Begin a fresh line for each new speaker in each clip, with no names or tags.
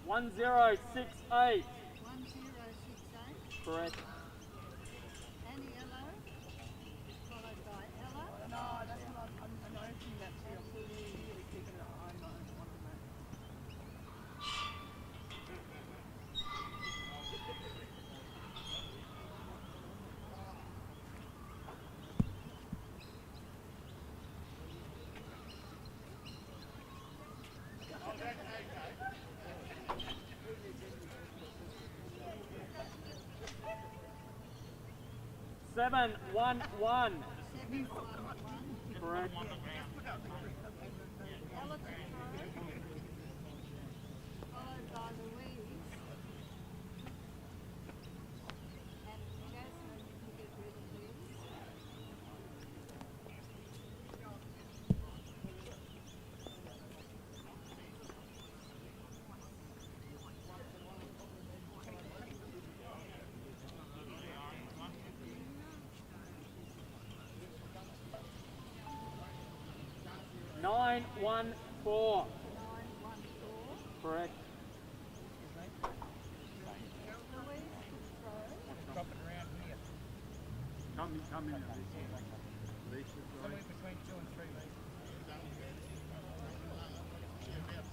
1068.
1068.
Correct.
And yellow, followed by Ella.
No, that's what I'm noticing that too. I'm really keeping an eye on that.
711.
711.
Correct.
Ella to throw, followed by Louise. And Jasmine, you can get rid of these.
Nine one four.
914.
Correct.
Louise to throw.
Drop it around here.
Come in. Somewhere between 2 and 3 meters.
Okay, round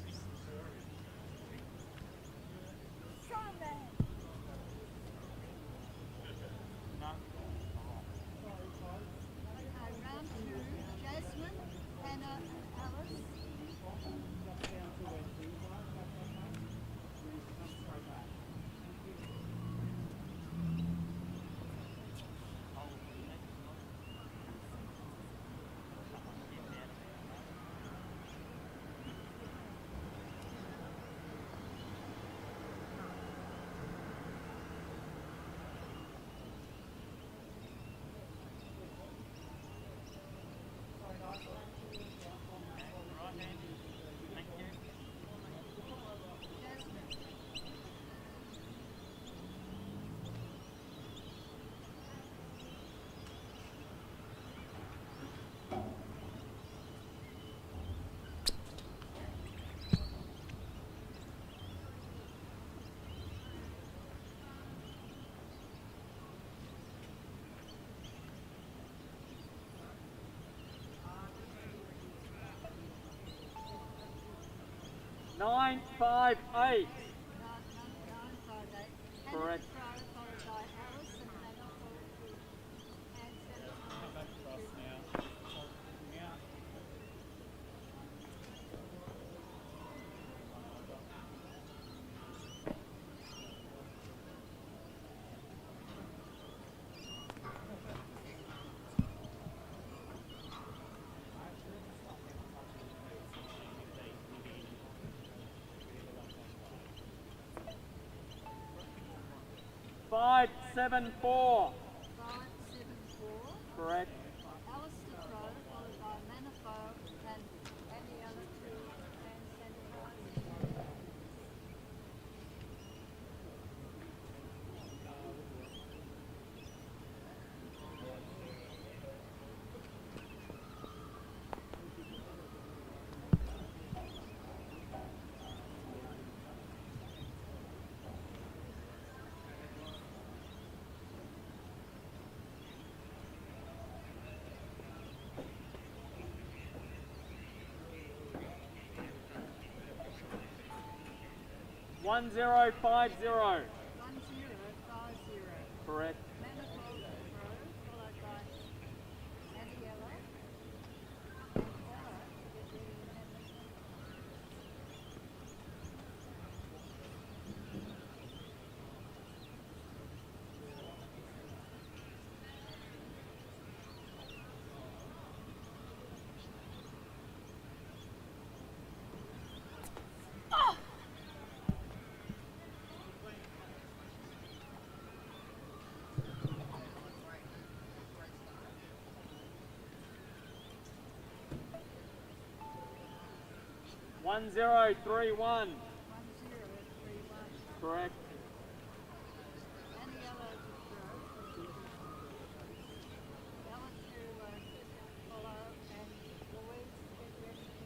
2. Jasmine, Hannah, and Alice. Jasmine.
958.
958.
Correct.
Hannah to throw, followed by Alice and Hannah followed with hand sanitizer.
Now.
574.
574.
Correct.
Alice to throw, followed by Manafo and Aniela to hand sanitizer.
1050.
1050.
Correct.
Manafo to throw, followed by Aniela and Ella to get ready to hand the sanitizer.
1031.
1031.
Correct.
Aniela to throw. Ella to follow and Louise to get ready to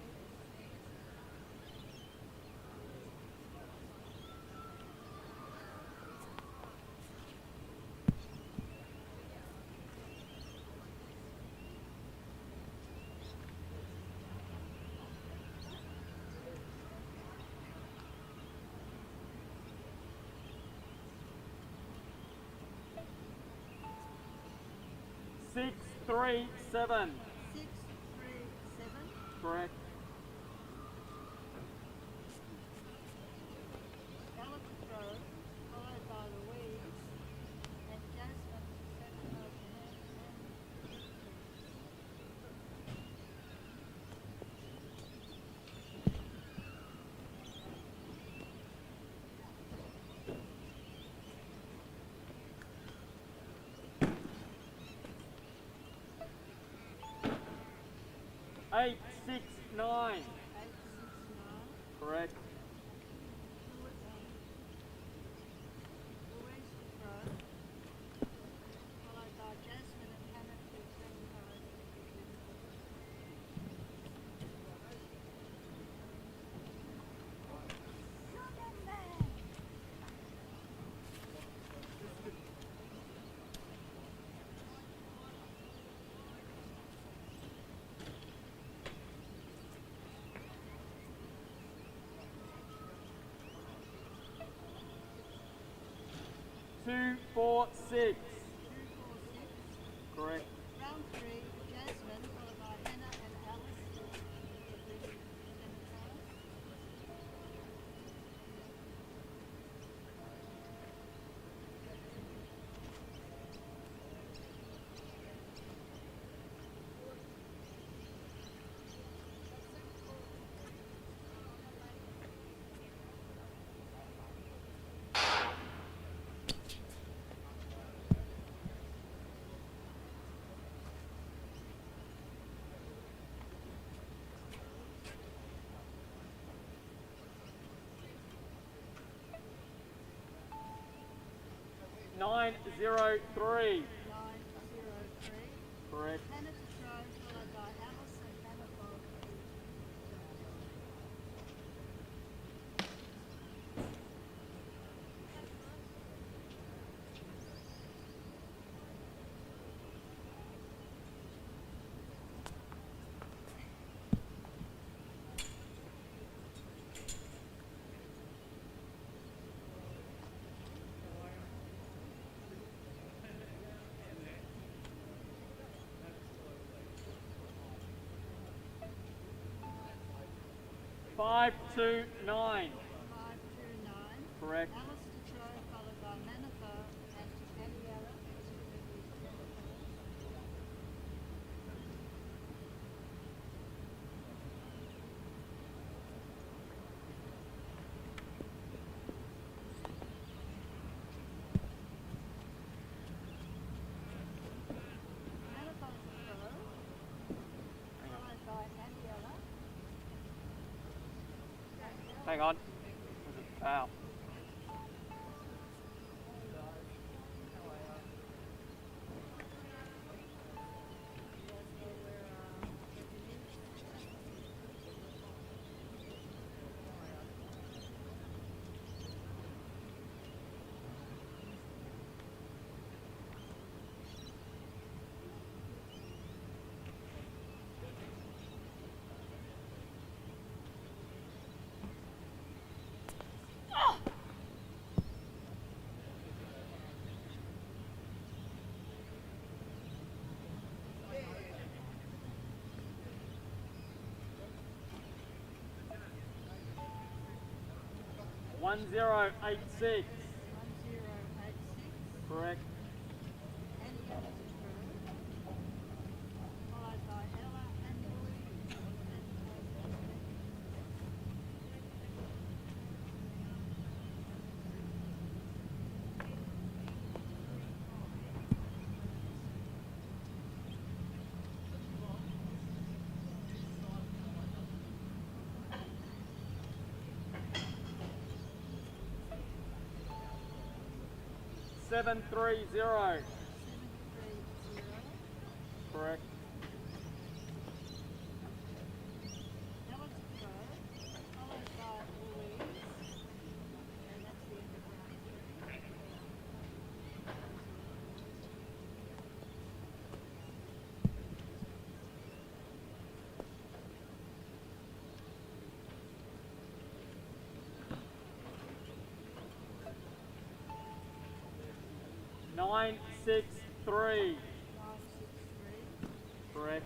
637.
637.
Correct.
Ella to throw, followed by Louise and Jasmine to send her and
Eight, 6, 9.
869.
Correct.
Louise to throw, followed by Jasmine and Hannah to send her.
Two, 4, 6.
246.
Correct.
Round 3, Jasmine, followed by Hannah and Alice to get ready to send her.
903.
903.
Correct.
Hannah to throw, followed by Alice and Hannah both.
529.
529.
Correct.
Alice to throw, followed by Manatha and Aniela to get ready to send her. 4.
Hang on. Was it foul? One zero eight six.
1086.
Correct.
Aniela to throw, followed by Ella and Louise.
Seven three zero.
730.
Correct.
Ella to throw, followed by Louise. And that's the end of round 3.
963.
963.
Correct.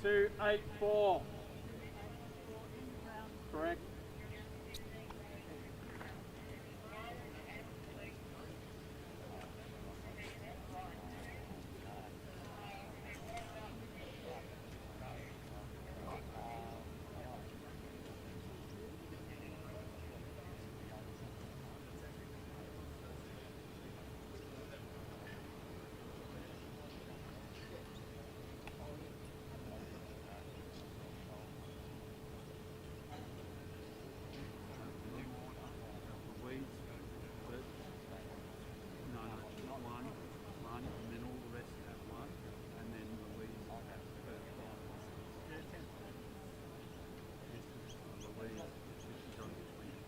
Two, 8, 4. Correct.
Weeds, but no, not one, and then all the rest have one, and then the weeds have fertilizer. The weeds, which is on between.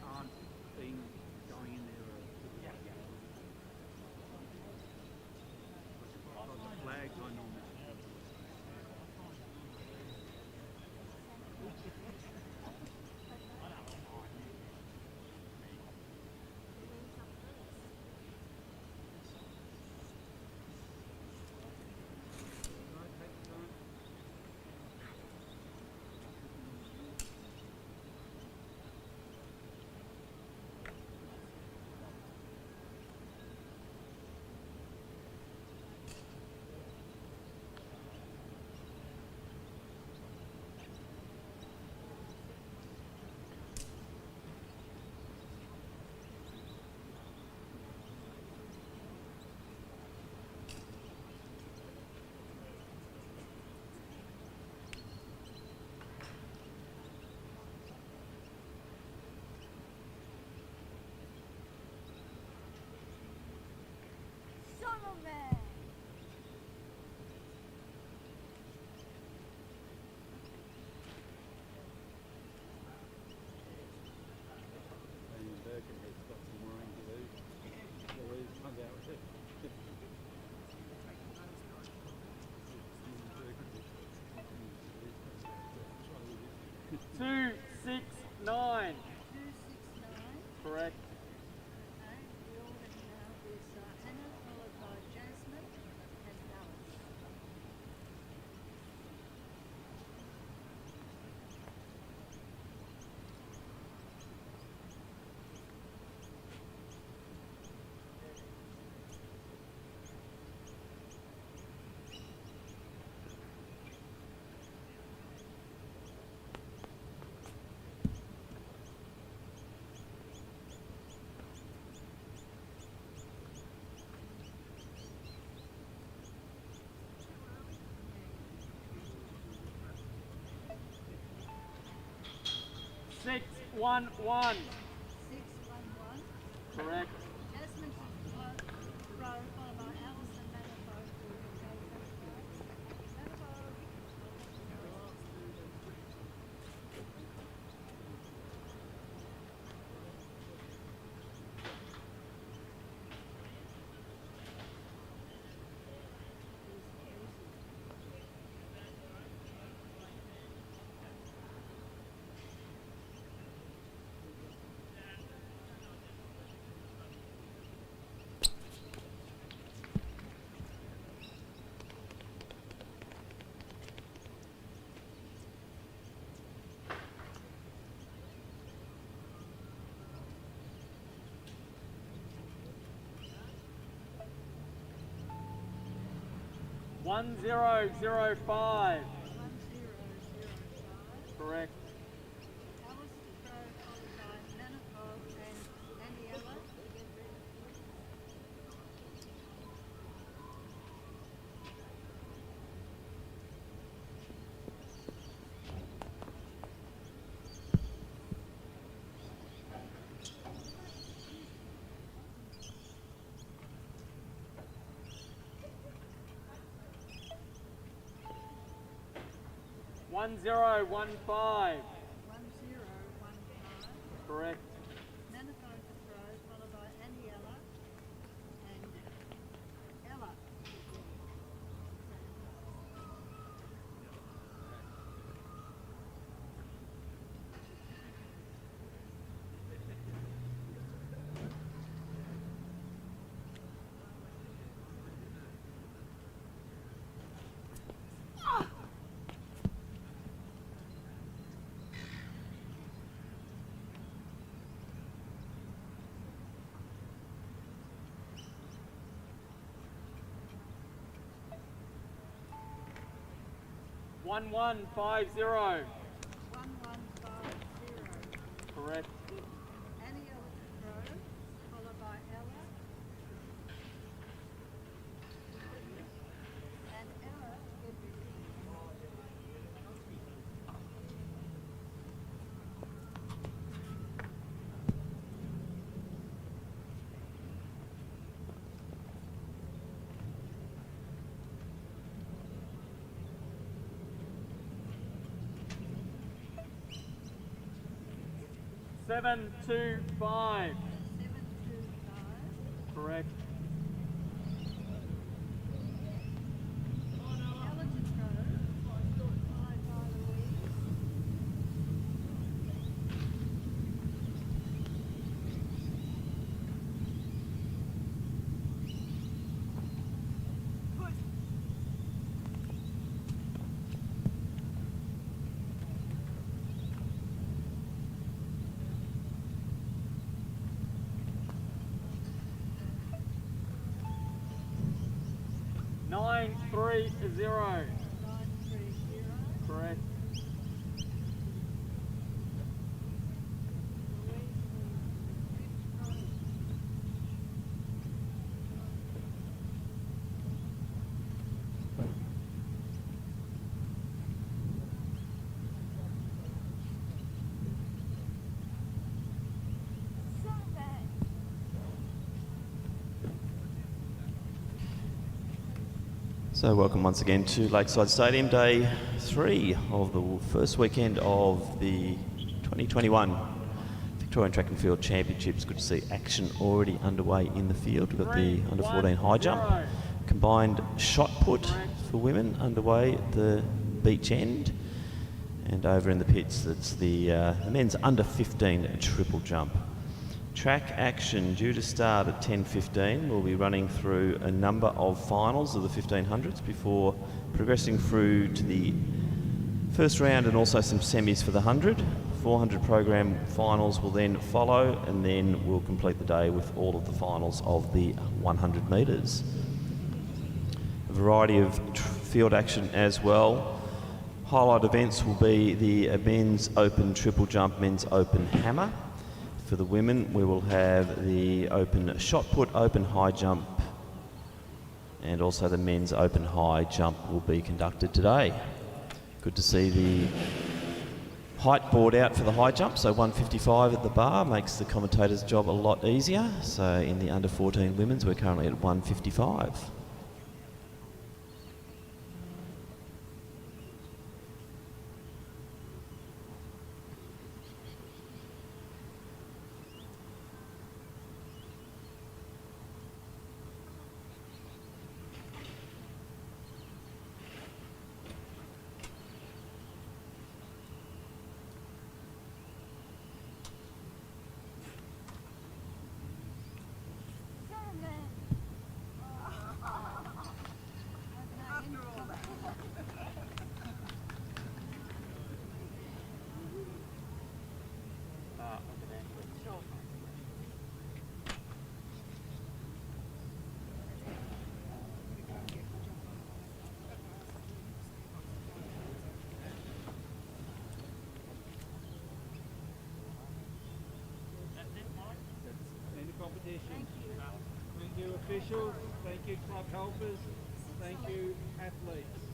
Aren't been going in there. The flags I normally.
Solomon!
And the Birkenhead's got some worrying to do. The leaves comes out with it.
Two, 6, 9.
269.
Correct.
Okay, the order now is Hannah, followed by Jasmine and Alice.
Six, 1, 1.
611.
Correct.
Jasmine Rowe, followed by Alice and Manifold. Manifold.
1005.
1005.
Correct.
Alice to throw followed by Manifold and Daniela to get ready.
One zero one five.
1015.
Correct.
Manifold to throw followed by Aniela and Ella to get ready.
One 1150.
1150.
Correct.
Aniela to throw followed by Ella and Ella to get ready.
725.
725.
Correct.
Ella to throw followed by Louise.
Nine 30.
930.
Correct.
So welcome once again to Lakeside Stadium, day 3 of the first weekend of the 2021 Victorian Track and Field Championships. Good to see action already underway in the field. We've got the under 14 high jump, combined shot put for women underway at the beach end, and over in the pits it's the men's under 15 triple jump. Track action due to start at 10:15. We'll be running through a number of finals of the 1500s before progressing through to the first round and also some semis for the 100. 400 program finals will then follow, and then we'll complete the day with all of the finals of the 100 metres. A variety of field action as well. Highlight events will be the men's open triple jump, men's open hammer. For the women, we will have the open shot put, open high jump, and also the men's open high jump will be conducted today. Good to see the height board out for the high jump, so 155 at the bar makes the commentator's job a lot easier. So in the under 14 women's, we're currently at 155.
officials, thank you club helpers, thank you athletes.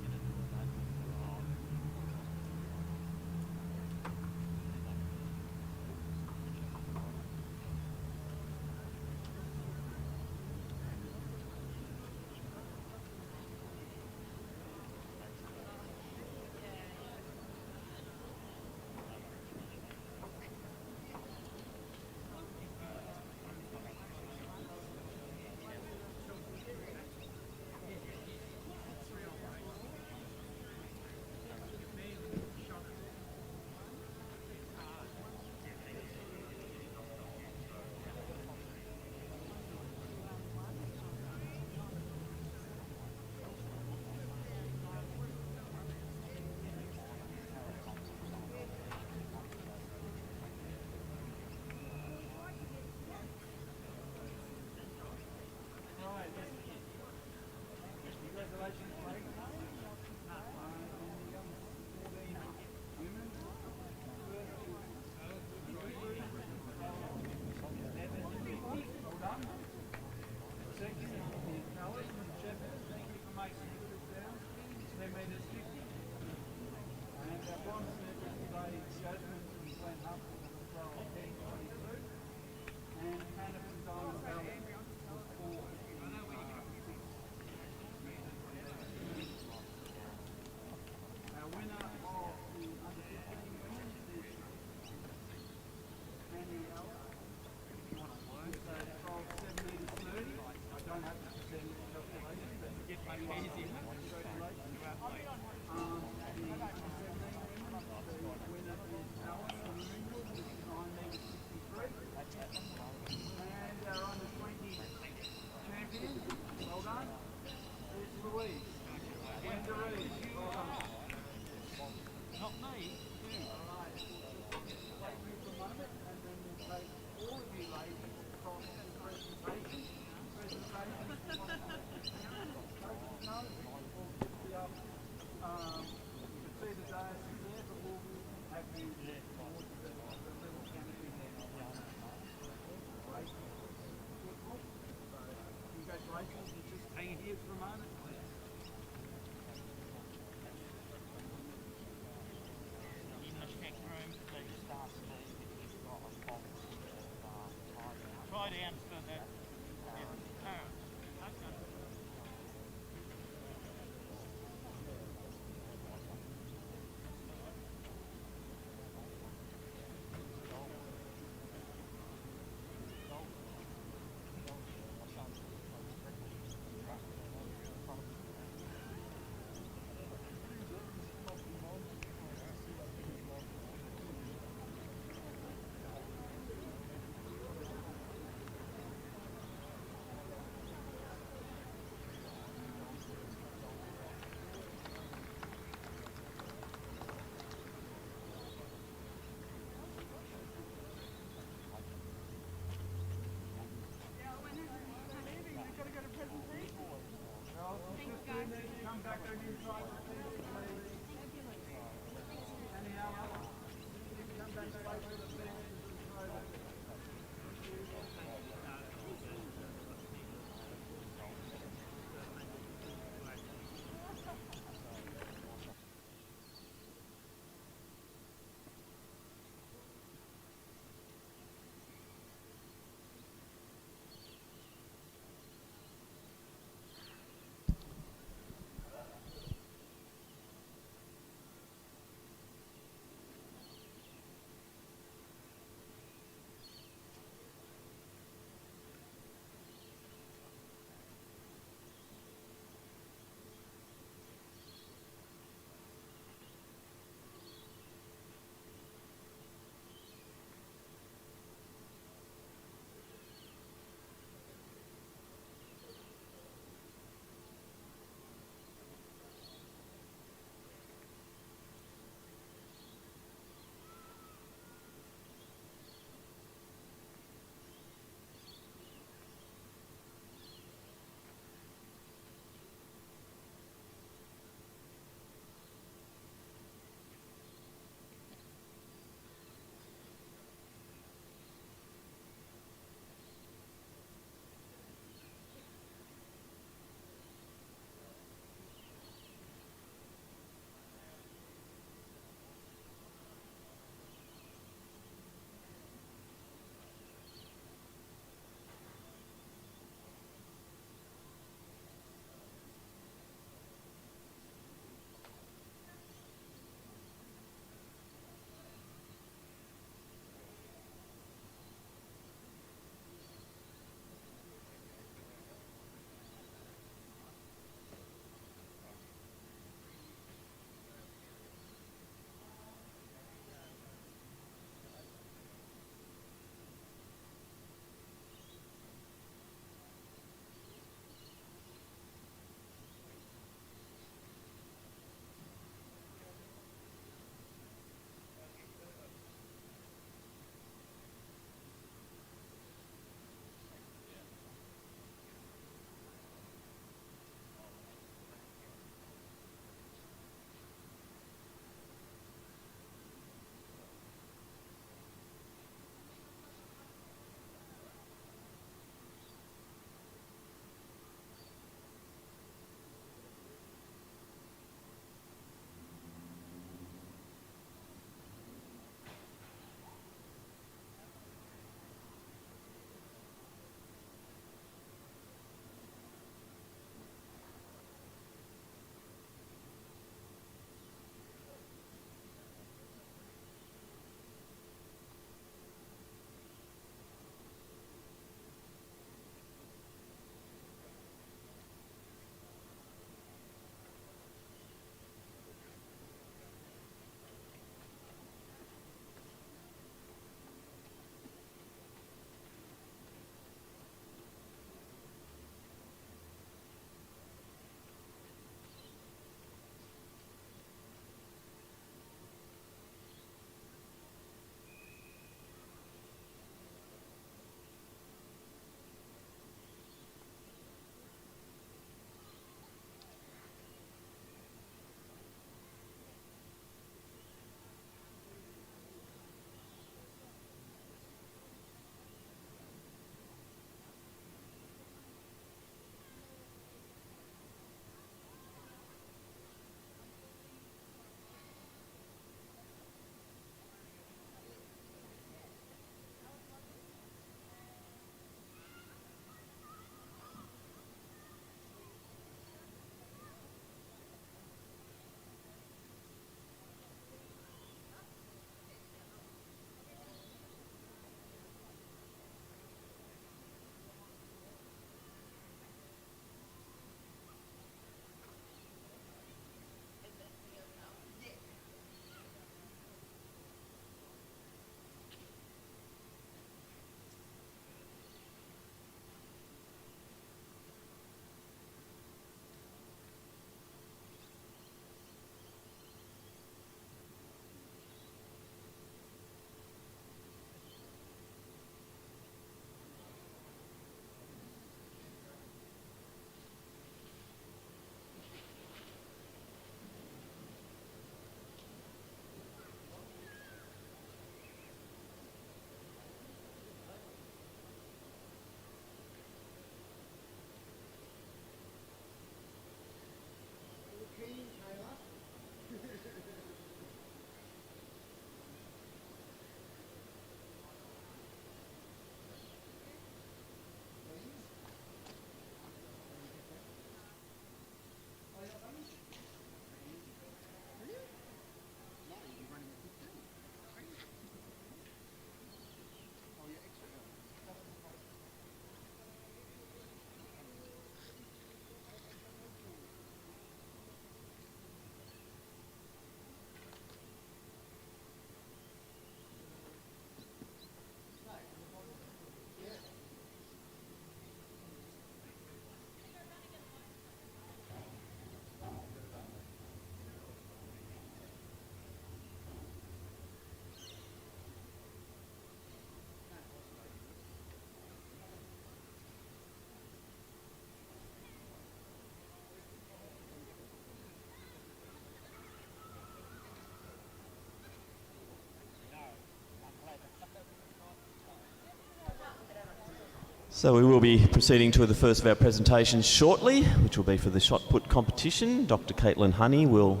So we will be proceeding to the first of our presentations shortly, which will be for the shot put competition. Dr. Caitlin Honey will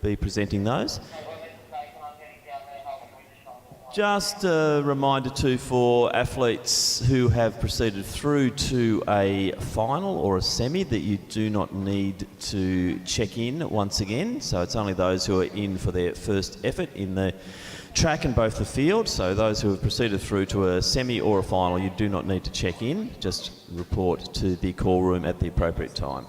be presenting those. Just a reminder too for athletes who have proceeded through to a final or a semi that you do not need to check in once again. So it's only those who are in for their first effort in the track and both the field. So those who have proceeded through to a semi or a final, you do not need to check in. Just report to the call room at the appropriate time.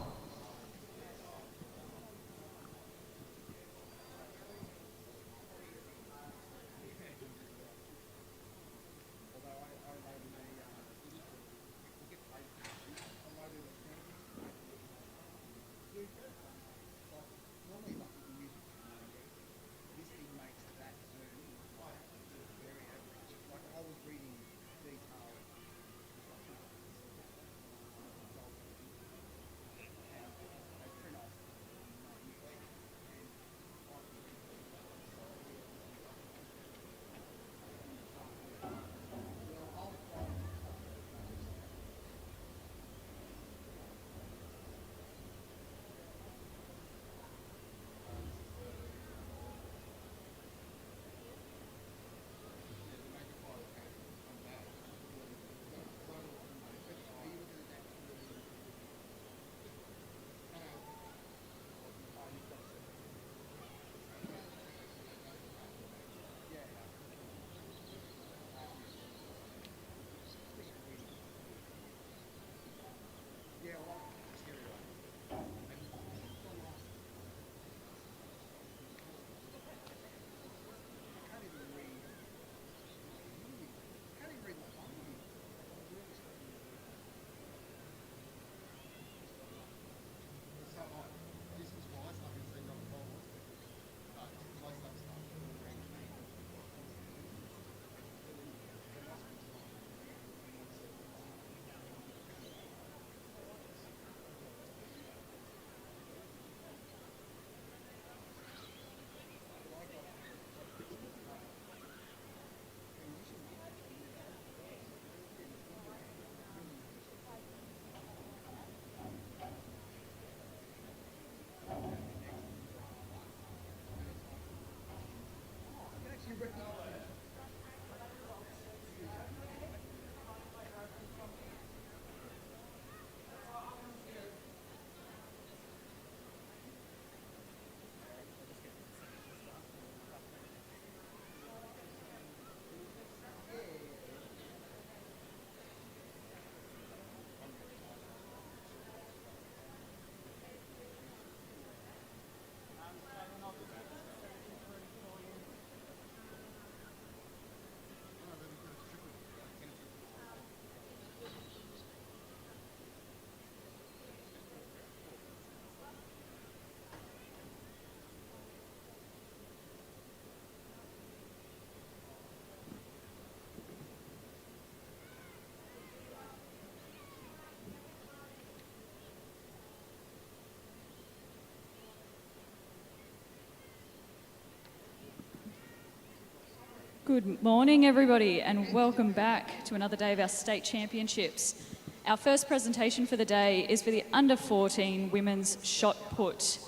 Good morning, everybody, and welcome back to another day of our state championships. Our first presentation for the day is for the under-14 women's shot put.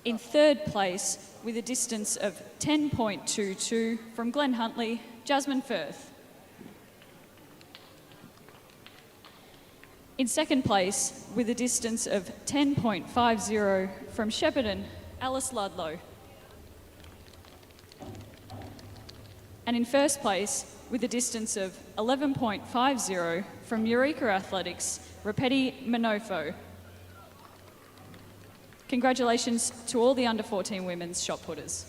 In third place, with a distance of 10.22 from Glen Huntley, Jasmine Firth. In second place, with a distance of 10.50 from Shepparton, Alice Ludlow. And in first place, with a distance of 11.50 from Eureka Athletics, Repeti Manofo. Congratulations to all the under-14 women's shot putters.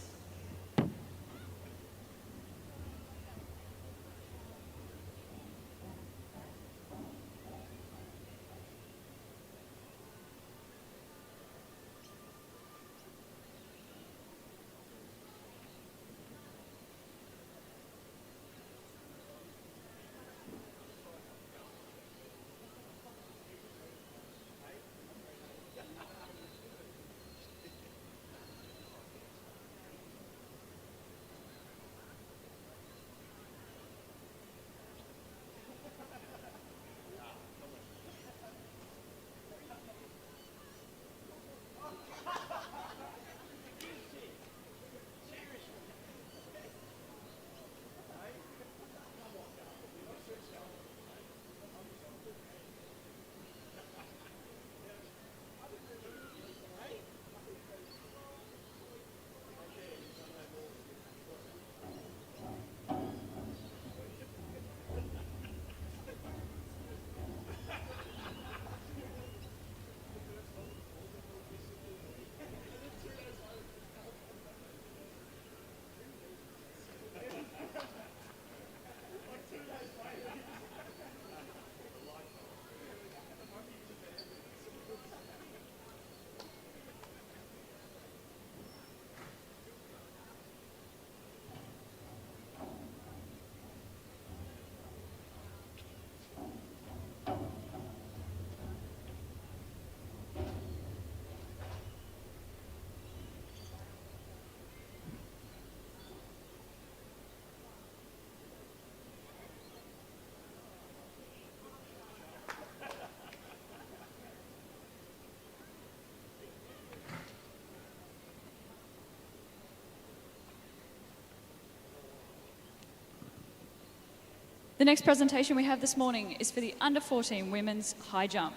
The next presentation we have this morning is for the under 14 women's high jump.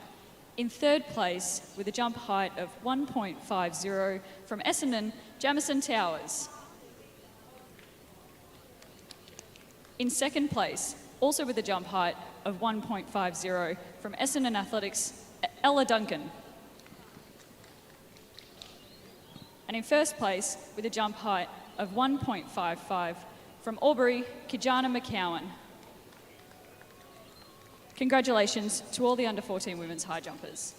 In third place, with a jump height of 1.50 from Essendon, Jamison Towers. In second place, also with a jump height of 1.50 from Essendon Athletics, Ella Duncan. And in first place, with a jump height of 1.55 from Albury, Kijana McCowan. Congratulations to all the under 14 women's high jumpers.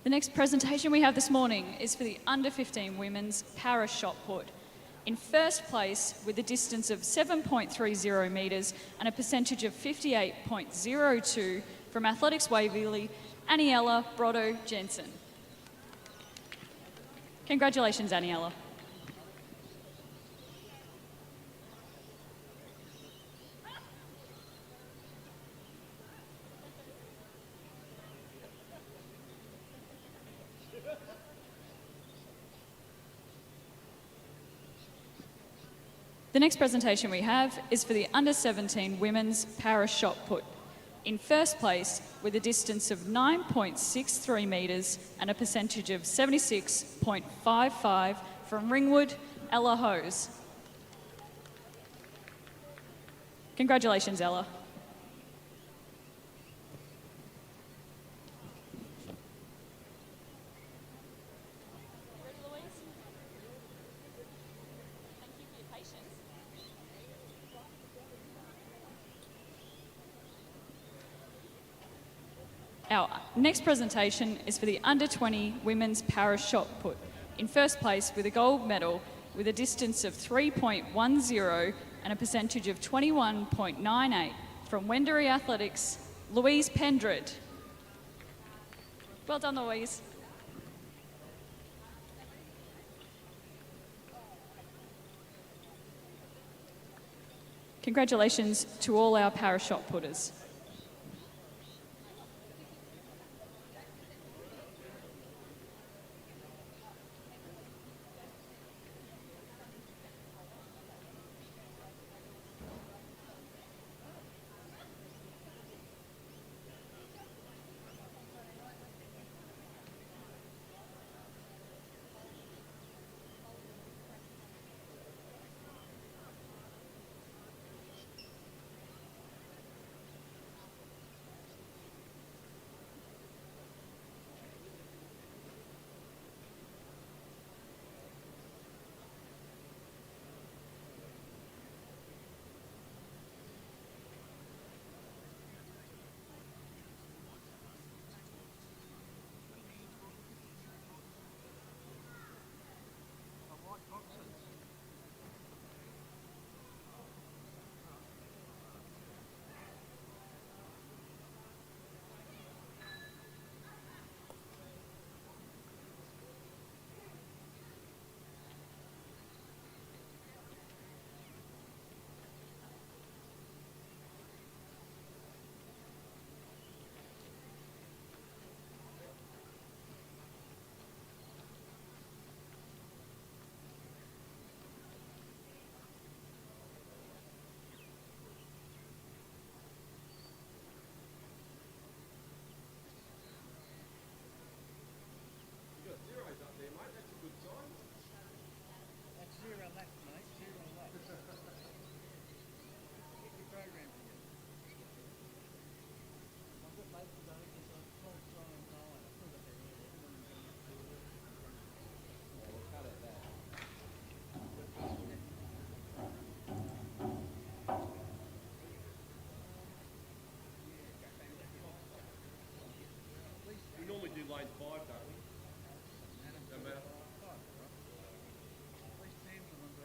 The next presentation we have this morning is for the under 15 women's para shot put. In first place with a distance of 7.30 metres and a percentage of 58.02 from Athletics Waverley, Aniela Brotto Jensen. Congratulations, Aniela. The next presentation we have is for the under 17 women's para shot put. In first place with a distance of 9.63 metres and a percentage of 76.55 from Ringwood, Ella Hose. Congratulations, Ella. Our next presentation is for the under 20 women's para shot put. In first place with a gold medal with a distance of 3.10 and a percentage of 21.98 from Wendouree Athletics, Louise Pendred. Well done, Louise. Congratulations to all our para shot putters.
lane 5, don't we? No matter.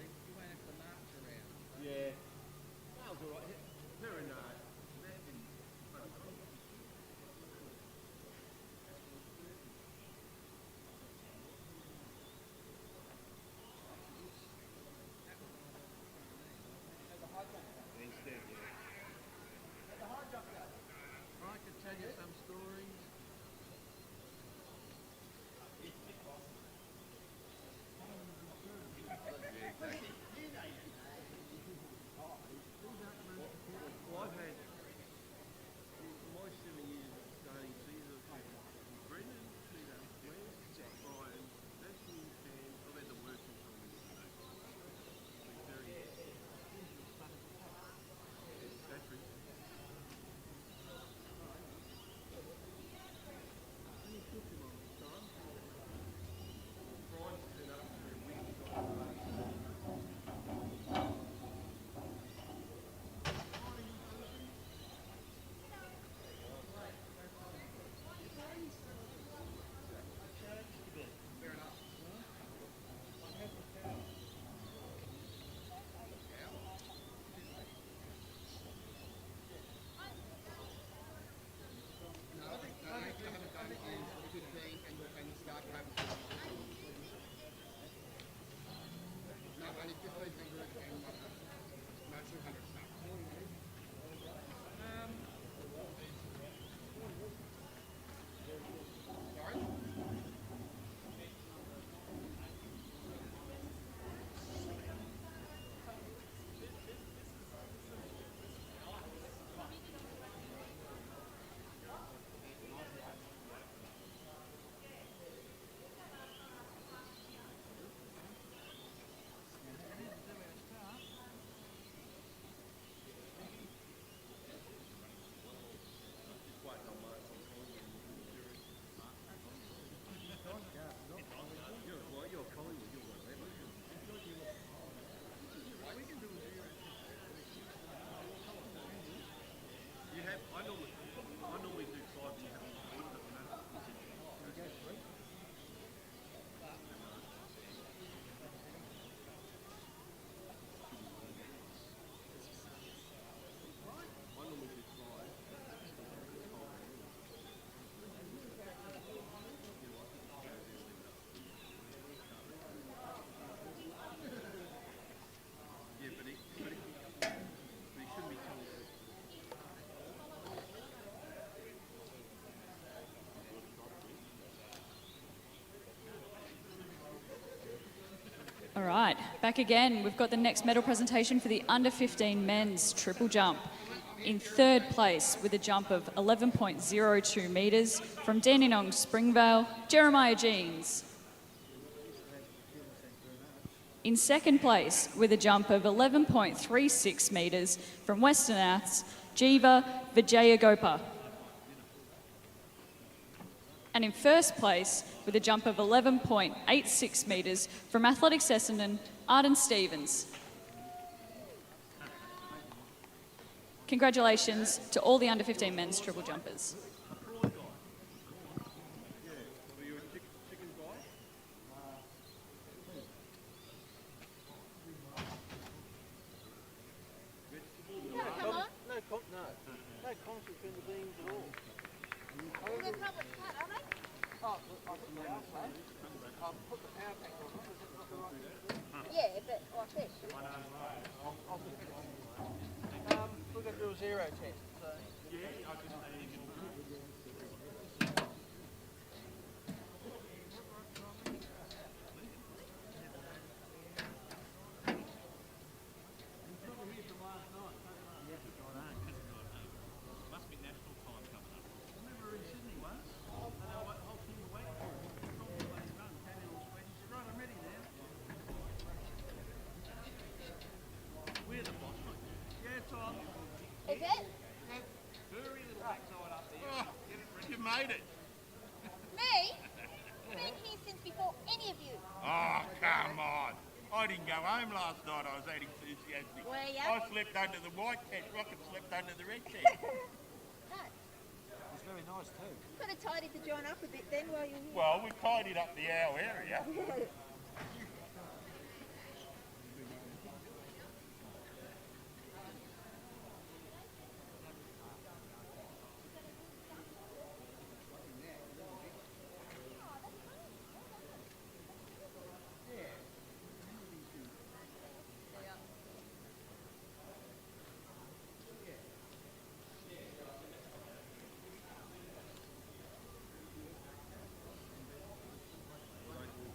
You won't have to march around.
Yeah. That was all right. Her and Matthew. Instead, yeah.
I could tell you some stories.
Well, I've had my 7 years of starting season. Brendan, Peter, Wes, Brian, Matthew, and I've had the worst in some of them. Very Patrick. Only took him on this time. Brian stood up for a week. I normally do 5 and you have to do it. I normally do 5. Yeah, but he shouldn't be telling us.
All right, back again. We've got the next medal presentation for the under 15 men's triple jump. In third place with a jump of 11.02 metres from Dandenong Springvale, Jeremiah Jeans. In second place with a jump of 11.36 metres from Western Aths, Jiva Vijayagopa. And in first place with a jump of 11.86 metres from Athletics Essendon, Arden Stevens. Congratulations to all the under 15 men's triple jumpers.
No conflict in the beans at all.
Well, they're public cut, are they?
Oh, I think they are, so. Put the power pack on. Is that not the right thing to do?
Yeah, but like this.
I'll look at it. We're going to do a zero test. So. Yeah, I just
Must be national time coming up. Remember in Sydney once? I know what whole team away. Run, came in all sweaty. She said, right, I'm ready now. We're the boss, mate. Yeah, it's on.
Is it?
Hurry little backside up there.
Oh,
Get it ready.
you made it.
Me? I've been here since before any of you.
Oh, come on. I didn't go home last night. I was that enthusiastic.
Were ya?
I slept under the white tent. Rocket slept under the red tent.
No.
It's very
really nice too.
Could have tidied the joint up a bit then while you were here.
Well, we've tidied up the our area.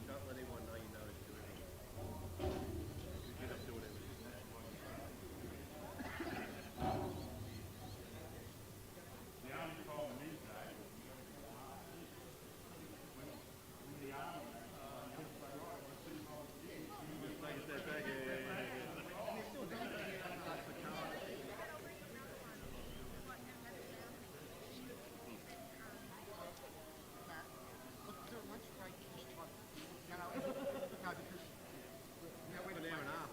Don't let anyone know you know it's doing it. You get up to whatever it is. The only problem is though, when the army just take a step back, an hour and a half.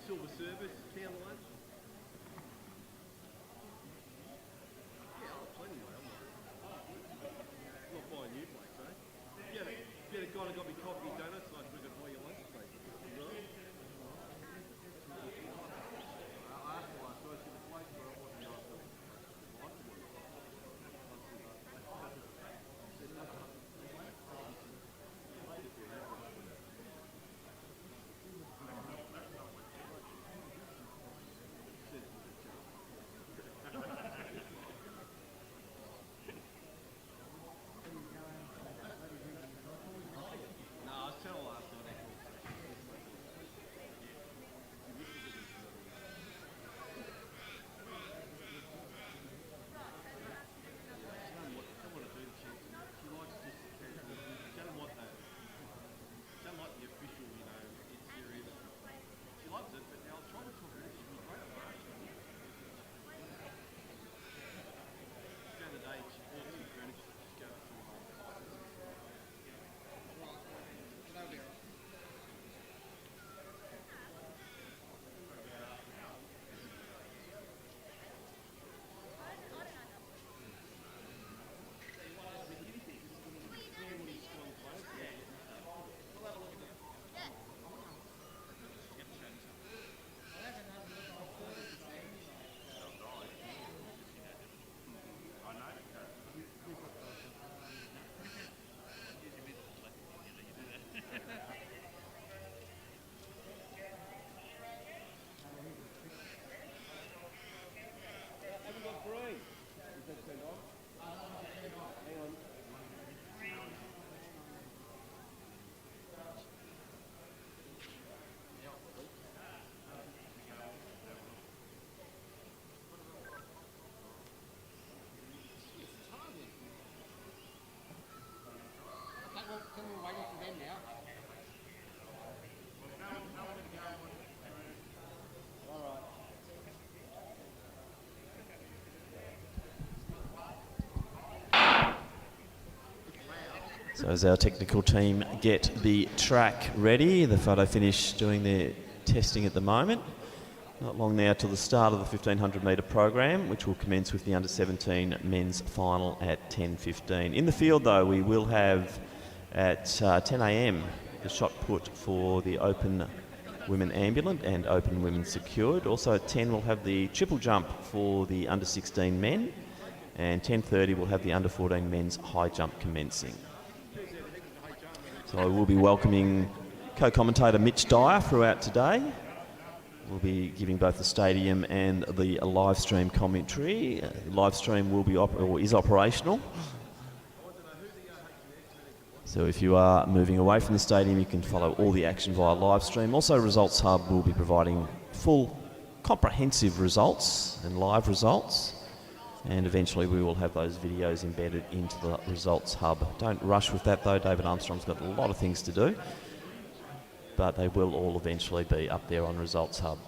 Silver service, town lunch. Yeah, I'll have plenty, mate. I'm not buying new plates, eh? You had a guy that got me coffee and donuts, and I took it by your lunch plate. Right? I asked him last night, I said the place where I wasn't going to No, I was telling last night. Someone to do the chance. She likes just the casual. She doesn't like the official, you know, it's serious. She loves it, but now I'll try to talk her. She's been great at last. The other day, she bought some furniture. She's going to
So as our technical team get the track ready, the photo finish doing their testing at the moment. Not long now till the start of the 1500 metre program, which will commence with the under-17 men's final at 10:15. In the field though, we will have at 10 a.m. the shot put for the open women ambulant and open women secured. Also at 10 we'll have the triple jump for the under-16 men, and 10:30 we'll have the under-14 men's high jump commencing. So I will be welcoming co-commentator Mitch Dyer throughout today. We'll be giving both the stadium and the live stream commentary. Live stream will be is operational. So if you are moving away from the stadium, you can follow all the action via live stream. Also, Results Hub will be providing full, comprehensive results and live results. And eventually we will have those videos embedded into the Results Hub. Don't rush with that though, David Armstrong's got a lot of things to do. But they will all eventually be up there on Results Hub.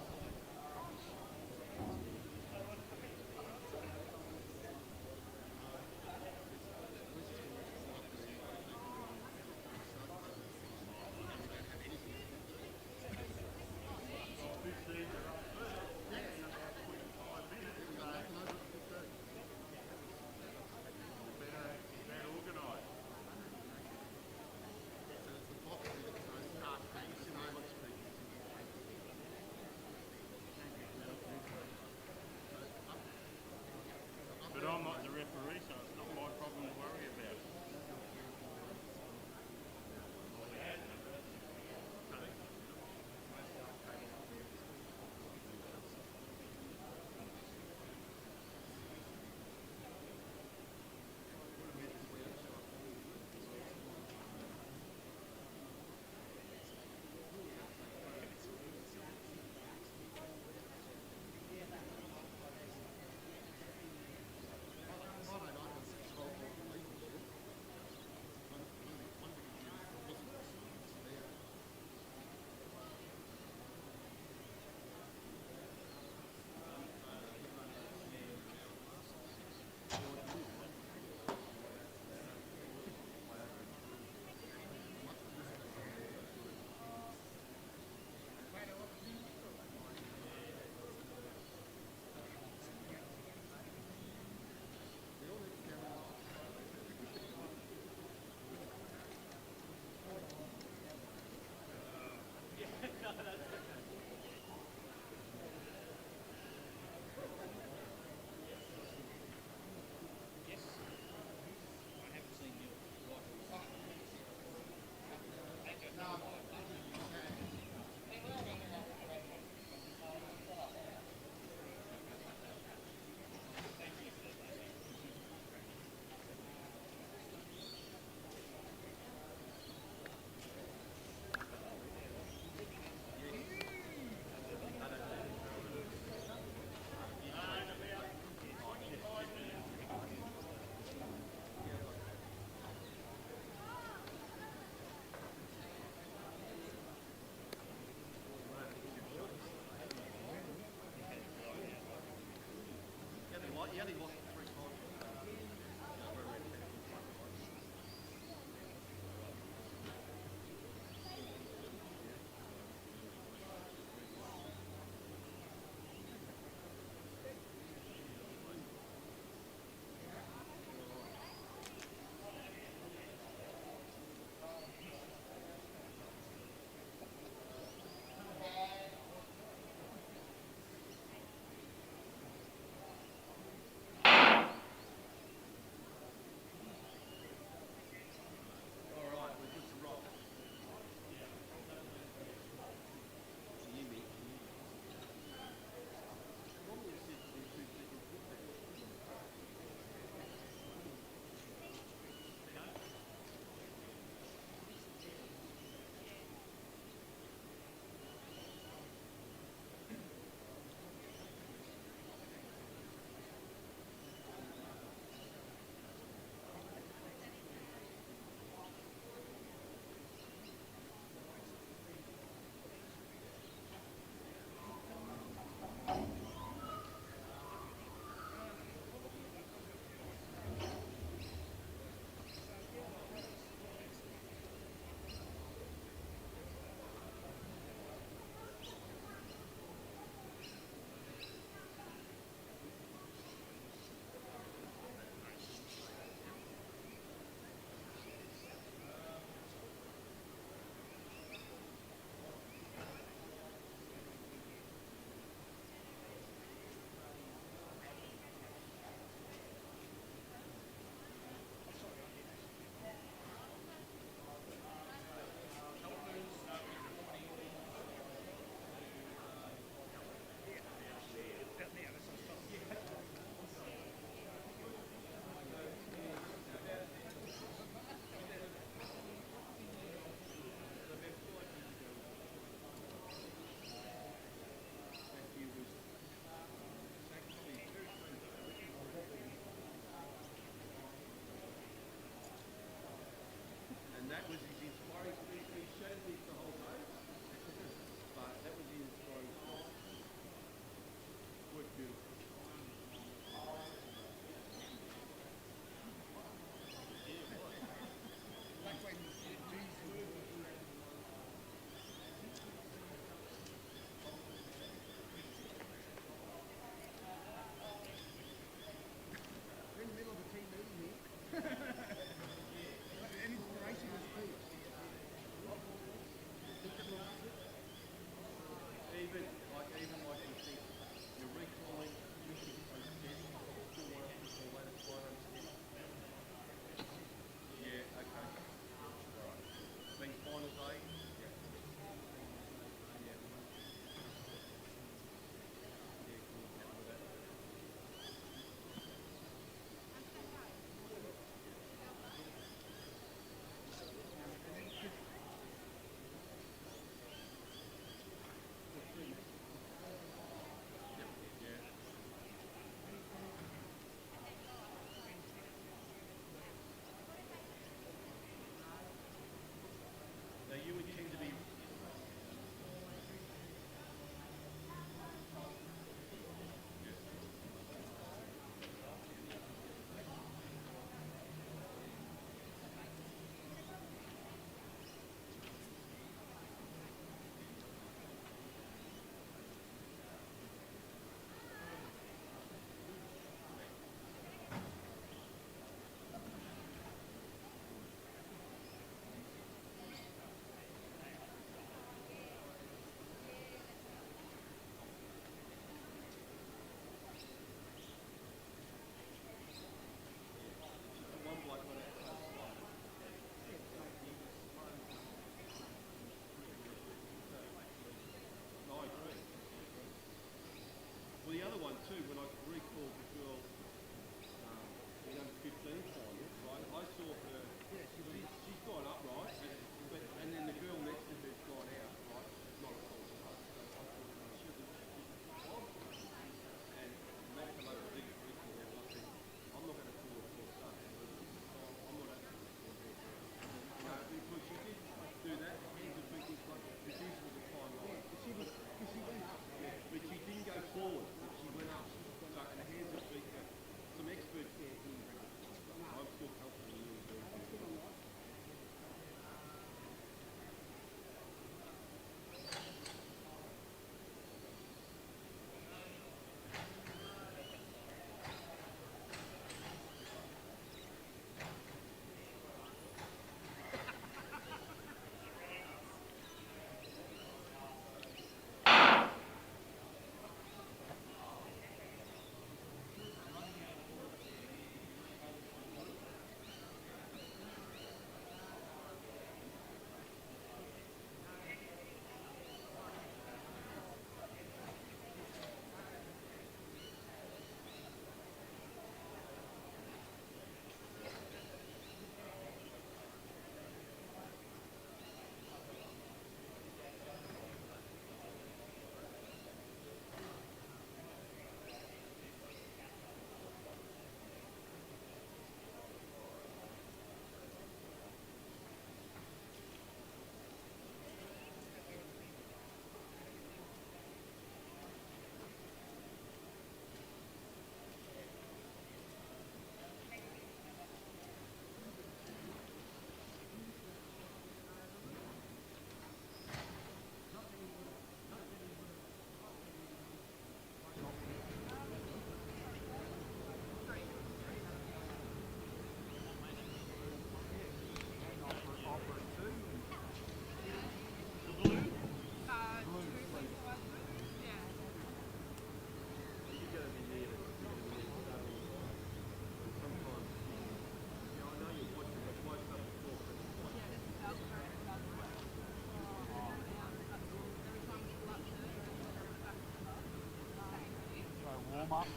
warm up.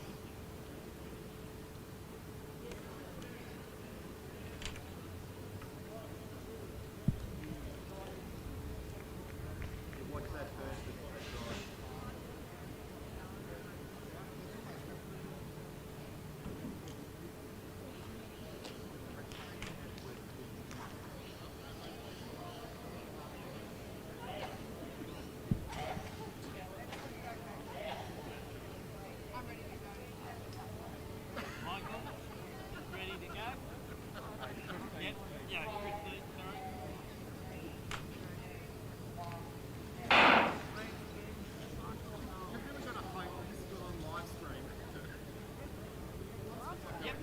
Watch that first before they drive.
Ready to go? Yep. Yeah, quickly. Sorry.
Everyone's trying to hope this is on live stream.
Yep.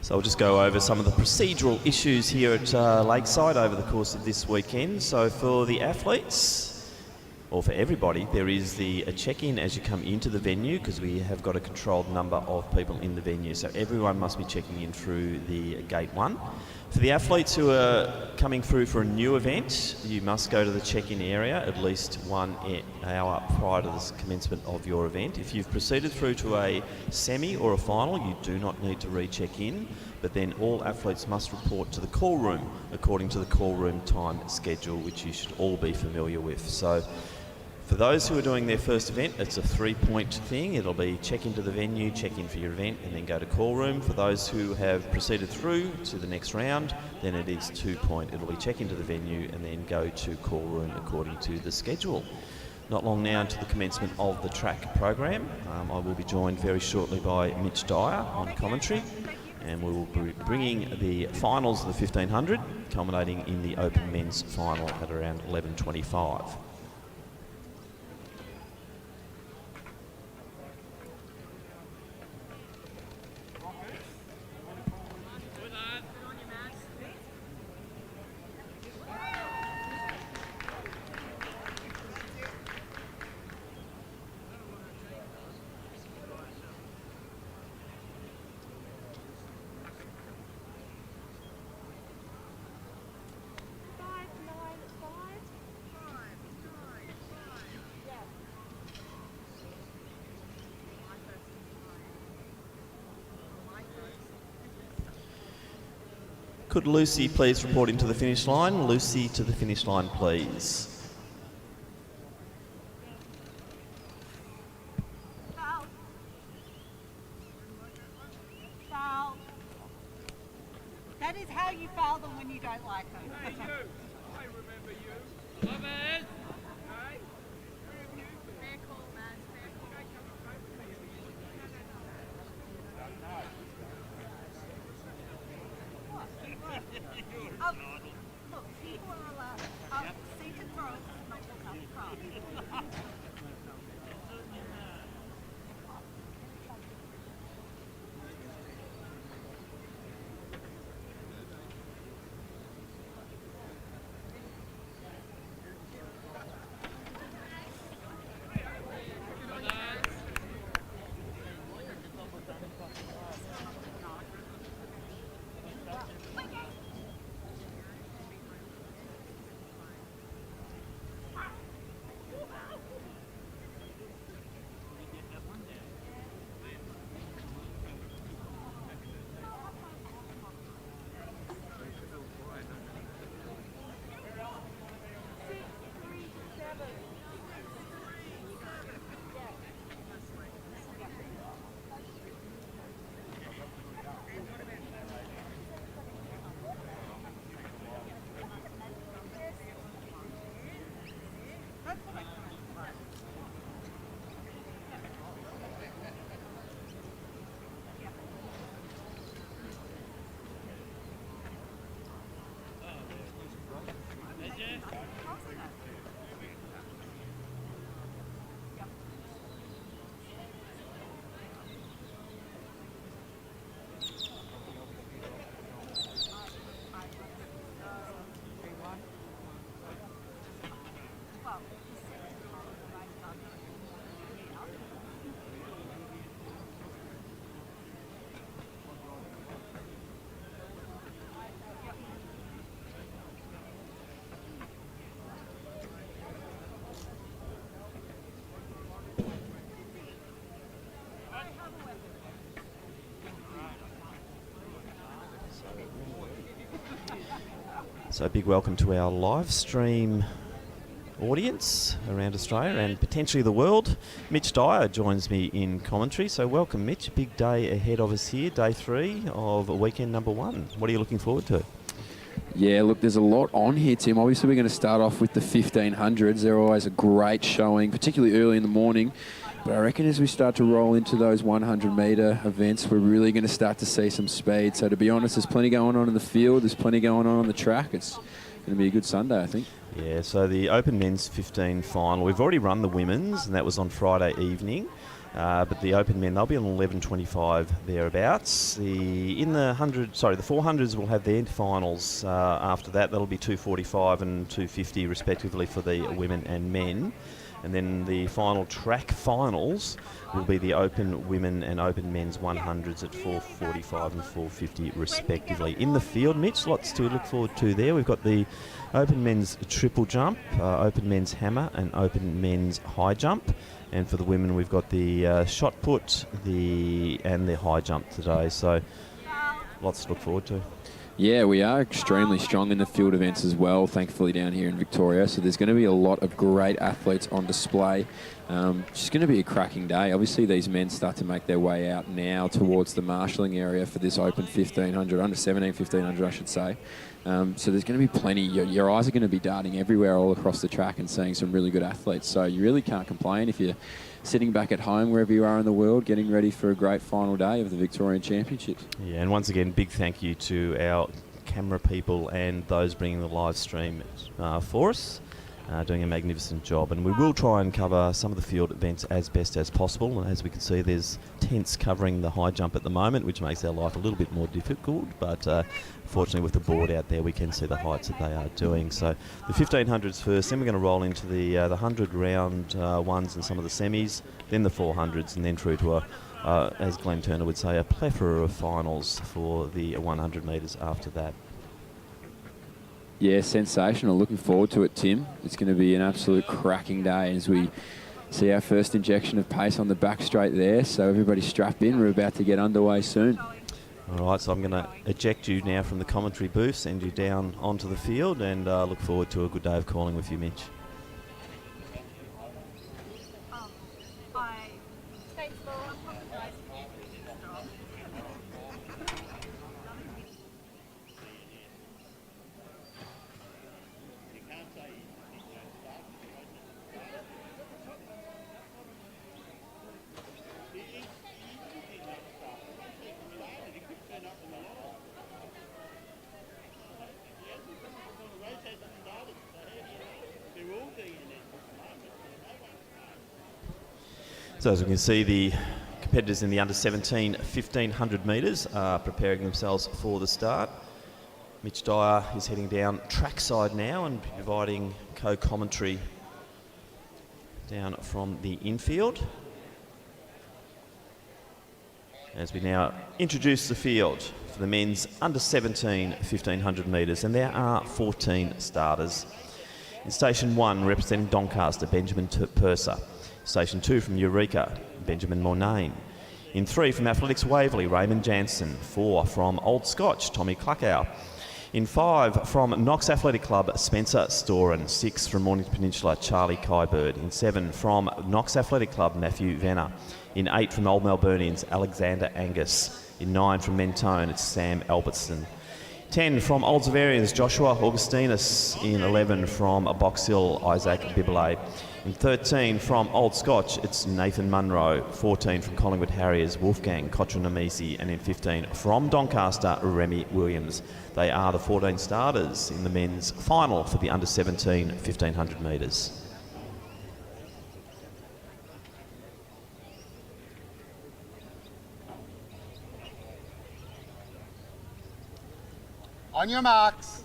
So I'll just go over some of the procedural issues here at Lakeside over the course of this weekend. So for the athletes, or for everybody, there is a check-in as you come into the venue, because we have got a controlled number of people in the venue. So everyone must be checking in through the gate 1. For the athletes who are coming through for a new event, you must go to the check-in area at least 1 hour prior to the commencement of your event. If you've proceeded through to a semi or a final, you do not need to re-check in, but then all athletes must report to the call room according to the call room time schedule, which you should all be familiar with. So for those who are doing their first event, it's a 3-point thing. It'll be check into the venue, check in for your event, and then go to call room. For those who have proceeded through to the next round, then it is 2-point. It'll be check into the venue and then go to call room according to the schedule. Not long now to the commencement of the track program. I will be joined very shortly by Mitch Dyer on commentary, and we will be bringing the finals of the 1500, culminating in the open men's final at around 11:25. Could Lucy please report into the finish line? Lucy to the finish line, please.
Foul. Foul. That is how you foul them when you don't like them.
Hey, you. I remember you.
Love it.
Hey.
Fair call, man. Fair call. Look, people are allowed. Seated throws is not what comes from.
So a big welcome to our live stream audience around Australia and potentially the world. Mitch Dyer joins me in commentary. So welcome, Mitch. Big day ahead of us here, day 3 of weekend number 1. What are you looking forward to?
Yeah, look, there's a lot on here, Tim. Obviously, we're going to start off with the 1500s. They're always a great showing, particularly early in the morning. But I reckon as we start to roll into those 100-metre events, we're really going to start to see some speed. So to be honest, there's plenty going on in the field. There's plenty going on the track. It's going to be a good Sunday, I think.
Yeah, so the Open Men's 15 final. We've already run the women's, and that was on Friday evening. But the Open Men, they'll be on 11:25 thereabouts. The 400s will have their finals. After that, that'll be 2:45 and 2:50 respectively for the women and men. And then the final track finals will be the Open Women and Open Men's 100s at 4:45 and 4:50 respectively. In the field, Mitch, lots to look forward to there. We've got the Open Men's triple jump, Open Men's hammer and Open Men's high jump. And for the women, we've got the shot put and the high jump today. So lots to look forward to.
Yeah, we are extremely strong in the field events as well, thankfully, down here in Victoria. So there's going to be a lot of great athletes on display. It's going to be a cracking day. Obviously, these men start to make their way out now towards the marshalling area for this Open 1500, under 17 1500, I should say. So there's going to be plenty. Your eyes are going to be darting everywhere all across the track and seeing some really good athletes. So you really can't complain if you're sitting back at home, wherever you are in the world, getting ready for a great final day of the Victorian Championships.
Yeah, and once again, big thank you to our camera people and those bringing the live stream for us, doing a magnificent job. And we will try and cover some of the field events as best as possible. And as we can see, there's tents covering the high jump at the moment, which makes our life a little bit more difficult. But fortunately, with the board out there, we can see the heights that they are doing. So the 1500s first, then we're going to roll into the 100 round ones and some of the semis, then the 400s, and then through to as Glenn Turner would say, a plethora of finals for the 100 metres after that.
Yeah, sensational. Looking forward to it, Tim. It's going to be an absolute cracking day as we see our first injection of pace on the back straight there. So everybody strap in. We're about to get underway soon.
All right, so I'm going to eject you now from the commentary booth, send you down onto the field, and look forward to a good day of calling with you, Mitch.
Thanks, Laura.
So as we can see, the competitors in the under-17 1500 metres are preparing themselves for the start. Mitch Dyer is heading down trackside now and providing co-commentary down from the infield. As we now introduce the field for the men's under-17 1500 metres, and there are 14 starters. In Station 1, representing Doncaster, Benjamin Purser. Station 2 from Eureka, Benjamin Mornane. In 3 from Athletics Waverley, Raymond Jansen. 4 from Old Scotch, Tommy Cluckow. In 5 from Knox Athletic Club, Spencer Storen. 6 from Mornington Peninsula, Charlie Kybird. In 7 from Knox Athletic Club, Matthew Venner. In 8 from Old Melburnians, Alexander Angus. In 9 from Mentone, it's Sam Albertson. 10 from Old Zavarians, Joshua Augustinus. In 11 from Box Hill, Isaac Bibelet. In 13 from Old Scotch, it's Nathan Munro. 14 from Collingwood Harriers, Wolfgang Kotranamisi. And in 15 from Doncaster, Remy Williams. They are the 14 starters in the men's final for the under-17 1500 metres.
On your marks.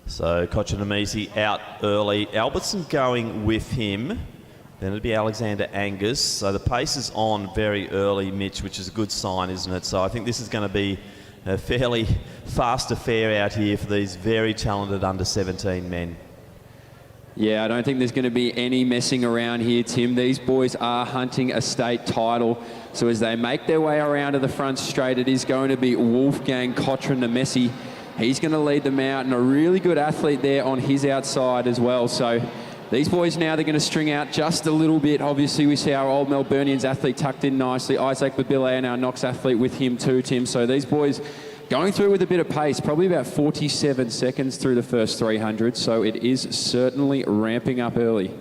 So Kotranamisi out early. Albertson going with him. Then it'll be Alexander Angus. So the pace is on very early, Mitch, which is a good sign, isn't it? So I think this is going to be a fairly fast affair out here for these very talented under-17 men.
Yeah, I don't think there's going to be any messing around here, Tim. These boys are hunting a state title. So as they make their way around to the front straight, it is going to be Wolfgang Kotranamisi. He's going to lead them out, and a really good athlete there on his outside as well. So these boys now, they're going to string out just a little bit. Obviously, we see our Old Melburnians athlete tucked in nicely. Isaac Babile and our Knox athlete with him too, Tim. So these boys going through with a bit of pace, probably about 47 seconds through the first 300. So it is certainly ramping up early.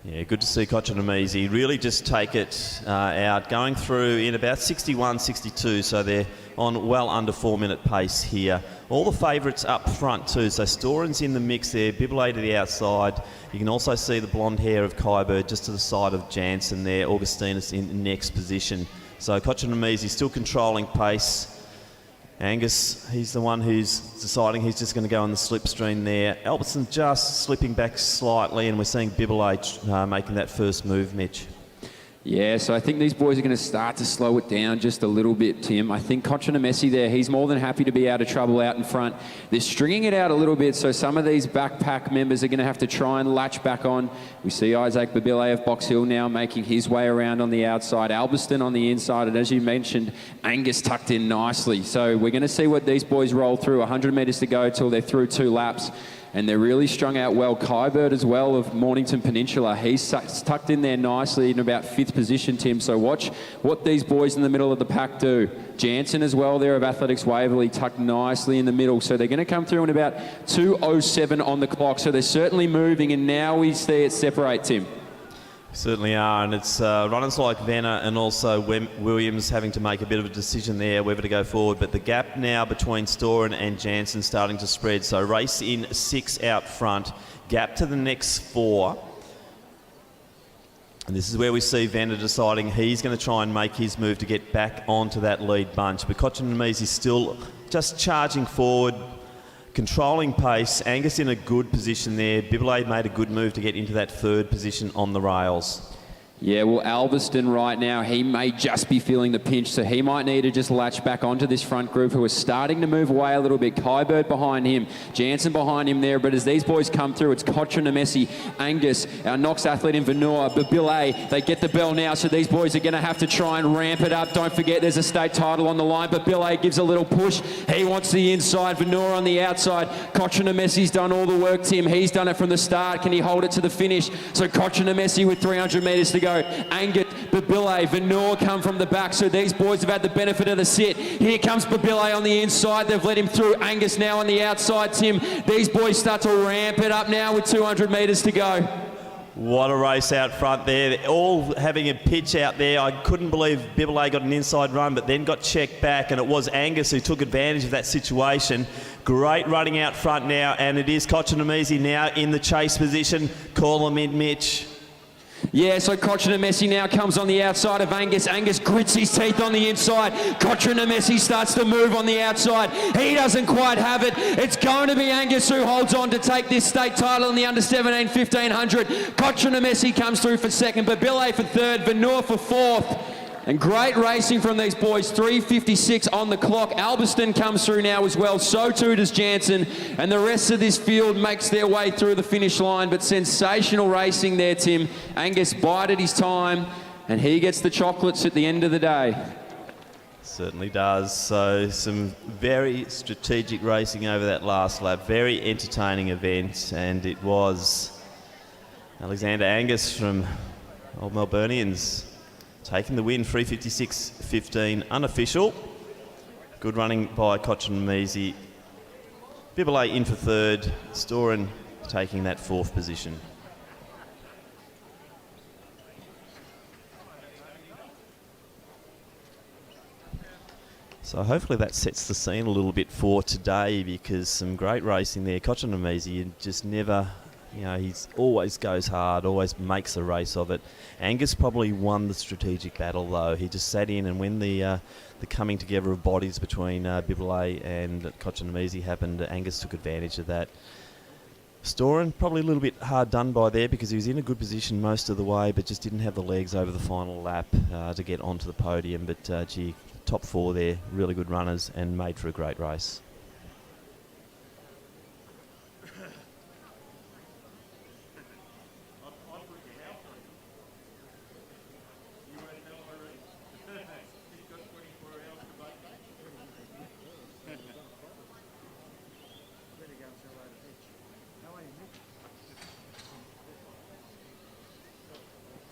Yeah, good to see Kotranamisi really just take it out, going through in about 61, 62, so they're on well under 4-minute pace here. All the favourites up front too, so Storen's in the mix there, Bibelet to the outside. You can also see the blonde hair of Kybird just to the side of Jansen there, Augustinus in next position. So Kotranamisi still controlling pace. Angus, he's the one who's deciding he's just going to go on the slipstream there. Albertson just slipping back slightly, and we're seeing Bibelet making that first move, Mitch.
Yeah, so I think these boys are going to start to slow it down just a little bit, Tim. I think Kotranamisi there, he's more than happy to be out of trouble out in front. They're stringing it out a little bit, so some of these backpack members are going to have to try and latch back on. We see Isaac Babile of Box Hill now making his way around on the outside. Alberston on the inside, and as you mentioned, Angus tucked in nicely. So we're going to see what these boys roll through. 100 metres to go till they're through 2 laps. And they're really strung out well. Kybird as well of Mornington Peninsula. He's tucked in there nicely in about 5th position, Tim. So watch what these boys in the middle of the pack do. Jansen as well there of Athletics Waverley tucked nicely in the middle. So they're going to come through in about 2:07 on the clock. So they're certainly moving, and now we see it separate, Tim.
Certainly are, and it's runners like Venner and also Williams having to make a bit of a decision there whether to go forward, but the gap now between Storen and Jansen starting to spread, so race in 6 out front, gap to the next 4, and this is where we see Venner deciding he's going to try and make his move to get back onto that lead bunch, but Kotranamisi is still just charging forward, controlling pace. Angus in a good position there. Bibelet made a good move to get into that 3rd position on the rails.
Yeah, well, Alveston right now, he may just be feeling the pinch, so he might need to just latch back onto this front group who are starting to move away a little bit. Kybird behind him, Jansen behind him there, but as these boys come through, it's Kotranemesi, Angus, our Knox athlete in Vanua, Babile, they get the bell now, so these boys are going to have to try and ramp it up. Don't forget there's a state title on the line, Babile gives a little push. He wants the inside, Vanua on the outside. Kotranemesi's done all the work, Tim. He's done it from the start. Can he hold it to the finish? So Kotranemesi with 300 metres to go. Angus, Babile, Vanor come from the back, so these boys have had the benefit of the sit. Here comes Babile on the inside. They've let him through. Angus now on the outside, Tim. These boys start to ramp it up now with 200 metres to go.
What a race out front there. They're all having a pitch out there. I couldn't believe Babile got an inside run, but then got checked back, and it was Angus who took advantage of that situation. Great running out front now, and it is Kotranemesi now in the chase position. Call him in, Mitch.
Yeah, so Kotranemesi now comes on the outside of Angus. Angus grits his teeth on the inside. Kotranemesi starts to move on the outside. He doesn't quite have it. It's going to be Angus who holds on to take this state title in the under-17 1500. Kotranemesi comes through for second, Babile for third, Vanur for fourth. And great racing from these boys, 3:56 on the clock. Alveston comes through now as well, so too does Jansen. And the rest of this field makes their way through the finish line, but sensational racing there, Tim. Angus bided his time, and he gets the chocolates at the end of the day.
Certainly does. So some very strategic racing over that last lap. Very entertaining event, and it was Alexander Angus from Old Melburnians taking the win, 3:56.15 unofficial. Good running by Kotranemesi. Babile in for third. Storen taking that fourth position. So hopefully that sets the scene a little bit for today, because some great racing there. Kotranemesi just never, you know, he always goes hard, always makes a race of it. Angus probably won the strategic battle though. He just sat in, and when the coming together of bodies between Babile and Kotranemesi happened, Angus took advantage of that. Storen probably a little bit hard done by there, because he was in a good position most of the way, but just didn't have the legs over the final lap to get onto the podium. But gee, top four there, really good runners, and made for a great race.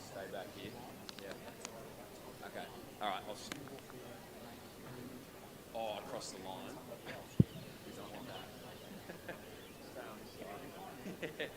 Stay back here. Yeah. Okay. All right. Oh, across the line. We don't want that. Stay on the side.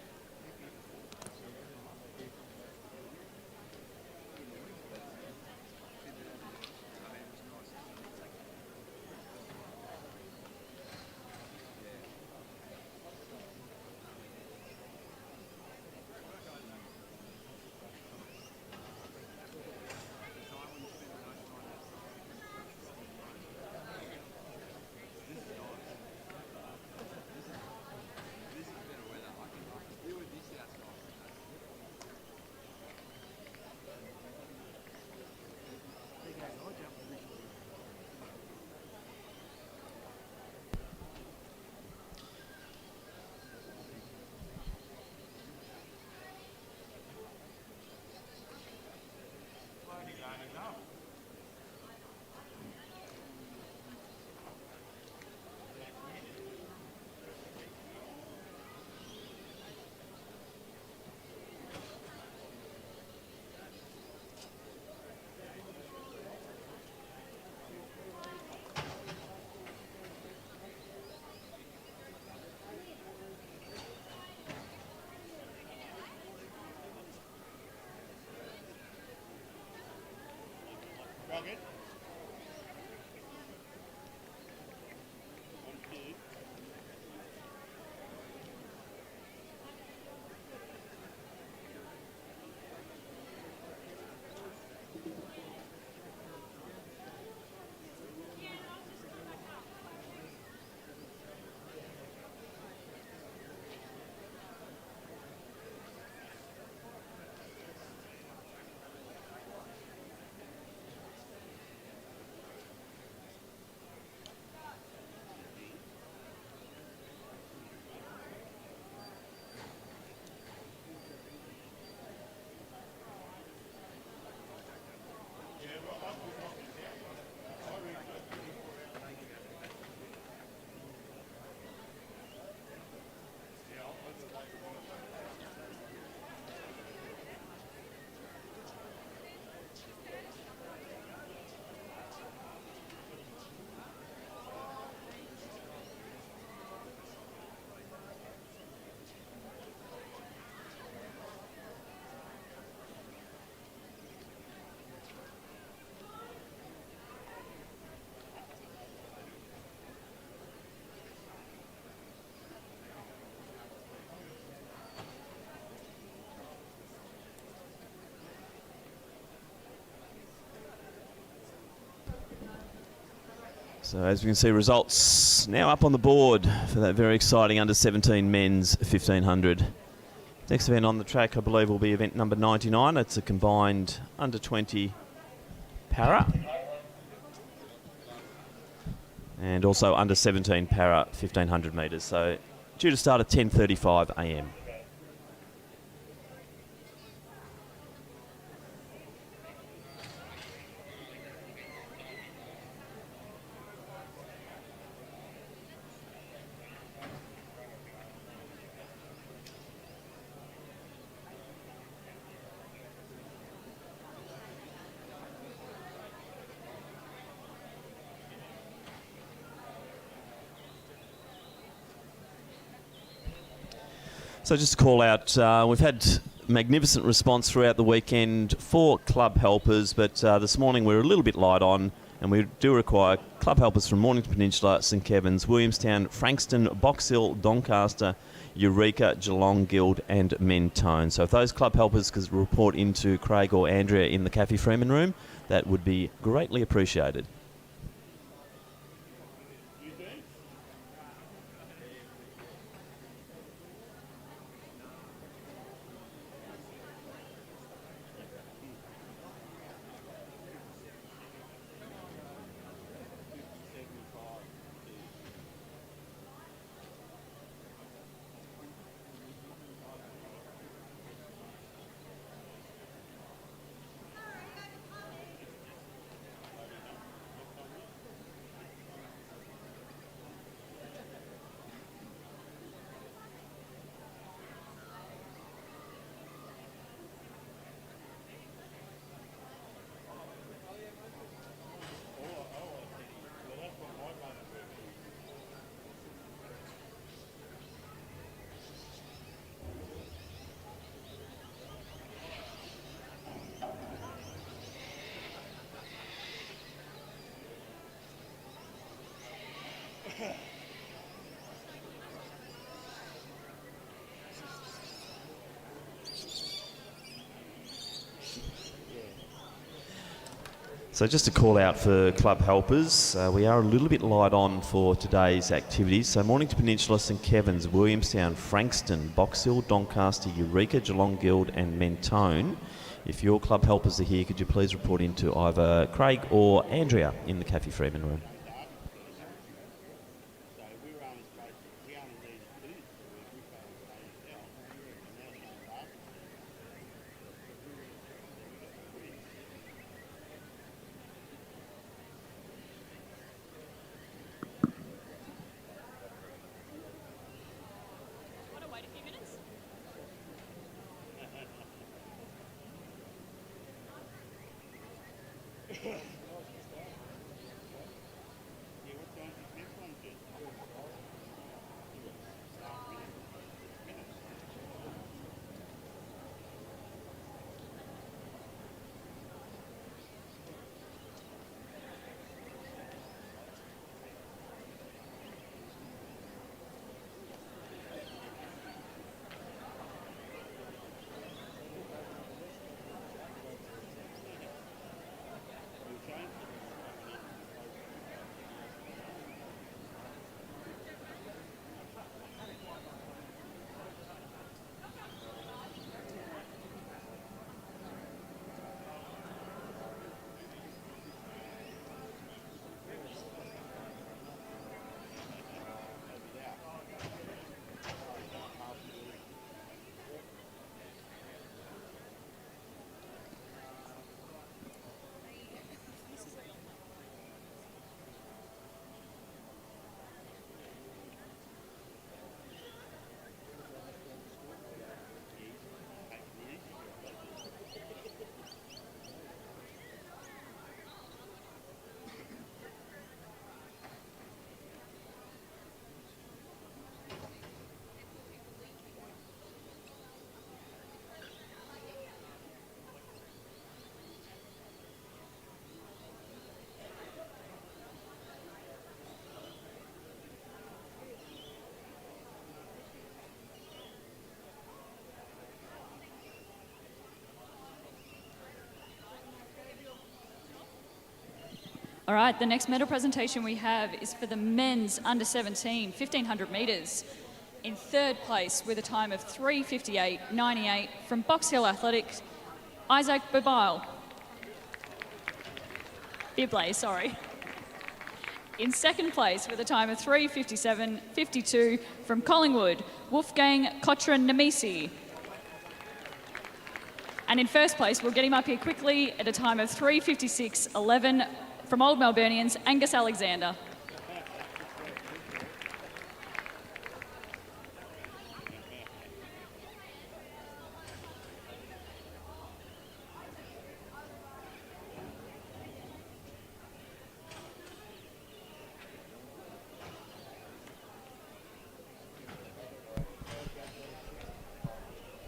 So as we can see, results now up on the board for that very exciting under-17 men's 1500. Next event on the track, I believe, will be event number 99. It's a combined under-20 para. And also under-17 para 1500 metres. So due to start at 10:35 a.m. So just to call out, we've had magnificent response throughout the weekend for club helpers, but this morning we're a little bit light on, and we do require club helpers from Mornington Peninsula, St Kevin's, Williamstown, Frankston, Box Hill, Doncaster, Eureka, Geelong Guild and Mentone. So if those club helpers could report into Craig or Andrea in the Kathy Freeman room, that would be greatly appreciated. So just a call out for club helpers, we are a little bit light on for today's activities. So Mornington Peninsula, St Kevin's, Williamstown, Frankston, Box Hill, Doncaster, Eureka, Geelong Guild and Mentone. If your club helpers are here, could you please report into either Craig or Andrea in the Kathy Freeman room.
All right, the next medal presentation we have is for the men's under 17, 1500 metres. In third place with a time of 3:58.98 from Box Hill Athletics, Isaac Biblay, sorry. In second place with a time of 3:57.52 from Collingwood, Wolfgang Kotran-Namisi. And in first place, we'll get him up here quickly at a time of 3:56.11 from Old Melburnians, Angus Alexander.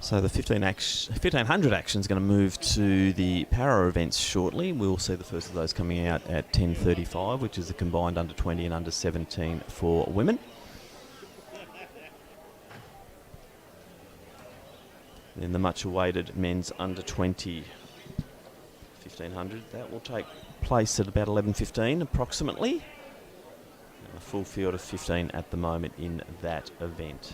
So the 1500 action is going to move to the para events shortly. We'll see the first of those coming out at 10:35, which is the combined under 20 and under 17 for women. Then the much awaited men's under 20 1500. That will take place at about 11:15 approximately. A full field of 15 at the moment in that event.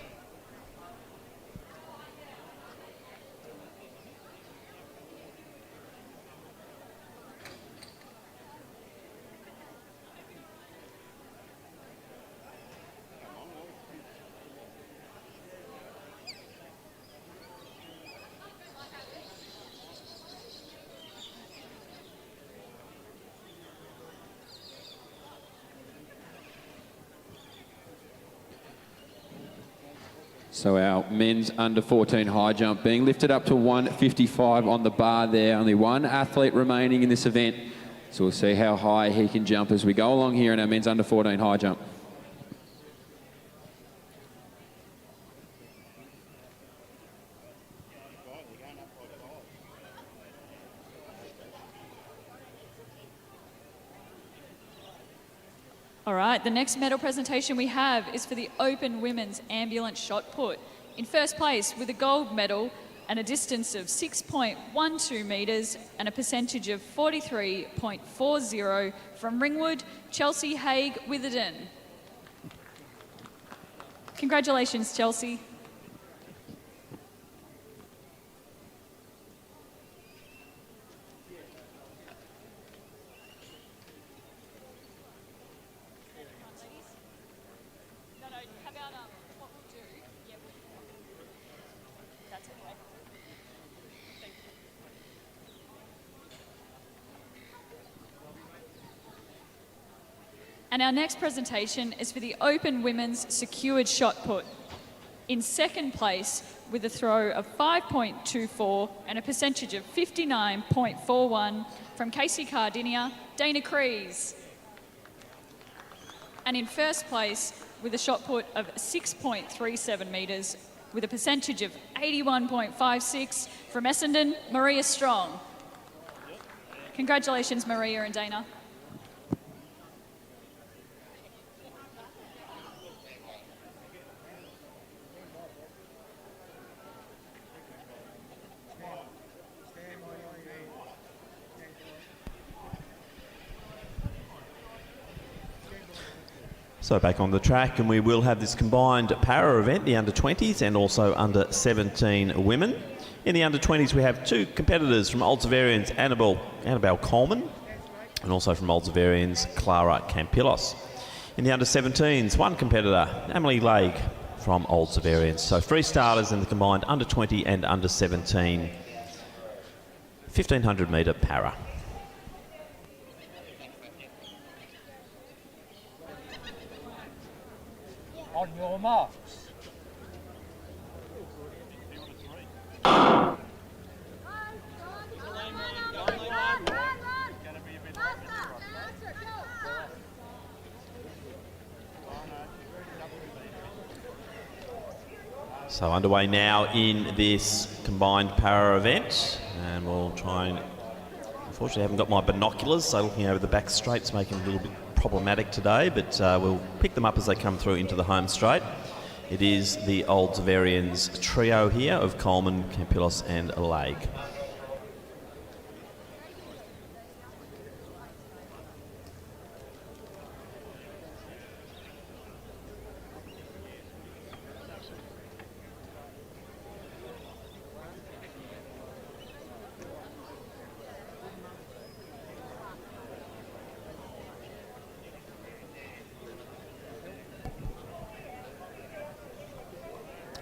So our men's under 14 high jump being lifted up to 155 on the bar there. Only one athlete remaining in this event. So we'll see how high he can jump as we go along here in our men's under 14 high jump.
All right, the next medal presentation we have is for the open women's ambulance shot put. In first place with a gold medal and a distance of 6.12 metres and a percentage of 43.40 from Ringwood, Chelsea Haig Witherden. Congratulations, Chelsea. And our next presentation is for the open women's secured shot put. In second place with a throw of 5.24 and a percentage of 59.41 from Casey Cardinia, Dana Crees. And in first place with a shot put of 6.37 metres with a percentage of 81.56 from Essendon, Maria Strong. Congratulations, Maria and Dana.
So back on the track, and we will have this combined para event, the under 20s and also under 17 women. In the under 20s, we have two competitors from Old Zavarians, Annabelle Coleman, and also from Old Zavarians, Clara Campillos. In the under 17s, one competitor, Emily Lake from Old Zavarians. So free starters in the combined under 20 and under 17 1500 metre para.
On your marks.
So underway now in this combined para event, and we'll try and, unfortunately I haven't got my binoculars, so looking over the back straight's making it a little bit problematic today, but we'll pick them up as they come through into the home straight. It is the Old Zavarians trio here of Coleman, Campillos and Lake.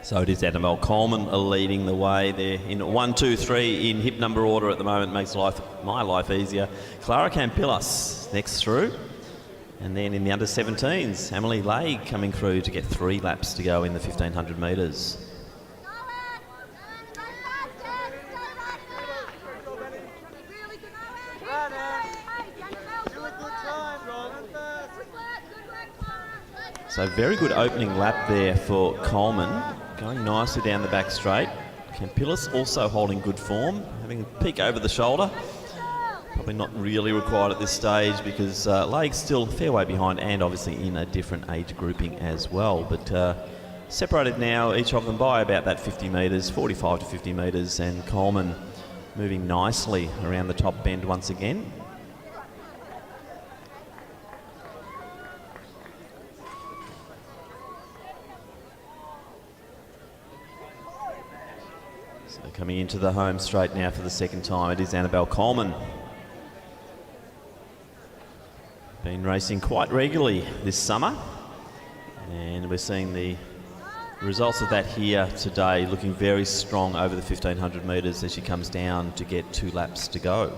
So it is Annabelle Coleman leading the way there in 1, 2, 3 in hip number order at the moment. Makes my life easier. Clara Campillas next through. And then in the under-17s, Emily Lay coming through to get 3 laps to go in the 1,500 metres. So very good opening lap there for Coleman, going nicely down the back straight. Campillas also holding good form, having a peek over the shoulder. Probably not really required at this stage because Lake's still a fair way behind and obviously in a different age grouping as well. But separated now, each of them by about that 50 metres, 45 to 50 metres, and Coleman moving nicely around the top bend once again. So coming into the home straight now for the second time, it is Annabelle Coleman. Been racing quite regularly this summer, and we're seeing the results of that here today, looking very strong over the 1,500 metres as she comes down to get 2 laps to go.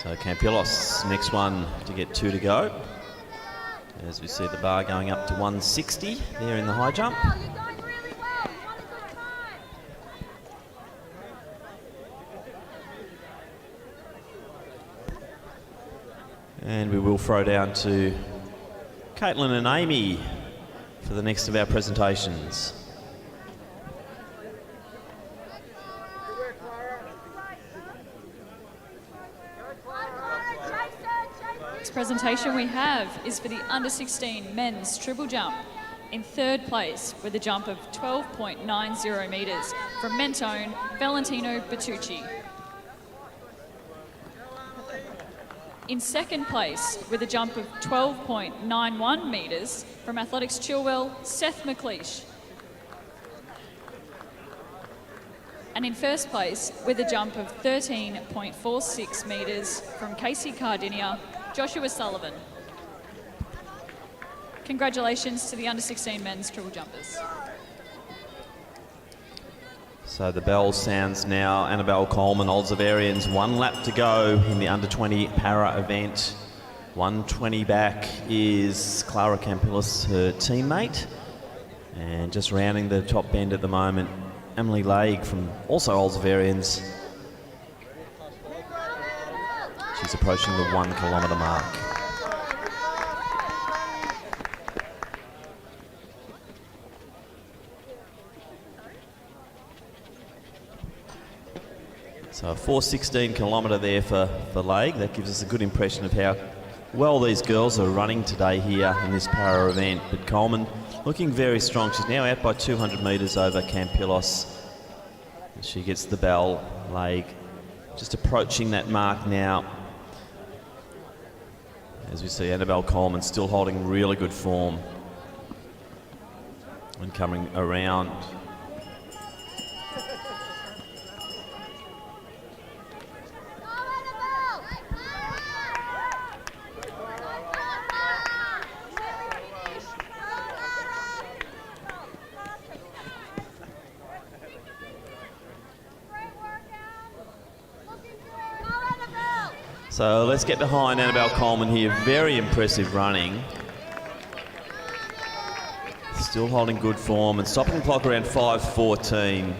So Campillas, next one to get 2 to go. As we see the bar going up to 160 there in the high jump. And we will throw down to Caitlin and Amy for the next of our presentations.
Presentation we have is for the under-16 men's triple jump. In third place with a jump of 12.90 metres from Mentone, Valentino Bertucci. In second place with a jump of 12.91 metres from Athletics Chilwell, Seth McLeish. And in first place with a jump of 13.46 metres from Casey Cardinia, Joshua Sullivan. Congratulations to the under-16 men's triple jumpers.
So the bell sounds now. Annabelle Coleman, Oldsavarians, 1 lap to go in the under-20 para event. 120 back is Clara Campillas, her teammate. And just rounding the top bend at the moment, Emily Lake from also Oldsavarians. She's approaching the 1 kilometre mark. So a 4:16 kilometre there for Lake. That gives us a good impression of how well these girls are running today here in this para event. But Coleman looking very strong. She's now out by 200 metres over Campillas. She gets the bell. Lake just approaching that mark now. As we see Annabelle Coleman still holding really good form and coming around. So let's get behind Annabelle Coleman here. Very impressive running. Still holding good form and stopping the clock around 5:14.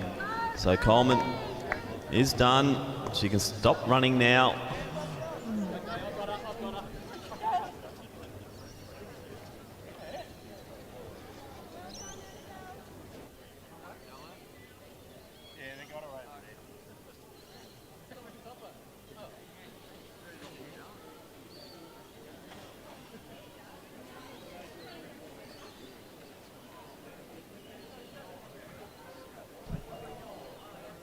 So Coleman is done. She can stop running now.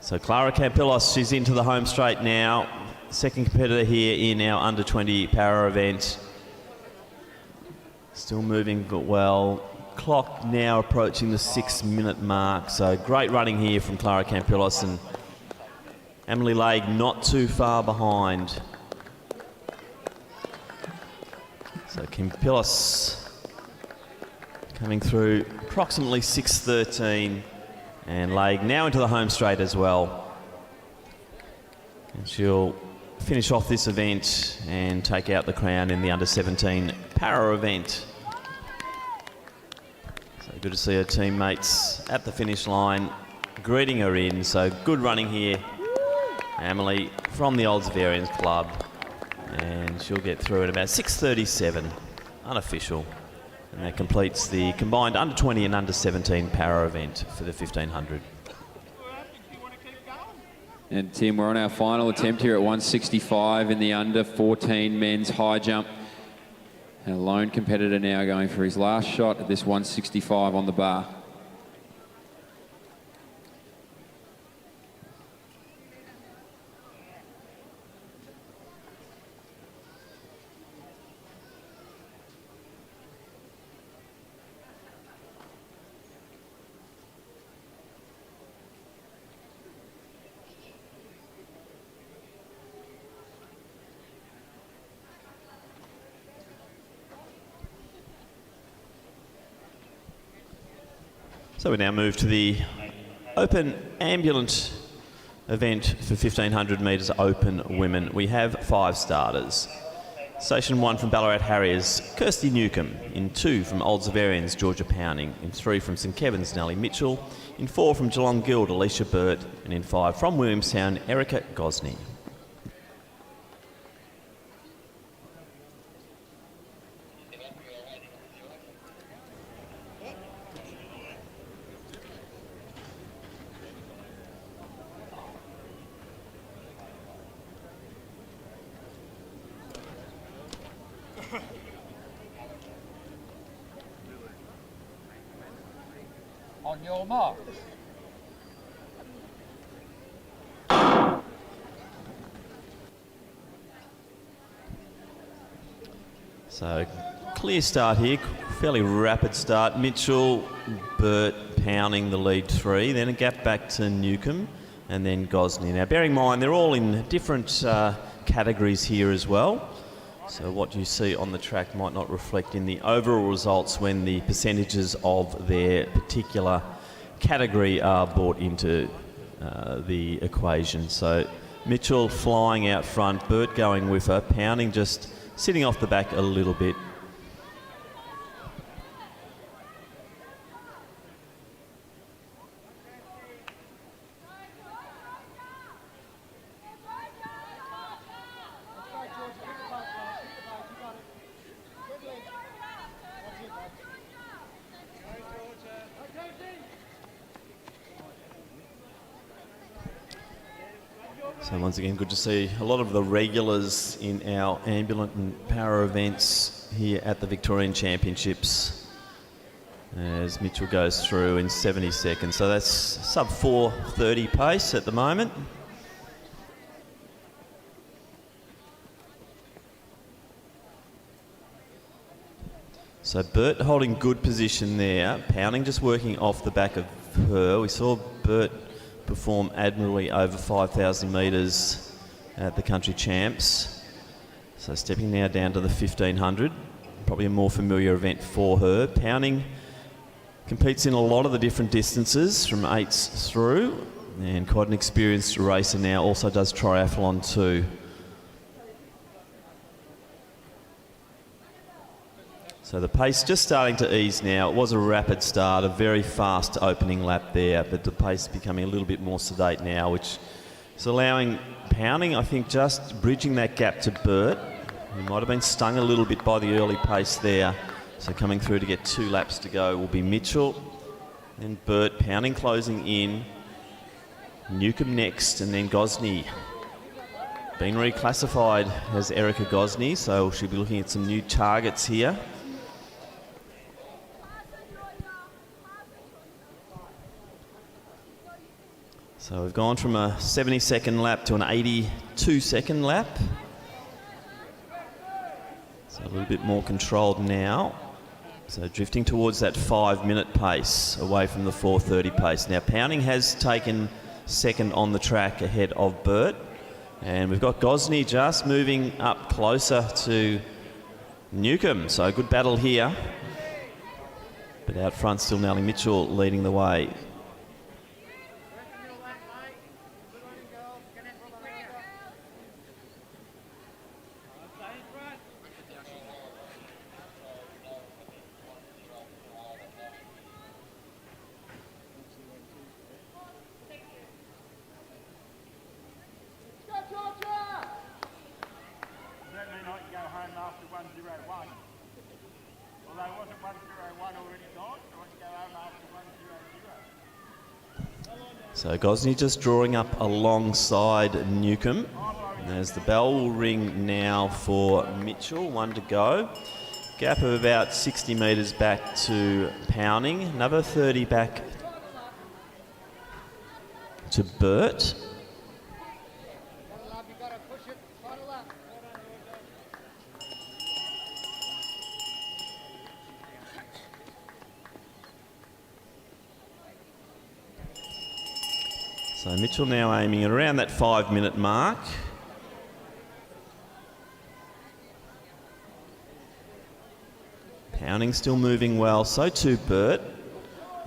So Clara Campillas, she's into the home straight now. Second competitor here in our under-20 para event. Still moving well. clock now approaching the 6-minute mark. So great running here from Clara Campillos, and Emily Lake not too far behind. So Campillos coming through approximately 6:13, and Lake now into the home straight as well. And she'll finish off this event and take out the crown in the under-17 para event. So good to see her teammates at the finish line greeting her in. So good running here, Emily from the Old Zavarians Club, and she'll get through at about 6:37, unofficial, and that completes the combined under-20 and under-17 para event for the 1500.
And Tim, we're on our final attempt here at 165 in the under-14 men's high jump. Our lone competitor now going for his last shot at this 165 on the bar.
So we now move to the open ambulant event for 1500 metres open women. We have 5 starters. Station 1 from Ballarat Harriers, Kirsty Newcomb. In 2 from Old Zavarians, Georgia Pounding. In 3 from St Kevin's, Nellie Mitchell. In 4 from Geelong Guild, Alicia Burt. And in 5 from Williamstown, Erica Gosney.
On your mark.
So clear start here, fairly rapid start. Mitchell, Burt, Pounding the lead 3, then a gap back to Newcomb, and then Gosney. Now bearing in mind they're all in different categories here as well. So what you see on the track might not reflect in the overall results when the percentages of their particular category are brought into the equation. So Mitchell flying out front, Burt going with her, Pounding just sitting off the back a little bit. So once again, good to see a lot of the regulars in our ambulant and para events here at the Victorian Championships as Mitchell goes through in 70 seconds. So that's sub 4:30 pace at the moment. So Burt holding good position there. Pounding just working off the back of her. We saw Burt perform admirably over 5,000 metres at the country champs. So stepping now down to the 1500, probably a more familiar event for her. Pounding competes in a lot of the different distances from 8s through, and quite an experienced racer now, also does triathlon too. So the pace just starting to ease now. It was a rapid start, a very fast opening lap there, but the pace is becoming a little bit more sedate now, which is allowing Pounding, I think, just bridging that gap to Burt. He might have been stung a little bit by the early pace there. So coming through to get 2 laps to go will be Mitchell, then Burt, Pounding closing in, Newcomb next, and then Gosney. Been reclassified as Erica Gosney, so she'll be looking at some new targets here. So we've gone from a 70-second lap to an 82-second lap. So a little bit more controlled now. So drifting towards that 5-minute pace, away from the 4:30 pace. Now Pounding has taken second on the track ahead of Burt. And we've got Gosney just moving up closer to Newcomb. So a good battle here. But out front still Nellie Mitchell leading the way. So Gosney just drawing up alongside Newcomb. As the bell will ring now for Mitchell, 1 to go. Gap of about 60 metres back to Pounding, another 30 back to Burt. So Mitchell now aiming at around that 5-minute mark. Pounding still moving well, so too Burt.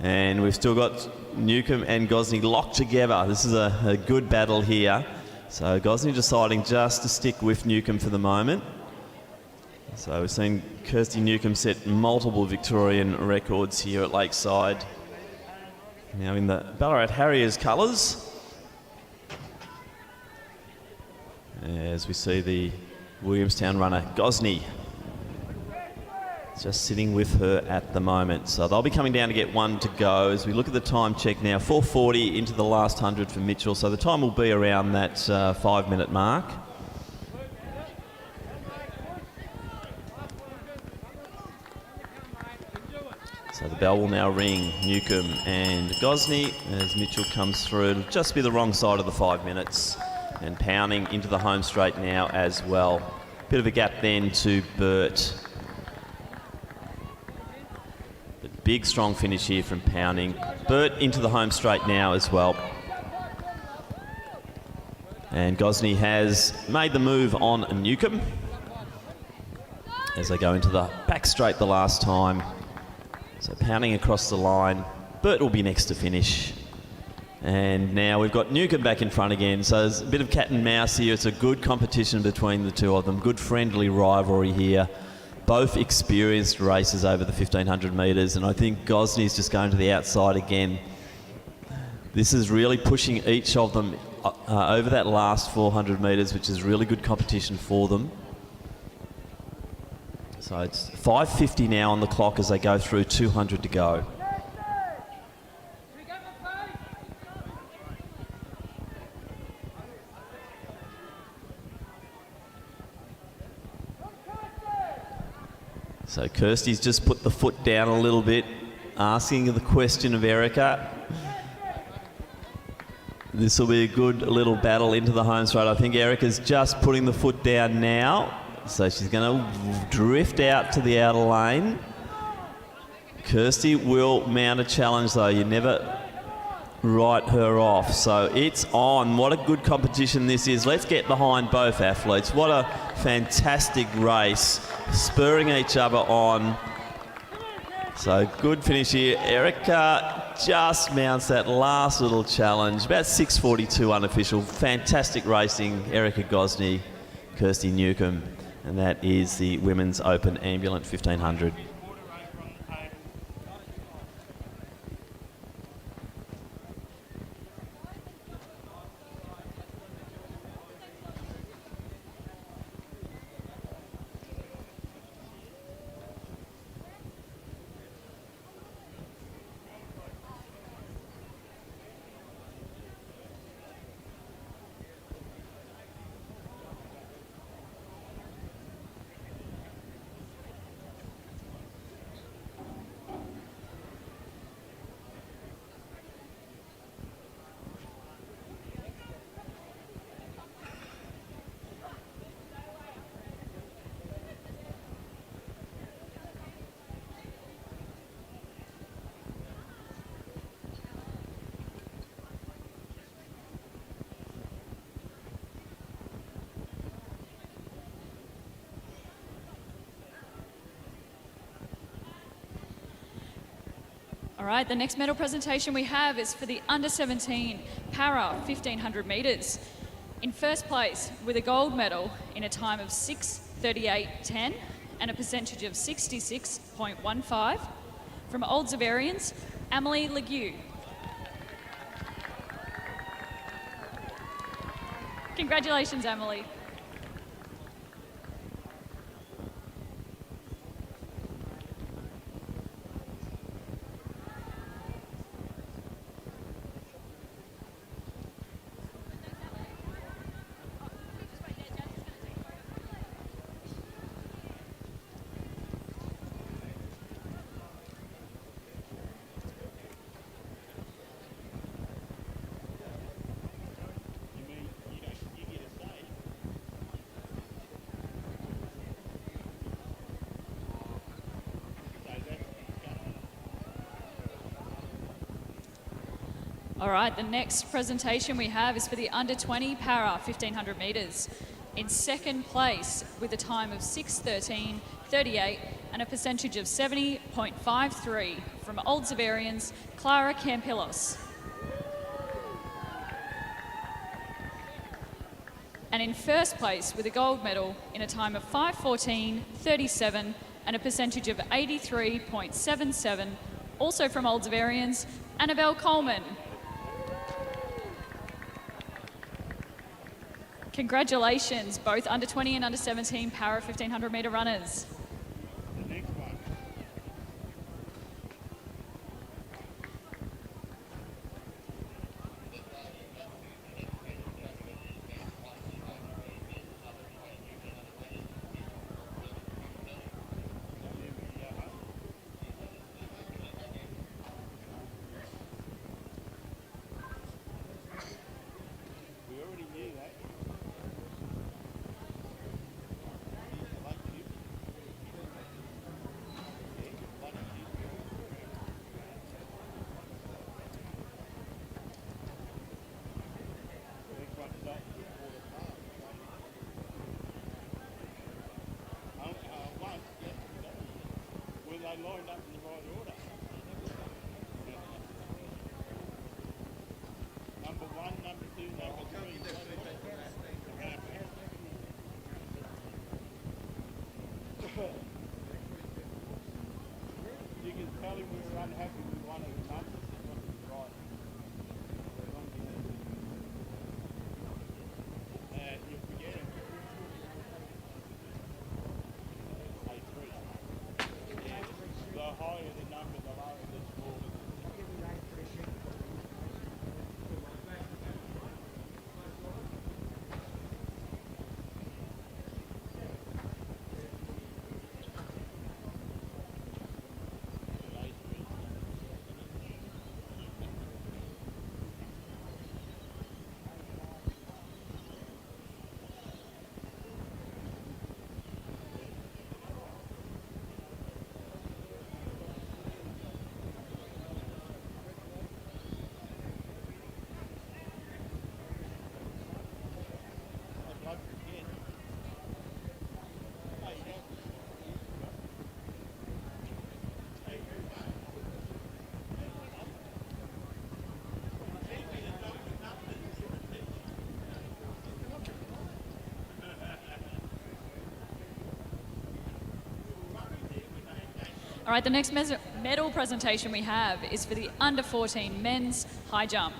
And we've still got Newcomb and Gosney locked together. This is a good battle here. So Gosney deciding just to stick with Newcomb for the moment. So we've seen Kirsty Newcomb set multiple Victorian records here at Lakeside. Now in the Ballarat Harriers colours. As we see the Williamstown runner, Gosney, just sitting with her at the moment. So they'll be coming down to get 1 to go. As we look at the time check now, 4:40 into the last 100 for Mitchell. So the time will be around that 5-minute mark. So the bell will now ring Newcomb and Gosney as Mitchell comes through. It'll just be the wrong side of the 5 minutes. And Pounding into the home straight now as well. Bit of a gap then to Burt. But big strong finish here from Pounding. Burt into the home straight now as well. And Gosney has made the move on Newcomb as they go into the back straight the last time. So Pounding across the line. Burt will be next to finish. And now we've got Newcomb back in front again. So there's a bit of cat and mouse here. It's a good competition between the two of them. Good friendly rivalry here. Both experienced racers over the 1,500 metres. And I think Gosney's just going to the outside again. This is really pushing each of them over that last 400 metres, which is really good competition for them. So it's 5:50 now on the clock as they go through 200 to go. So Kirsty's just put the foot down a little bit, asking the question of Erica. This will be a good little battle into the home straight. I think Erica's just putting the foot down now. So she's going to drift out to the outer lane. Kirsty will mount a challenge though. You never write her off. So it's on. What a good competition this is. Let's get behind both athletes. What a fantastic race. Spurring each other on. So good finish here. Erica just mounts that last little challenge. About 6:42 unofficial. Fantastic racing. Erica Gosney, Kirsty Newcomb. And that is the Women's Open Ambulant 1500.
All right, the next medal presentation we have is for the under 17 para 1500 metres. In first place with a gold medal in a time of 6:38.10 and a percentage of 66.15 from Old Zavarians, Amelie Legue. Congratulations, Amelie. All right, the next presentation we have is for the under 20 para 1500 metres. In second place with a time of 6:13.38 and a percentage of 70.53 from Old Zavarians, Clara Campillos. And in first place with a gold medal in a time of 5:14.37 and a percentage of 83.77, also from Old Zavarians, Annabelle Coleman. Congratulations, both under 20 and under 17 para 1500 metre runners.
The next one. We already knew that. Were they lined up in the right order? Number 1, number 2, number 3. You can tell him we were unhappy with one of the numbers. It wasn't right. You forget him. The higher the number, the lower the score.
All right, the next medal presentation we have is for the under 14 men's high jump.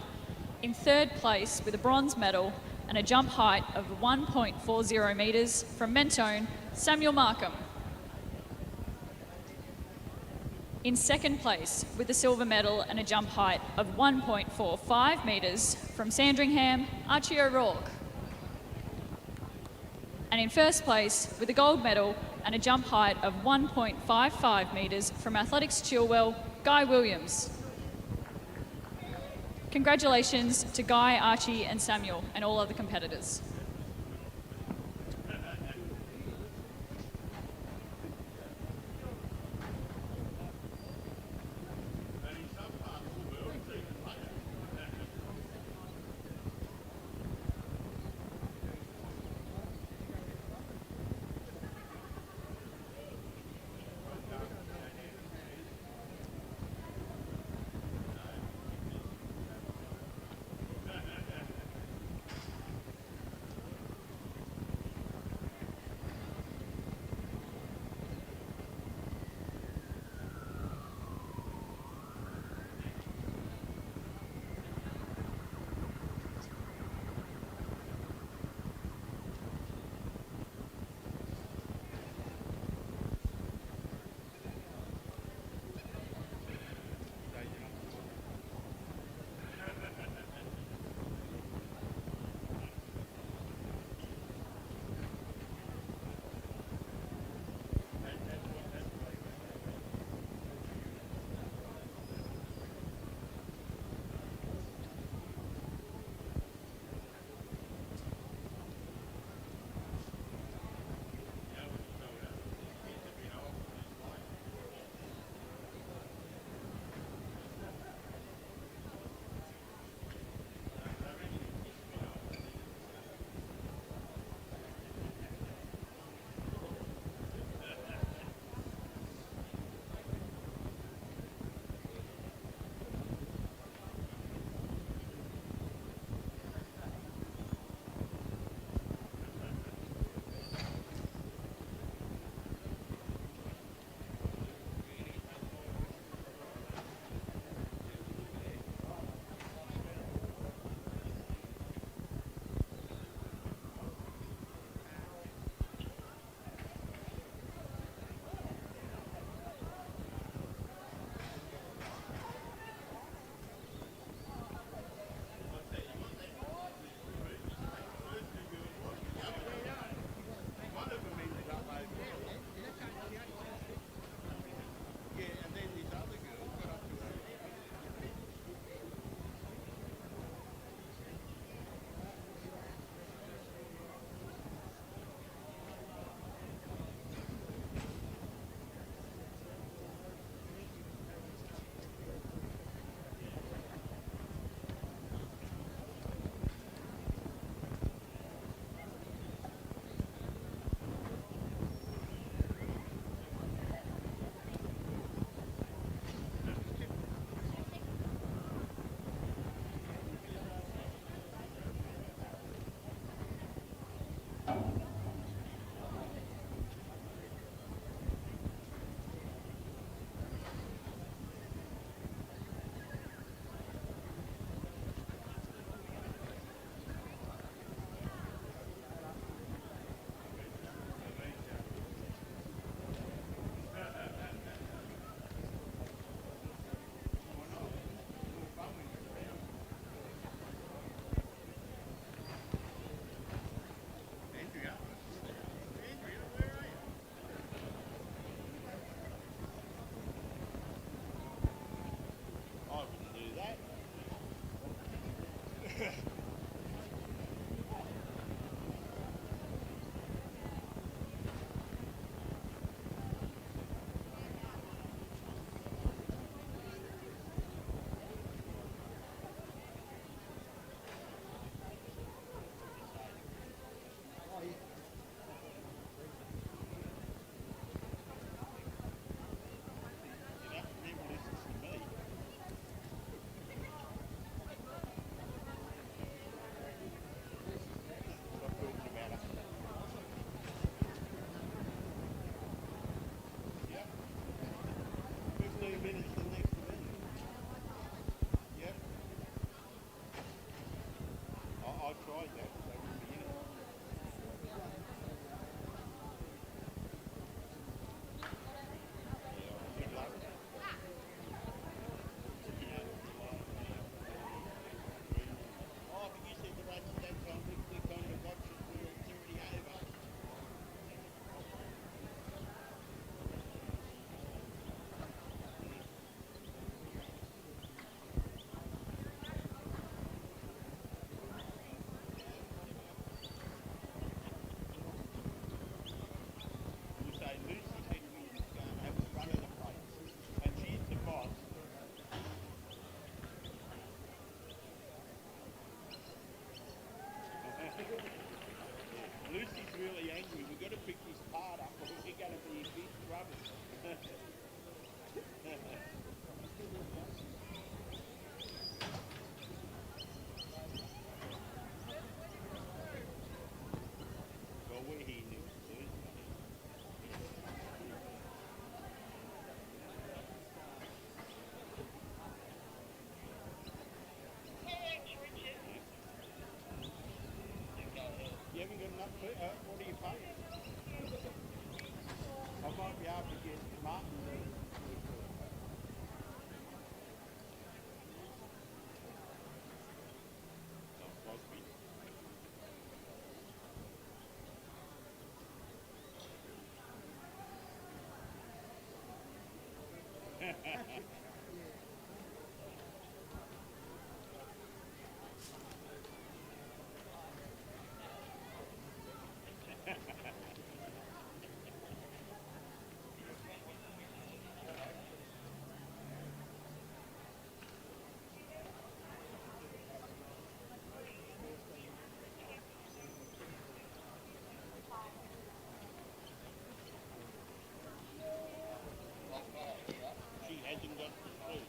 In third place with a bronze medal and a jump height of 1.40 metres from Mentone, Samuel Markham. In second place with a silver medal and a jump height of 1.45 metres from Sandringham, Archie O'Rourke. And in first place with a gold medal and a jump height of 1.55 metres from Athletics Chilwell, Guy Williams. Congratulations to Guy, Archie and Samuel and all other competitors.
What do you pay? I might be able to get Martin to. She hasn't got the food.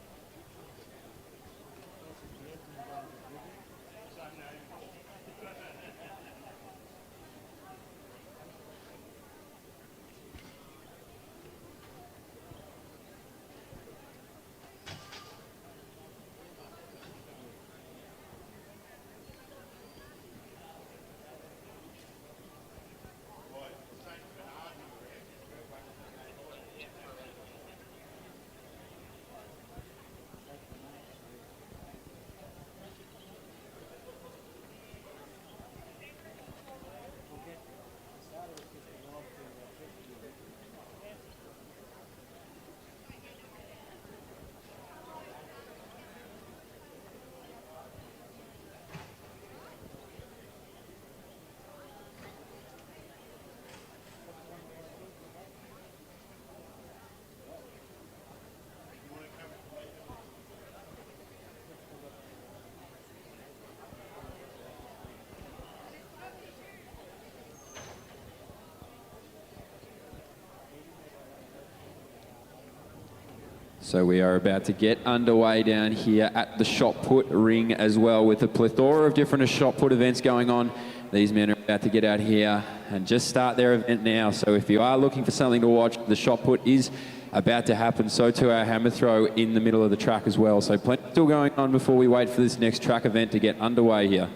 So we are about to get underway down here at the shot put ring as well, with a plethora of different shot put events going on. These men are about to get out here and just start their event now. So if you are looking for something to watch, the shot put is about to happen. So too our hammer throw in the middle of the track as well. So plenty still going on before we wait for this next track event to get underway here.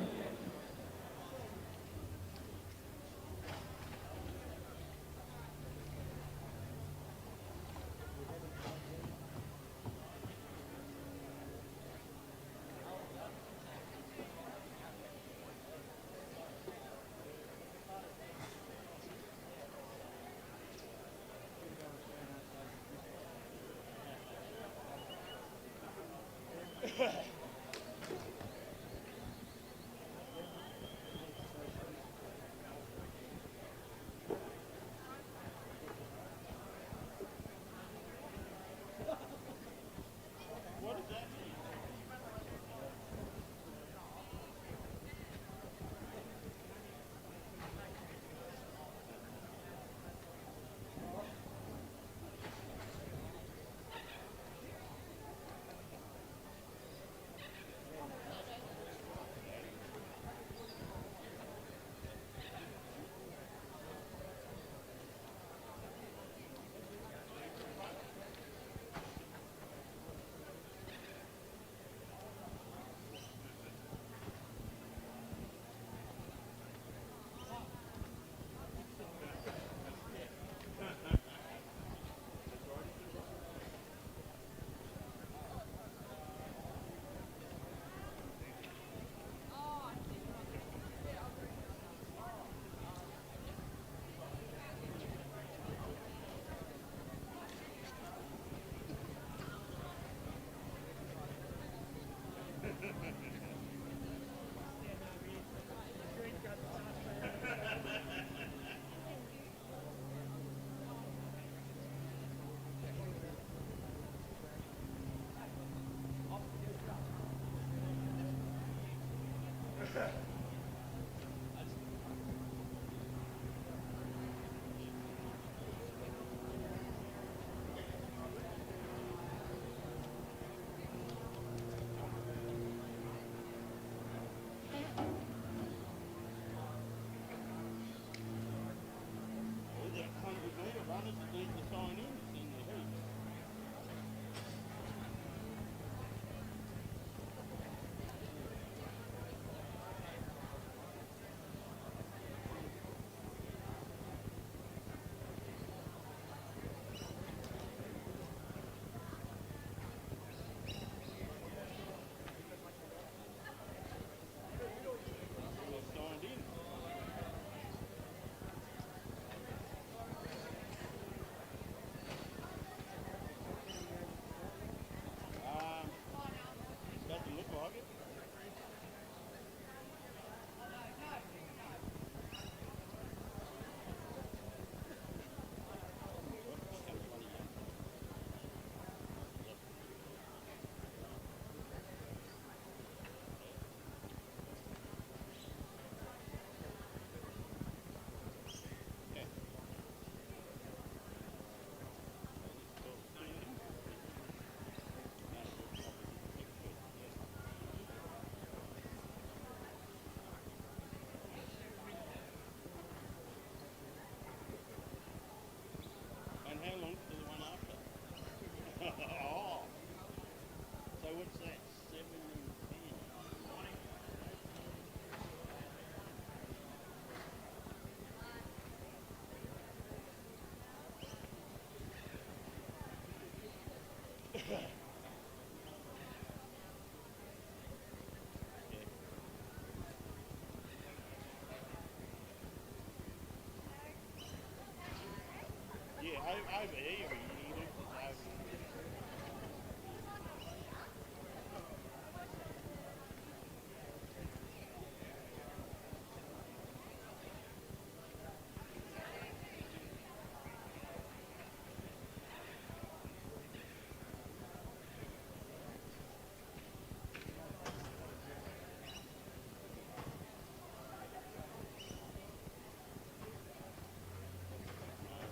Over here, you need it.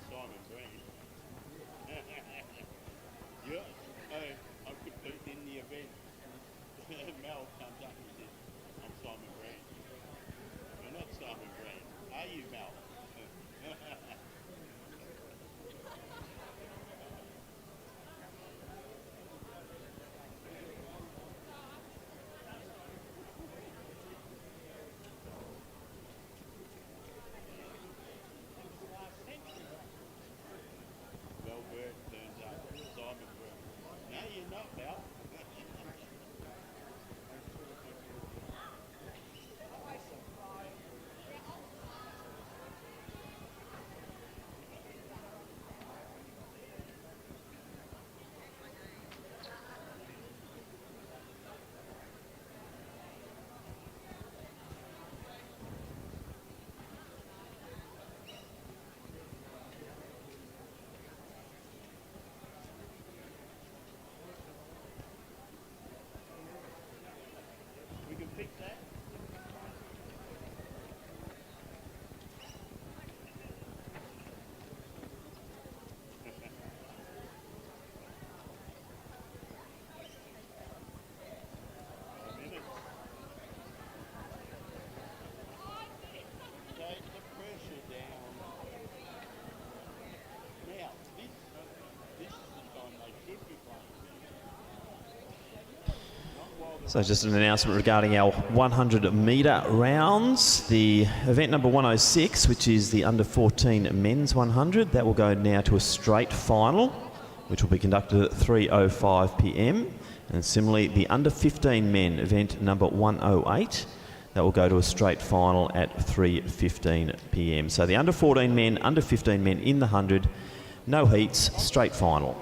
Simon Green. Yeah, I'm competing in the event. Mel comes up and says, I'm Simon Green. You're not Simon Green, are you, Mel? Well, Bert turns up, Simon Green. No, you're not, Mel. We can fix that. A minute. Take the pressure down. Now, this is the time they should be playing. Not while the
So just an announcement regarding our 100 metre rounds. The event number 106, which is the under 14 men's 100, that will go now to a straight final, which will be conducted at 3:05 p.m. And similarly, the under 15 men event number 108, that will go to a straight final at 3:15 p.m. So the under 14 men, under 15 men in the 100, no heats, straight final.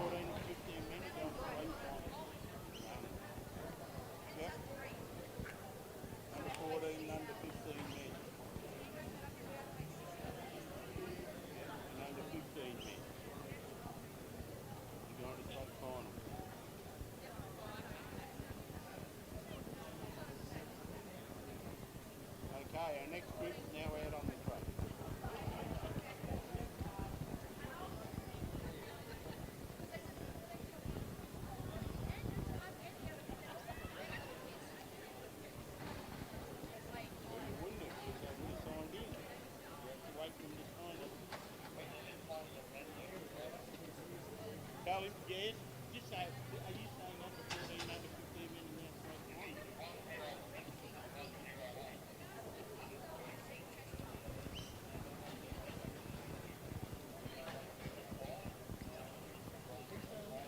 14 and under 15 men. And under 15 men. You're going to straight final. Okay, our next group is now out on the track. Tell him, yes. Just say, are you saying under 14, under 15 men in that straight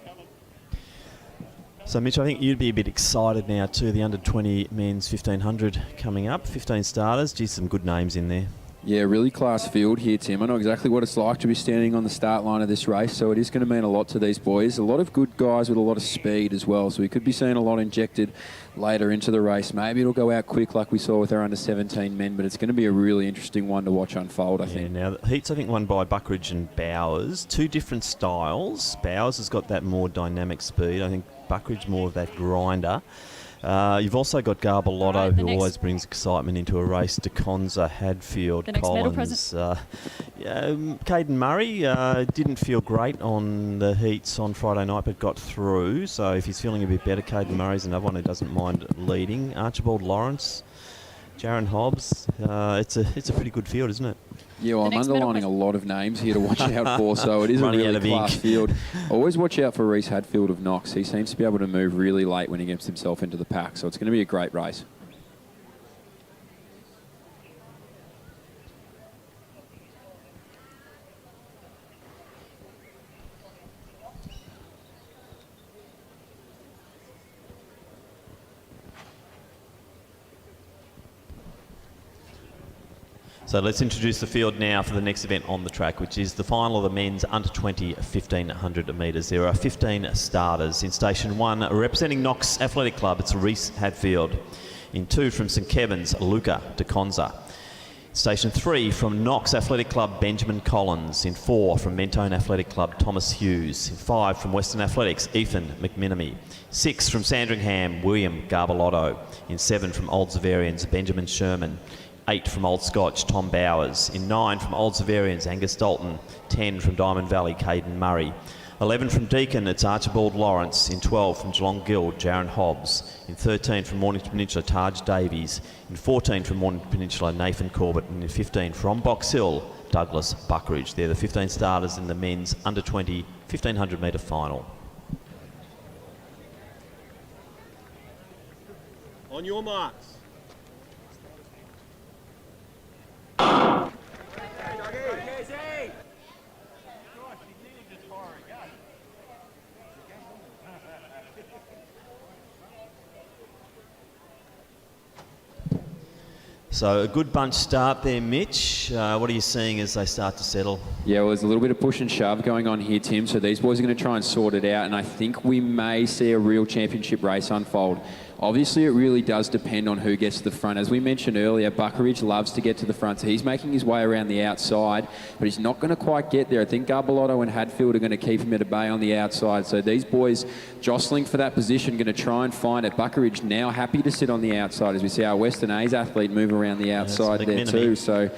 Tell him.
So Mitch, I think you'd be a bit excited now too, the under 20 men's 1500 coming up, 15 starters. Geez, some good names in there.
Yeah, really class field here, Tim. I know exactly what it's like to be standing on the start line of this race, so it is going to mean a lot to these boys. A lot of good guys with a lot of speed as well, so we could be seeing a lot injected later into the race. Maybe it'll go out quick like we saw with our under 17 men, but it's going to be a really interesting one to watch unfold, I think.
Now, the heats, I think, won by Buckridge and Bowers. Two different styles. Bowers has got that more dynamic speed. I think Buckridge more of that grinder. You've also got Garbelotto,
Right,
who always brings excitement into a race. DeConza, Hadfield,
The next medal
Collins. Caden Murray didn't feel great on the heats on Friday night, but got through. So if he's feeling a bit better, Caden Murray's another one who doesn't mind leading. Archibald Lawrence, Jaron Hobbs. It's a pretty good field, isn't it?
Yeah, well, I'm
next medal
underlining a lot of names here to watch out for, so it is a
Running out
really
of
class
ink.
field. Always watch out for Reece Hadfield of Knox. He seems to be able to move really late when he gets himself into the pack, so it's going to be a great race.
So let's introduce the field now for the next event on the track, which is the final of the men's under 20 1500 metres. There are 15 starters. In Station 1, representing Knox Athletic Club, it's Reese Hadfield. In 2, from St Kevin's, Luca De Conza. Station 3, from Knox Athletic Club, Benjamin Collins. In 4, from Mentone Athletic Club, Thomas Hughes. In 5, from Western Athletics, Ethan McMinamy. 6, from Sandringham, William Garbalotto. In 7, from Old Zavarians, Benjamin Sherman. 8, from Old Scotch, Tom Bowers. In 9, from Old Zavarians, Angus Dalton. 10, from Diamond Valley, Caden Murray. 11, from Deakin, it's Archibald Lawrence. In 12, from Geelong Guild, Jaron Hobbs. In 13, from Mornington Peninsula, Taj Davies. In 14, from Mornington Peninsula, Nathan Corbett. And in 15, from Box Hill, Douglas Buckridge. They're the 15 starters in the men's under 20 1500 metre final.
On your marks.
So a good bunch start there, Mitch. What are you seeing as they start to settle?
Yeah, well, there's a little bit of push and shove going on here, Tim. So these boys are going to try and sort it out, and I think we may see a real championship race unfold. Obviously, it really does depend on who gets to the front. As we mentioned earlier, Buckridge loves to get to the front, so he's making his way around the outside, but he's not going to quite get there. I think Garbalotto and Hadfield are going to keep him at bay on the outside. So these boys jostling for that position, going to try and find it. Buckridge now happy to sit on the outside as we see our Western A's athlete move around the outside there too. So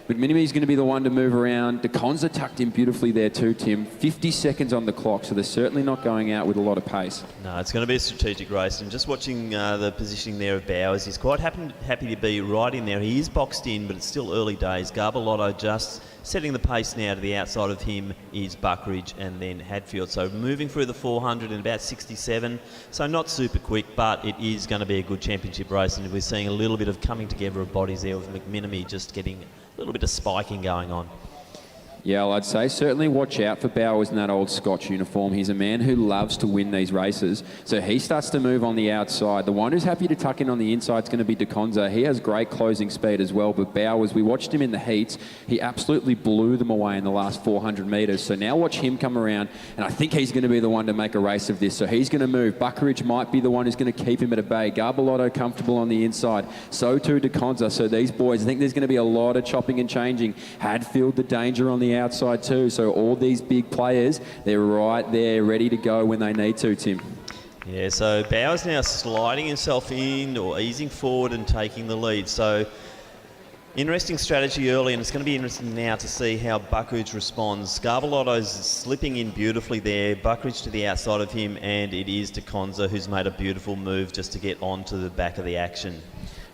McMinamy is going to be the one to move around. De Conza tucked in beautifully there too, Tim. 50 seconds on the clock, so they're certainly not going out with a lot of pace.
No, it's going to be a strategic race. And just watching the positioning there of Bowers, he's quite happy to be right in there. He is boxed in, but it's still early days. Garbalotto just setting the pace now. To the outside of him is Buckridge and then Hadfield. So moving through the 400 in about 67. So not super quick, but it is going to be a good championship race. And we're seeing a little bit of coming together of bodies there with McMinamy just getting a little bit of spiking going on.
Yeah, well, I'd say certainly watch out for Bowers in that Old Scotch uniform. He's a man who loves to win these races. So he starts to move on the outside. The one who's happy to tuck in on the inside is going to be De Conza. He has great closing speed as well. But Bowers, we watched him in the heats. He absolutely blew them away in the last 400 metres. So now watch him come around. And I think he's going to be the one to make a race of this. So he's going to move. Buckridge might be the one who's going to keep him at bay. Garbalotto comfortable on the inside. So too De Conza. So these boys, I think there's going to be a lot of chopping and changing. Hadfield the danger on the outside too. So all these big players, they're right there ready to go when they need to, Tim.
Yeah, so Bowers now sliding himself in or easing forward and taking the lead. So interesting strategy early, and it's going to be interesting now to see how Buckridge responds. Garbalotto's slipping in beautifully there, Buckridge to the outside of him, and it is De Conza who's made a beautiful move just to get onto the back of the action.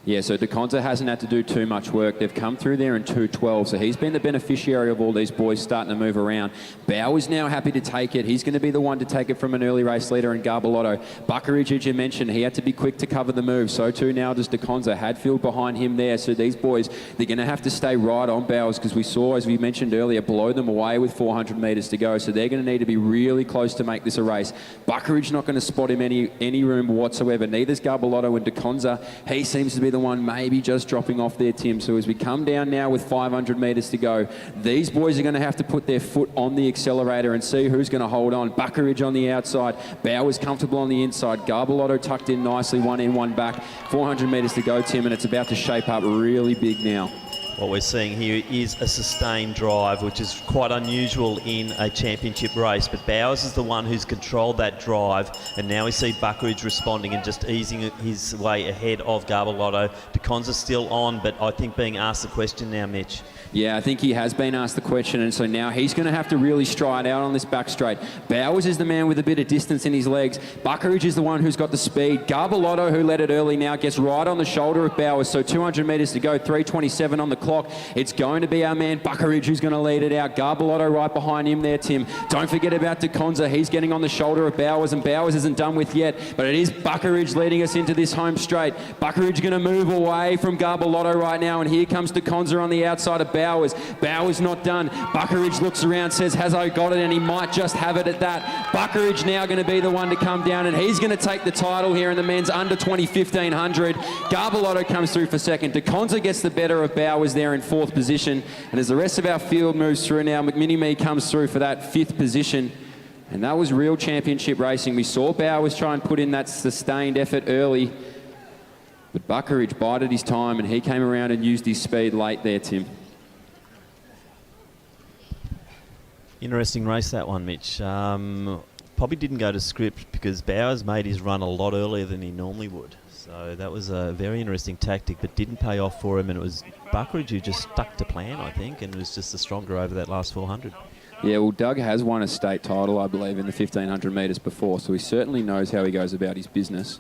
Yeah, so De Conza hasn't had to do too much work. They've come through there in 2:12, so he's been the beneficiary of all these boys starting to move around. Bowers now happy to take it. He's going to be the one to take it from an early race leader in Garbalotto. Buckridge, as you mentioned, he had to be quick to cover the move. So too now does De Conza. Hadfield behind him there. So these boys, they're going to have to stay right on Bowers because we saw, as we mentioned earlier, blow them away with 400 metres to go. So they're going to need to be really close to make this a race. Buckridge not going to spot him any room whatsoever. Neither's Garbalotto and De Conza. He seems to be the one maybe just dropping off there, Tim. So as we come down now with 500 metres to go, these boys are going to have to put their foot on the accelerator and see who's going to hold on. Buckridge on the outside, Bowers comfortable on the inside, Garbalotto tucked in nicely, one in, one back. 400 metres to go, Tim, and it's about to shape up really big now.
What we're seeing here is a sustained drive, which is quite unusual in a championship race. But Bowers is the one who's controlled that drive, and now we see Buckridge responding and just easing his way ahead of Garbalotto. De Conza's still on, but I think being asked the question now, Mitch.
Yeah, I think he has been asked the question, and so now he's going to have to really stride out on this back straight. Bowers is the man with a bit of distance in his legs. Buckridge is the one who's got the speed. Garbalotto, who led it early now, gets right on the shoulder of Bowers. So 200 metres to go, 3:27 on the clock. It's going to be our man Buckridge who's going to lead it out. Garbalotto right behind him there, Tim. Don't forget about De Conza. He's getting on the shoulder of Bowers, and Bowers isn't done with yet, but it is Buckridge leading us into this home straight. Buckridge going to move away from Garbalotto right now, and here comes De Conza on the outside of Bowers. Bowers not done. Buckridge looks around, says, has I got it? And he might just have it at that. Buckeridge now going to be the one to come down, and he's going to take the title here in the men's under 20 1500. Garbellotto comes through for second. DeConza gets the better of Bowers there in fourth position. And as the rest of our field moves through now, McMinnie comes through for that fifth position. And that was real championship racing. We saw Bowers try and put in that sustained effort early. But Buckeridge bided his time, and he came around and used his speed late there, Tim.
Interesting race, that one, Mitch. Probably didn't go to script because Bowers made his run a lot earlier than he normally would. So that was a very interesting tactic, but didn't pay off for him. And it was Buckeridge who just stuck to plan, I think, and was just the stronger over that last 400.
Yeah, well, Doug has won a state title, I believe, in the 1500 metres before, so he certainly knows how he goes about his business.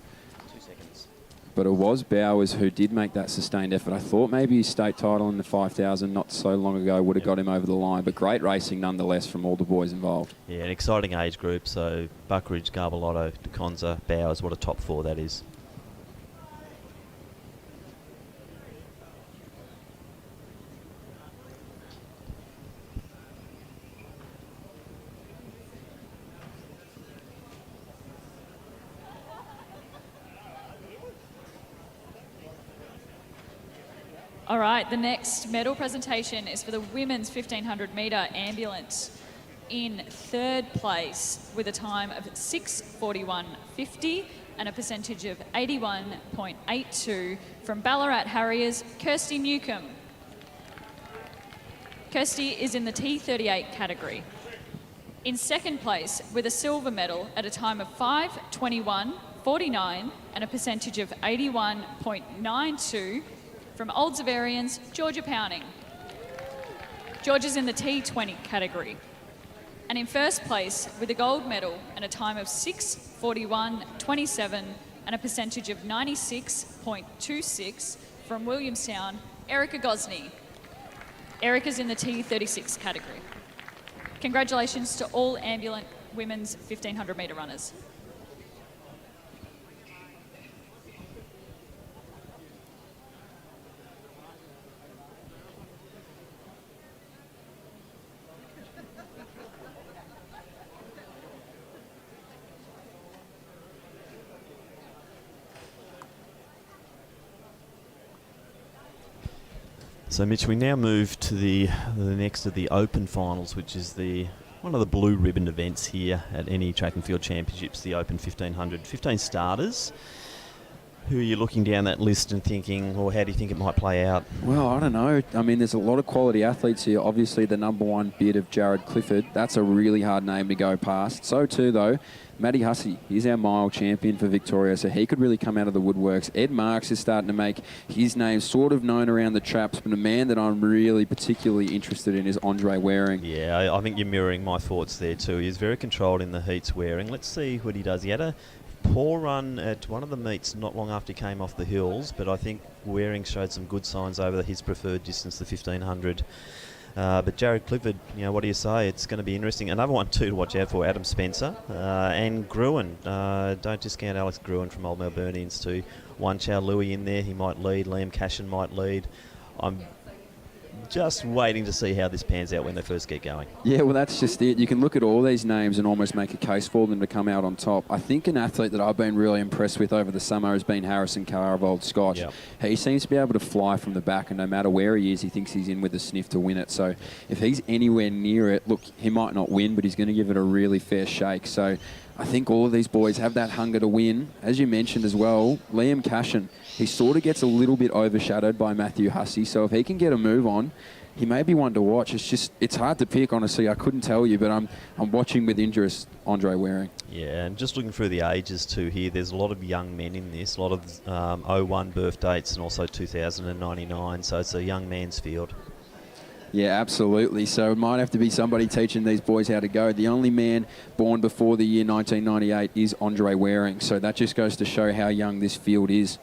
But it was Bowers who did make that sustained effort. I thought maybe his state title in the 5,000 not so long ago would have got him over the line, but great racing nonetheless from all the boys involved.
Yeah, an exciting age group. So Buckeridge, Garbellotto, DeConza, Bowers, what a top four that is.
All right, the next medal presentation is for the women's 1500 metre ambulance. In third place with a time of 6:41.50 and a percentage of 81.82 from Ballarat Harriers, Kirsty Newcomb. Kirsty is in the T38 category. In second place with a silver medal at a time of 5:21.49 and a percentage of 81.92 from Old Zavarians, Georgia Pounding. Georgia's in the T20 category. And in first place with a gold medal and a time of 6:41.27 and a percentage of 96.26 from Williamstown, Erica Gosney. Erica's in the T36 category. Congratulations to all ambulant women's 1500 metre runners.
So Mitch, we now move to the next of the Open Finals, which is one of the blue ribbon events here at any track and field championships, the Open 1500. 15 starters. Who are you looking down that list and thinking, well, how do you think it might play out?
Well, I don't know. I mean, there's a lot of quality athletes here. Obviously, the number one bid of Jared Clifford. That's a really hard name to go past. So too, though, Matty Hussey. He's our mile champion for Victoria, so he could really come out of the woodworks. Ed Marks is starting to make his name sort of known around the traps, but a man that I'm really particularly interested in is Andre Waring.
Yeah, I think you're mirroring my thoughts there too. He's very controlled in the heats, Waring. Let's see what he does. He had a poor run at one of the meets not long after he came off the hills, but I think Waring showed some good signs over his preferred distance, the 1500. But Jared Clifford, what do you say? It's going to be interesting. Another one too to watch out for, Adam Spencer and Gruen. Don't discount Alex Gruen from Old Melburnians too. One Chow Louis in there, he might lead. Liam Cashin might lead. I'm just waiting to see how this pans out when they first get going.
Yeah, well, that's just it. You can look at all these names and almost make a case for them to come out on top. I think an athlete that I've been really impressed with over the summer has been Harrison Carr of Old Scotch.
Yep.
He seems to be able to fly from the back, and no matter where he is, he thinks he's in with a sniff to win it. So if he's anywhere near it, look, he might not win, but he's going to give it a really fair shake. So I think all of these boys have that hunger to win. As you mentioned as well, Liam Cashin, he sort of gets a little bit overshadowed by Matthew Hussey. So if he can get a move on, he may be one to watch. It's hard to pick, honestly. I couldn't tell you, but I'm watching with interest Andre Waring.
Yeah, and just looking through the ages too here, there's a lot of young men in this, a lot of 01 birth dates and also 2099, so it's a young man's field.
Yeah, absolutely. So it might have to be somebody teaching these boys how to go. The only man born before the year 1998 is Andre Waring, so that just goes to show how young this field is.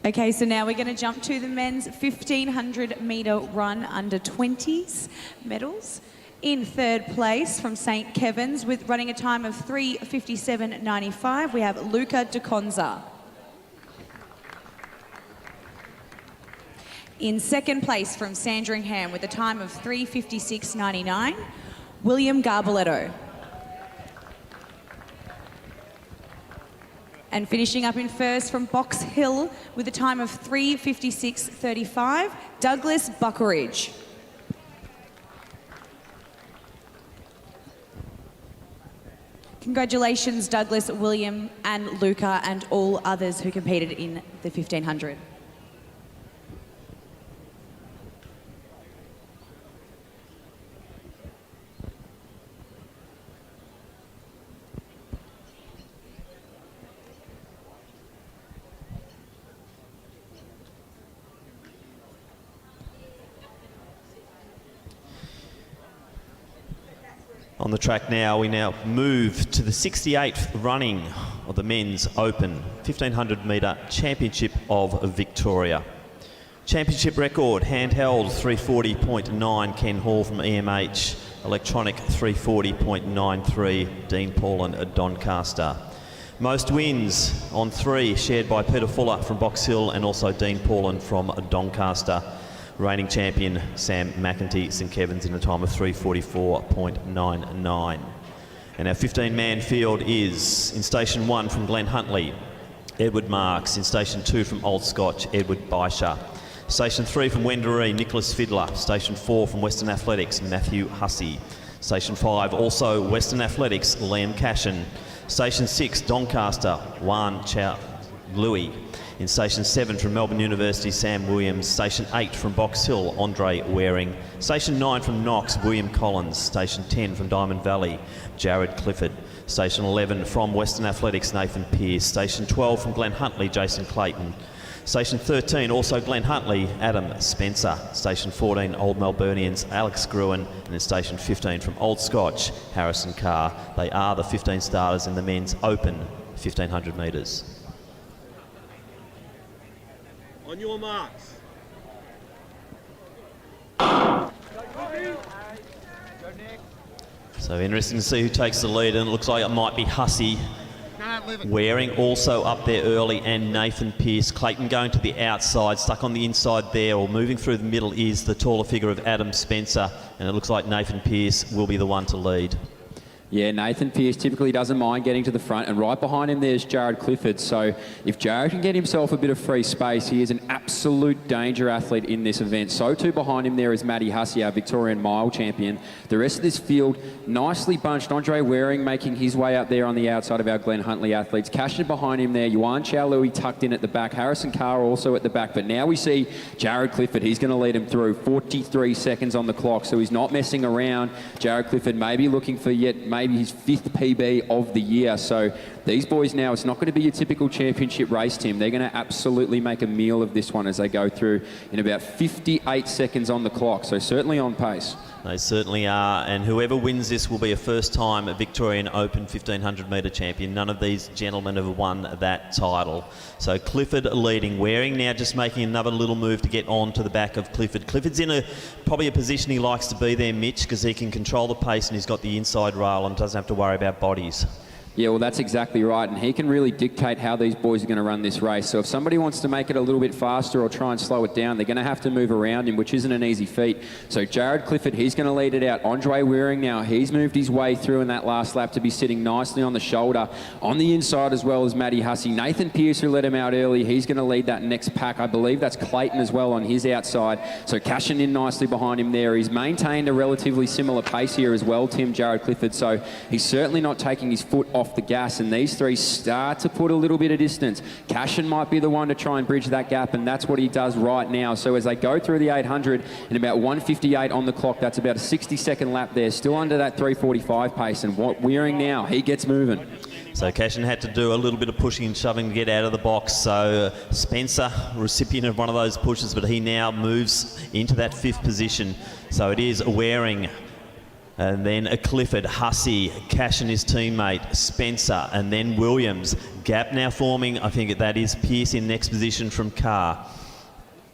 Okay, so now we're going to jump to the men's 1500 metre run under 20s medals. In third place from St. Kevin's with running a time of 3:57.95, we have Luca De Conza. In second place from Sandringham with a time of 3:56.99, William Garboletto. And finishing up in first from Box Hill with a time of 3:56.35, Douglas Buckeridge. Congratulations, Douglas, William and Luca and all others who competed in the 1500.
On the track now, we now move to the 68th running of the Men's Open 1500 metre Championship of Victoria. Championship record, handheld 340.9, Ken Hall from EMH, electronic 340.93, Dean Paulin at Doncaster. Most wins on 3, shared by Peter Fuller from Box Hill and also Dean Paulin from Doncaster. Reigning champion Sam McEntee, St Kevin's, in a time of 3:44.99. And our 15-man field is in Station 1 from Glen Huntly, Edward Marks. In Station 2 from Old Scotch, Edward Bysher. Station 3 from Wendouree, Nicholas Fiddler. Station 4 from Western Athletics, Matthew Hussey. Station 5, also Western Athletics, Liam Cashin. Station 6, Doncaster, Juan Chow Louis. In Station 7 from Melbourne University, Sam Williams. Station 8 from Box Hill, Andre Waring. Station 9 from Knox, William Collins. Station 10 from Diamond Valley, Jared Clifford. Station 11 from Western Athletics, Nathan Pearce. Station 12 from Glen Huntly, Jason Clayton. Station 13, also Glen Huntly, Adam Spencer. Station 14, Old Melburnians, Alex Gruen. And in Station 15 from Old Scotch, Harrison Carr. They are the 15 starters in the men's open 1500 metres.
On your marks.
So interesting to see who takes the lead, and it looks like it might be Hussey. Waring also up there early, and Nathan Pearce. Clayton going to the outside, stuck on the inside there, or moving through the middle is the taller figure of Adam Spencer, and it looks like Nathan Pearce will be the one to lead.
Yeah, Nathan Pearce typically doesn't mind getting to the front, and right behind him there's Jared Clifford. So if Jared can get himself a bit of free space, he is an absolute danger athlete in this event. So too behind him there is Matty Hussey, our Victorian mile champion. The rest of this field nicely bunched. Andre Waring making his way up there on the outside of our Glen Huntly athletes. Cashin behind him there, Yuan Chow Louis tucked in at the back, Harrison Carr also at the back. But now we see Jared Clifford. He's going to lead him through. 43 seconds on the clock, so he's not messing around. Jared Clifford may be looking for maybe his 5th PB of the year. So these boys now, it's not going to be your typical championship race, Tim. They're going to absolutely make a meal of this one as they go through in about 58 seconds on the clock. So certainly on pace.
They certainly are, and whoever wins this will be a first-time Victorian Open 1500 metre champion. None of these gentlemen have won that title. So Clifford leading. Waring now just making another little move to get on to the back of Clifford. Clifford's in probably a position he likes to be there, Mitch, because he can control the pace and he's got the inside rail and doesn't have to worry about bodies.
Yeah, well, that's exactly right, and he can really dictate how these boys are going to run this race. So if somebody wants to make it a little bit faster or try and slow it down, they're going to have to move around him, which isn't an easy feat. So Jared Clifford, he's going to lead it out. Andre Waring now, he's moved his way through in that last lap to be sitting nicely on the shoulder. On the inside as well as Matty Hussey. Nathan Pearce, who led him out early, he's going to lead that next pack. I believe that's Clayton as well on his outside. So Cashin in nicely behind him there. He's maintained a relatively similar pace here as well, Tim, Jared Clifford. So he's certainly not taking his foot off the gas, and these three start to put a little bit of distance. Cashin might be the one to try and bridge that gap, and that's what he does right now. So as they go through the 800 in about 1:58 on the clock, that's about a 60-second lap there, still under that 3:45 pace. And what Waring now, he gets moving.
So Cashin had to do a little bit of pushing and shoving to get out of the box. So Spencer, recipient of one of those pushes, but he now moves into that 5th position. So it is Waring And then a Clifford, Hussey, Cash and his teammate, Spencer, and then Williams. Gap now forming. I think that is Pearce in next position from Carr.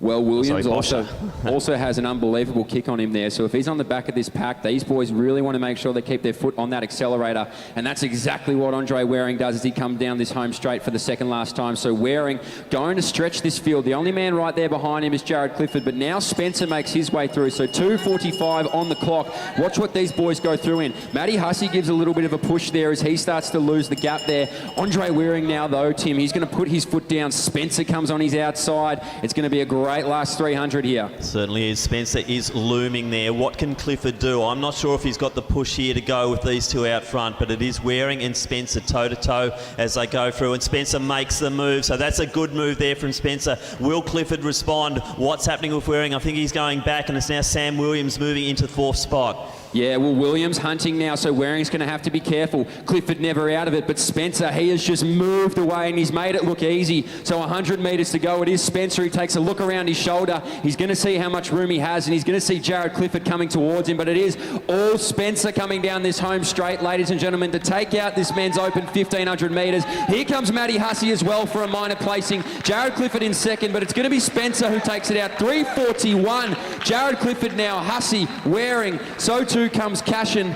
Well, Williams also has an unbelievable kick on him there. So if he's on the back of this pack, these boys really want to make sure they keep their foot on that accelerator. And that's exactly what Andre Waring does as he comes down this home straight for the second last time. So Waring going to stretch this field. The only man right there behind him is Jared Clifford. But now Spencer makes his way through. So 2:45 on the clock. Watch what these boys go through in. Matty Hussey gives a little bit of a push there as he starts to lose the gap there. Andre Waring now, though, Tim, he's going to put his foot down. Spencer comes on his outside. It's going to be a great last 300 here.
Certainly is. Spencer is looming there. What can Clifford do? I'm not sure if he's got the push here to go with these two out front, but it is Waring and Spencer toe-to-toe as they go through, and Spencer makes the move. So that's a good move there from Spencer. Will Clifford respond? What's happening with Waring? I think he's going back, and it's now Sam Williams moving into the fourth spot.
Yeah, well, Williams hunting now, so Waring's going to have to be careful. Clifford never out of it, but Spencer, he has just moved away and he's made it look easy. So 100 metres to go. It is Spencer. He takes a look around his shoulder. He's going to see how much room he has, and he's going to see Jared Clifford coming towards him, but it is all Spencer coming down this home straight, ladies and gentlemen, to take out this men's open 1,500 metres. Here comes Matty Hussey as well for a minor placing. Jared Clifford in second, but it's going to be Spencer who takes it out. 3:41. Jared Clifford now, Hussey, Waring, so too comes Cashin.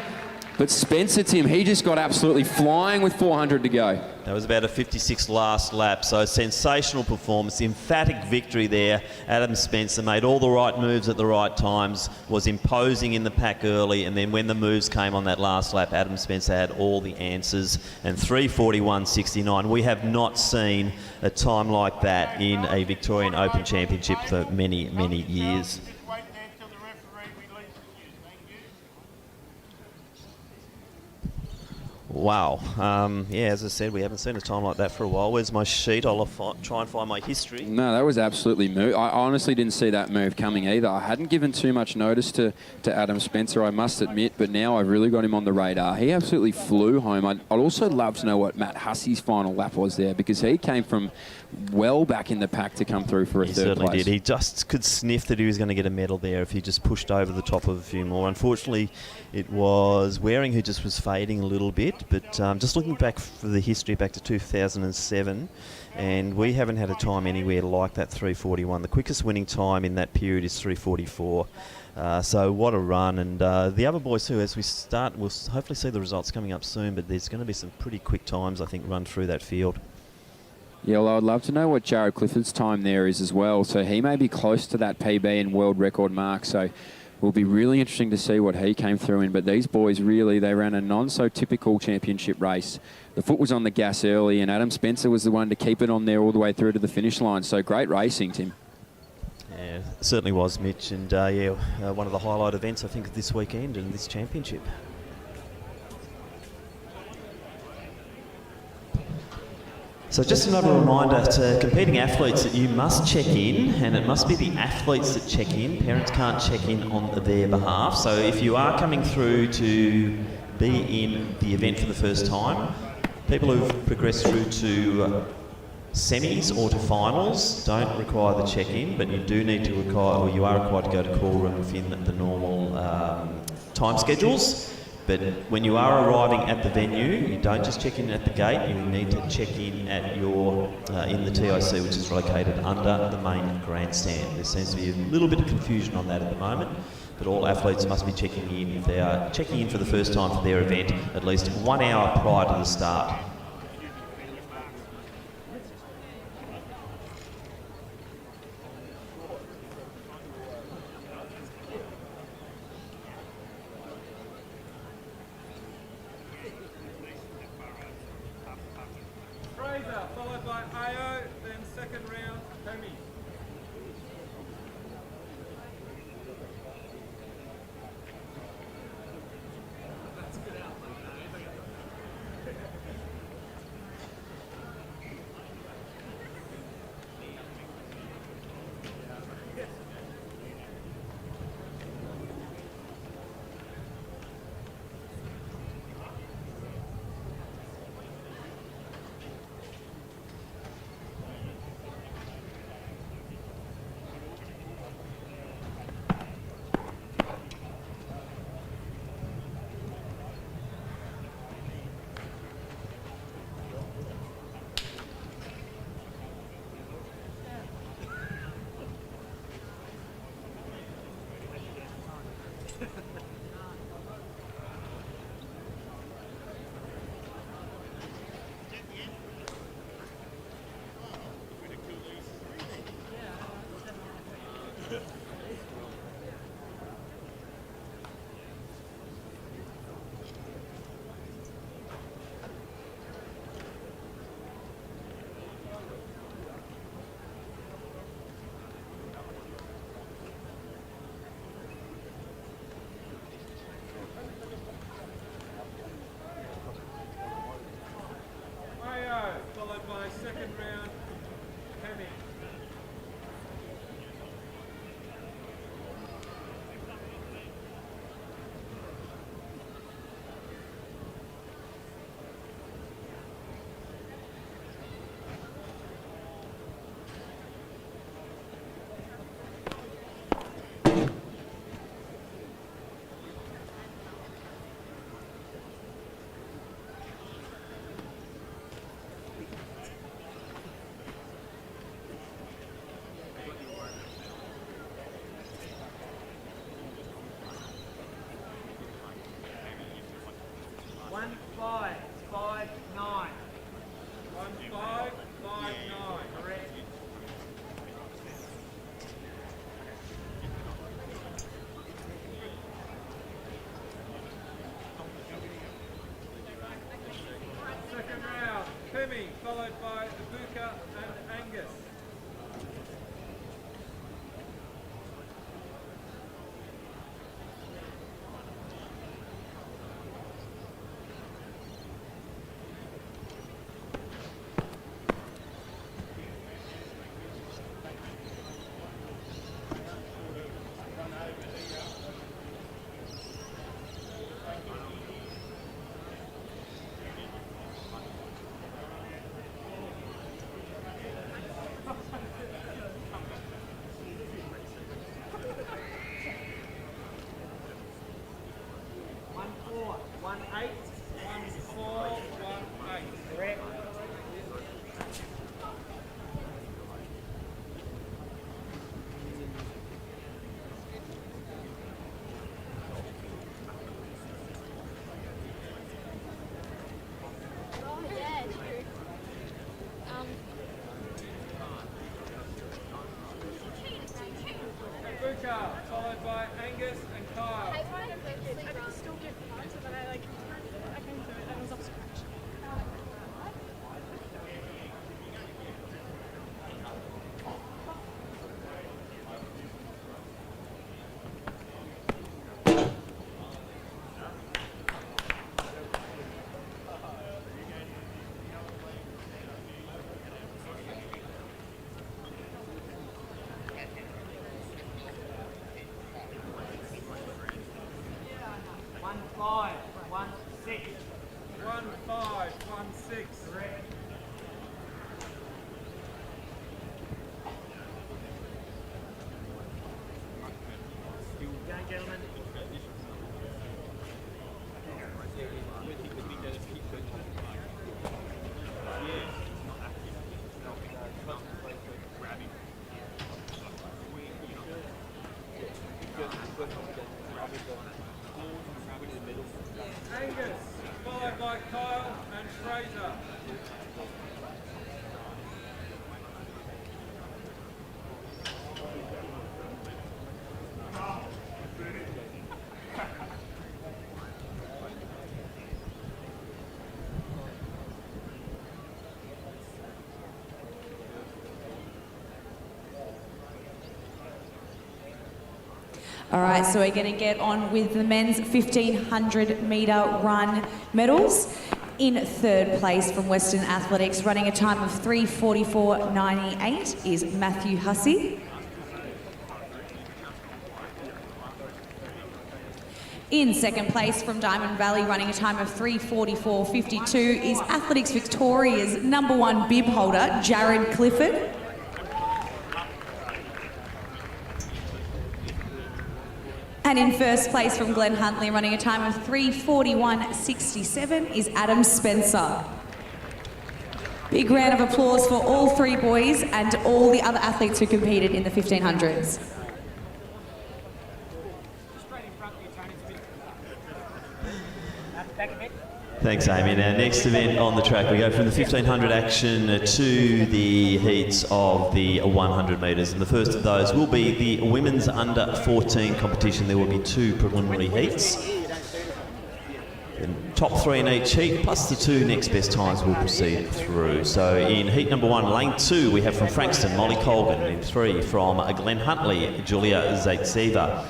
But Spencer, Tim, he just got absolutely flying with 400 to go.
That was about a 56 last lap, so sensational performance, emphatic victory there. Adam Spencer made all the right moves at the right times, was imposing in the pack early, and then when the moves came on that last lap, Adam Spencer had all the answers, and 3:41.69. We have not seen a time like that in a Victorian Open Championship for many, many years. Wow. Yeah, as I said, we haven't seen a time like that for a while. Where's my sheet? I'll try and find my history.
No, that was absolutely move. I honestly didn't see that move coming either. I hadn't given too much notice to Adam Spencer, I must admit, but now I've really got him on the radar. He absolutely flew home. I'd also love to know what Matt Hussey's final lap was there, because he came from well back in the pack to come through for a third place. He
certainly did. He just could sniff that he was going to get a medal there if he just pushed over the top of a few more. Unfortunately, it was Waring who just was fading a little bit, but just looking back for the history back to 2007, and we haven't had a time anywhere like that 3:41. The quickest winning time in that period is 3:44. So what a run. And the other boys too, as we start, we'll hopefully see the results coming up soon, but there's going to be some pretty quick times, I think, run through that field.
Yeah, well, I'd love to know what Jared Clifford's time there is as well. So he may be close to that PB and world record mark. So it will be really interesting to see what he came through in. But these boys really, they ran a non-so-typical championship race. The foot was on the gas early, and Adam Spencer was the one to keep it on there all the way through to the finish line. So great racing, Tim.
Yeah, it certainly was, Mitch. And one of the highlight events, I think, of this weekend and this championship. So just another reminder to competing athletes that you must check in, and it must be the athletes that check in. Parents can't check in on their behalf. So if you are coming through to be in the event for the first time, people who've progressed through to semis or to finals don't require the check-in, but you do need to require, or you are required to go to call room within the normal time schedules. But when you are arriving at the venue, you don't just check in at the gate, you need to check in at your, in the TIC, which is located under the main grandstand. There seems to be a little bit of confusion on that at the moment, but all athletes must be checking in, if they are checking in for the first time for their event, at least 1 hour prior to the start.
Followed by AO, then second round, Homie. Mayo, followed by second round, Hemi. Second round, Femi, followed by Ibuka and Angus. Ibuka, followed by Angus and Kyle.
I can still get parts of it. I can do it. That was off scratch. Angus, followed by Kyle and Fraser.
All right, so we're going to get on with the men's 1500 metre run medals. In third place from Western Athletics, running a time of 3:44.98 is Matthew Hussey. In second place from Diamond Valley, running a time of 3:44.52 is Athletics Victoria's #1 bib holder, Jared Clifford. And in first place from Glen Huntley, running a time of 3:41.67 is Adam Spencer. Big round of applause for all three boys and all the other athletes who competed in the 1500s.
Thanks, Amy. Now, next event on the track, we go from the 1500 action to the heats of the 100 metres. And the first of those will be the women's under 14 competition. There will be 2 preliminary heats. The top 3 in each heat, plus the 2 next best times will proceed through. So in heat number 1, lane 2, we have from Frankston, Molly Colgan. In 3, from Glen Huntley, Julia Zaitseva.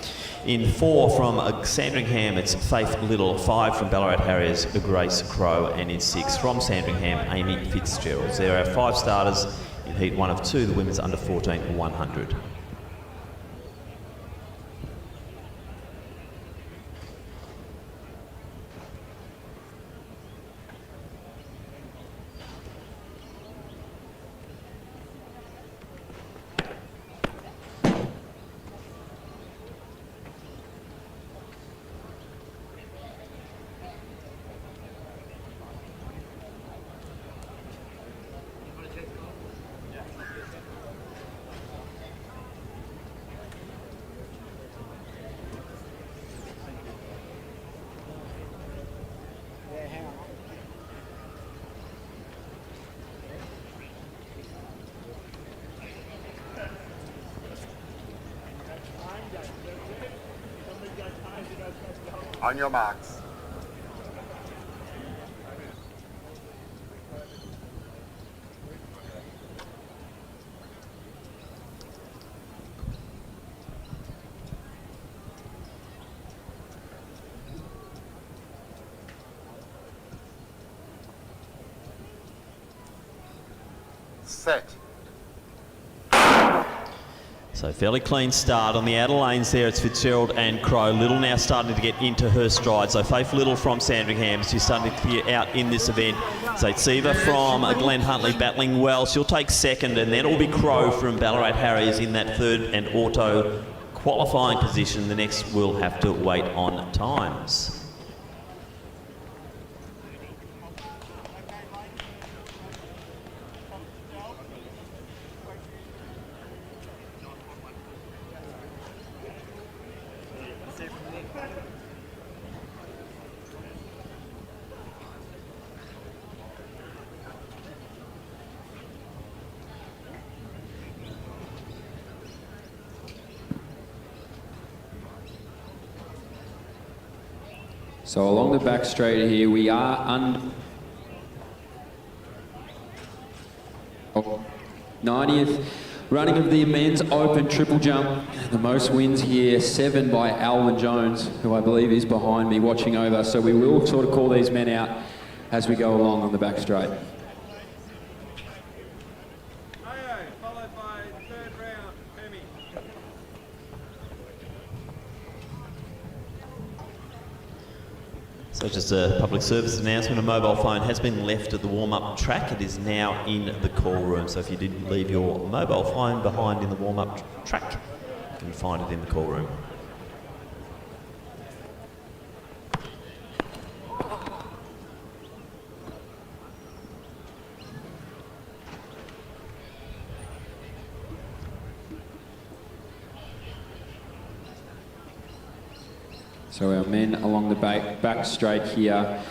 In 4, from Sandringham, it's Faith Little. 5, from Ballarat Harriers, Grace Crow. And in 6, from Sandringham, Amy Fitzgerald. So there are 5 starters in heat 1 of 2, the women's under 14 100.
On your marks. Set.
So fairly clean start on the outer lanes there. It's Fitzgerald and Crow. Little now starting to get into her stride. So Faith Little from Sandringham, she's starting to clear out in this event. Zaitseva from Glen Huntley battling well. She'll take second, and then it will be Crow from Ballarat Harriers in that third and auto qualifying position. The next will have to wait on times.
So along the back straight here, we are 90th running of the men's open triple jump. The most wins here, 7 by Alvin Jones, who I believe is behind me watching over. So we will sort of call these men out as we go along on the back straight.
Followed by third round, Femi.
So just a public service announcement, a mobile phone has been left at the warm-up track. It is now in the call room. So if you did leave your mobile phone behind in the warm-up track, you can find it in the call room.
So our men along the back straight here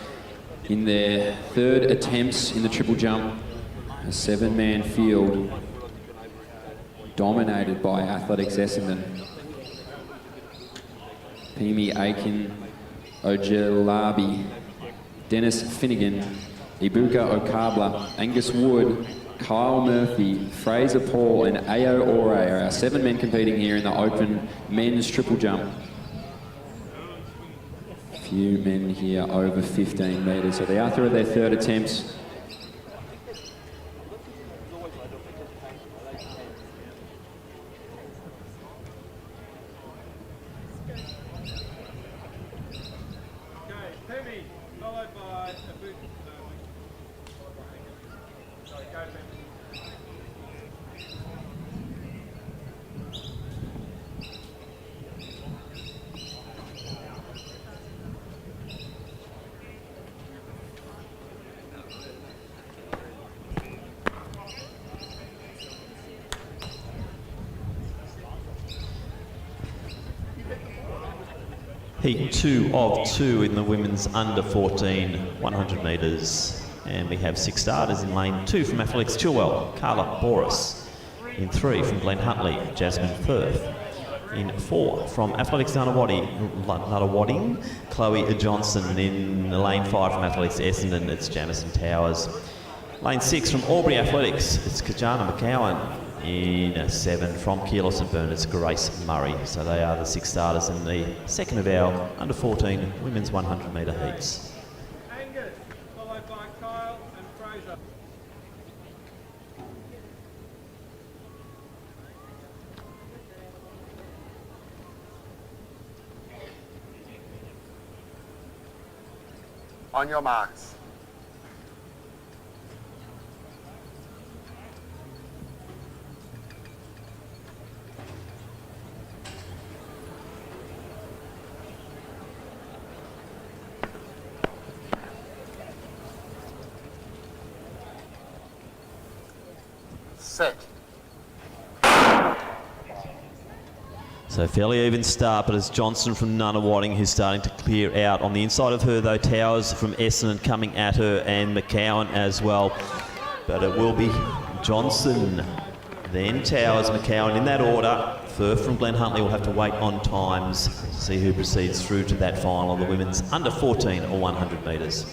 in their third attempts in the triple jump. A 7-man field dominated by Athletics Essendon. Pimi Aiken, Ojelabi, Dennis Finnegan, Ibuka Okabla, Angus Wood, Kyle Murphy, Fraser Paul and Ao Ore are our 7 men competing here in the open men's triple jump. Few men here over 15 metres, so they are through their third attempts.
Okay, Femi, followed by Abu. Sorry, go Femi.
Heat 2 of 2 in the women's under 14 100 metres. And we have 6 starters in lane 2 from Athletics Chilwell, Carla Boris. In 3 from Glen Huntley, Jasmine Firth. In 4 from Athletics Nuttawading, Chloe Johnson. In lane 5 from Athletics Essendon, it's Jamison Towers. Lane 6 from Albury Athletics, it's Kajana McCowan. In 7 from Keelos and Burn, it's Grace Murray. So they are the 6 starters in the second of our under 14 women's 100 metre heats.
Angus, followed by Kyle and Fraser.
On your marks. Set.
So fairly even start, but it's Johnson from Nuttawading who's starting to clear out. On the inside of her, though, Towers from Essendon coming at her, and McCowan as well. But it will be Johnson, then Towers, McCowan in that order. Firth from Glen Huntley will have to wait on times to see who proceeds through to that final of the women's under 14 or 100 metres.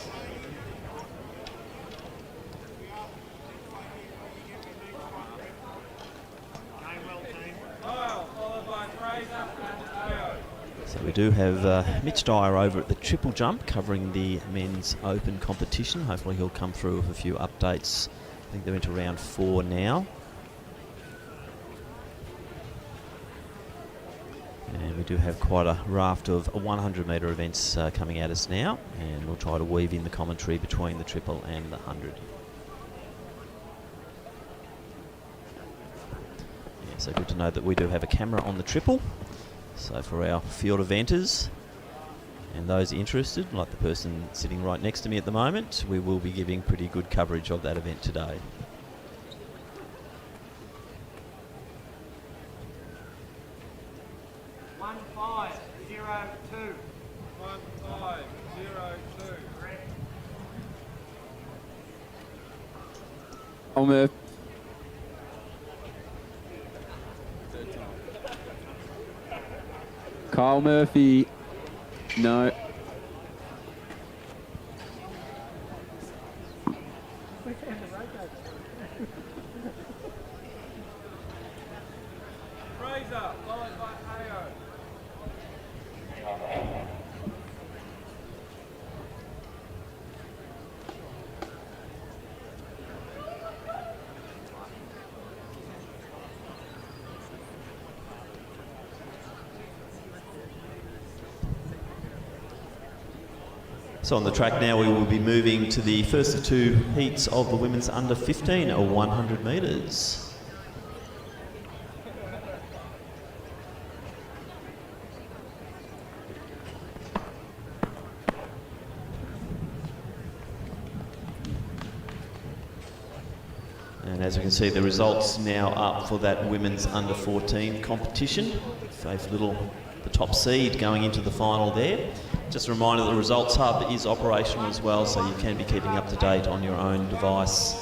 So we do have Mitch Dyer over at the triple jump covering the men's open competition. Hopefully he'll come through with a few updates. I think they're into round 4 now. And we do have quite a raft of 100 metre events coming at us now, and we'll try to weave in the commentary between the triple and the 100. Yeah, so good to know that we do have a camera on the triple. So for our field eventers and those interested, like the person sitting right next to me at the moment, we will be giving pretty good coverage of that event today.
Murphy. Kyle Murphy. No.
Fraser, followed by Ayo.
So on the track now, we will be moving to the first of 2 heats of the women's under 15 or 100 metres. And as we can see, the results now up for that women's under 14 competition. Faith Little, the top seed, going into the final there. Just a reminder that the Results Hub is operational as well, so you can be keeping up to date on your own device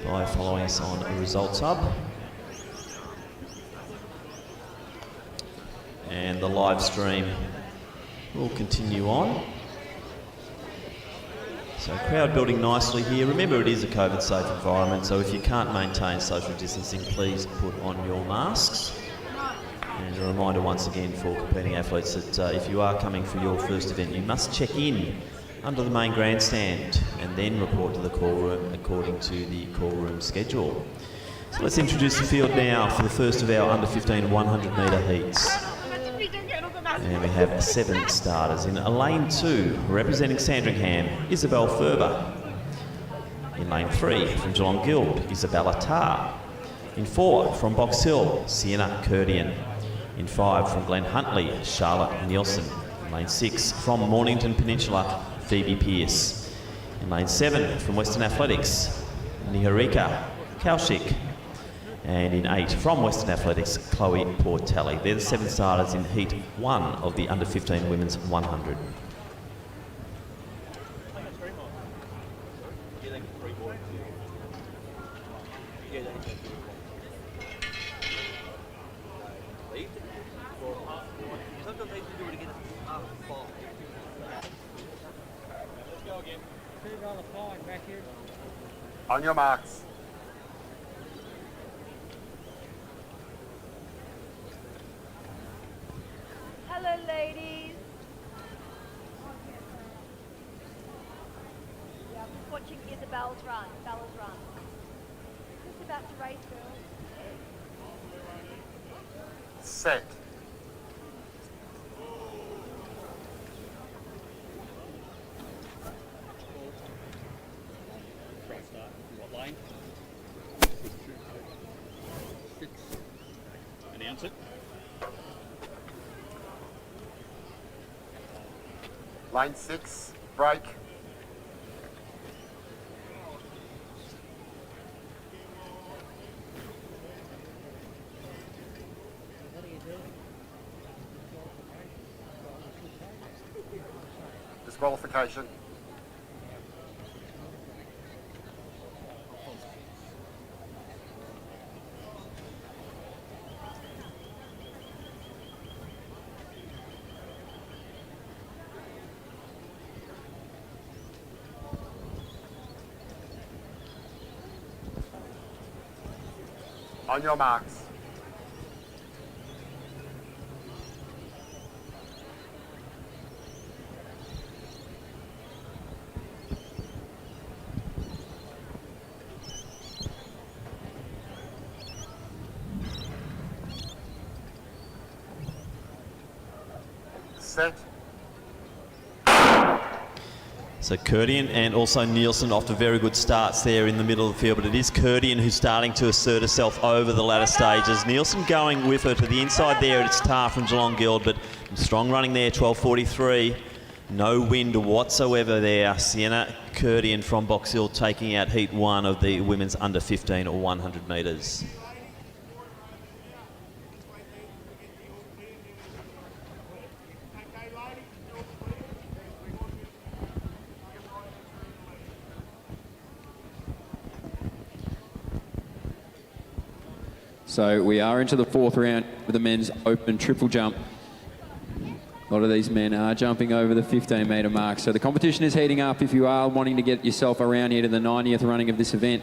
by following us on the Results Hub. And the live stream will continue on. So crowd building nicely here. Remember, it is a COVID safe environment, so if you can't maintain social distancing, please put on your masks. And a reminder once again for competing athletes that if you are coming for your first event, you must check in under the main grandstand and then report to the call room according to the call room schedule. So let's introduce the field now for the first of our under 15 100 metre heats. And we have 7 starters. In lane 2, representing Sandringham, Isabel Ferber. In lane 3, from Geelong Guild, Isabella Tarr. In 4, from Box Hill, Sienna Curdian. In 5, from Glen Huntley, Charlotte Nielsen. In lane 6, from Mornington Peninsula, Phoebe Pearce. In lane 7, from Western Athletics, Niharika Kaushik. And in 8 from Western Athletics, Chloe Portelli. They're the 7 starters in Heat 1 of the Under 15 Women's 100.
On your marks.
Hello, ladies. Yeah, I'm just watching Isabel's run, Bella's run. Just about to race, girls.
Set.
Lane. Announce it.
Line 6, break. Disqualification. On your marks. Set.
So Kurdian and also Nielsen off to very good starts there in the middle of the field, but it is Kurdian who's starting to assert herself over the latter stages. Nielsen going with her to the inside there. It's Tar from Geelong Guild, but strong running there, 12:43. No wind whatsoever there. Sienna Kurdian from Box Hill taking out Heat 1 of the women's under 15 or 100 metres.
So we are into the 4th round with the men's open triple jump. A lot of these men are jumping over the 15-metre mark. So the competition is heating up. If you are wanting to get yourself around here to the 90th running of this event,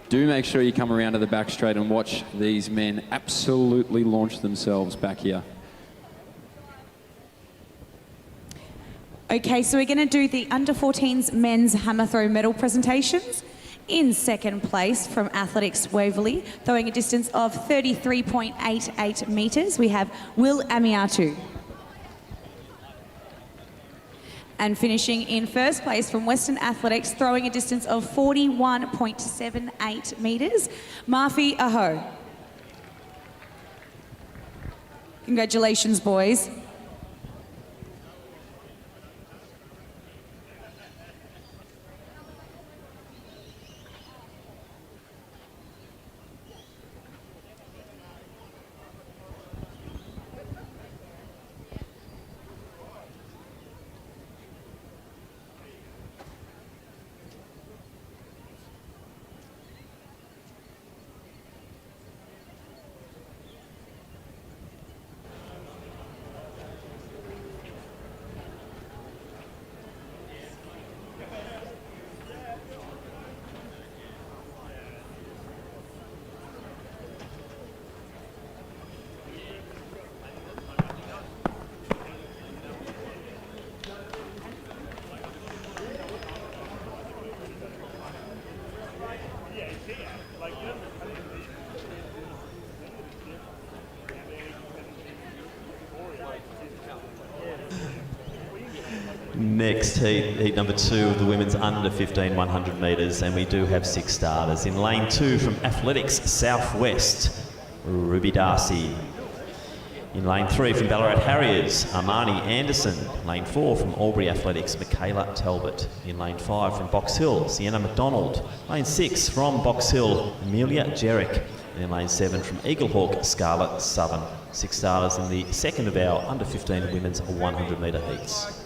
do make sure you come around to the back straight and watch these men absolutely launch themselves back here.
Okay, so we're going to do the under 14s men's hammer throw medal presentations. In 2nd place from Athletics Waverley, throwing a distance of 33.88 metres, we have Will Amiatu. And finishing in 1st place from Western Athletics, throwing a distance of 41.78 metres, Marfi Aho. Congratulations, boys.
Next heat, heat number 2 of the women's under 15 100 metres, and we do have 6 starters. In lane 2 from Athletics Southwest, Ruby Darcy. In lane 3 from Ballarat Harriers, Armani Anderson. Lane 4 from Albury Athletics, Michaela Talbot. In lane 5 from Box Hill, Sienna McDonald. Lane 6 from Box Hill, Amelia Jerrick. And in lane 7 from Eaglehawk, Scarlett Southern. 6 starters in the second of our under 15 women's 100 metre heats.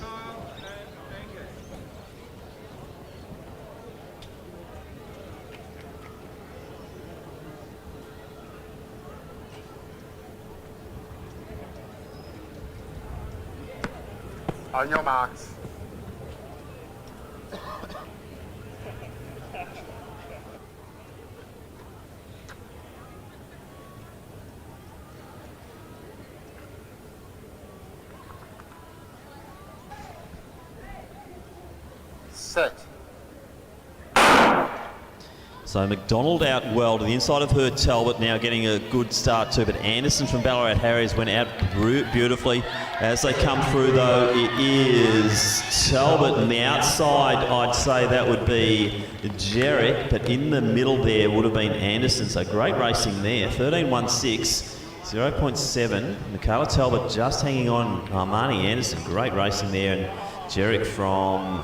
On your marks. Set.
So McDonald out well to the inside of her. Talbot now getting a good start too, but Anderson from Ballarat Harriers went out beautifully. As they come through though, it is Talbot on the outside. I'd say that would be Jarek, but in the middle there would have been Anderson. So great racing there. 13.16, 0.7. Michaela Talbot just hanging on. Marnie Anderson, great racing there. And Jarek from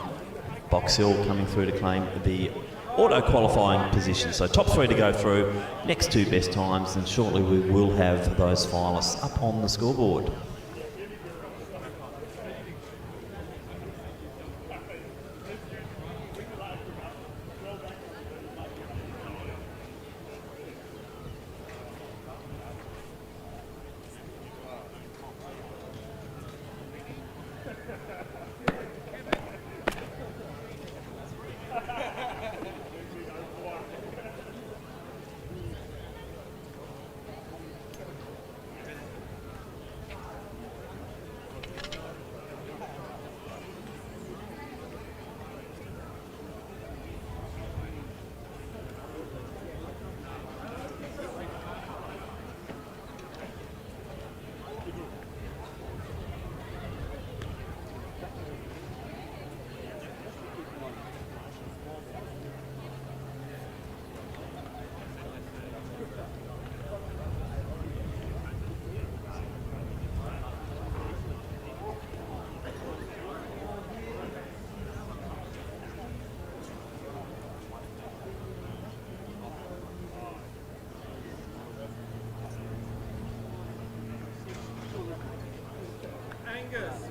Box Hill coming through to claim the auto qualifying position. So top 3 to go through, next 2 best times, and shortly we will have those finalists up on the scoreboard.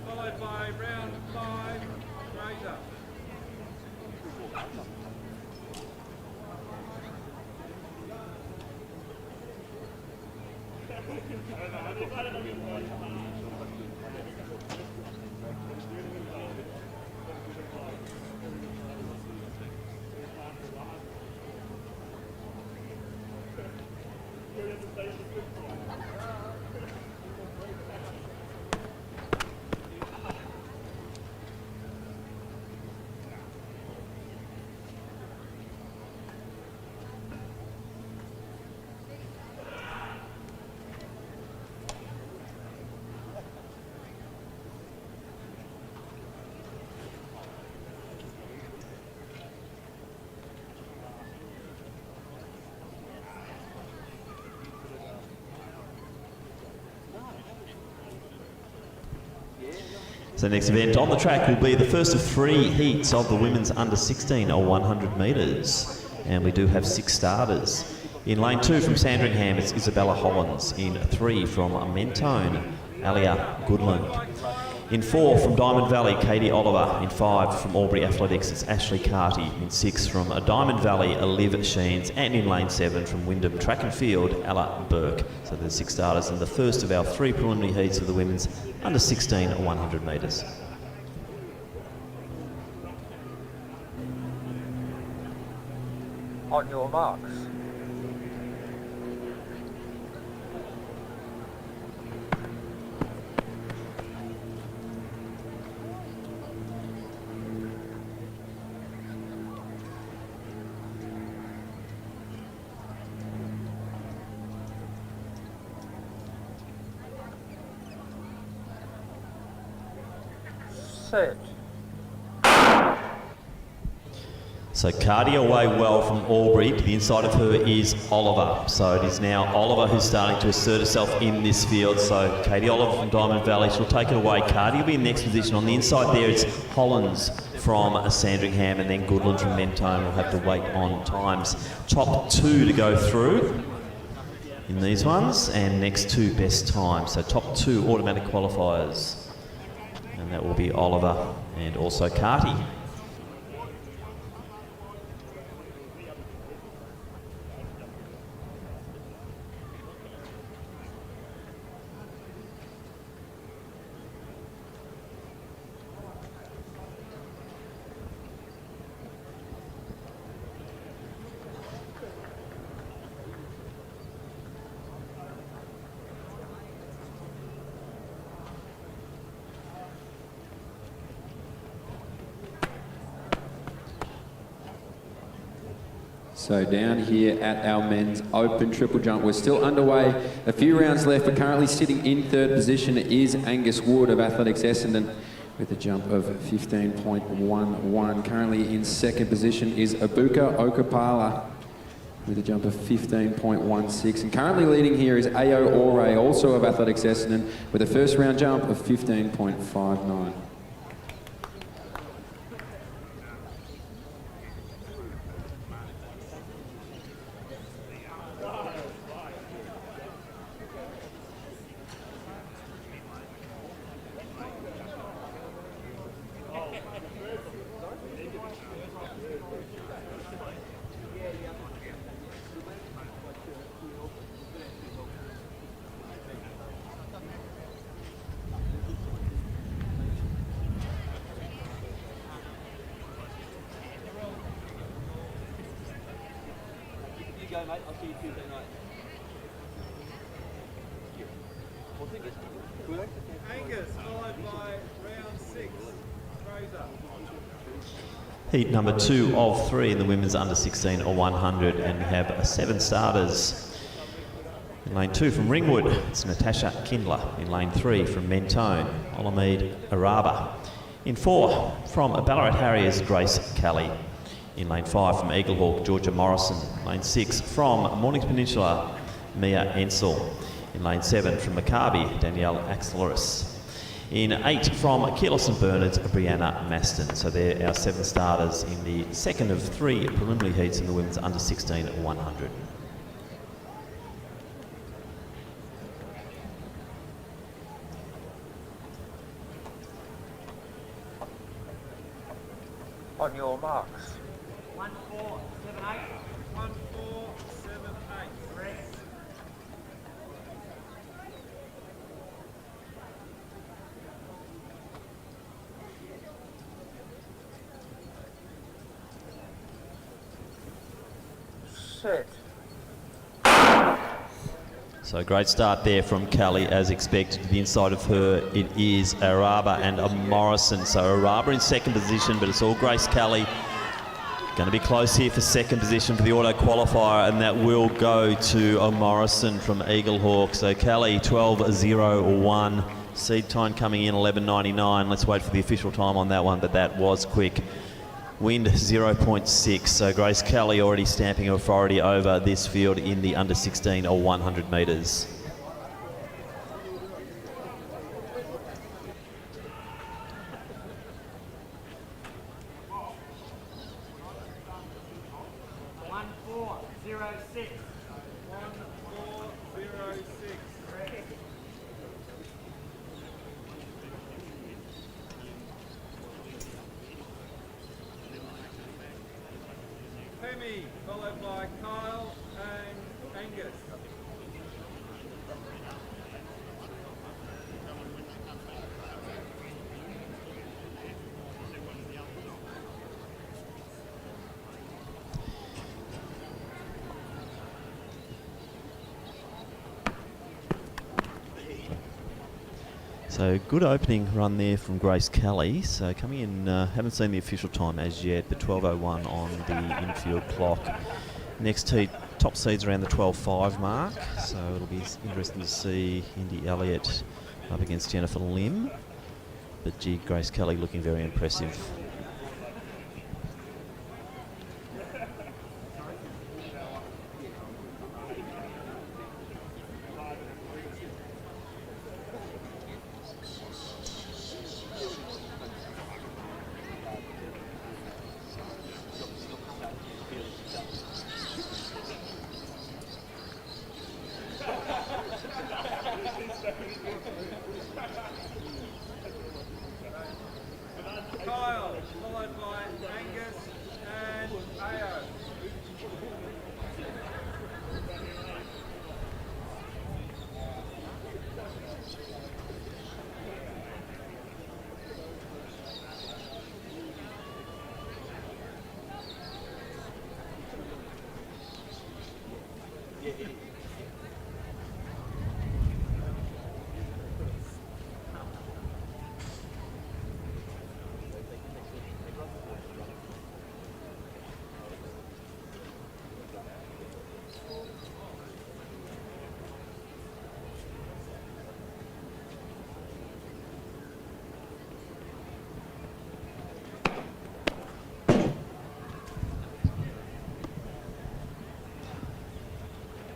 Followed by round 5, Razor.
So next event on the track will be the first of 3 heats of the women's under 16 or 100 metres. And we do have 6 starters. In lane 2 from Sandringham, it's Isabella Hollins. In 3 from Mentone, Alia Goodland. In 4 from Diamond Valley, Katie Oliver. In 5 from Albury Athletics, it's Ashley Carty. In 6 from Diamond Valley, Liv Sheens. And in lane 7 from Wyndham Track and Field, Ella Burke. So there's 6 starters in the first of our 3 preliminary heats of the women's under 16 or 100 metres.
On your marks. Set.
So Cardi away well from Albury. To the inside of her is Oliver. So it is now Oliver who's starting to assert herself in this field. So Katie Oliver from Diamond Valley, she'll take it away. Cardi will be in next position. On the inside there, it's Hollins from Sandringham, and then Goodland from Mentone will have to wait on times. Top 2 to go through. in these ones, and next two best times. So top two automatic qualifiers. And that will be Oliver and also Carty.
So down here at our men's open triple jump, we're still underway. A few rounds left, but currently sitting in third position is Angus Wood of Athletics Essendon with a jump of 15.11. Currently in second position is Abuka Okapala with a jump of 15.16. And currently leading here is Ao Ore, also of Athletics Essendon, with a first round jump of 15.59.
Go, mate. I'll see you Tuesday night.
Angus, followed by round 6, Fraser.
Heat number 2 of 3 in the women's under 16 or 100, and we have 7 starters. In lane 2 from Ringwood, it's Natasha Kindler. In lane 3 from Mentone, Olamide Araba. In 4 from Ballarat Harriers, Grace Kelly. In lane 5 from Eaglehawk, Georgia Morrison. Lane 6 from Mornings Peninsula, Mia Ensel. In lane 7 from Maccabi, Danielle Axelaris. In 8 from Keelos and Bernards, Brianna Maston. So they're our 7 starters in the second of 3 preliminary heats in the women's under 16 at 100.
On your marks.
1, 4, 7, 8.
1, 4, 7, 8.
Correct.
Set.
So great start there from Kelly as expected. To the inside of her it is Araba and a Morrison. So Araba in second position, but it's all Grace Kelly. Going to be close here for second position for the auto qualifier, and that will go to a Morrison from Eaglehawk. So Kelly 12.01. Seed time coming in 11.99. Let's wait for the official time on that one, but that was quick. Wind 0.6, so Grace Kelly already stamping authority over this field in the under 16 or 100 metres.
Pemi, followed by Kyle and Angus.
So good opening run there from Grace Kelly. So coming in, haven't seen the official time as yet, but 12.01 on the infield clock. Next heat, top seeds around the 12.5 mark. So it'll be interesting to see Indy Elliott up against Jennifer Lim. But gee, Grace Kelly looking very impressive.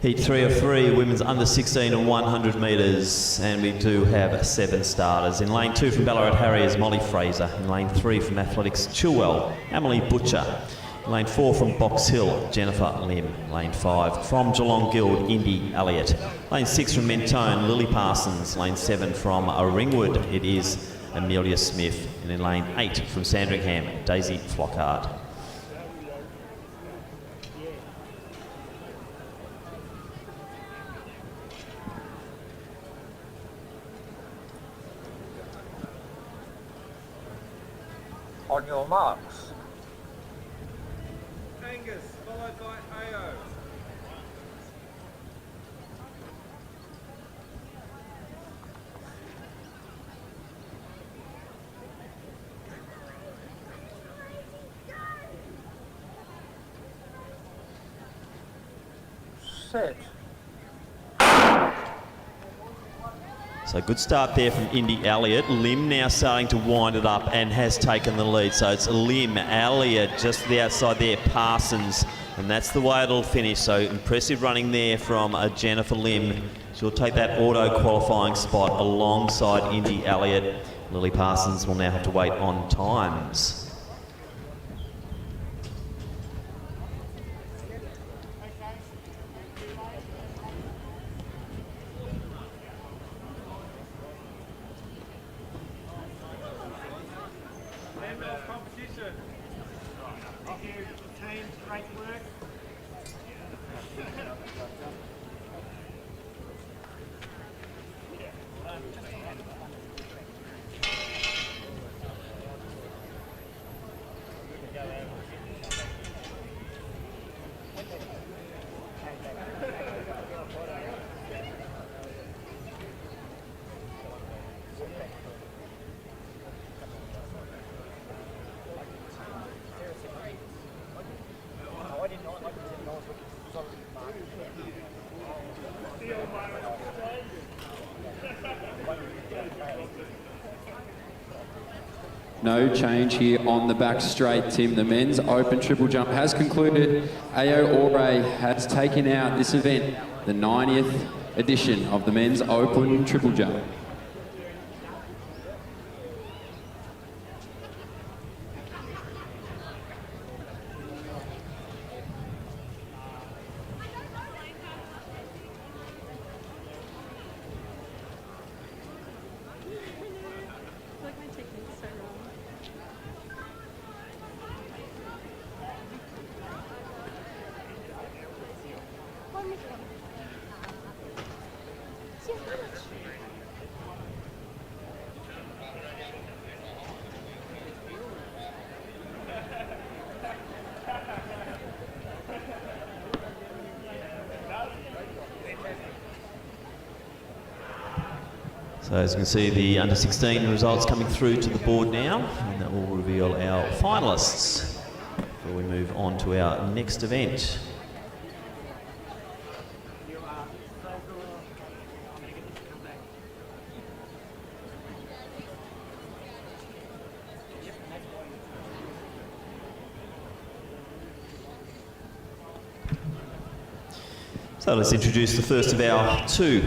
Heat 3 of 3, women's under 16 and 100 metres, and we do have 7 starters. In lane 2 from Ballarat Harriers, Molly Fraser. In lane 3 from Athletics Chilwell, Emily Butcher. In lane 4 from Box Hill, Jennifer Lim. Lane 5 from Geelong Guild, Indy Elliott. Lane 6 from Mentone, Lily Parsons. Lane 7 from Ringwood, it is Amelia Smith. And in lane 8 from Sandringham, Daisy Flockhart.
On your marks.
Angus, followed by AO.
Set.
So good start there from Indy Elliott. Lim now starting to wind it up and has taken the lead. So it's Lim, Elliott, just to the outside there, Parsons. And that's the way it'll finish. So impressive running there from Jennifer Lim. She'll take that auto qualifying spot alongside Indy Elliott. Lily Parsons will now have to wait on times.
Competition.
Thank you, team. Great work.
No change here on the back straight, Tim. The men's open triple jump has concluded. Ao Ore has taken out this event, the 90th edition of the men's open triple jump.
So as you can see, the under 16 results coming through to the board now, and that will reveal our finalists before we move on to our next event. So let's introduce the first of our 2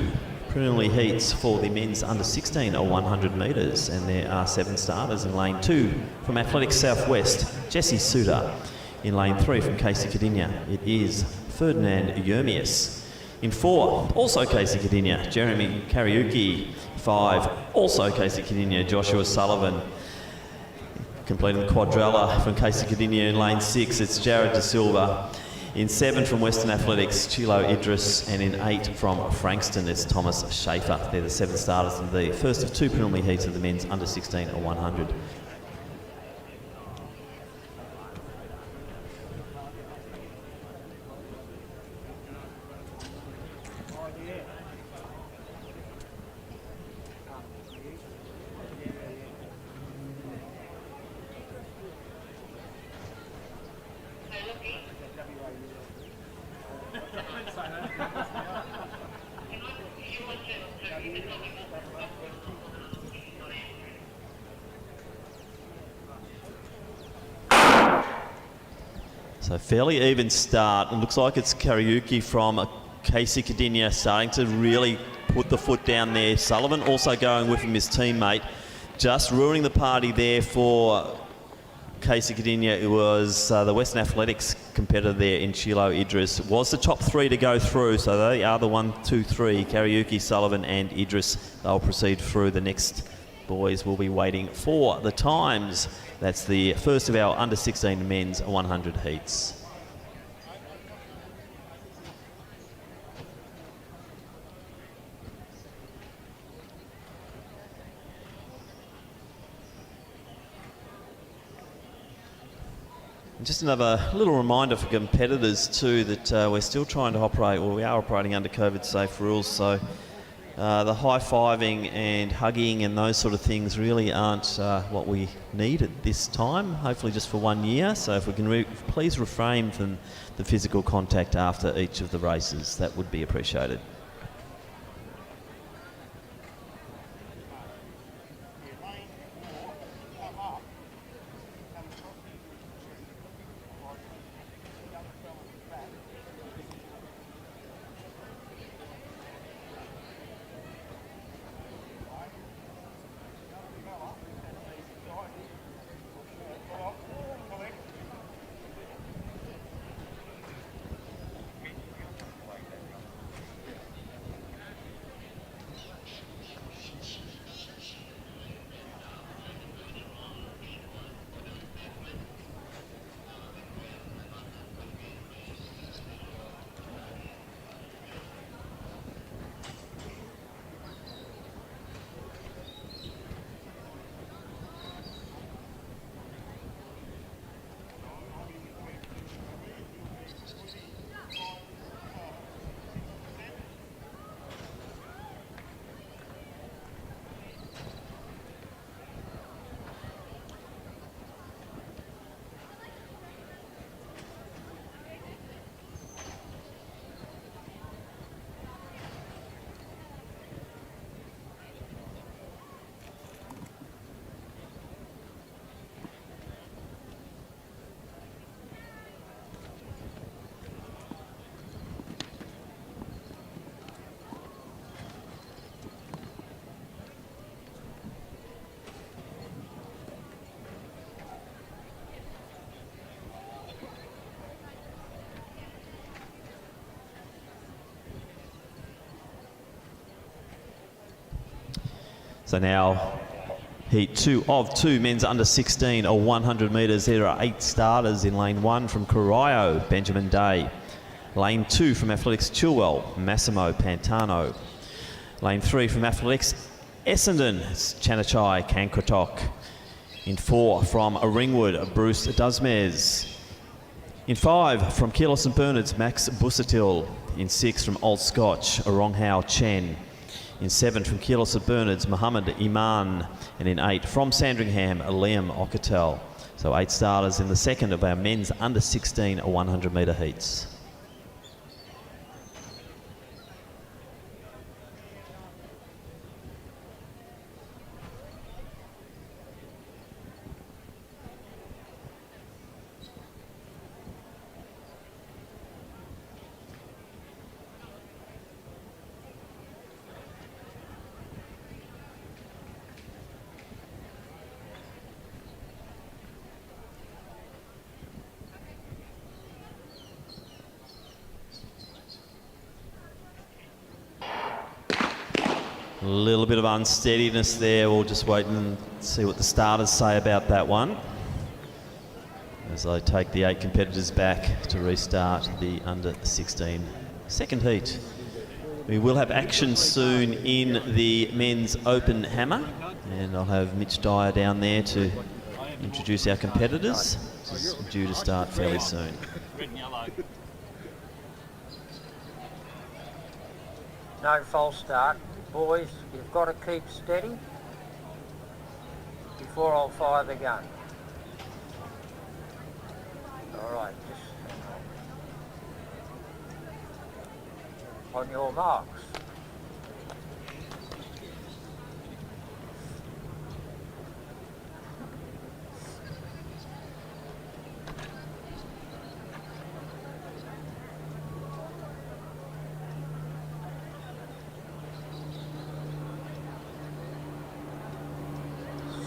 preliminary heats for the men's under 16 or 100 metres, and there are 7 starters. In lane 2 from Athletics Southwest, Jessie Suter. In lane 3 from Casey Cadinia, it is Ferdinand Yermius. In 4, also Casey Cadinia, Jeremy Kariuki. 5, also Casey Cadinia, Joshua Sullivan. Completing the quadrella from Casey Cadinia in lane 6, it's Jared De Silva. In 7 from Western Athletics, Chilo Idris, and in 8 from Frankston, it's Thomas Schaefer. They're the 7 starters in the first of 2 preliminary heats of the men's under 16 or 100. So fairly even start. It looks like it's Kariuki from Casey Cadinia starting to really put the foot down there. Sullivan also going with him, his teammate. Just ruining the party there for Casey Cadinia. It was the Western Athletics competitor there in Chilo Idris. Was the top three to go through, so they are the 1, 2, 3. Karaoke, Sullivan and Idris. They'll proceed through. The next boys will be waiting for the times. That's the first of our under 16 men's 100 heats. And just another little reminder for competitors too that we're still trying to operate, well, we are operating under COVID safe rules, so the high-fiving and hugging and those sort of things really aren't what we need at this time, hopefully just for 1 year. So if we can please refrain from the physical contact after each of the races, that would be appreciated. So now heat 2 of 2 men's under 16 or 100 metres. There are 8 starters in lane 1 from Corio, Benjamin Day. Lane 2 from Athletics Chilwell, Massimo Pantano. Lane 3 from Athletics Essendon, Chanachai Kankratok. In 4 from Ringwood, Bruce Dusmez. In 5 from Keilor St Bernard's, Max Busatil. In 6 from Old Scotch, Oronghao Chen. In 7 from Keilor St Bernard's, Muhammad Iman. And in 8 from Sandringham, Liam Okatel. So 8 starters in the second of our men's under 16 100 metre heats. A little bit of unsteadiness there. We'll just wait and see what the starters say about that one as they take the 8 competitors back to restart the under 16 second heat. We will have action soon in the men's open hammer, and I'll have Mitch Dyer down there to introduce our competitors. This is due to start fairly soon.
No false start. Boys, you've got to keep steady before I'll fire the gun. All right, just on your marks.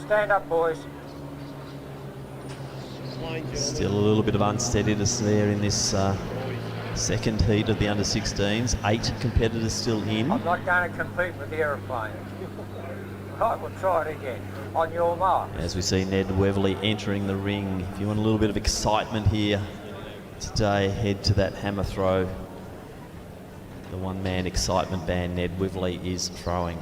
Stand up, boys.
Still a little bit of unsteadiness there in this second heat of the under-16s. 8 competitors still in.
I'm not going to compete with the aeroplane. Right, we'll try it again. On your mark.
As we see Ned Weverly entering the ring. If you want a little bit of excitement here today, head to that hammer throw. The one-man excitement band Ned Weverly is throwing.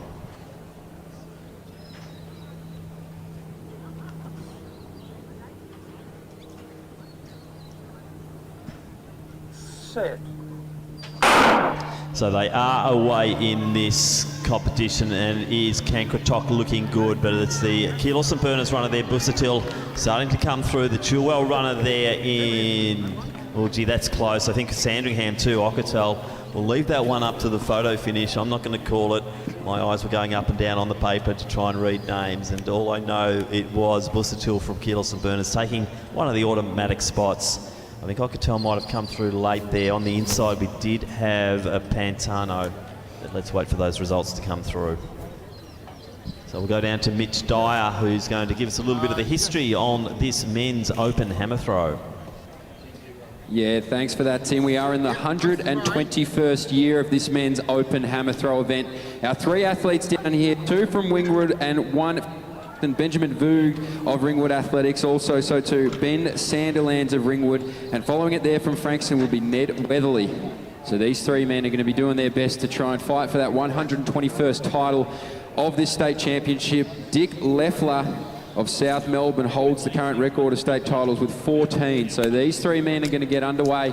Set.
So they are away in this competition, and it is Kankrotok looking good, but it's the Keeler St Bernard's runner there, Busatil, starting to come through. The Chilwell runner there in, oh gee, that's close. I think Sandringham too, Ockertel. We'll leave that one up to the photo finish. I'm not going to call it. My eyes were going up and down on the paper to try and read names, and all I know it was Busatil from Keeler St Bernard's taking one of the automatic spots. I think Ockertel might have come through late there. On the inside, we did have a Pantano. But let's wait for those results to come through. So we'll go down to Mitch Dyer, who's going to give us a little bit of the history on this men's open hammer throw.
Yeah, thanks for that, Tim. We are in the 121st year of this men's open hammer throw event. Our 3 athletes down here, 2 from Wingwood and 1 and Benjamin Voog of Ringwood Athletics, also so too Ben Sanderlands of Ringwood, and following it there from Frankston will be Ned Weatherly. So these 3 men are going to be doing their best to try and fight for that 121st title of this state championship. Dick Leffler of South Melbourne holds the current record of state titles with 14. So these 3 men are going to get underway,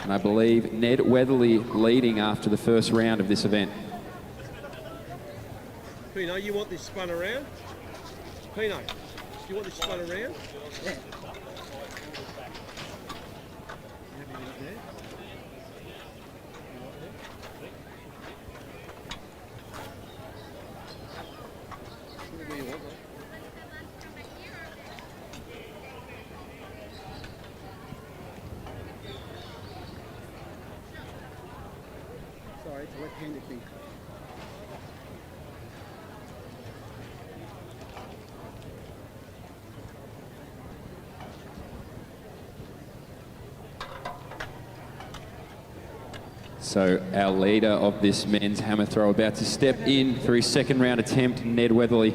and I believe Ned Weatherly leading after the first round of this event.
Pino, you want this spun around? Pino, do you want this spun around? Yeah.
Sorry, it's a left-handed thing.
So our leader of this men's hammer throw about to step in for his second round attempt, Ned Weatherly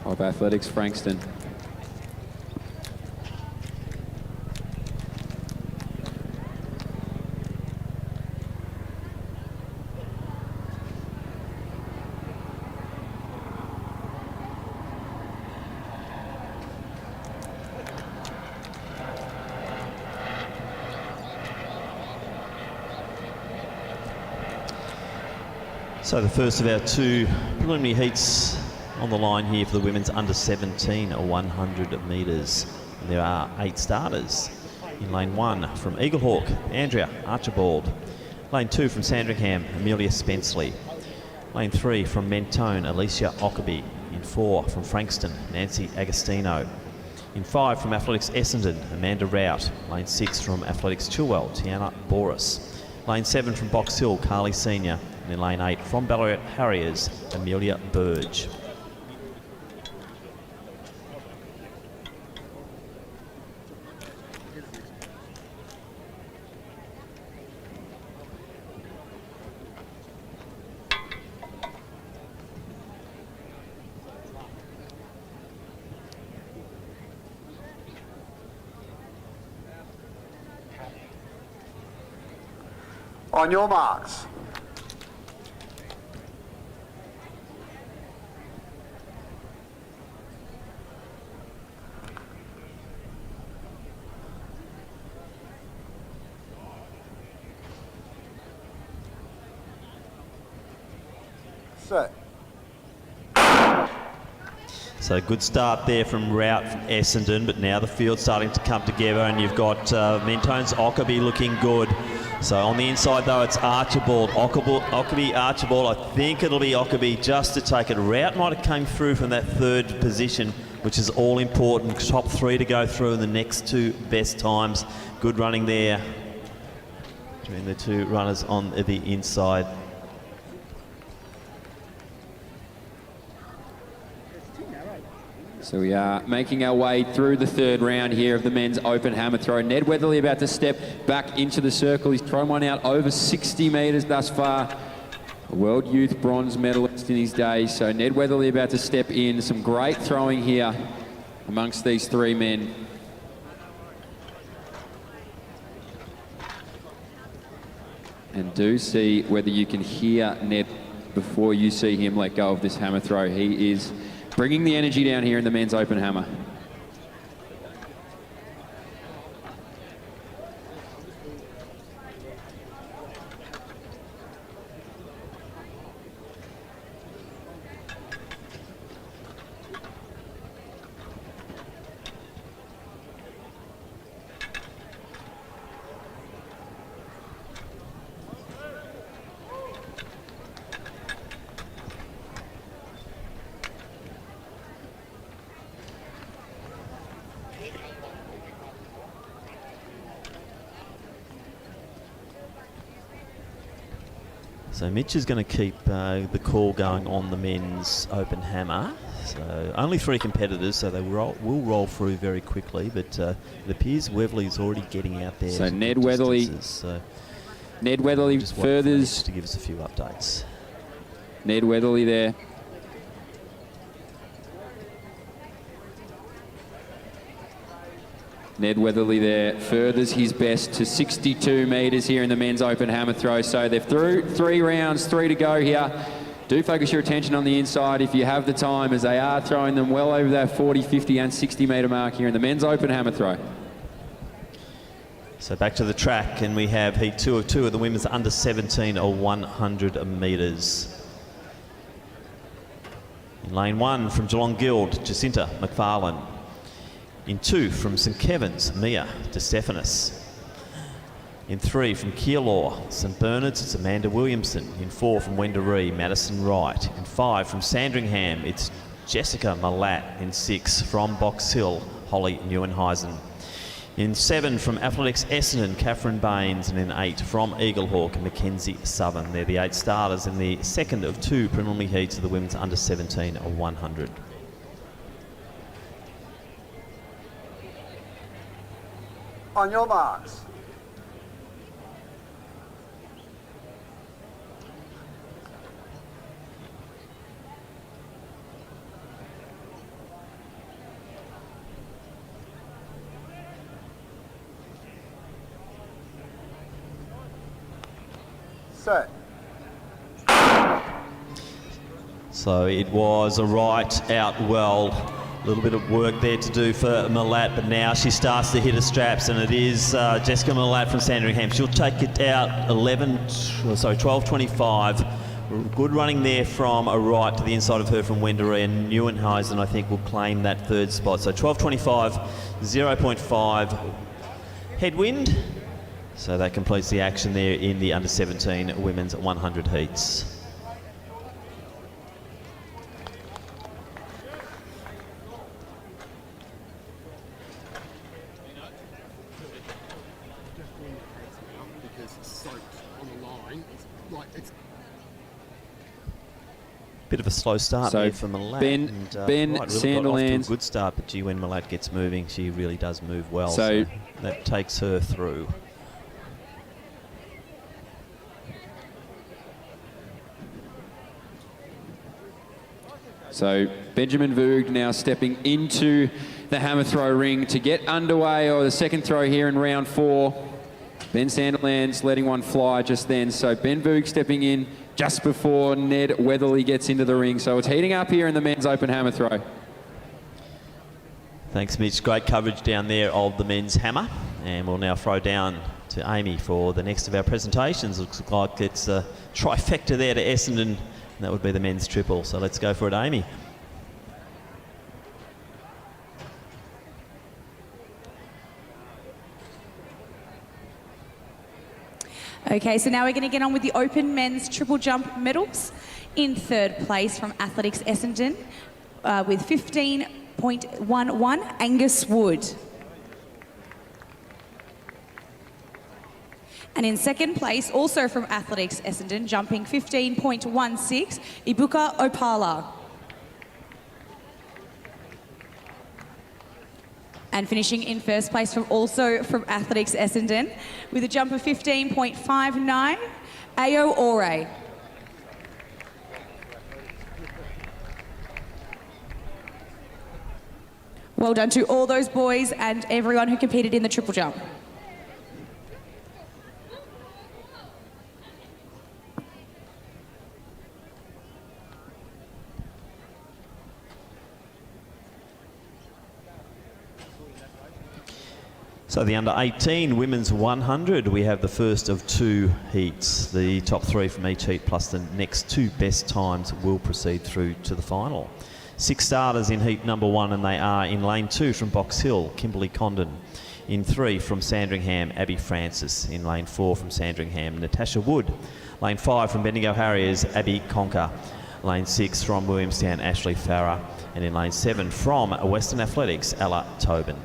of Athletics Frankston.
So the first of our 2 preliminary heats on the line here for the women's under 17 or 100 metres. And there are 8 starters. In lane 1 from Eaglehawk, Andrea Archibald. Lane 2 from Sandringham, Amelia Spenceley. Lane 3 from Mentone, Alicia Ockerby. In 4 from Frankston, Nancy Agostino. In 5 from Athletics Essendon, Amanda Rout. Lane 6 from Athletics Chilwell, Tiana Boris. Lane 7 from Box Hill, Carly Senior. And in lane 8 from Ballarat Harriers, Amelia Burge.
On your marks. Set.
So good start there from Rout from Essendon, but now the field's starting to come together, and you've got Mentone's Ockerby looking good. So on the inside though, it's Archibald. Ockerby, Archibald. I think it'll be Ockerby just to take it. Rout might have come through from that 3rd position, which is all important. Top 3 to go through in the next 2 best times. Good running there between the 2 runners on the inside.
So we are making our way through the third round here of the men's open hammer throw. Ned Weatherly about to step back into the circle. He's thrown one out over 60 metres thus far. A World Youth bronze medalist in his day. So Ned Weatherly about to step in. Some great throwing here amongst these three men. And do see whether you can hear Ned before you see him let go of this hammer throw. He is bringing the energy down here in the men's open hammer.
So Mitch is going to keep the call going on the men's open hammer. So only 3 competitors, so they will roll through very quickly. But it appears Weatherly's already getting out there.
So Ned Weatherly,
so
Ned Weatherly
just
furthers
to give us a few updates.
Ned Weatherly there. Ned Weatherly there furthers his best to 62 metres here in the men's open hammer throw. So they've through 3 rounds, 3 to go here. Do focus your attention on the inside if you have the time, as they are throwing them well over that 40, 50 and 60 metre mark here in the men's open hammer throw.
So back to the track, and we have heat 2 of 2 of the women's under 17 or 100 metres. In lane 1 from Geelong Guild, Jacinta McFarlane. In 2 from St Kevin's, Mia DeStephanis. In 3 from Keilor, St Bernard's, it's Amanda Williamson. In 4 from Wendouree, Madison Wright. In 5 from Sandringham, it's Jessica Malat. In 6 from Box Hill, Holly Neuenhuizen. In 7 from Athletics Essendon, Catherine Baines. And in 8 from Eaglehawk, Mackenzie Southern. They're the 8 starters in the second of 2 preliminary heats of the women's under 17 or 100.
On your marks. Set.
So it was a right out well. A little bit of work there to do for Malat, but now she starts to hit her straps, and it is Jessica Malat from Sandringham. She'll take it out 12.25. Good running there from a right to the inside of her from Wendouree, and Neuenhuizen, I think, will claim that 3rd spot. So 12.25, 0.5 headwind. So that completes the action there in the under 17 women's 100 heats. Bit of a slow start
So
there for Malat.
Ben
Really got off to
Sandilands.
a good start, but gee, when Malat gets moving, she really does move well.
So
that takes her through.
So Benjamin Voog now stepping into the hammer throw ring to get underway, or the second throw here in round 4. Ben Sandilands letting one fly just then. So Ben Voog stepping in just before Ned Weatherly gets into the ring. So it's heating up here in the men's open hammer throw.
Thanks, Mitch. Great coverage down there of the men's hammer. And we'll now throw down to Amy for the next of our presentations. Looks like it's a trifecta there to Essendon, and that would be the men's triple. So let's go for it, Amy.
Okay, so now we're going to get on with the open men's triple jump medals. In 3rd place from Athletics Essendon with 15.11, Angus Wood. And in 2nd place, also from Athletics Essendon, jumping 15.16, Ibuka Opala. And finishing in first place from Athletics Essendon with a jump of 15.59, Ao Ore. Well done to all those boys and everyone who competed in the triple jump.
So the under 18 women's 100, we have the first of two heats. The top three from each heat plus the next two best times will proceed through to the final. 6 starters in heat number 1, and they are in lane 2 from Box Hill, Kimberly Condon. In 3 from Sandringham, Abby Francis. In lane 4 from Sandringham, Natasha Wood. Lane 5 from Bendigo Harriers, Abby Conker. Lane 6 from Williamstown, Ashley Farrer. And in lane 7 from Western Athletics, Ella Tobin.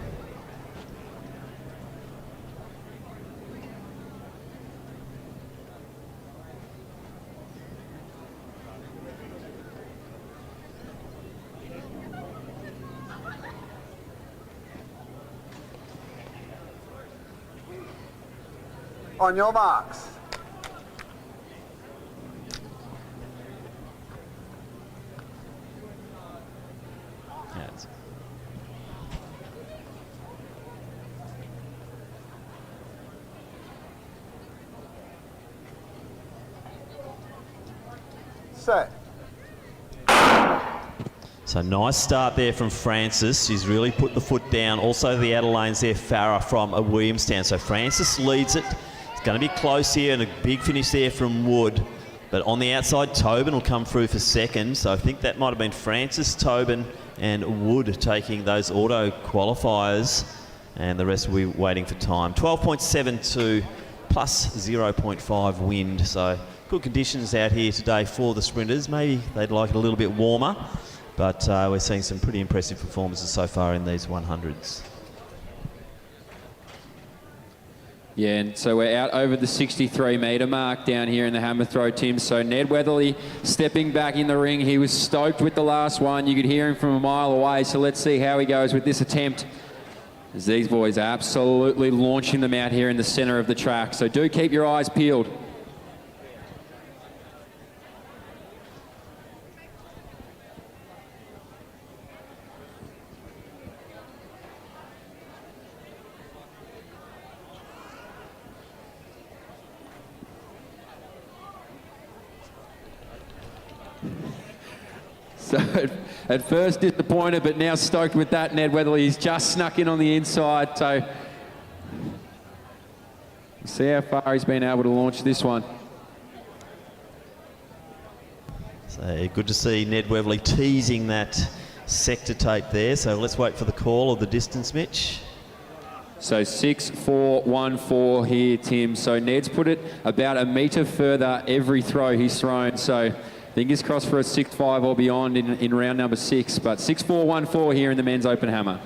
On your marks.
Yes.
Set.
So nice start there from Francis. She's really put the foot down. Also the outer lanes there, Farah from Williamstown. So Francis leads it. It's going to be close here, and a big finish there from Wood. But on the outside, Tobin will come through for second. So I think that might have been Francis, Tobin and Wood taking those auto qualifiers. And the rest will be waiting for time. 12.72 plus 0.5 wind. So good conditions out here today for the sprinters. Maybe they'd like it a little bit warmer. But we're seeing some pretty impressive performances so far in these 100s.
Yeah, and so we're out over the 63-metre mark down here in the hammer throw, Tim. So Ned Weatherly stepping back in the ring. He was stoked with the last one. You could hear him from a mile away. So let's see how he goes with this attempt, as these boys are absolutely launching them out here in the centre of the track. So do keep your eyes peeled. So at first disappointed, but now stoked with that. Ned Weatherly, he's just snuck in on the inside. So see how far he's been able to launch this one.
So good to see Ned Weatherly teasing that sector tape there. So let's wait for the call of the distance, Mitch.
So 6.414 here, Tim. So Ned's put it about a metre further every throw he's thrown. So fingers crossed for a 6.5 or beyond in round number 6. But 6.414 here in the men's open hammer.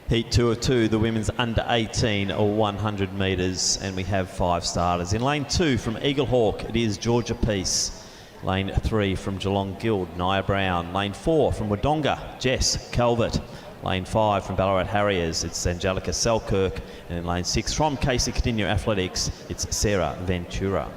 Heat 2 of 2, the women's under 18 or 100 metres, and we have 5 starters. In lane 2 from Eagle Hawk, it is Georgia Peace. Lane 3 from Geelong Guild, Nia Brown. Lane 4 from Wodonga, Jess Calvert. Lane 5 from Ballarat Harriers, it's Angelica Selkirk. And in lane 6 from Casey Coutinho Athletics, it's Sarah Ventura.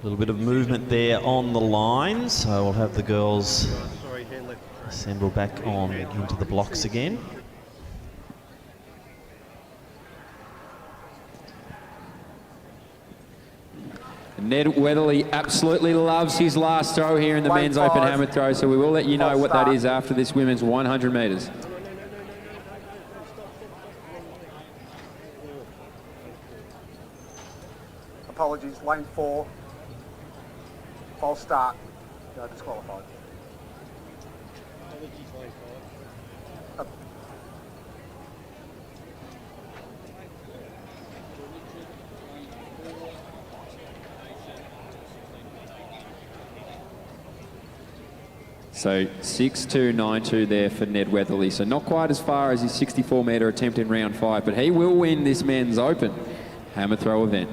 little bit of movement there on the line, so we'll have the girls assemble back on into the blocks again.
Ned Weatherly absolutely loves his last throw here in the men's open hammer throw, so we will let you know what that is after this women's 100 metres.
Apologies, lane 4. False start. No, disqualified.
So 6.292 there for Ned Weatherly. So not quite as far as his 64-metre attempt in round 5, but he will win this men's open hammer throw event.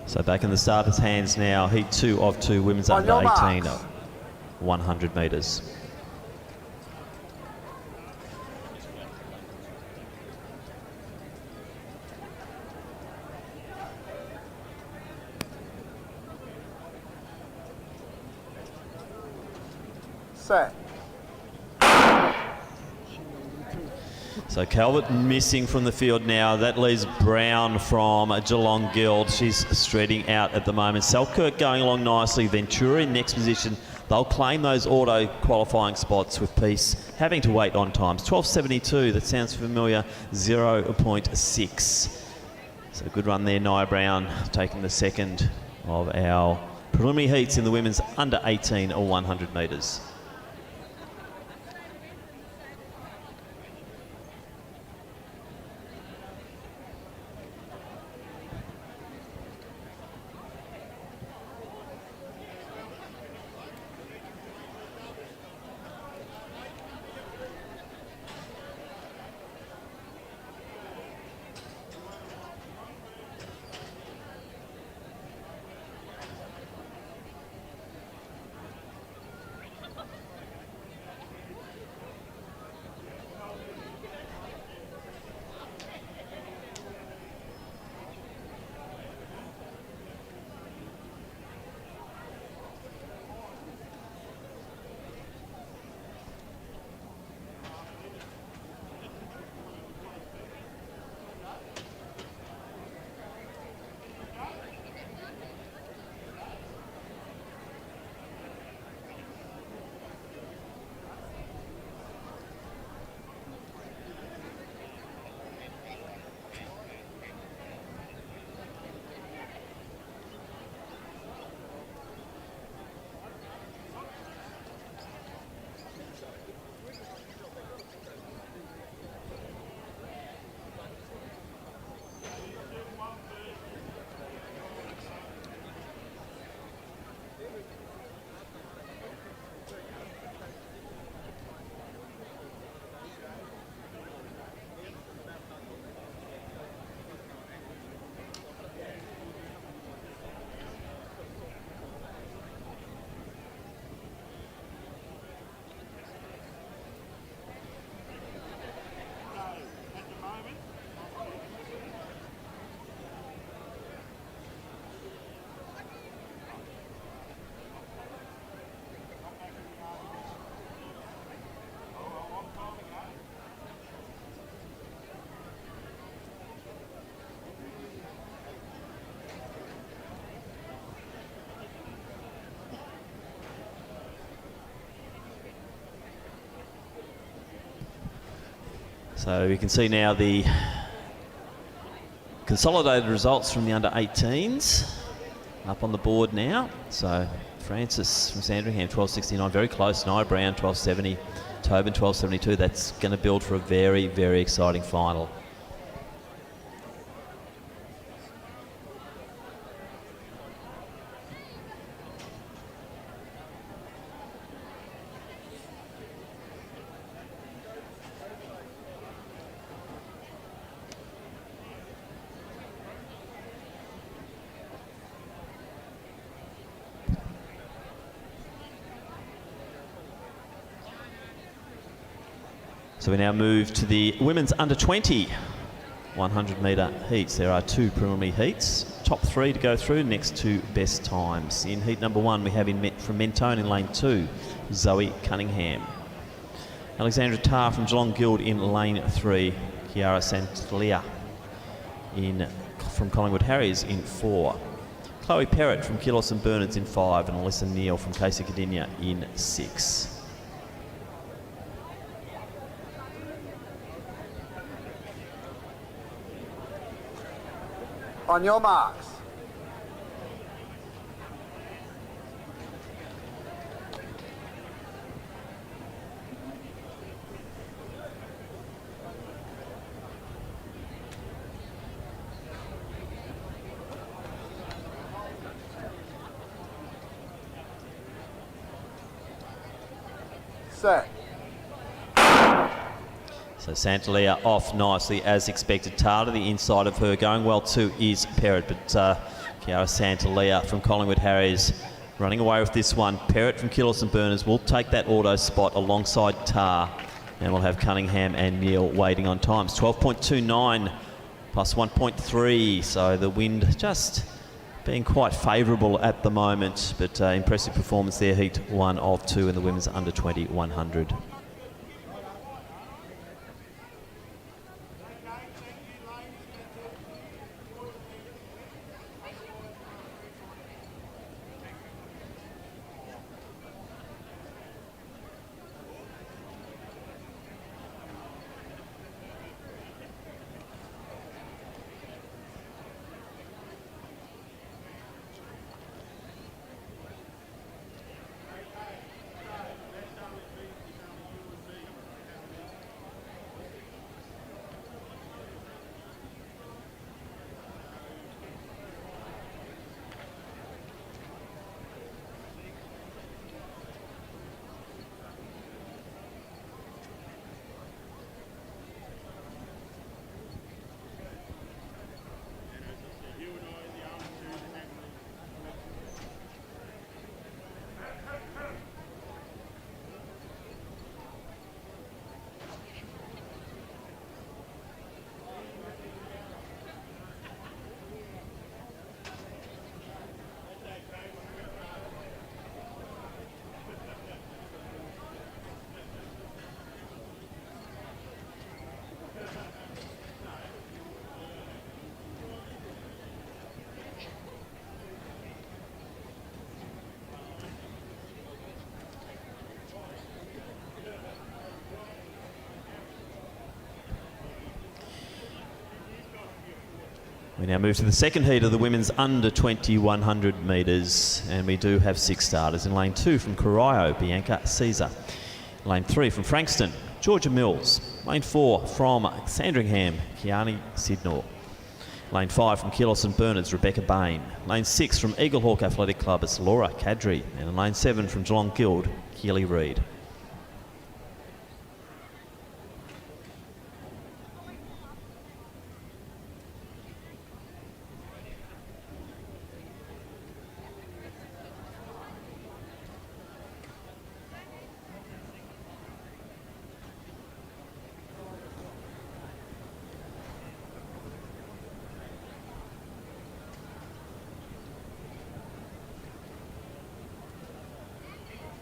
So back in the starters' hands now, heat 2 of 2 women's under 18 100 metres.
Set.
So Calvert missing from the field now. That leaves Brown from Geelong Guild. She's shredding out at the moment. Selkirk going along nicely. Ventura in next position. They'll claim those auto qualifying spots with Peace having to wait on times. 12.72, that sounds familiar, 0.6. So good run there, Nia Brown taking the second of our preliminary heats in the women's under 18 or 100 metres. So we can see now the consolidated results from the under 18s up on the board now. So Francis from Sandringham 12.69, very close. Nia Brown 12.70, Tobin 12.72. That's going to build for a very, very exciting final. So we now move to the women's under 20 100 metre heats. There are 2 preliminary heats. Top 3 to go through, next 2 best times. In heat number 1, we have from Mentone in lane 2, Zoe Cunningham. Alexandra Tarr from Geelong Guild in lane 3, Chiara Santalia from Collingwood Harriers in 4. Chloe Perrott from Kilos and Bernards in 5, and Alyssa Neal from Casey Cardinia in 6.
On your marks. Set.
So Santalia off nicely as expected. Tar to the inside of her. Going well too is Perrott, but Chiara Santalia from Collingwood Harriers running away with this one. Perrott from Kilos and Berners will take that auto spot alongside Tar. And we'll have Cunningham and Neal waiting on times. 12.29 plus 1.3. So the wind just being quite favourable at the moment, but impressive performance there. Heat 1 of 2 in the women's under 20 100. We now move to the second heat of the women's under 20 100 metres, and we do have 6 starters. In lane 2 from Corio, Bianca Caesar. Lane 3 from Frankston, Georgia Mills. Lane 4 from Sandringham, Kiani Sidnor. Lane 5 from Kilos and Bernards, Rebecca Bain. Lane 6 from Eaglehawk Athletic Club, it's Laura Kadri. And in lane 7 from Geelong Guild, Keely Reid.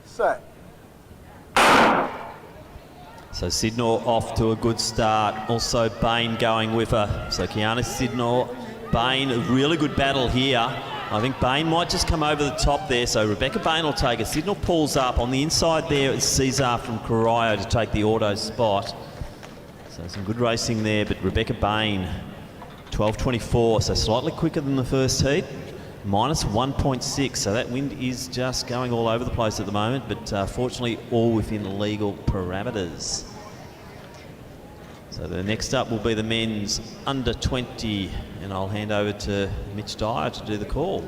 Set.
So Sidnor off to a good start. Also Bain going with her. So Kiana Sidnor, Bain, a really good battle here. I think Bain might just come over the top there. So Rebecca Bain will take it. Sidnor pulls up. On the inside there it's Cesar from Corio to take the auto spot. So some good racing there, but Rebecca Bain, 12.24, so slightly quicker than the first heat. Minus 1.6, so that wind is just going all over the place at the moment, but fortunately all within legal parameters. So the next up will be the men's under 20, and I'll hand over to Mitch Dyer to do the call.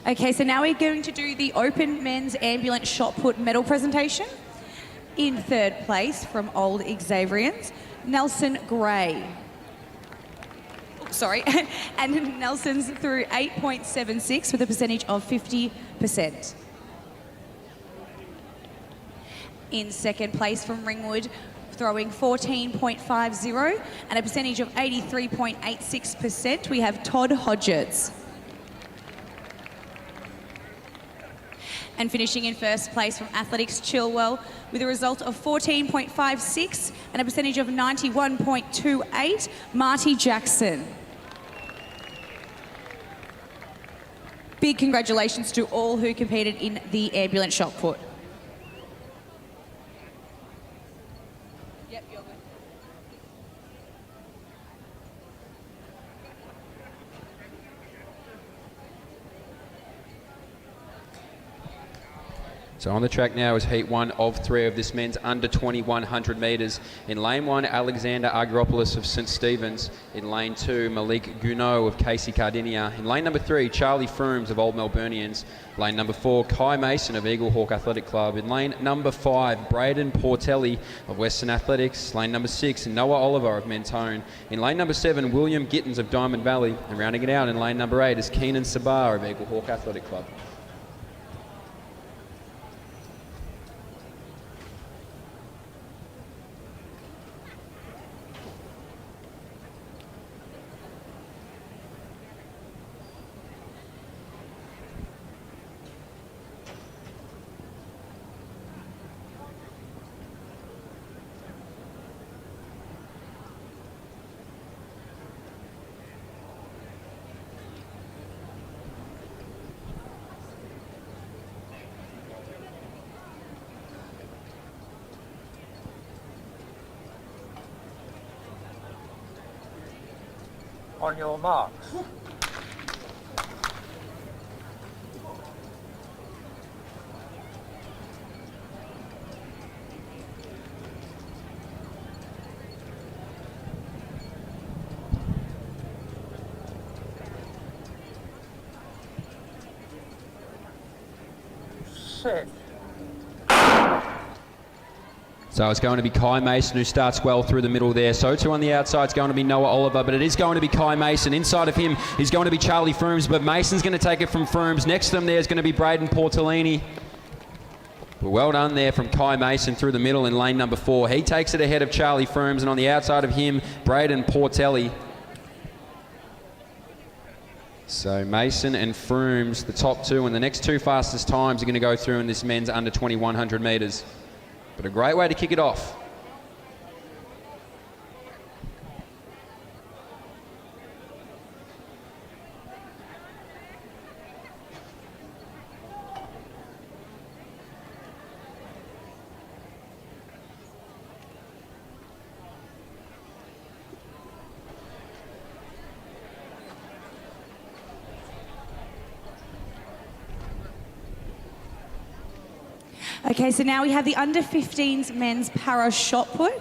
Okay, so now we're going to do the open men's ambulance shot put medal presentation. In third place from Old Xaverians, Nelson Gray. Oh, sorry, and Nelson's through 8.76 with a percentage of 50%. In second place from Ringwood, throwing 14.50 and a percentage of 83.86%, we have Todd Hodgetts. And finishing in first place from Athletics Chilwell with a result of 14.56 and a percentage of 91.28, Marty Jackson. Big congratulations to all who competed in the ambulance shot put. Yep, you're good.
So on the track now is heat 1 of 3 of this men's under 2100 metres. In lane 1, Alexander Agropoulos of St Stephen's. In lane 2, Malik Gounod of Casey Cardinia. In lane number 3, Charlie Froomes of Old Melburnians. Lane number 4, Kai Mason of Eaglehawk Athletic Club. In lane number 5, Braden Portelli of Western Athletics. Lane number 6, Noah Oliver of Mentone. In lane number 7, William Gittins of Diamond Valley. And rounding it out in lane number 8 is Keenan Sabar of Eaglehawk Athletic Club.
On your marks. Set.
So it's going to be Kai Mason who starts well through the middle there. So too on the outside is going to be Noah Oliver, but it is going to be Kai Mason. Inside of him is going to be Charlie Froomes, but Mason's going to take it from Froomes. Next to them there is going to be Braden Portellini. But well done there from Kai Mason through the middle in lane number 4. He takes it ahead of Charlie Froomes, and on the outside of him, Braden Portelli. So Mason and Froomes, the top two, and the next two fastest times are going to go through in this men's under 2100 metres. But a great way to kick it off.
Okay, so now we have the under-15s men's para shot put.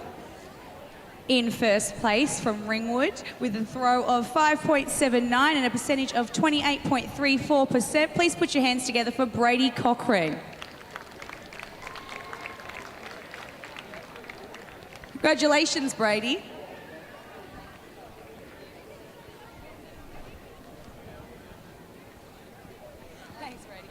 In first place from Ringwood with a throw of 5.79 and a percentage of 28.34%. Please put your hands together for Brady Cochrane. Congratulations, Brady. Thanks, Brady.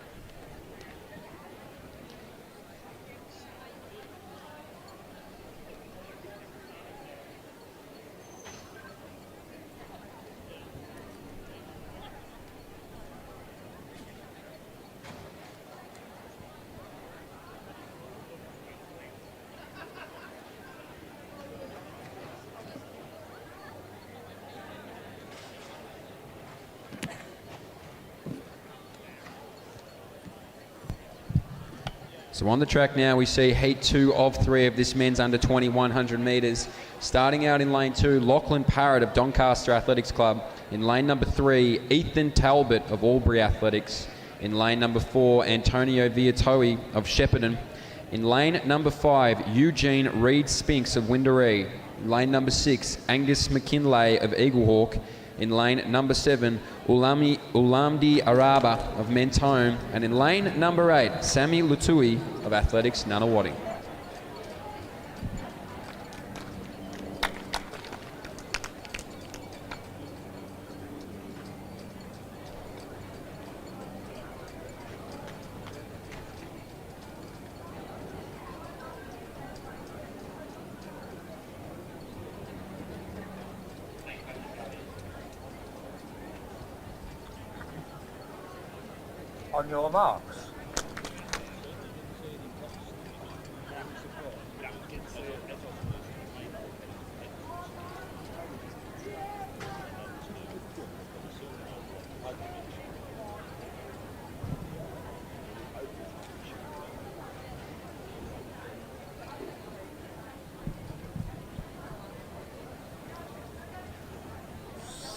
So on the track now we see heat 2 of 3 of this men's under 2100 metres. Starting out in lane 2, Lachlan Parrott of Doncaster Athletics Club. In lane number 3, Ethan Talbot of Albury Athletics. In lane number 4, Antonio Viatoe of Shepparton. In lane number 5, Eugene Reed Spinks of Windaree. In lane number 6, Angus McKinlay of Eaglehawk. In lane number 7, Ulamdi Araba of Mentone. And in lane number 8, Sami Lutui of Athletics Nunawading.
On your marks.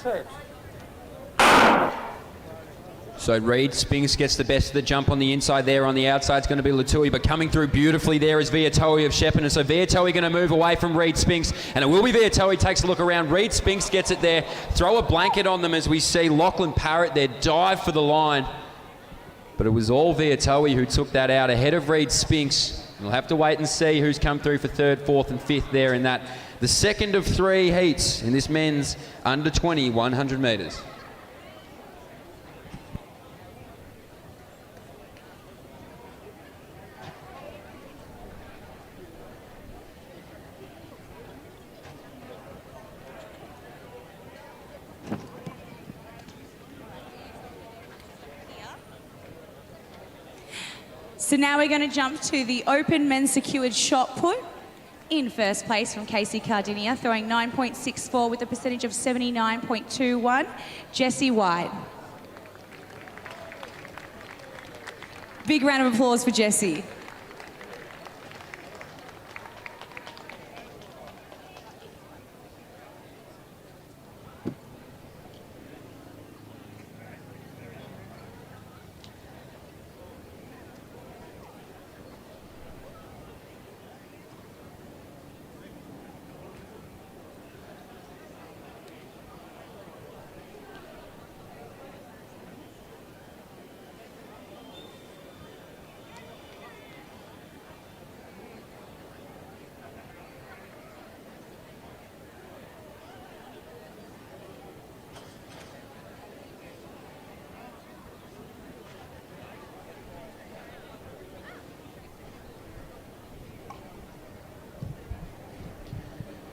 Set.
So Reed Spinks gets the best of the jump on the inside there. On the outside is going to be Latui, but coming through beautifully there is Viatoe of Shepparton. So Viatoe going to move away from Reed Spinks, and it will be Viatoe. Takes a look around. Reed Spinks gets it there. Throw a blanket on them as we see Lachlan Parrott there dive for the line. But it was all Viatoe who took that out ahead of Reed Spinks. We'll have to wait and see who's come through for 3rd, 4th and 5th there in that. The second of 3 heats in this men's under 20 100 metres.
So now we're going to jump to the open men's secured shot put. In first place from Casey Cardinia, throwing 9.64 with a percentage of 79.21, Jessie White. Big round of applause for Jessie.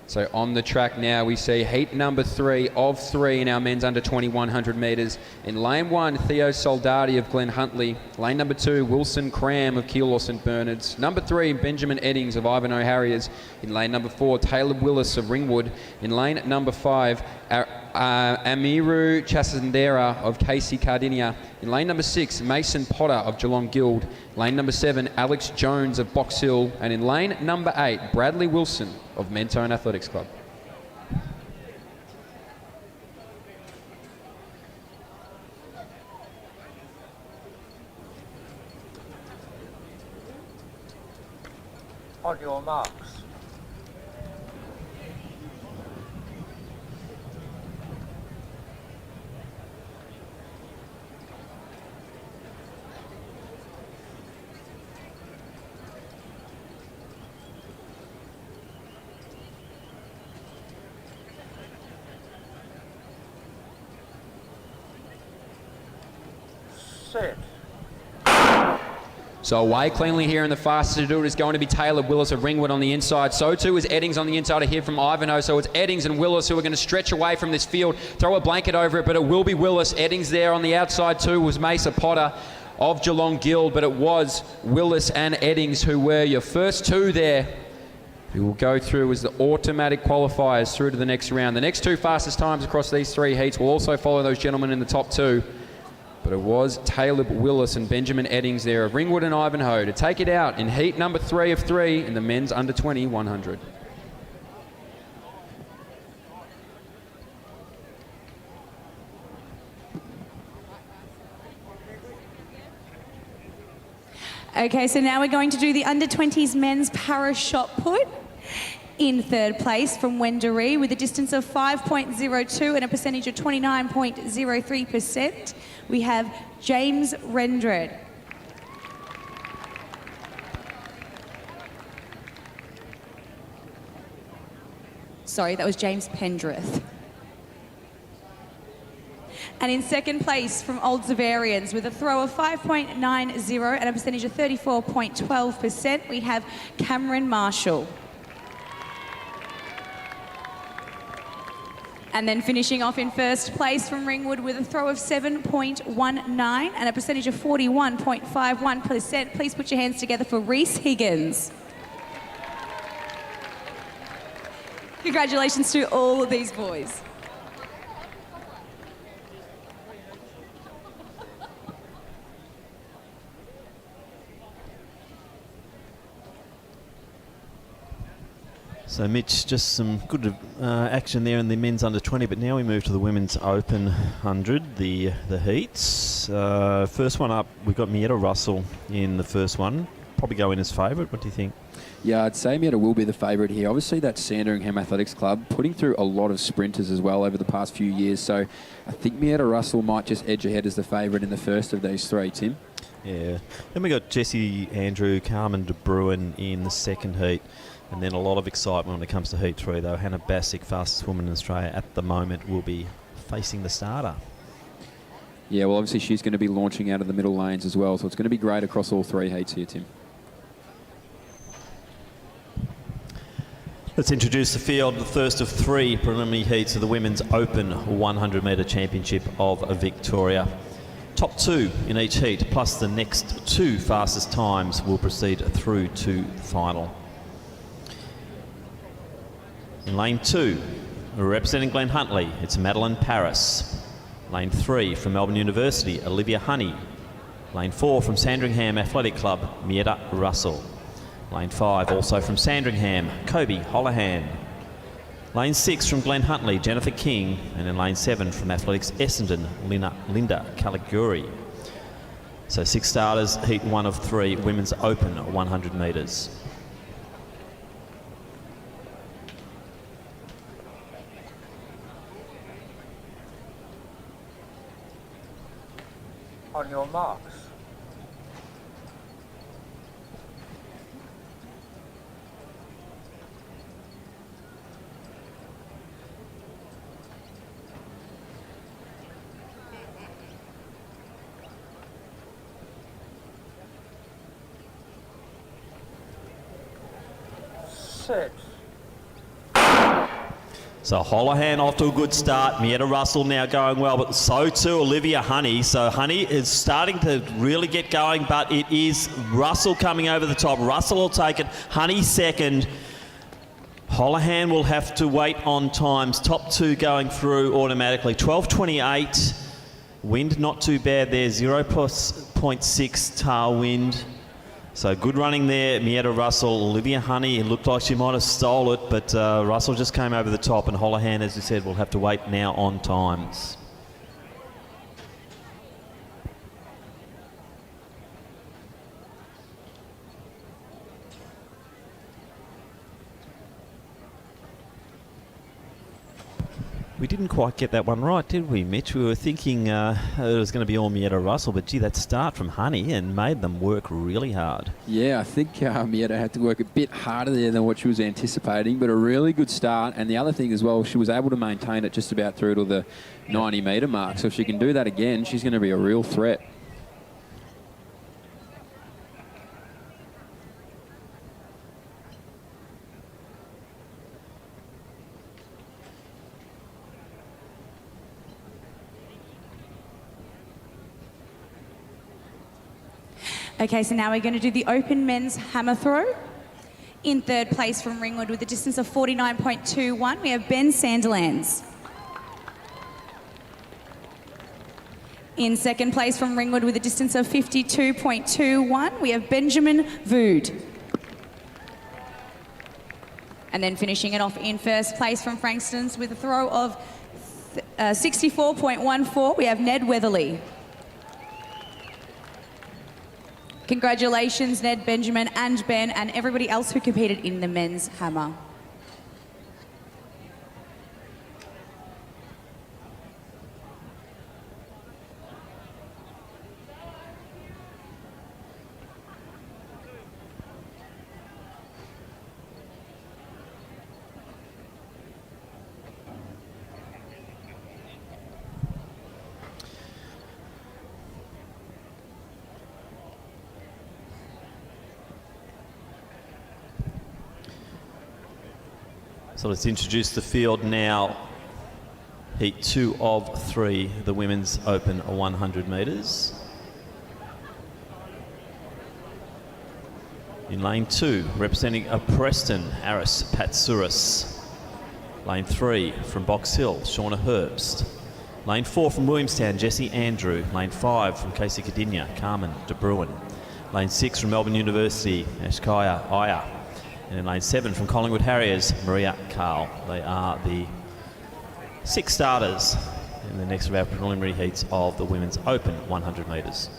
So on the track now, we see heat number 3 of 3 in our men's under 20 100 metres. In lane 1, Theo Soldati of Glen Huntly. Lane number 2, Wilson Cram of Keilor St Bernard's. Number 3, Benjamin Eddings of Ivanhoe Harriers. In lane number 4, Taylor Willis of Ringwood. In lane number 5, Amiru Chasandera of Casey Cardinia. In lane number 6, Mason Potter of Geelong Guild. Lane number 7, Alex Jones of Box Hill. And in lane number 8, Bradley Wilson of Mentone Athletics Club.
On your marks. Set.
So away cleanly here, and the fastest to do it is going to be Taylor Willis of Ringwood on the inside. So too is Eddings on the inside here from Ivanhoe. So it's Eddings and Willis who are going to stretch away from this field, throw a blanket over it, but it will be Willis. Eddings there on the outside too was Mesa Potter of Geelong Guild, but it was Willis and Eddings who were your first two there, who will go through as the automatic qualifiers through to the next round. The next two fastest times across these 3 heats will also follow those gentlemen in the top 2. But it was Taylor Willis and Benjamin Eddings there of Ringwood and Ivanhoe to take it out in heat number 3 of 3 in the men's under 20 100.
Okay, so now we're going to do the under 20s men's para shot put. In third place from Wendouree with a distance of 5.02 and a percentage of 29.03%, we have James Rendred. Sorry, that was James Pendrith. And in second place from Old Zavarians with a throw of 5.90 and a percentage of 34.12%, we have Cameron Marshall. And then finishing off in first place from Ringwood with a throw of 7.19 and a percentage of 41.51%. Please put your hands together for Reese Higgins. Congratulations to all of these boys.
So Mitch, just some good action there in the men's under 20, but now we move to the women's open 100, the heats. First one up, we've got Mietta Russell in the first one. Probably go in as favourite. What do you think?
Yeah, I'd say Mietta will be the favourite here. Obviously, that Sandringham Athletics Club putting through a lot of sprinters as well over the past few years. So I think Mietta Russell might just edge ahead as the favourite in the first of these three, Tim.
Yeah. Then we got Jessie Andrew, Carmen de Bruin in the second heat. And then a lot of excitement when it comes to Heat 3, though. Hannah Bassick, fastest woman in Australia at the moment, will be facing the starter.
Yeah, well, obviously she's going to be launching out of the middle lanes as well, so it's going to be great across all three heats here, Tim.
Let's introduce the field, the first of three preliminary heats of the Women's Open 100-metre Championship of Victoria. Top two in each heat, plus the next two fastest times will proceed through to the final. In lane 2, representing Glen Huntly, it's Madeline Paris. Lane 3, from Melbourne University, Olivia Honey. Lane 4, from Sandringham Athletic Club, Mietta Russell. Lane 5, also from Sandringham, Kobe Holohan. Lane 6, from Glen Huntly, Jennifer King. And in lane 7, from Athletics Essendon, Linda Caliguri. So 6 starters, heat 1 of 3, Women's Open 100 metres.
On your marks. Set.
So Holohan off to a good start. Mietta Russell now going well, but so too Olivia Honey. So Honey is starting to really get going, but it is Russell coming over the top. Russell will take it. Honey second. Holohan will have to wait on times. Top two going through automatically. 12.28. Wind not too bad there. 0.6 tailwind. So good running there, Mietta Russell. Olivia Honey, it looked like she might have stole it, but Russell just came over the top, and Holohan, as you said, will have to wait now on times. We didn't quite get that one right, did we, Mitch? We were thinking it was going to be all Mietta Russell, but gee, that start from Honey and made them work really hard.
Yeah, I think Mietta had to work a bit harder there than what she was anticipating, but a really good start. And the other thing as well, she was able to maintain it just about through to the 90-metre mark. So if she can do that again, she's going to be a real threat.
Okay, so now we're going to do the open men's hammer throw. In third place from Ringwood with a distance of 49.21, we have Ben Sandilands. In second place from Ringwood with a distance of 52.21, we have Benjamin Vood. And then finishing it off in first place from Frankston's with a throw of 64.14, we have Ned Weatherly. Congratulations, Ned, Benjamin and Ben and everybody else who competed in the men's hammer.
So let's introduce the field now. Heat 2 of 3, the women's open 100 metres. In lane 2, representing Preston, Aris Patsouris. Lane 3 from Box Hill, Shauna Herbst. Lane 4 from Williamstown, Jessie Andrew. Lane 5 from Casey Cardinia, Carmen De Bruin. Lane 6 from Melbourne University, Ashkaya Aya. And in lane 7 from Collingwood Harriers, Maria Carl. They are the 6 starters in the next of our preliminary heats of the women's open 100 metres.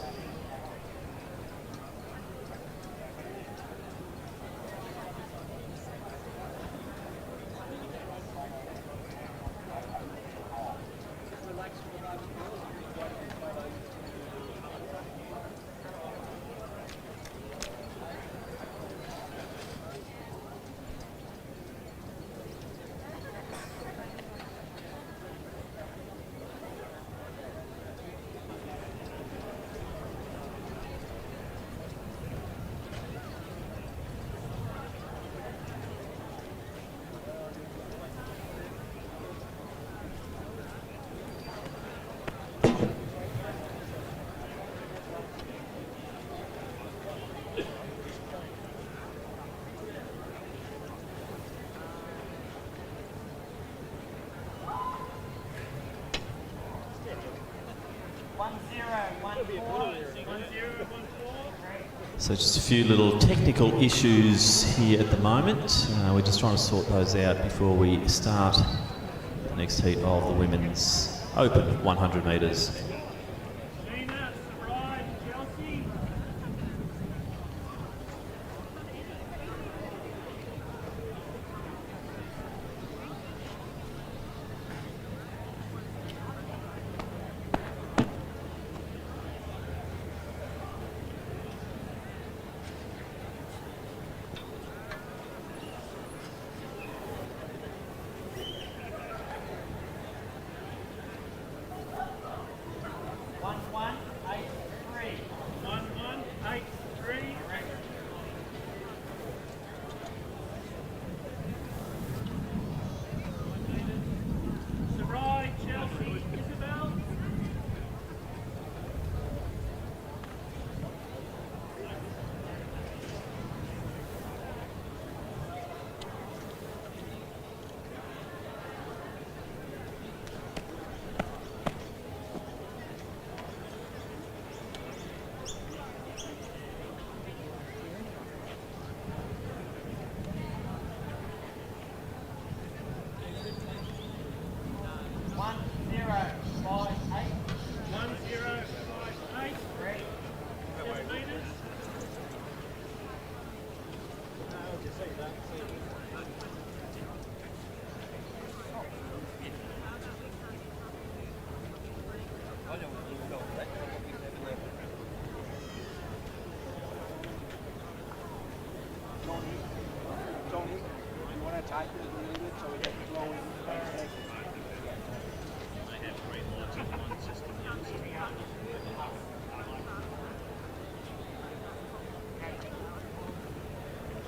So just a few little technical issues here at the moment. We're just trying to sort those out before we start the next heat of the women's open 100 metres.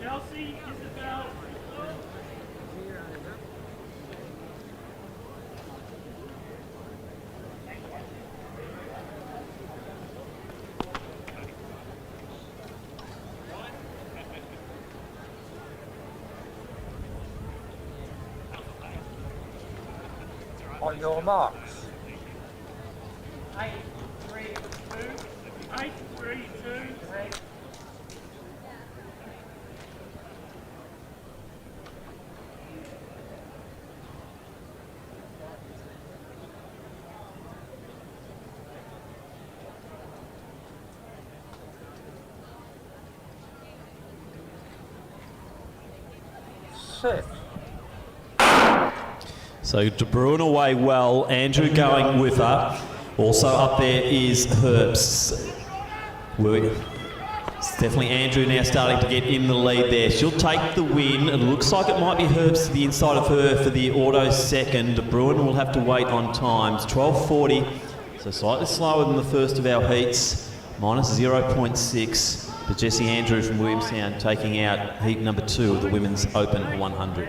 Chelsea, Isabel.
On your marks.
8, 3, 2. 8, 3, 2.
Set.
So De Bruin away well, Andrew going with her. Also up there is Herbst. It's definitely Andrew now starting to get in the lead there. She'll take the win. It looks like it might be Herbst to the inside of her for the auto second. De Bruin will have to wait on times. 12:40, so slightly slower than the first of our heats. Minus 0.6. But Jessie Andrew from Williamstown taking out heat number 2 of the women's open 100.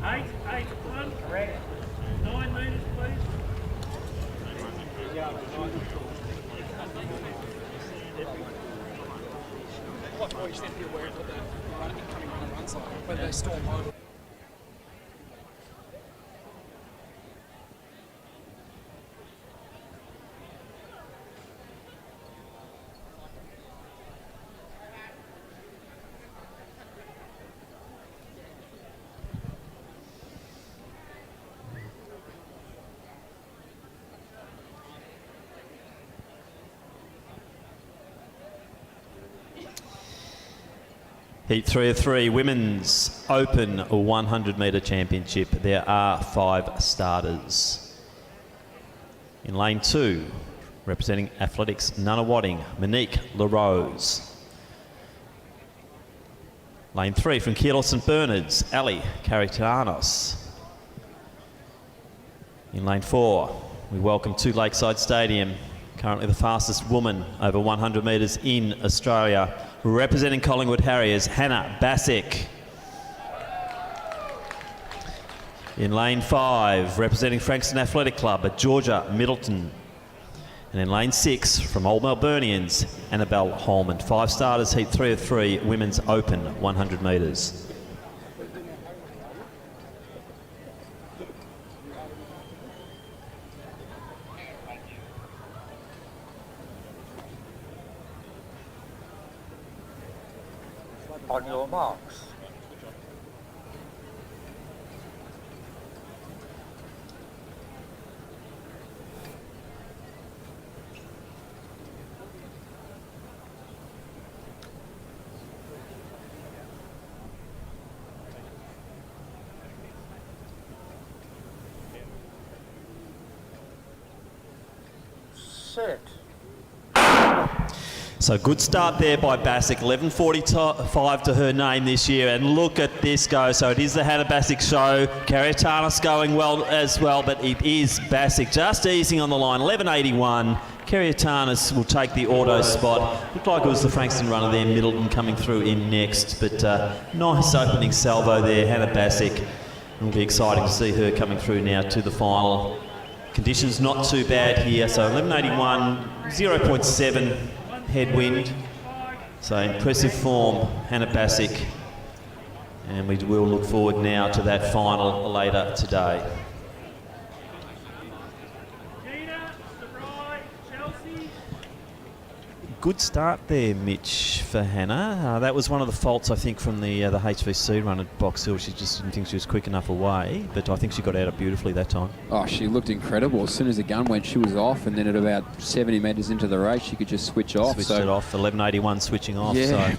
881. Correct. 9 metres, please.
Like what you said, be aware of what the incoming run's like, whether they storm home.
Heat 3 of 3, Women's Open 100 metre championship. There are 5 starters. In lane 2, representing Athletics Nunawading, Monique LaRose. Lane 3 from Keilor St Bernard's, Ali Caritanos. In lane 4, we welcome to Lakeside Stadium, currently the fastest woman over 100 metres in Australia, representing Collingwood Harriers, Hannah Bassick. In lane 5, representing Frankston Athletic Club, Georgia Middleton. And in lane 6, from Old Melburnians, Annabelle Holman. 5 starters, Heat 3 of 3, Women's Open 100 metres.
On your marks. Set.
So good start there by Bassick, 11.45 to her name this year, and look at this go. So it is the Hannah Bassick show. Caritanos going well as well, but it is Bassick just easing on the line, 11.81. Caritanos will take the auto spot. Looked like it was the Frankston runner there, Middleton coming through in next, but nice opening salvo there, Hannah Bassick. It'll be exciting to see her coming through now to the final. Conditions not too bad here, so 11.81, 0.7 headwind. So impressive form, Hannah Bassick. And we will look forward now to that final later today. Good start there, Mitch, for Hannah. That was one of the faults, I think, from the HVC run at Box Hill. She just didn't think she was quick enough away, but I think she got out it beautifully that time.
Oh, she looked incredible. As soon as the gun went, she was off, and then at about 70 metres into the race, she could just switch off.
Switched it off, 11.81 switching off.
Yeah,
so,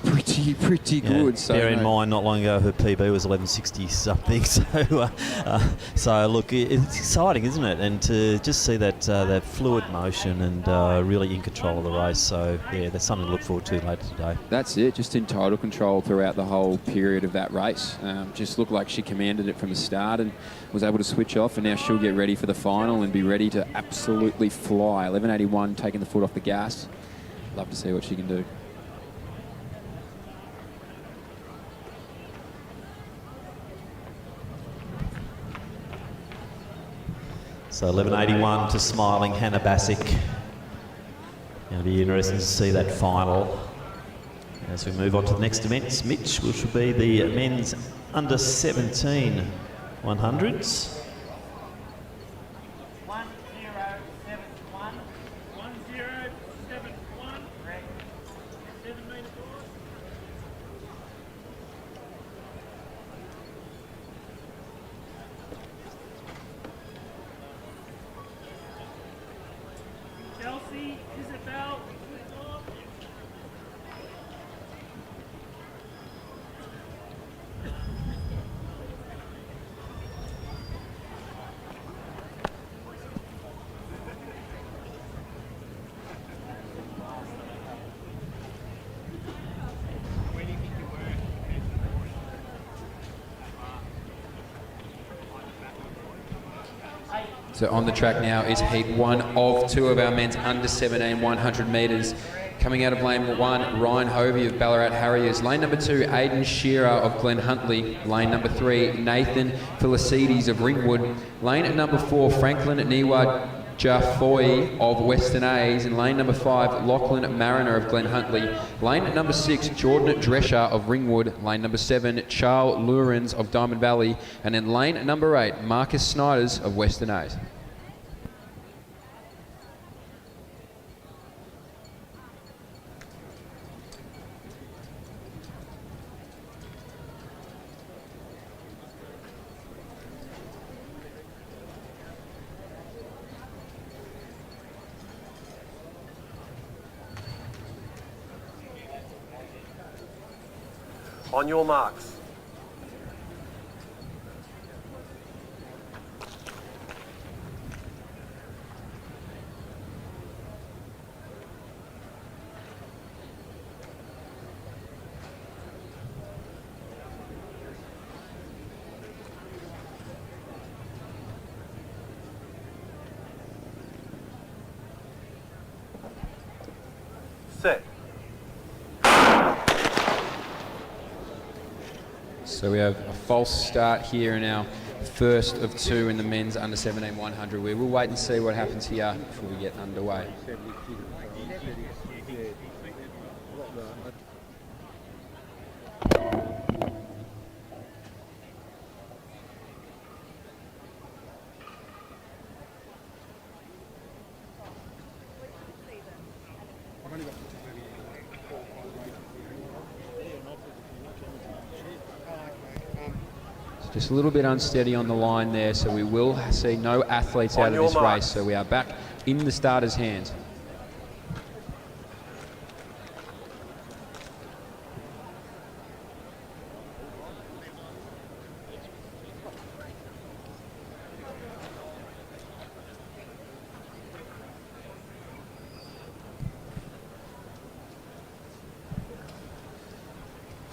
pretty good.
So bear in mind, not long ago, her PB was 11.60 something. So look, it's exciting, isn't it? And to just see that fluid motion and really in control of the race. So yeah, that's something to look forward to later today.
That's it, just in title control throughout the whole period of that race. Just looked like she commanded it from the start and was able to switch off, and now she'll get ready for the final and be ready to absolutely fly. 11.81, taking the foot off the gas. Love to see what she can do.
So 11.81 to smiling Hannah Bassick. It'll be interesting to see that final as we move on to the next event, Mitch, which will be the men's under 17 100s.
1071. 1071. Correct. 7 metre course. Chelsea, Isabel.
So on the track now is heat 1 of 2 of our men's under 17 100 metres. Coming out of lane 1, Ryan Hovey of Ballarat Harriers. Lane number 2, Aidan Shearer of Glen Huntly. Lane number 3, Nathan Felicides of Ringwood. Lane number 4, Franklin Niwa Jaffoy of Western A's. In lane number 5, Lachlan Mariner of Glen Huntly. Lane number 6, Jordan Drescher of Ringwood. Lane number 7, Charles Lurens of Diamond Valley. And in lane number 8, Marcus Snyders of Western A's.
On your marks. Set.
So we have a false start here in our first of 2 in the men's under 17 100. We will wait and see what happens here before we get underway. Just a little bit unsteady on the line there, so we will see no athletes out of this race. So we are back in the starters' hands.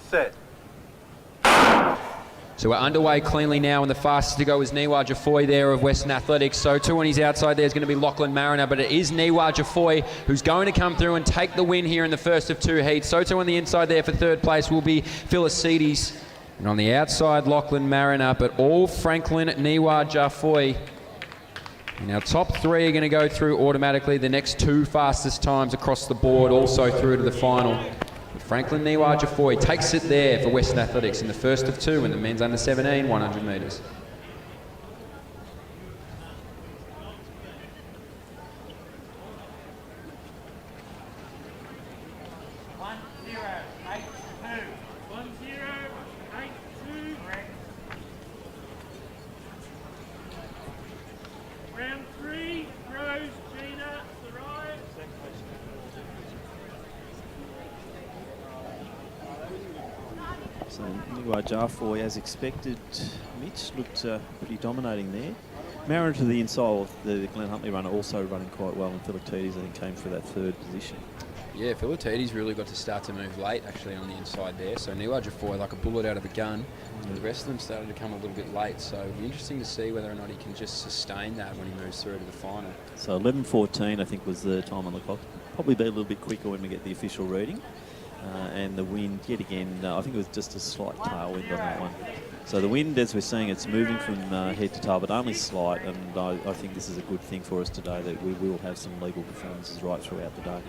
Set.
So we're underway cleanly now, and the fastest to go is Niwa Jaffoy there of Western Athletics. So 2 on his outside there is going to be Lachlan Mariner, but it is Niwa Jaffoy who's going to come through and take the win here in the first of 2 heats. So 2 on the inside there for 3rd place will be Felicides. And on the outside, Lachlan Mariner, but all Franklin Niwa Jaffoy. And our top 3 are going to go through automatically. The next 2 fastest times across the board also through to the final. Franklin Niwa Jaffoy takes it there for Western Athletics in the first of 2 in the men's under 17 100 metres.
Round 3, Rose, Gina, Sarai.
So Niwa Jaffoy, as expected, Mitch looked pretty dominating there. Mariner to the inside of the Glen Huntly runner, also running quite well, and Philoctetes I think came for that 3rd position.
Yeah, Philoctetes really got to start to move late actually on the inside there. So Niwa Jaffoy like a bullet out of a gun. The rest of them started to come a little bit late, so it'll be interesting to see whether or not he can just sustain that when he moves through to the final.
So 11:14 I think was the time on the clock. Probably be a little bit quicker when we get the official reading. And the wind, yet again, I think it was just a slight tailwind on that one. So the wind, as we're seeing, it's moving from head to tail, but only slight, and I think this is a good thing for us today, that we will have some legal performances right throughout the day.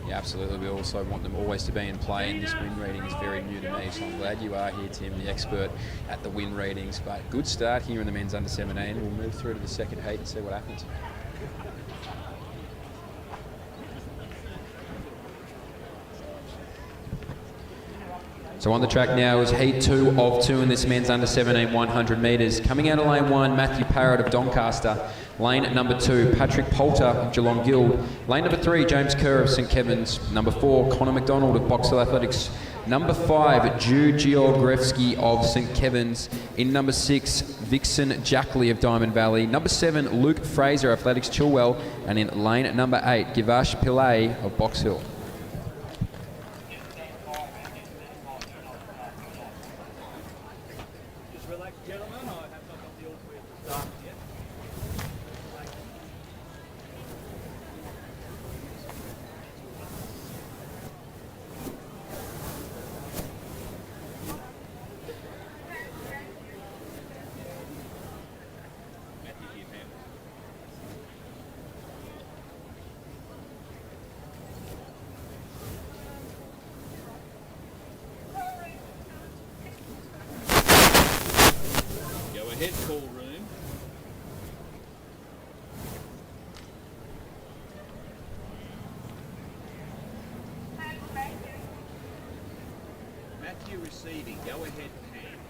Yeah, absolutely. We also want them always to be in play, and this wind reading is very new to me, so I'm glad you are here, Tim, the expert at the wind readings. But good start here in the men's under 17. We'll move through to the second heat and see what happens. So on the track now is heat 2 of 2 in this men's under 17 100 metres. Coming out of lane 1, Matthew Parrott of Doncaster. Lane number 2, Patrick Poulter of Geelong Guild. Lane number 3, James Kerr of St Kevin's. Number 4, Connor McDonald of Box Hill Athletics. Number 5, Jude Georgievski of St Kevin's. In number 6, Vixen Jackley of Diamond Valley. Number 7, Luke Fraser of Athletics Chilwell. And in lane number 8, Givash Pillay of Box Hill.
ahead ballroom. Matthew receiving, go ahead, Pam.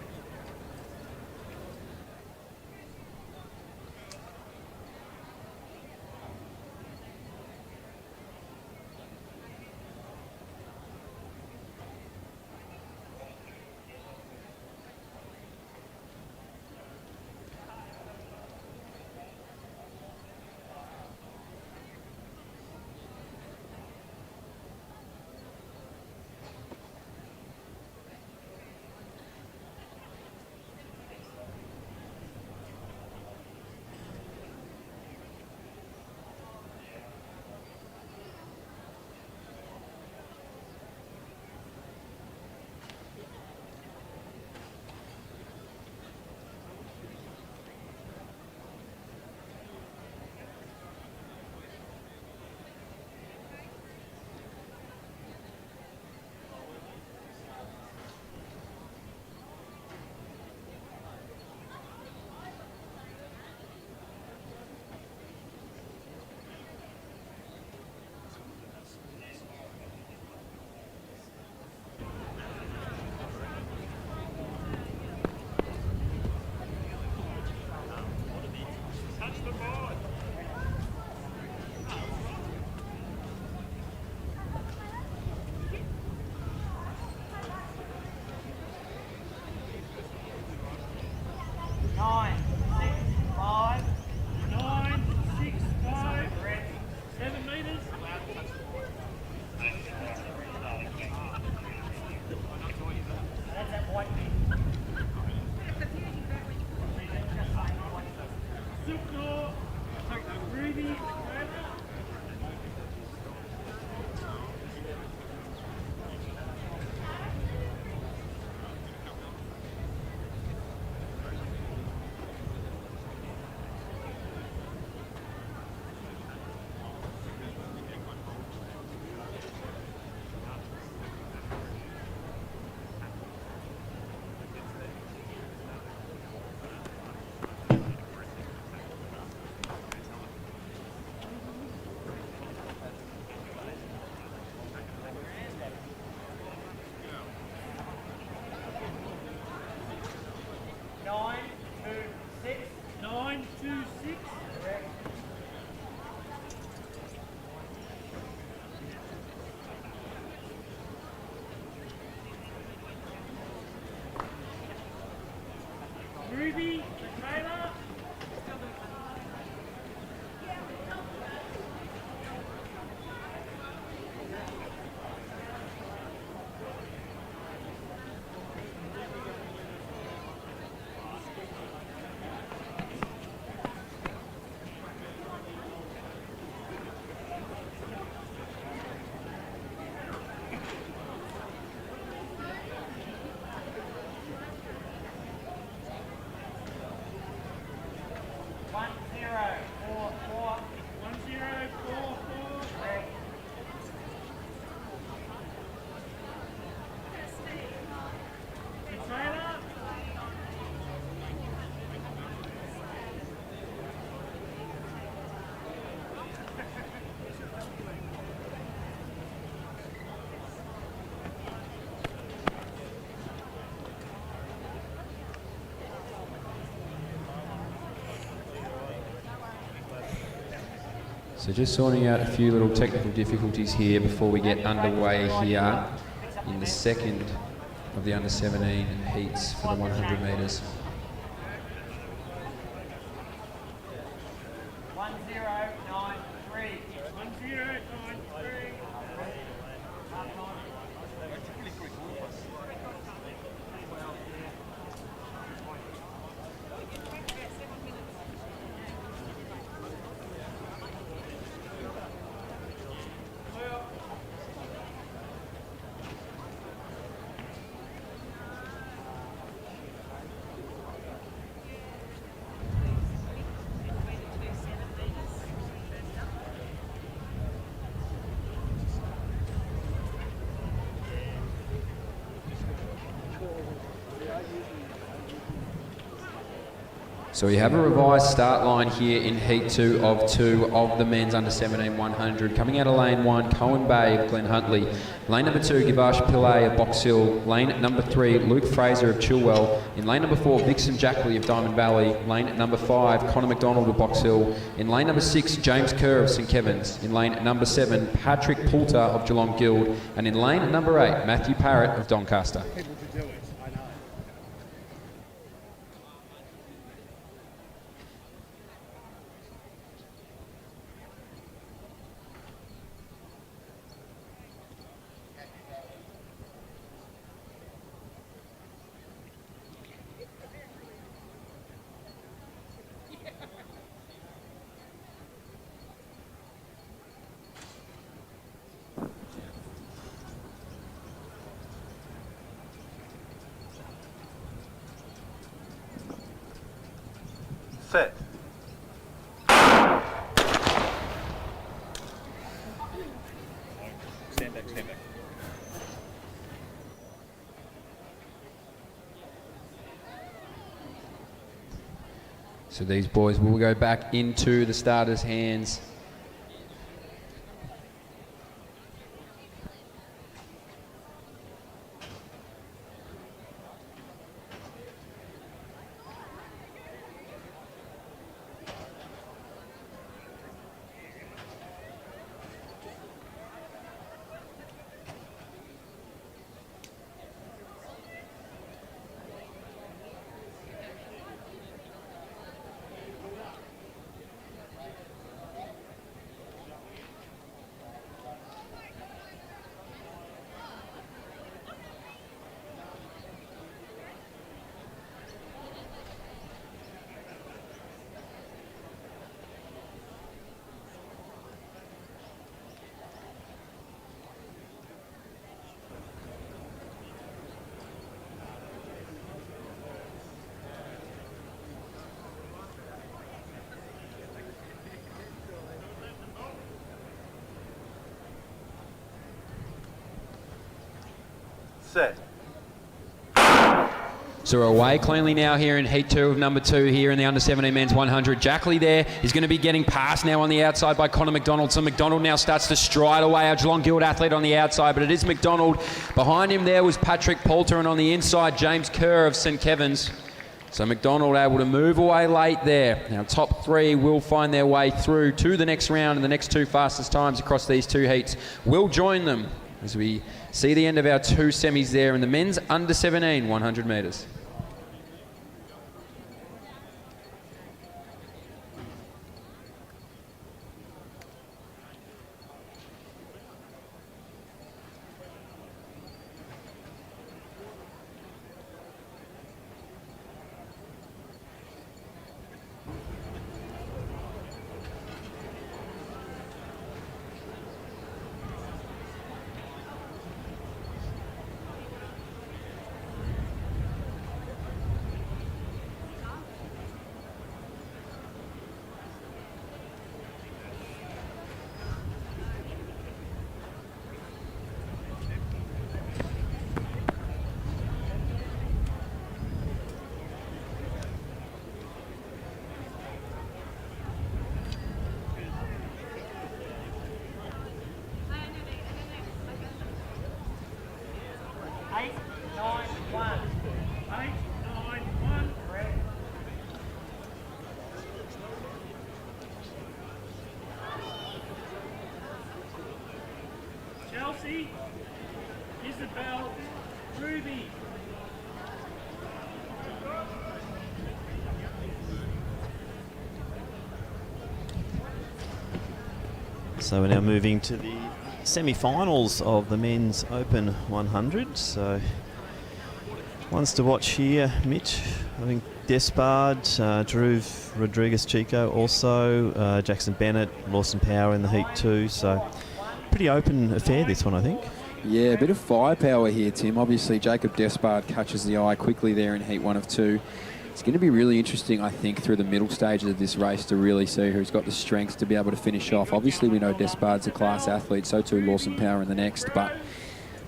So just sorting out a few little technical difficulties here before we get underway here in the second of the under-17 heats for the 100 metres.
1093. 1093.
So we have a revised start line here in Heat 2 of the men's under 17 100. Coming out of lane 1, Cohen Bay of Glen Huntley. Lane number 2, Givash Pillay of Box Hill. Lane number 3, Luke Fraser of Chilwell. In lane number 4, Vixen Jackley of Diamond Valley. Lane number 5, Connor McDonald of Box Hill. In lane number 6, James Kerr of St Kevin's. In lane number 7, Patrick Poulter of Geelong Guild. And in lane number 8, Matthew Parrott of Doncaster.
Set.
Stand back, stand back.
So these boys will go back into the starters' hands.
Set.
So we're away cleanly now here in Heat 2 of number 2 here in the under 17 men's 100. Jackley there is going to be getting passed now on the outside by Connor McDonald. So McDonald now starts to stride away, our Geelong Guild athlete on the outside, but it is McDonald. Behind him there was Patrick Poulter, and on the inside, James Kerr of St Kevin's. So McDonald able to move away late there. Now top 3 will find their way through to the next round, and the next 2 fastest times across these 2 heats will join them as we see the end of our 2 semis there in the men's under 17 100 metres.
Chelsea, Isabel, Ruby.
So we're now moving to the semi-finals of the men's Open 100. So ones to watch here, Mitch. I think Despard, Drew Rodriguez-Chico also, Jackson Bennett, Lawson Power in the Heat 2. So pretty open affair, this one, I think.
Yeah, a bit of firepower here, Tim. Obviously, Jacob Despard catches the eye quickly there in Heat 1 of 2. It's going to be really interesting, I think, through the middle stages of this race to really see who's got the strength to be able to finish off. Obviously, we know Despard's a class athlete, so too Lawson Power in the next, but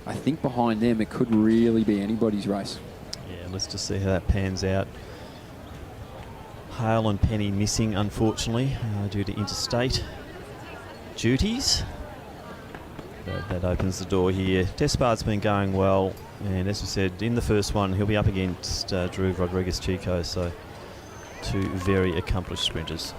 I think behind them it could really be anybody's race.
Yeah, let's just see how that pans out. Hale and Penny missing, unfortunately, due to interstate duties. But that opens the door here. Despard's been going well, and as we said, in the first one, he'll be up against Drew Rodriguez-Chico, so two very accomplished sprinters.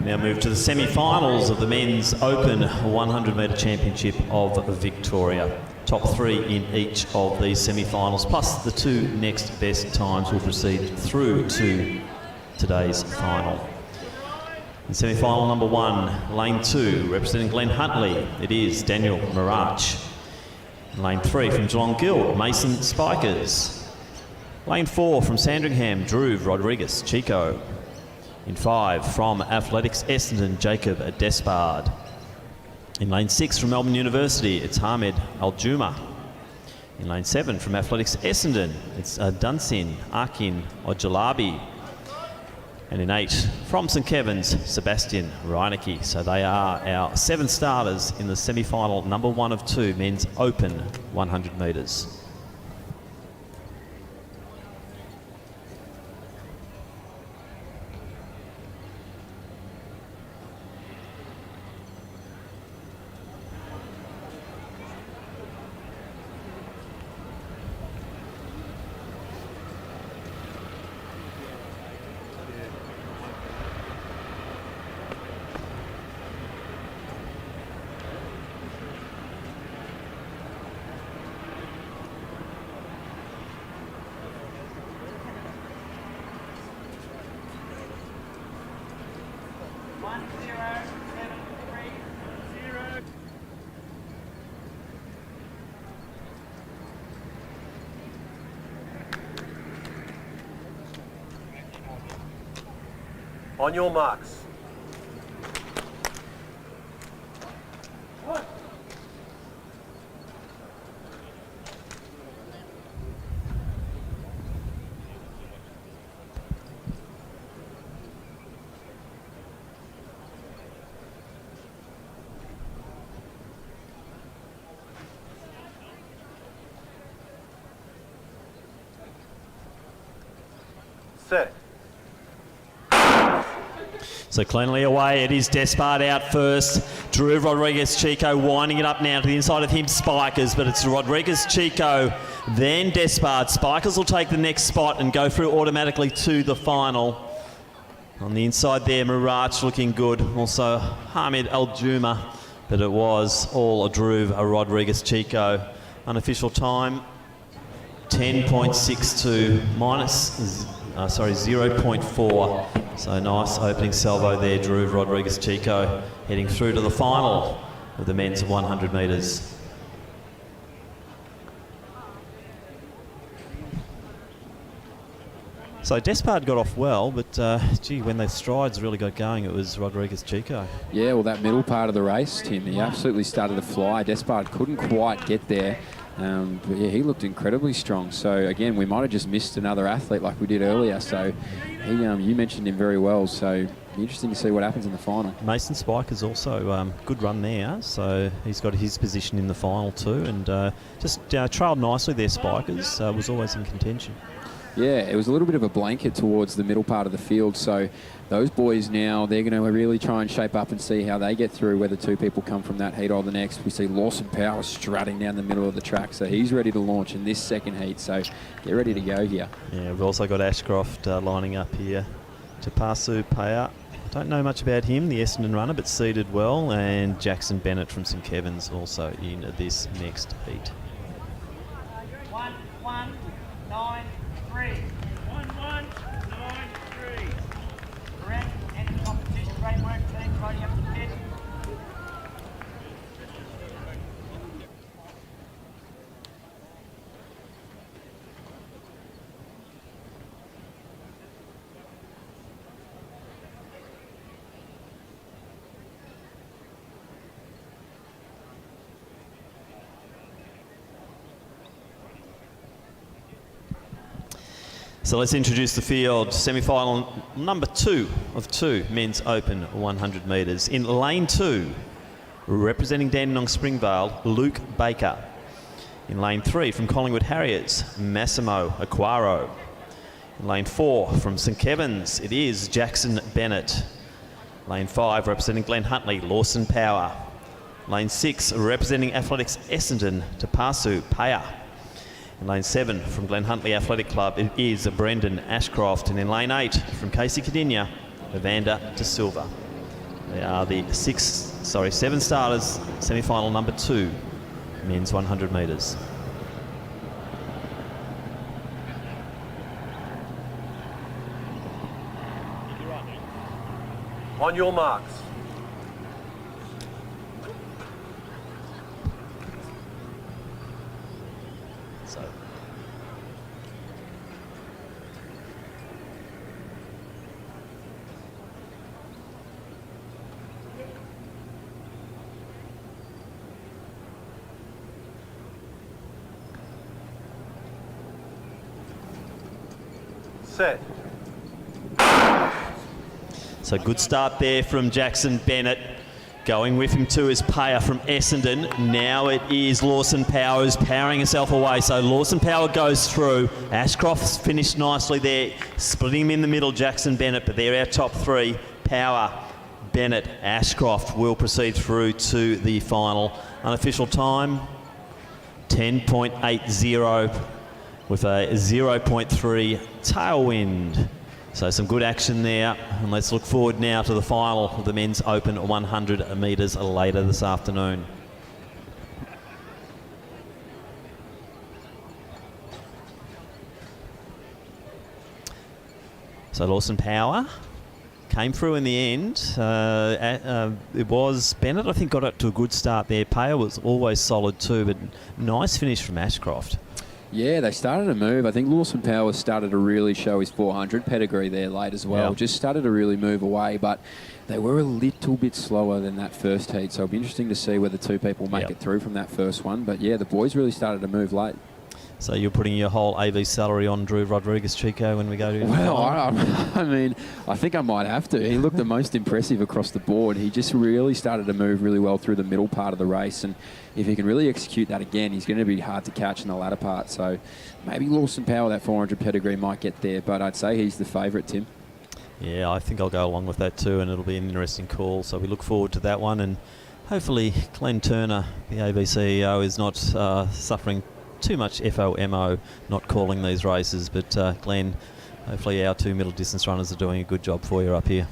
Now move to the semi-finals of the Men's Open 100-metre Championship of Victoria. Top three in each of these semi-finals, plus the two next best times will proceed through to today's final. In semi-final number one, lane 2, representing Glen Huntley, it is Daniel Mirach. Lane 3 from Geelong Guild, Mason Spikers. Lane 4 from Sandringham, Drew Rodriguez-Chico. In 5 from Athletics Essendon, Jacob Despard. In lane 6 from Melbourne University, it's Hamed Al-Juma. In lane 7 from Athletics Essendon, it's Dunsin Akin Ojalabi. And in 8 from St Kevin's, Sebastian Reinecke. So they are our 7 starters in the semi-final number 1 of 2 Men's Open 100 metres.
On your marks. Set.
So cleanly away, it is Despard out first. Drew Rodriguez-Chico winding it up now to the inside of him, Spikers, but it's Rodriguez-Chico, then Despard. Spikers will take the next spot and go through automatically to the final. On the inside there, Mirach looking good. Also Hamed Al-Juma, but it was all Drew Rodriguez-Chico. Unofficial time, 10.62 minus, 0.4. So nice opening salvo there, Drew Rodriguez-Chico, heading through to the final of the men's 100 metres. So Despard got off well, but gee, when the strides really got going, it was Rodriguez-Chico.
Yeah, well, that middle part of the race, Tim, he absolutely started to fly. Despard couldn't quite get there. But yeah, he looked incredibly strong. So again, we might have just missed another athlete like we did earlier. So he, you mentioned him very well. So interesting to see what happens in the final.
Mason Spikers also good run there. So he's got his position in the final too, and just trailed nicely there. Spikers was always in contention.
Yeah, it was a little bit of a blanket towards the middle part of the field. So those boys now, they're going to really try and shape up and see how they get through, whether two people come from that heat or the next. We see Lawson Power strutting down the middle of the track. So he's ready to launch in this second heat. So get ready to go here.
Yeah, we've also got Ashcroft lining up here. Tapasu Paya. Don't know much about him, the Essendon runner, but seeded well. And Jackson Bennett from St Kevin's also in this next heat.
1-1-9-3. 1-1-9-3. Correct. End of competition. Great work, team. Righty up to the pit.
So let's introduce the field. Semi-final number 2 of 2 men's open 100 metres. In lane 2, representing Dandenong Springvale, Luke Baker. In lane 3 from Collingwood Harriers, Massimo Aquaro. In lane 4 from St Kevin's, it is Jackson Bennett. Lane 5 representing Glen Huntly, Lawson Power. Lane 6 representing Athletics Essendon, Tapasu Paya. In lane 7 from Glen Huntly Athletic Club, it is Brendan Ashcroft. And in lane 8 from Casey Cardinia, Evander De Silva. They are the 7 starters, semi-final number 2, men's 100 metres.
On your marks.
So.
Set.
So good start there from Jackson Bennett. Going with him too is Payer from Essendon. Now it is Lawson Power who's powering herself away. So Lawson Power goes through. Ashcroft's finished nicely there. Splitting him in the middle, Jackson Bennett, but they're our top 3. Power, Bennett, Ashcroft will proceed through to the final. Unofficial time, 10.80 with a 0.3 tailwind. So some good action there, and let's look forward now to the final of the men's open 100 metres later this afternoon. So Lawson Power came through in the end. It was Bennett, I think, got it to a good start there. Payer was always solid too, but nice finish from Ashcroft.
Yeah, they started to move. I think Lawson Power started to really show his 400 pedigree there late as well.
Yep.
Just started to really move away, but they were a little bit slower than that first heat. So it'll be interesting to see whether 2 people make it through from that first one. But yeah, the boys really started to move late.
So you're putting your whole AV salary on Drew Rodriguez, Chico, when we go to...
Well, I mean, I think I might have to. He looked the most impressive across the board. He just really started to move really well through the middle part of the race. And if he can really execute that again, he's going to be hard to catch in the latter part. So maybe Lawson Power, that 400 pedigree, might get there. But I'd say he's the favourite, Tim.
Yeah, I think I'll go along with that too, and it'll be an interesting call. So we look forward to that one. And hopefully Glenn Turner, the AV CEO, is not suffering too much FOMO not calling these races, but Glenn, hopefully our 2 middle distance runners are doing a good job for you up here.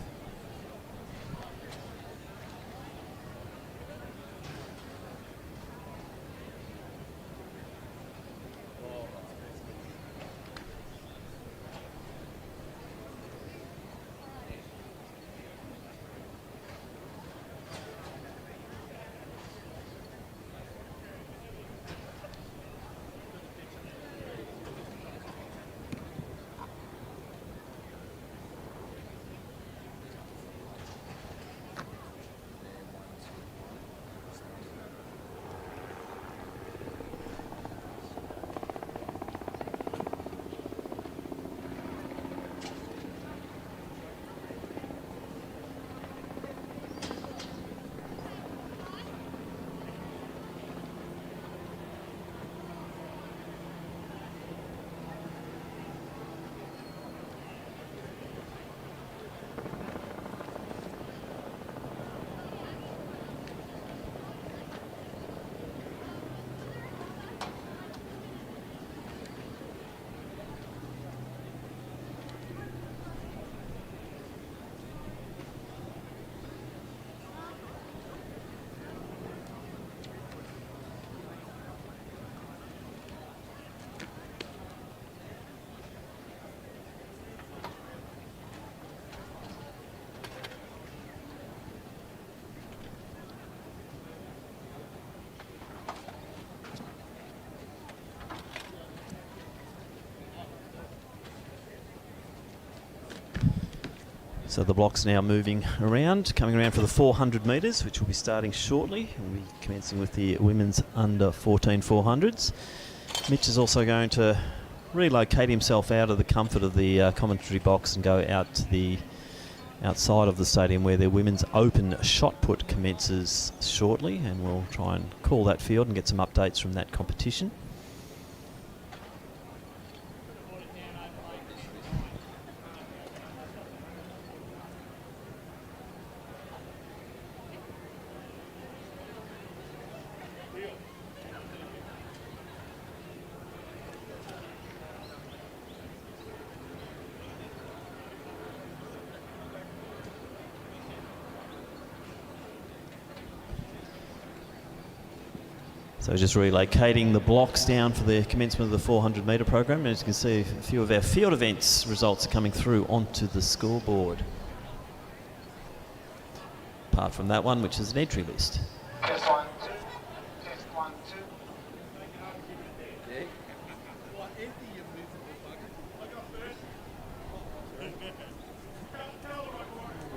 So the block's now moving around, coming around for the 400 metres, which will be starting shortly. We'll be commencing with the women's under 14 400s. Mitch is also going to relocate himself out of the comfort of the commentary box and go out to the outside of the stadium where their women's open shot put commences shortly, and we'll try and call that field and get some updates from that competition. So just relocating the blocks down for the commencement of the 400 metre program. And as you can see, a few of our field events results are coming through onto the scoreboard. Apart from that one, which is an entry list.
Test 1, 2. Test 1, 2.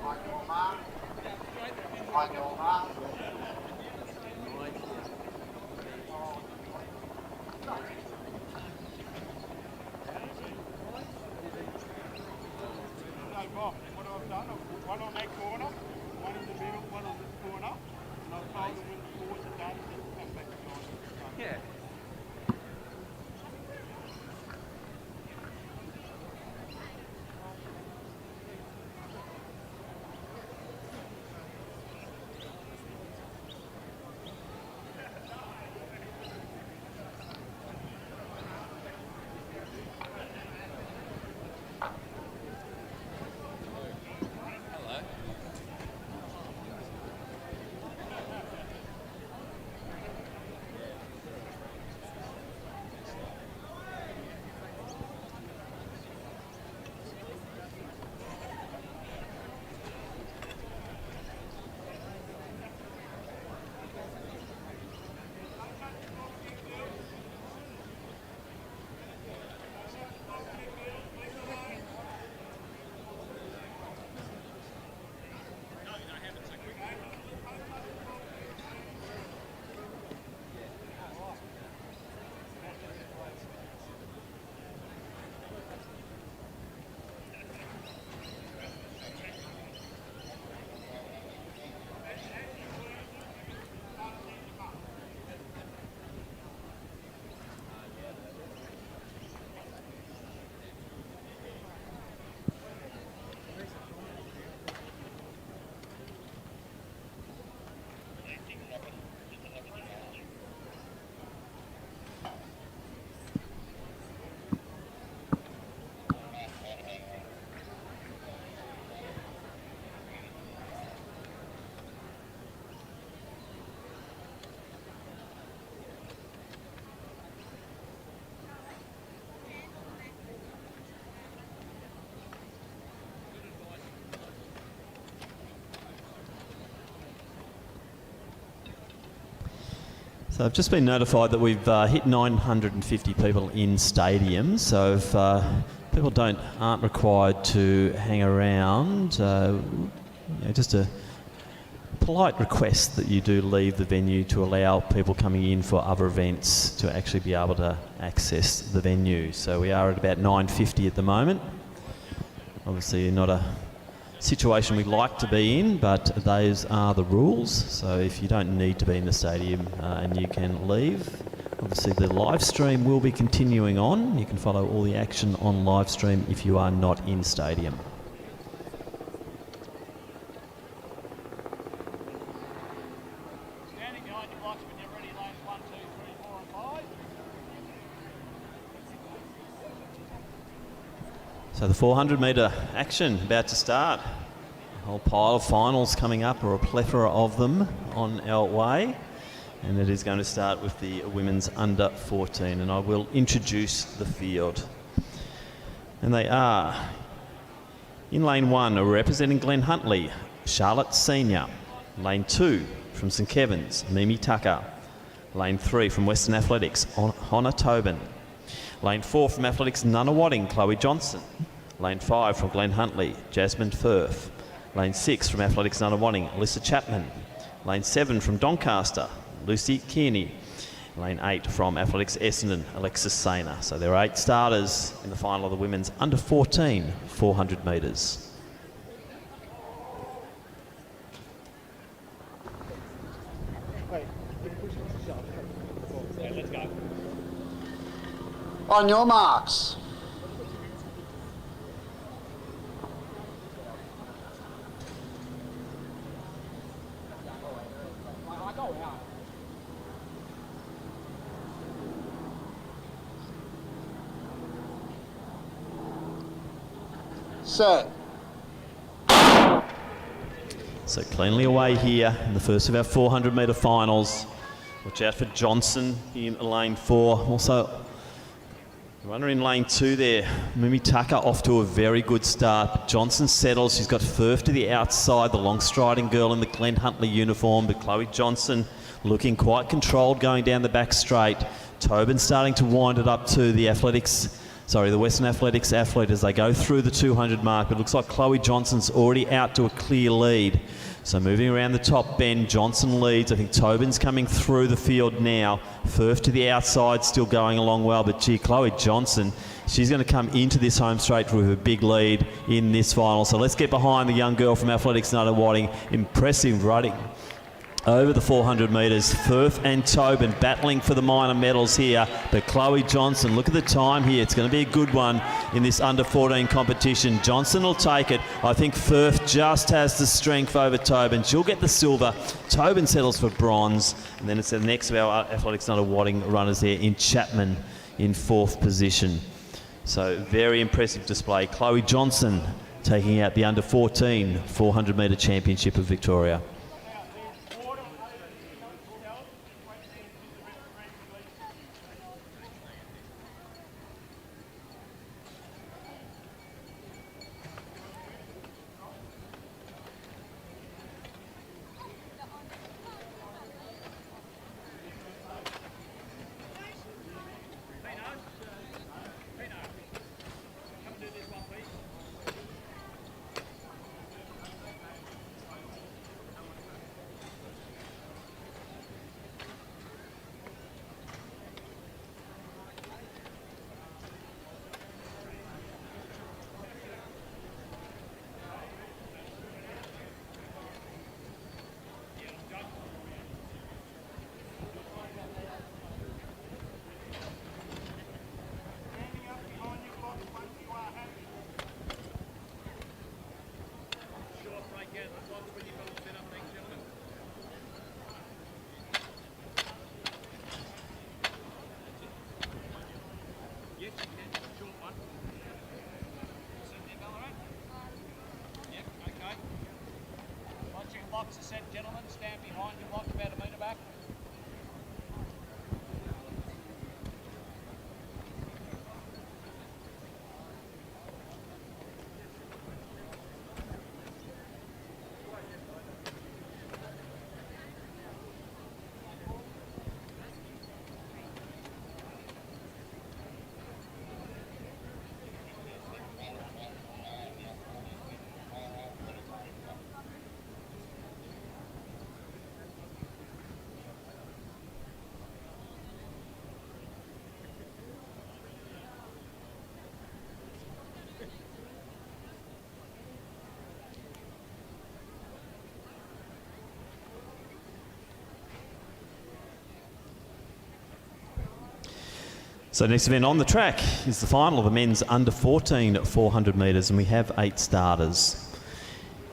On your mark. On your mark.
What I've done, I've put one on that corner, one in the middle, one on this corner, and I've told them when the forwards are done, to come back behind.
Yeah.
So I've just been notified that we've hit 950 people in stadium. So if people aren't required to hang around, just a polite request that you do leave the venue to allow people coming in for other events to actually be able to access the venue. So we are at about 950 at the moment. Obviously not a situation we like to be in, but those are the rules. So if you don't need to be in the stadium and you can leave, obviously the live stream will be continuing on. You can follow all the action on live stream if you are not in stadium.
Standing behind your blocks when you're ready, lanes 1, 2, 3, 4 and 5.
So the 400 metre action about to start. A whole pile of finals coming up, or a plethora of them on our way. And it is going to start with the women's under 14. And I will introduce the field. And they are, in lane 1, representing Glen Huntly, Charlotte Senior. Lane 2, from St Kevin's, Mimi Tucker. Lane 3, from Western Athletics, Hannah Tobin. Lane 4, from Athletics Nunawading, Chloe Johnson. Lane 5, from Glen Huntly, Jasmine Firth. Lane 6, from Athletics Nunawading, Alyssa Chapman. Lane 7, from Doncaster, Lucy Kearney. Lane 8, from Athletics Essendon, Alexis Sainer. So there are 8 starters in the final of the women's under 14 400 metres.
On your marks. Set.
So cleanly away here in the first of our 400 metre finals. Watch out for Johnson in lane 4. Also, runner in lane 2 there, Mimi Tucker off to a very good start. But Johnson settles. She's got Firth to the outside, the long striding girl in the Glenn Huntley uniform. But Chloe Johnson looking quite controlled going down the back straight. Tobin starting to wind it up to the the Western Athletics athlete as they go through the 200 mark. But it looks like Chloe Johnson's already out to a clear lead. So moving around the top bend, Johnson leads. I think Tobin's coming through the field now. Firth to the outside, still going along well. But gee, Chloe Johnson, she's going to come into this home straight with a big lead in this final. So let's get behind the young girl from Athletics Nunawading. Impressive running over the 400 metres. Firth and Tobin battling for the minor medals here. But Chloe Johnson, look at the time here. It's going to be a good one in this under 14 competition. Johnson will take it. I think Firth just has the strength over Tobin. She'll get the silver. Tobin settles for bronze. And then it's the next of our Athletics Nunawading runners there in Chapman in 4th position. So very impressive display. Chloe Johnson taking out the under 14 400 metre championship of Victoria. So next event on the track is the final of the men's under 14 400 metres, and we have 8 starters.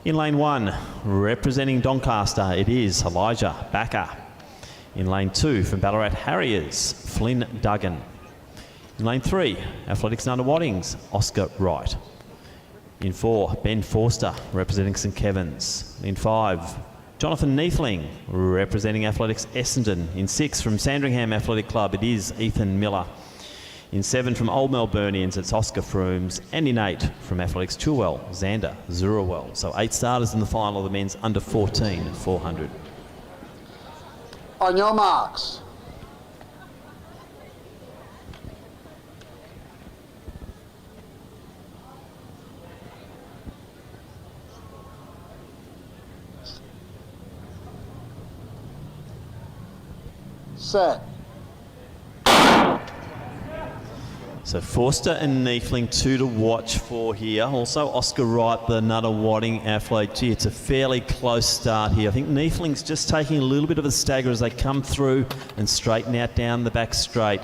In lane 1, representing Doncaster, it is Elijah Backer. In lane 2, from Ballarat Harriers, Flynn Duggan. In lane 3, Athletics Nunawading's Oscar Wright. In 4, Ben Forster, representing St Kevin's. In 5, Jonathan Neathling, representing Athletics Essendon. In 6, from Sandringham Athletic Club, it is Ethan Miller. In 7, from Old Melburnians, it's Oscar Frooms. And in 8, from Athletics Chilwell, Xander Zurawell. So 8 starters in the final of the men's under 14 400.
On your marks. Set.
So Forster and Niefling, 2 to watch for here. Also Oscar Wright, the Nutter Wadding athlete. Gee, it's a fairly close start here. I think Niefling's just taking a little bit of a stagger as they come through and straighten out down the back straight.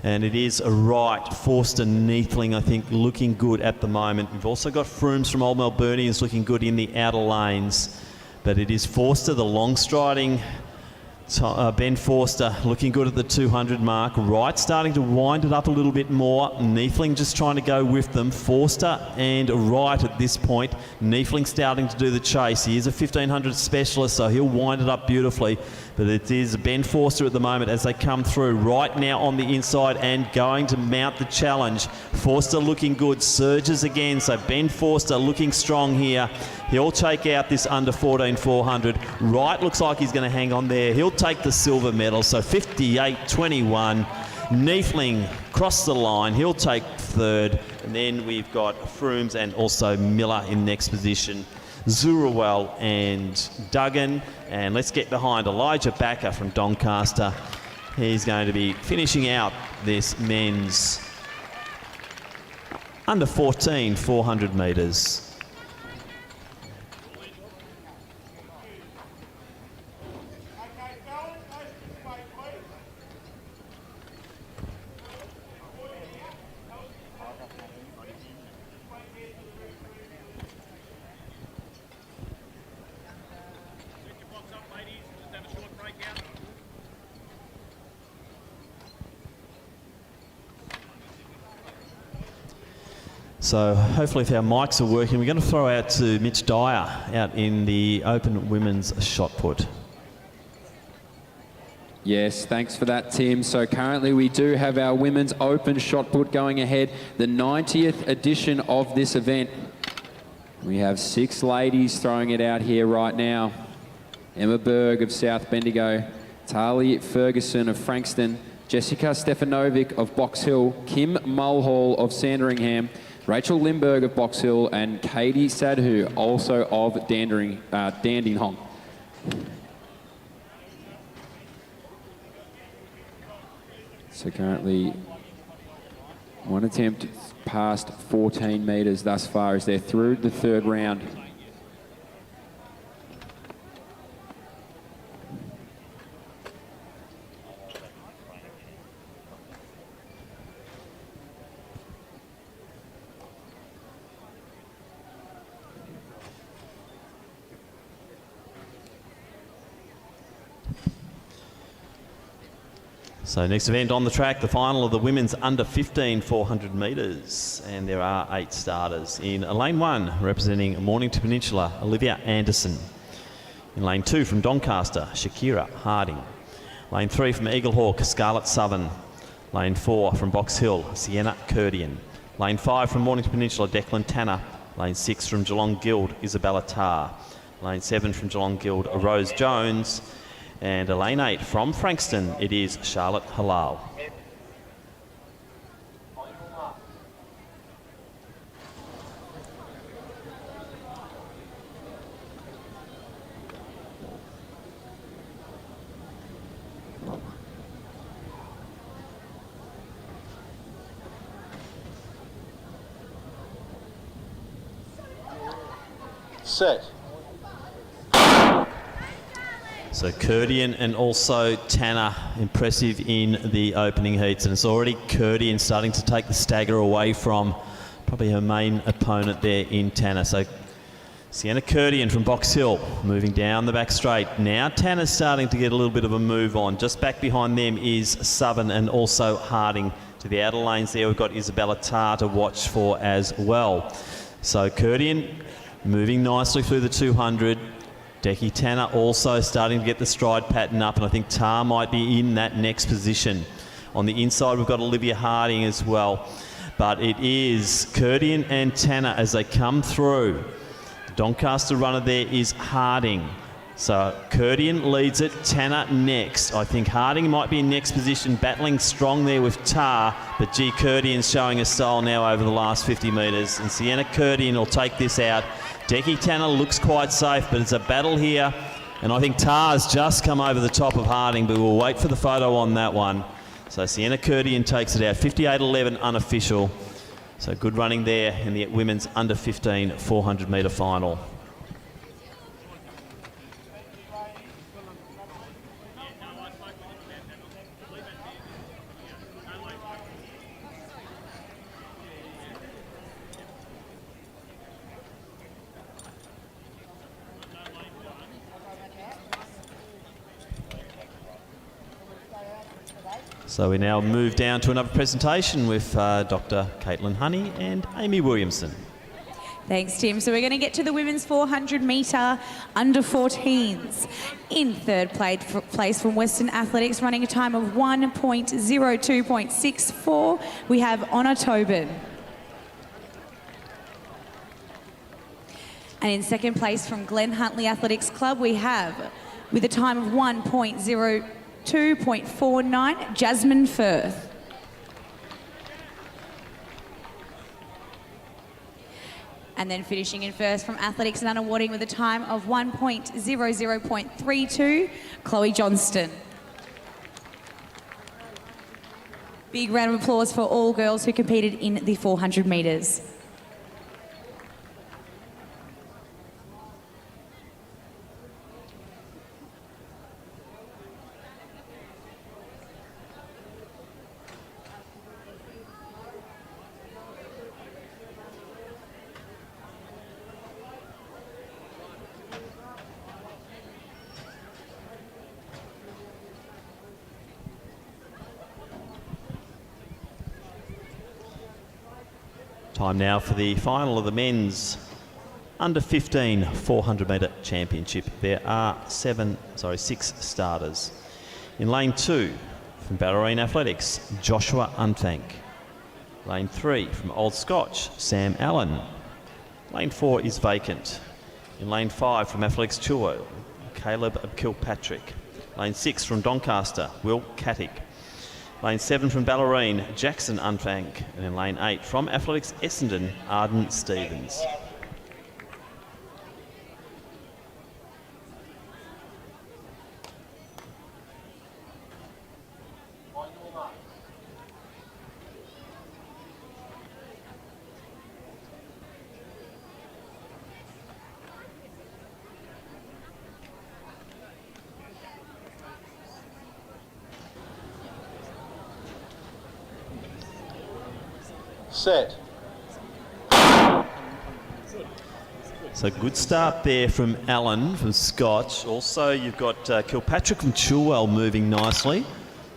And it is a Wright, Forster, Niefling, I think, looking good at the moment. We've also got Froomes from Old Melburnians looking good in the outer lanes. But it is Forster, the long striding Ben Forster, looking good at the 200 mark. Wright starting to wind it up a little bit more. Niefling just trying to go with them. Forster and Wright at this point. Niefling starting to do the chase. He is a 1500 specialist, so he'll wind it up beautifully. But it is Ben Forster at the moment as they come through. Wright now on the inside and going to mount the challenge. Forster looking good, surges again. So Ben Forster looking strong here. He'll take out this under 14 400. Wright looks like he's going to hang on there. He'll take the silver medal. So 58-21. Niefling cross the line. He'll take third. And then we've got Froomes and also Miller in next position. Zurawell and Duggan. And let's get behind Elijah Backer from Doncaster. He's going to be finishing out this men's under 14 400 metres. So hopefully if our mics are working, we're going to throw out to Mitch Dyer out in the open women's shot put.
Yes, thanks for that, Tim. So currently we do have our women's open shot put going ahead, the 90th edition of this event. We have 6 ladies throwing it out here right now. Emma Berg of South Bendigo, Tali Ferguson of Frankston, Jessica Stefanovic of Box Hill, Kim Mulhall of Sandringham, Rachel Lindberg of Box Hill, and Katie Sadhu, also of Dandenong. So currently, one attempt past 14 metres thus far as they're through the third round.
So next event on the track, the final of the women's under 15 400 metres. And there are 8 starters. In lane 1, representing Mornington Peninsula, Olivia Anderson. In lane 2 from Doncaster, Shakira Harding. Lane 3 from Eaglehawk, Scarlett Southern. Lane 4 from Box Hill, Sienna Curdian. Lane 5 from Mornington Peninsula, Declan Tanner. Lane 6 from Geelong Guild, Isabella Tarr. Lane 7 from Geelong Guild, Rose Jones. And lane 8 from Frankston, it is Charlotte Halal.
Set.
So Curdian and also Tanner impressive in the opening heats, and it's already Curdian starting to take the stagger away from probably her main opponent there in Tanner. So Sienna Curdian from Box Hill moving down the back straight. Now Tanner's starting to get a little bit of a move on. Just back behind them is Southern and also Harding. To the outer lanes there we've got Isabella Tarr to watch for as well. So Curdian moving nicely through the 200. Decky Tanner also starting to get the stride pattern up, and I think Tarr might be in that next position. On the inside, we've got Olivia Harding as well. But it is Curdian and Tanner as they come through. The Doncaster runner there is Harding. So Curdian leads it, Tanner next. I think Harding might be in next position, battling strong there with Tarr, but gee, Curdian's showing a style now over the last 50 metres, and Sienna Curdian will take this out. Decky Tanner looks quite safe, but it's a battle here, and I think Tarr's just come over the top of Harding, but we'll wait for the photo on that one. So Sienna Curtian takes it out, 58.11 unofficial. So good running there in the women's under 15 400 metre final. So we now move down to another presentation with Dr. Caitlin Honey and Amy Williamson.
Thanks, Tim. So we're going to get to the women's 400 metre under 14s. In third place from Western Athletics, running a time of 1.02.64, we have Honor Tobin. And in second place from Glen Huntly Athletics Club, we have, with a time of 1.02.49, Jasmine Firth. And then finishing in first from Athletics and Unawarding with a time of 1.00.32, Chloe Johnston. Big round of applause for all girls who competed in the 400 metres.
Time now for the final of the men's under 15 400 metre championship. There are six starters. In lane 2 from Ballerine Athletics, Joshua Unthank. Lane 3 from Old Scotch, Sam Allen. Lane 4 is vacant. In lane 5 from Athletics Chilwell, Caleb Kilpatrick. Lane 6 from Doncaster, Will Cattick. Lane 7 from Ballerine, Jackson Unthank. And in lane 8 from Athletics Essendon, Arden Stevens.
Set.
So good start there from Allen from Scotch. Also you've got Kilpatrick from Chilwell moving nicely.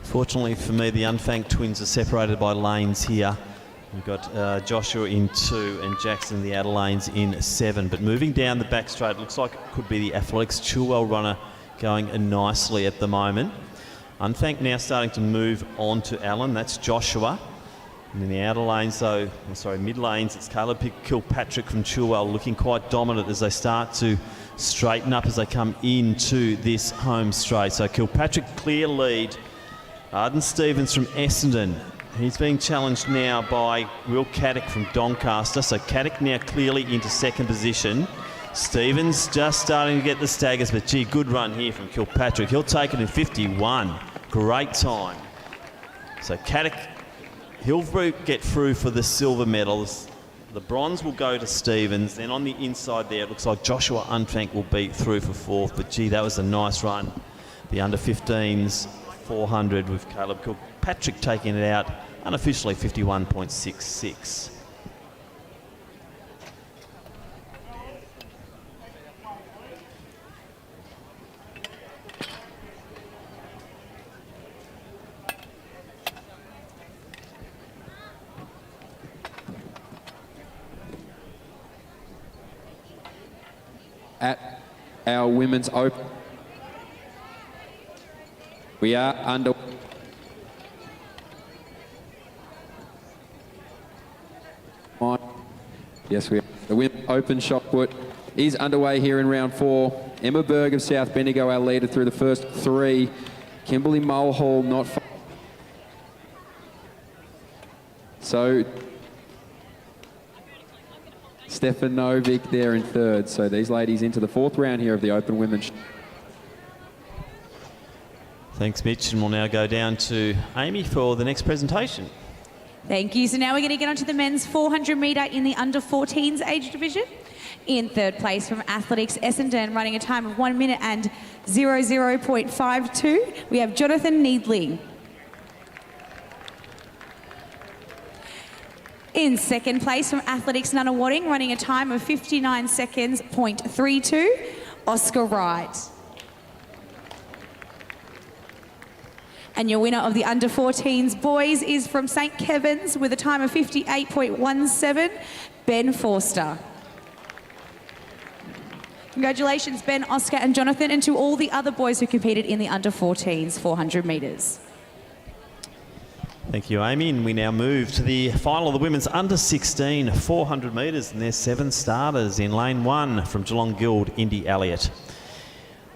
Fortunately for me, the Unthank twins are separated by lanes here. We've got Joshua in 2 and Jackson in the outer lanes in 7. But moving down the back straight, looks like it could be the Athletics Chilwell runner going nicely at the moment. Unthank now starting to move on to Allen. That's Joshua. And in the outer lanes, mid lanes, it's Caleb Kilpatrick from Chilwell looking quite dominant as they start to straighten up as they come into this home straight. So Kilpatrick clear lead. Arden Stevens from Essendon. He's being challenged now by Will Cattick from Doncaster. So Cattick now clearly into second position. Stevens just starting to get the staggers, but gee, good run here from Kilpatrick. He'll take it in 51. Great time. So Cattick, he'll get through for the silver medals. The bronze will go to Stevens. Then on the inside there, it looks like Joshua Unthank will be through for fourth. But gee, that was a nice run. The under 15s 400 with Caleb Kilpatrick taking it out unofficially 51.66.
At our women's open, we are under. Yes, we are. The women's open shot put is underway here in round 4. Emma Berg of South Bendigo, our leader through the first 3. Kimberly Mulhall not far. So Stefanovic there in third. So these ladies into the 4th round here of the open women's.
Thanks, Mitch. And we'll now go down to Amy for the next presentation.
Thank you. So now we're going to get onto the men's 400 metre in the under 14s age division. In third place from Athletics Essendon, running a time of 1 minute and 00.52, we have Jonathan Needling. In second place from Athletics Nunawading, running a time of 59 seconds, .32, Oscar Wright. And your winner of the under 14s boys is from St Kevin's with a time of 58.17, Ben Forster. Congratulations, Ben, Oscar and Jonathan, and to all the other boys who competed in the under 14s 400 metres.
Thank you, Amy. And we now move to the final of the women's under 16 400 metres, and there's 7 starters in lane 1 from Geelong Guild, Indy Elliott.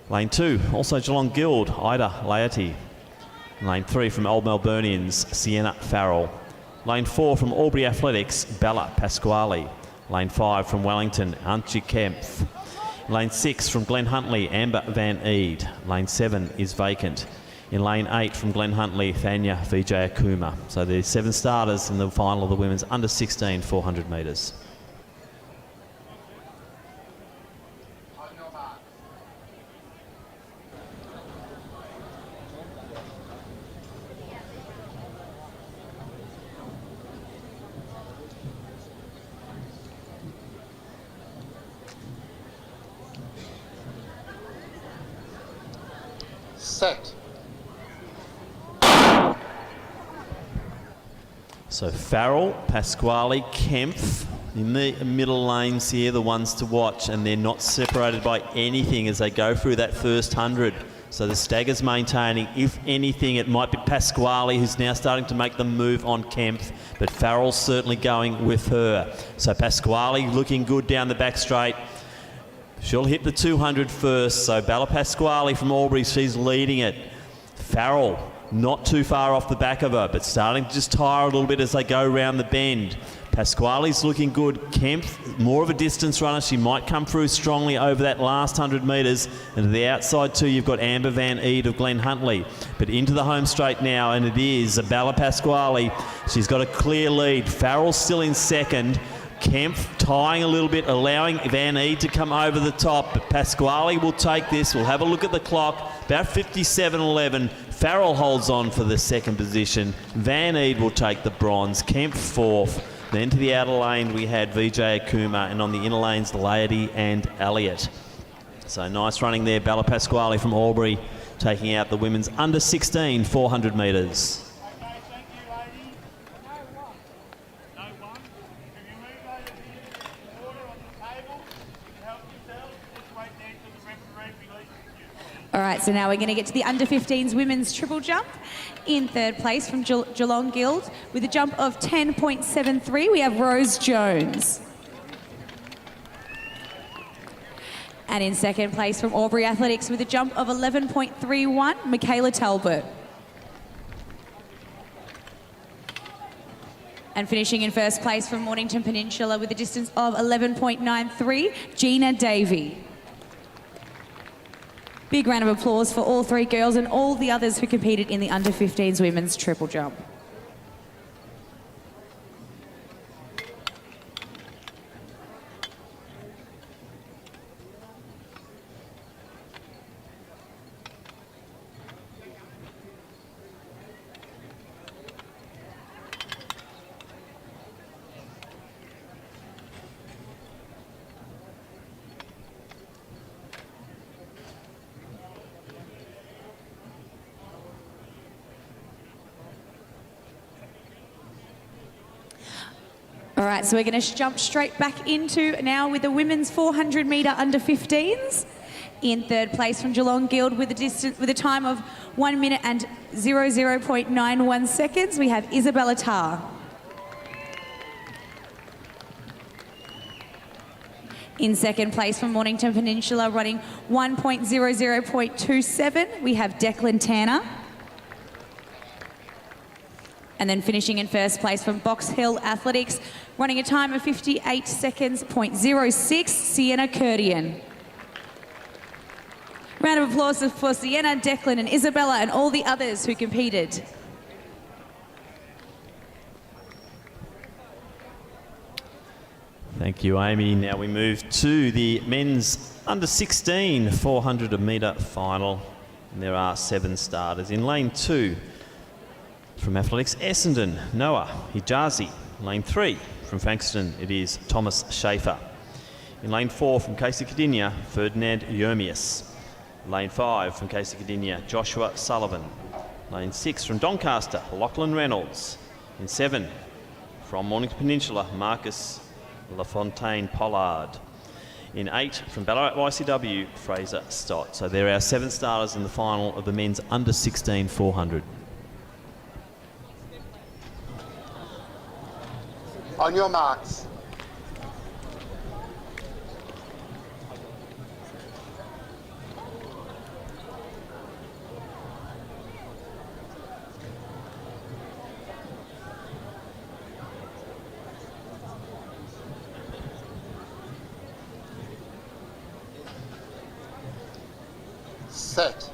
Lane 2, also Geelong Guild, Ida Laity. Lane 3 from Old Melburnians, Sienna Farrell. Lane 4 from Albury Athletics, Bella Pasquale. Lane 5 from Wellington, Antje Kempf. Lane 6 from Glen Huntly, Amber Van Eed. Lane 7 is vacant. In lane 8 from Glen Huntly, Thanya Vijayakuma. So there's 7 starters in the final of the women's under 16 400 metres.
Set.
So Farrell, Pasquale, Kempf in the middle lanes here, the ones to watch, and they're not separated by anything as they go through that first 100. So the stagger's maintaining. If anything, it might be Pasquale who's now starting to make the move on Kempf, but Farrell's certainly going with her. So Pasquale looking good down the back straight. She'll hit the 200 first, so Bella Pasquale from Albury, she's leading it. Farrell, not too far off the back of her, but starting to just tire a little bit as they go round the bend. Pasquale's looking good. Kempf, more of a distance runner. She might come through strongly over that last 100 metres. And to the outside too, you've got Amber Van Eed of Glen Huntly. But into the home straight now, and it is Bella Pasquale. She's got a clear lead. Farrell's still in second. Kempf tying a little bit, allowing Van Eed to come over the top, but Pasquale will take this. We'll have a look at the clock, about 57.11. Farrell holds on for the second position. Van Eed will take the bronze. Kempf fourth. Then to the outer lane we had Vijayakuma, and on the inner lanes Laity and Elliott. So nice running there, Bella Pasquale from Albury taking out the women's under 16 400 metres.
All right, so now we're going to get to the under 15s women's triple jump. In third place from Geelong Guild with a jump of 10.73, we have Rose Jones. And in second place from Albury Athletics with a jump of 11.31, Michaela Talbot. And finishing in first place from Mornington Peninsula with a distance of 11.93, Gina Davey. Big round of applause for all 3 girls and all the others who competed in the under 15s women's triple jump. All right, so we're going to jump straight back into now with the women's 400 metre under 15s. In third place from Geelong Guild with a time of 1 minute and 00.91 seconds, we have Isabella Tarr. In second place from Mornington Peninsula, running 1.00.27, we have Declan Tanner. And then finishing in first place from Box Hill Athletics, running a time of 58 seconds, .06, Sienna Curtian. Round of applause for Sienna, Declan and Isabella and all the others who competed.
Thank you, Amy. Now we move to the men's under 16 400 metre final. And there are 7 starters. In lane 2 from Athletics, Essendon, Noah Hijazi. Lane 3 from Frankston, it is Thomas Schaefer. In lane 4 from Casey Cardinia, Ferdinand Yermius. Lane 5 from Casey Cardinia, Joshua Sullivan. Lane 6 from Doncaster, Lachlan Reynolds. In 7 from Mornington Peninsula, Marcus LaFontaine Pollard. In 8 from Ballarat YCW, Fraser Stott. So there are 7 starters in the final of the men's under 16 400.
On your marks. Set.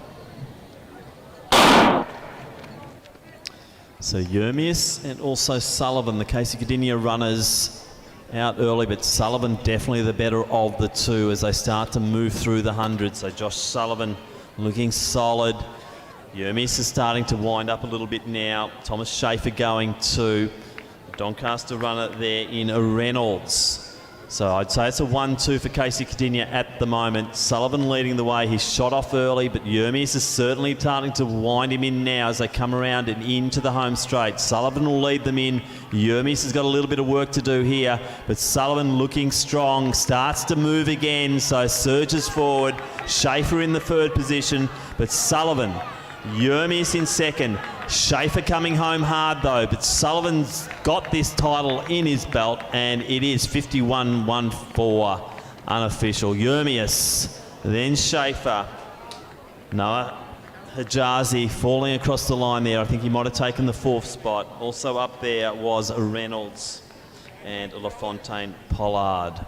So Yermius and also Sullivan, the Casey Cardinia runners, out early, but Sullivan definitely the better of the two as they start to move through the 100. So Josh Sullivan looking solid. Yermius is starting to wind up a little bit now. Thomas Schaefer going to Doncaster runner there in Reynolds. So I'd say it's a 1-2 for Casey Cardinia at the moment. Sullivan leading the way. He's shot off early, but Yermius is certainly starting to wind him in now as they come around and into the home straight. Sullivan will lead them in. Yermius has got a little bit of work to do here, but Sullivan looking strong, starts to move again, so surges forward. Schaefer in the 3rd position, but Sullivan, Yermius in 2nd. Schaefer coming home hard though, but Sullivan's got this title in his belt and it is 51-1-4 unofficial. Yermius, then Schaefer. Noah Hijazi falling across the line there. I think he might have taken the 4th spot. Also up there was Reynolds and LaFontaine Pollard.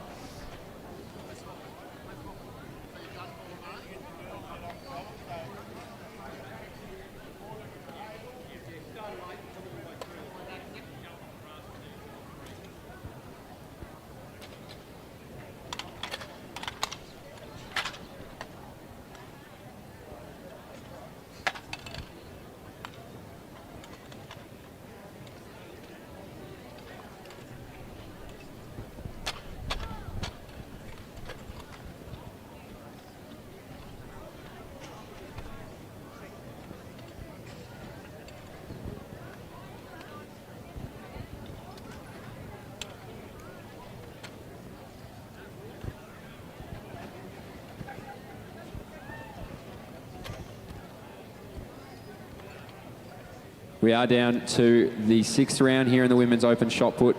We are down to the 6th round here in the women's open shot put.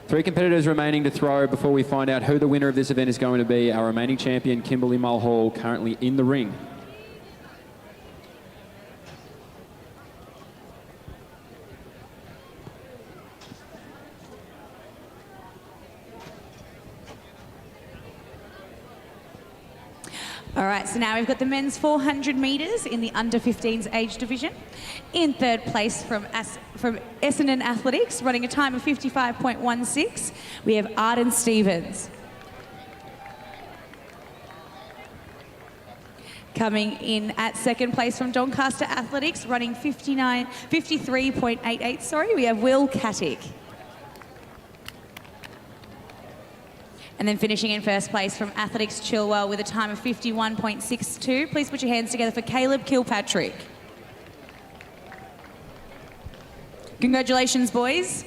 3 competitors remaining to throw before we find out who the winner of this event is going to be. Our remaining champion, Kimberly Mulhall, currently in the ring.
All right, so now we've got the men's 400 metres in the under 15s age division. In 3rd place from Essendon Athletics, running a time of 55.16, we have Arden Stevens. Coming in at 2nd place from Doncaster Athletics, running 53.88, we have Will Kattick. And then finishing in 1st place from Athletics Chilwell with a time of 51.62. Please put your hands together for Caleb Kilpatrick. Congratulations, boys.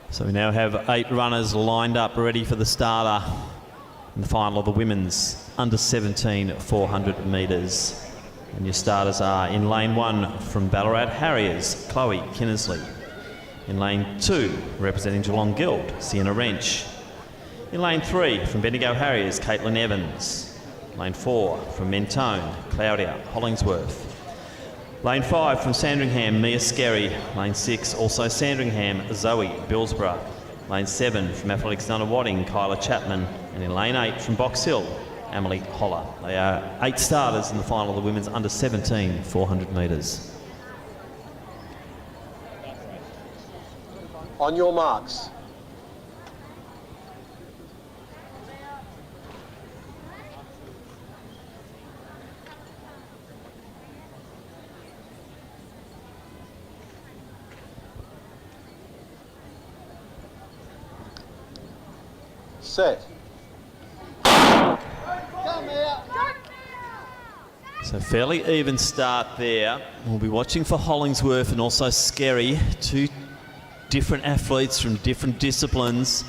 So we now have 8 runners lined up ready for the starter in the final of the women's under 17 400 metres. And your starters are in lane 1 from Ballarat Harriers, Chloe Kinnersley. In lane 2, representing Geelong Guild, Sienna Wrench. In lane 3, from Bendigo Harriers, Caitlin Evans. Lane 4, from Mentone, Claudia Hollingsworth. Lane 5, from Sandringham, Mia Skerry. Lane 6, also Sandringham, Zoe Billsborough. Lane 7, from Athletics Nunawading, Kyla Chapman. And in lane 8 from Box Hill, Emily Holler. They are 8 starters in the final of the women's under 17 400 metres.
On your marks. Set.
So fairly even start there. We'll be watching for Hollingsworth and also Skerry, two different athletes from different disciplines.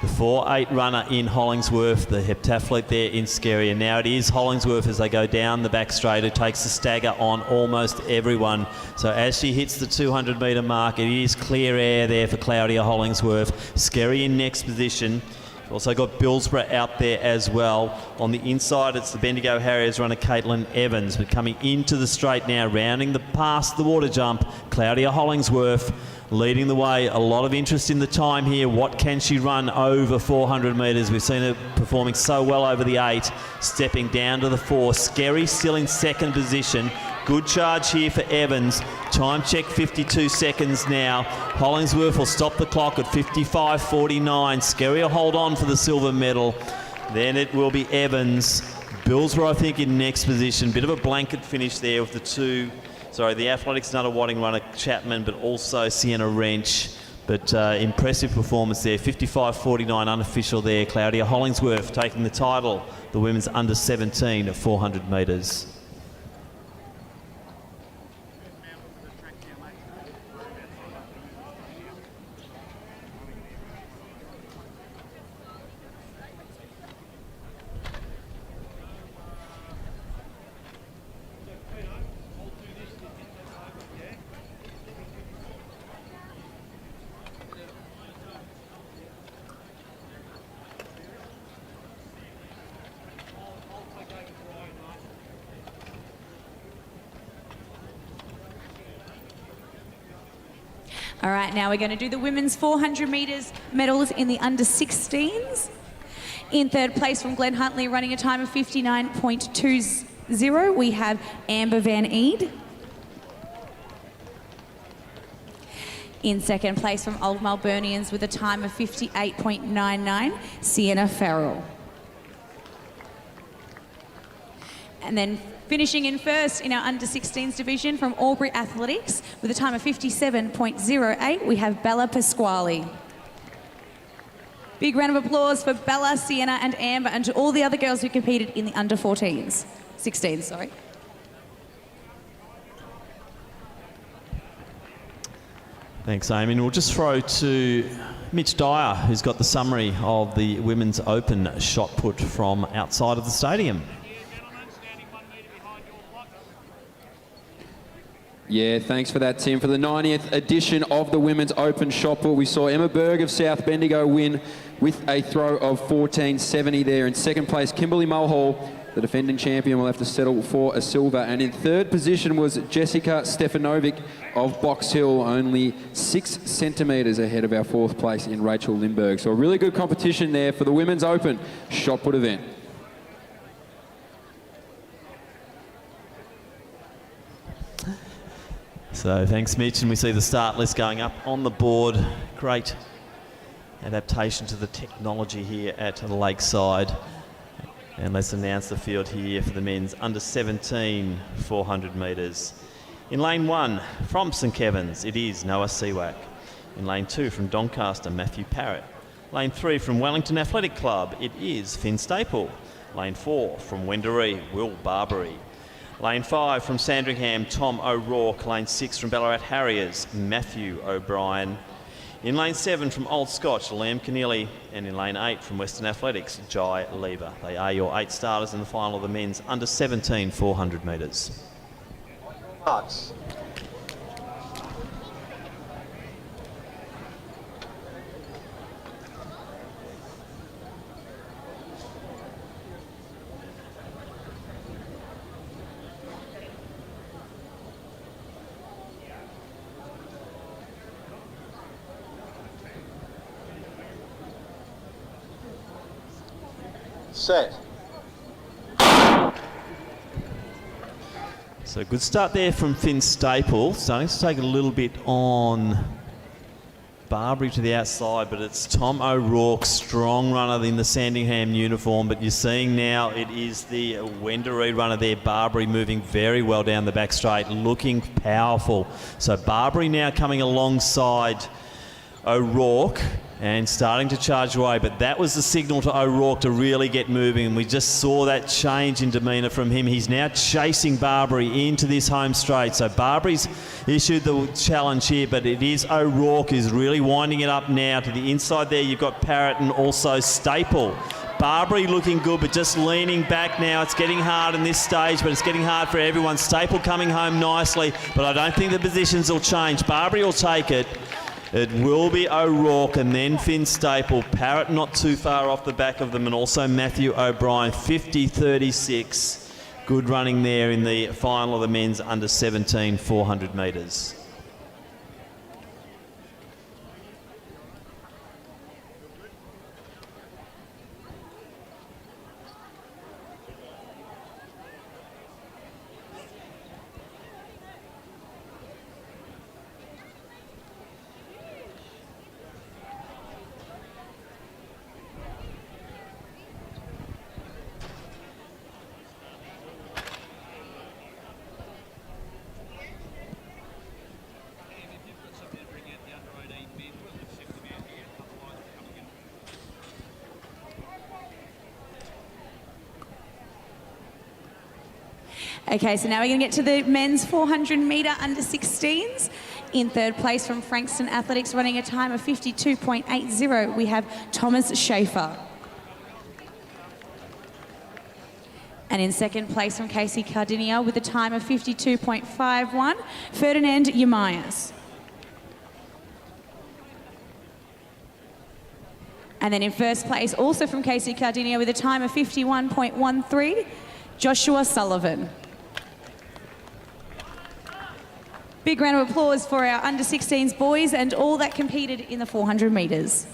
The 4.8 runner in Hollingsworth, the heptathlete there in Skerry, and now it is Hollingsworth as they go down the back straight, who takes the stagger on almost everyone. So as she hits the 200 metre mark, it is clear air there for Claudia Hollingsworth. Skerry in next position. Also got Billsborough out there as well. On the inside, it's the Bendigo Harriers runner Caitlin Evans, but coming into the straight now, rounding past the water jump, Claudia Hollingsworth leading the way. A lot of interest in the time here. What can she run over 400 metres? We've seen her performing so well over the 8, stepping down to the 4. Skerry still in second position. Good charge here for Evans. Time check 52 seconds now. Hollingsworth will stop the clock at 55.49. Skerry will hold on for the silver medal. Then it will be Evans. Billsborough, I think, in next position. Bit of a blanket finish there with the Athletics Nutter Wadding runner Chapman, but also Sienna Wrench. But impressive performance there. 55.49 unofficial there. Claudia Hollingsworth taking the title, the women's under 17 at 400 metres.
All right, now we're going to do the women's 400 metres medals in the under 16s. In third place from Glen Huntley, running a time of 59.20, we have Amber Van Eed. In second place from Old Melburnians with a time of 58.99, Sienna Farrell. And then finishing in first in our under-16s division from Albury Athletics with a time of 57.08, we have Bella Pasquale. Big round of applause for Bella, Sienna and Amber, and to all the other girls who competed in the under-16s.
Thanks, Amy. We'll just throw to Mitch Dyer, who's got the summary of the Women's Open shot put from outside of the stadium.
Yeah, thanks for that, Tim. For the 90th edition of the Women's Open shot put, we saw Emma Berg of South Bendigo win with a throw of 14.70 there. In second place, Kimberly Mulhall, the defending champion, will have to settle for a silver. And in third position was Jessica Stefanovic of Box Hill, only 6 centimetres ahead of our fourth place in Rachel Lindberg. So a really good competition there for the Women's Open shot put event.
So thanks, Mitch, and we see the start list going up on the board. Great adaptation to the technology here at the Lakeside. And let's announce the field here for the men's under 17 400 metres. In lane 1 from St Kevin's, it is Noah Seawack. In lane 2 from Doncaster, Matthew Parrott. Lane 3 from Wellington Athletic Club, it is Finn Staple. Lane 4 from Wendouree, Will Barbary. Lane 5 from Sandringham, Tom O'Rourke. Lane 6 from Ballarat Harriers, Matthew O'Brien. In lane 7 from Old Scotch, Liam Keneally. And in lane 8 from Western Athletics, Jai Lever. They are your 8 starters in the final of the men's under 17 400 metres.
Marks. Set.
So good start there from Finn Staple. Starting to take a little bit on Barbary to the outside, but it's Tom O'Rourke, strong runner in the Sandringham uniform. But you're seeing now it is the Wendouree runner there, Barbary, moving very well down the back straight, looking powerful. So Barbary now coming alongside O'Rourke and starting to charge away, but that was the signal to O'Rourke to really get moving, and we just saw that change in demeanour from him. He's now chasing Barbary into this home straight, so Barbary's issued the challenge here, but it is O'Rourke who's really winding it up now. To the inside there you've got Parrott and also Staple. Barbary looking good, but just leaning back now. It's getting hard in this stage, but it's getting hard for everyone. Staple coming home nicely, but I don't think the positions will change. Barbary will take it. It will be O'Rourke and then Finn Staple. Parrott not too far off the back of them, and also Matthew O'Brien, 50-36. Good running there in the final of the men's under 17 400 metres.
Okay, so now we're going to get to the men's 400 metre under 16s. In third place from Frankston Athletics, running a time of 52.80, we have Thomas Schaefer. And in second place from Casey Cardinia with a time of 52.51, Ferdinand Yamias. And then in first place, also from Casey Cardinia with a time of 51.13, Joshua Sullivan. Big round of applause for our under 16s boys and all that competed in the 400 metres.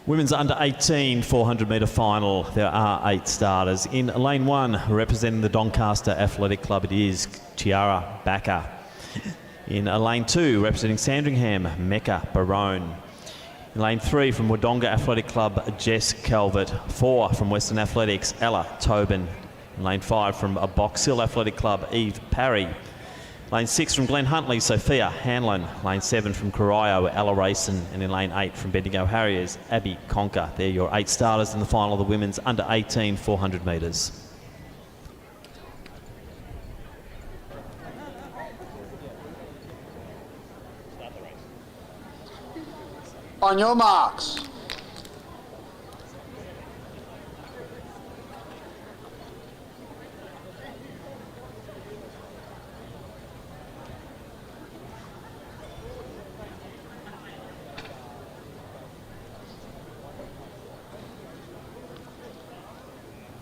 Women's under 18 400 metre final. There are 8 starters. In lane 1, representing the Doncaster Athletic Club, it is Tiara Backer. In lane 2, representing Sandringham, Mecca Barone. In lane 3, from Wodonga Athletic Club, Jess Calvert. 4 from Western Athletics, Ella Tobin. In lane 5, from Box Hill Athletic Club, Eve Parry. Lane 6 from Glen Huntley, Sophia Hanlon. Lane 7 from Corio, Ella Rayson. And in lane 8 from Bendigo Harriers, Abby Conker. They're your 8 starters in the final of the women's under 18 400 metres.
On your marks.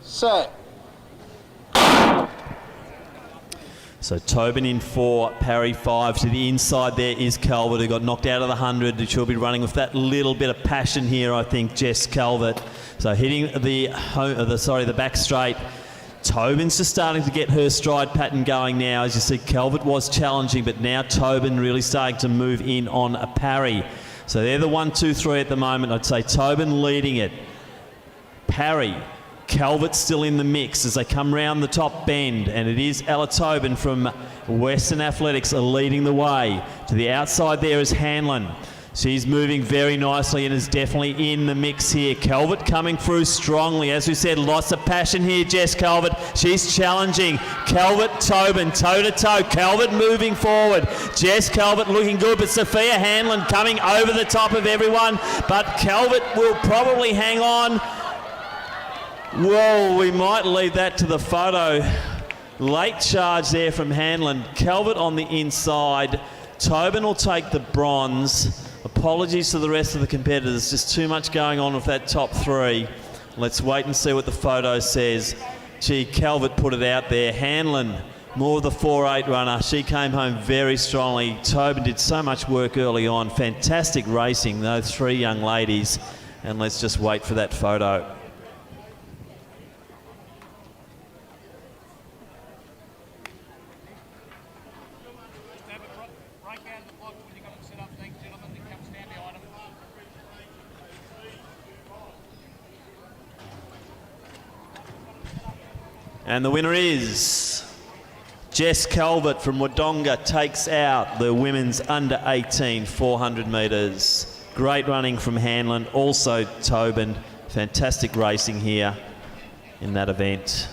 Set.
So Tobin in 4, Parry 5. To the inside there is Calvert, who got knocked out of the 100. She'll be running with that little bit of passion here, I think, Jess Calvert. So hitting the back straight. Tobin's just starting to get her stride pattern going now. As you see, Calvert was challenging, but now Tobin really starting to move in on a Parry. So they're the 1, 2, 3 at the moment. I'd say Tobin leading it. Parry. Calvert still in the mix as they come round the top bend, and it is Ella Tobin from Western Athletics leading the way. To the outside there is Hanlon. She's moving very nicely and is definitely in the mix here. Calvert coming through strongly. As we said, lots of passion here, Jess Calvert. She's challenging. Calvert, Tobin, toe-to-toe. Calvert moving forward. Jess Calvert looking good, but Sophia Hanlon coming over the top of everyone. But Calvert will probably hang on. Whoa, we might leave that to the photo. Late charge there from Hanlon. Calvert on the inside. Tobin will take the bronze. Apologies to the rest of the competitors. Just too much going on with that top 3. Let's wait and see what the photo says. Gee, Calvert put it out there. Hanlon, more of the 4.8 runner. She came home very strongly. Tobin did so much work early on. Fantastic racing, those 3 young ladies. And let's just wait for that photo. And the winner is Jess Calvert from Wodonga, takes out the women's under 18 400 metres. Great running from Hanlon, also Tobin. Fantastic racing here in that event.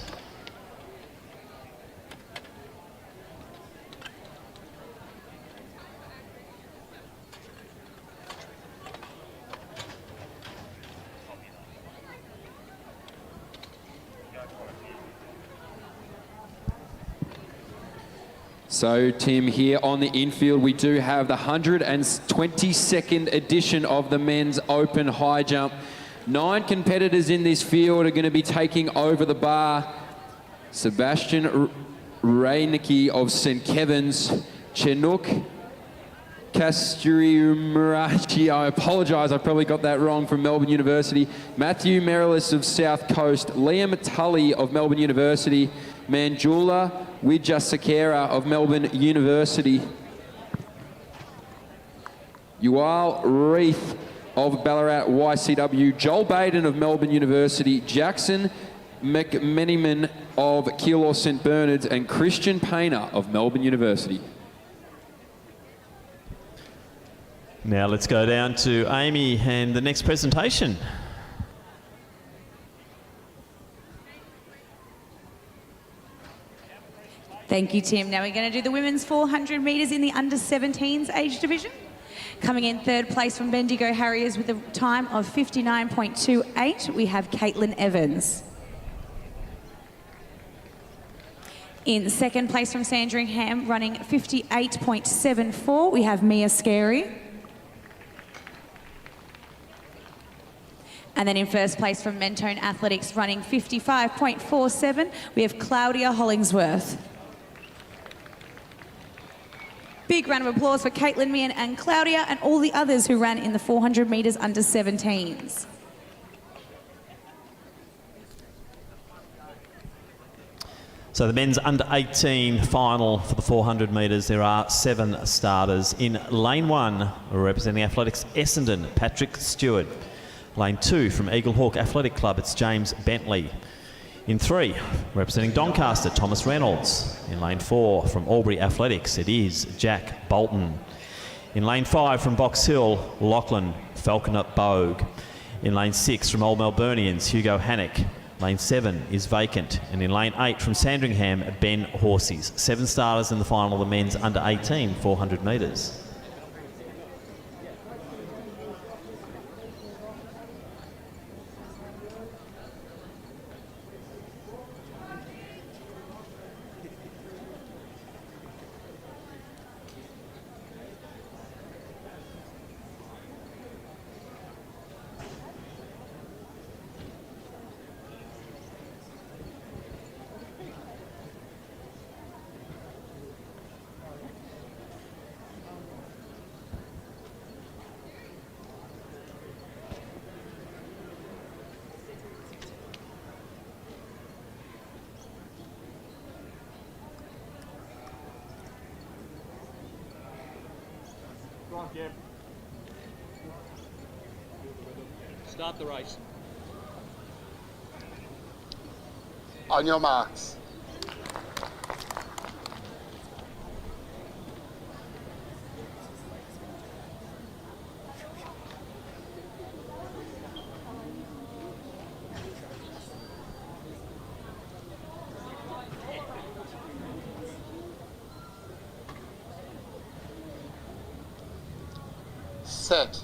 So, Tim, here on the infield, we do have the 122nd edition of the Men's Open High Jump. 9 competitors in this field are going to be taking over the bar. Sebastian Reynicki of St. Kevin's, Chinook Casturiumarachi, I apologise, I probably got that wrong, from Melbourne University. Matthew Merilis of South Coast, Liam Tully of Melbourne University, Manjula Wijasakera of Melbourne University, Yuval Reith of Ballarat YCW, Joel Baden of Melbourne University, Jackson McMeniman of Keilor St Bernard's, and Christian Painter of Melbourne University.
Now let's go down to Amy and the next presentation.
Thank you, Tim. Now we're going to do the women's 400 metres in the under-17s age division. Coming in 3rd place from Bendigo Harriers with a time of 59.28, we have Caitlin Evans. In 2nd place from Sandringham, running 58.74, we have Mia Scary. And then in 1st place from Mentone Athletics, running 55.47, we have Claudia Hollingsworth. Big round of applause for Caitlin, Mian and Claudia and all the others who ran in the 400 metres under 17s.
So the men's under 18 final for the 400 metres, there are 7 starters. In lane 1, representing Athletics Essendon, Patrick Stewart. Lane 2 from Eagle Hawk Athletic Club, it's James Bentley. In 3, representing Doncaster, Thomas Reynolds. In lane 4 from Albury Athletics, it is Jack Bolton. In lane 5 from Box Hill, Lachlan Falconer Bogue. In lane 6 from Old Melburnians, Hugo Hannock. Lane 7 is vacant. And in lane 8 from Sandringham, Ben Horsies. 7 starters in the final of the men's under 18 400 metres.
Jeb.
Start the race.
On your marks. Set.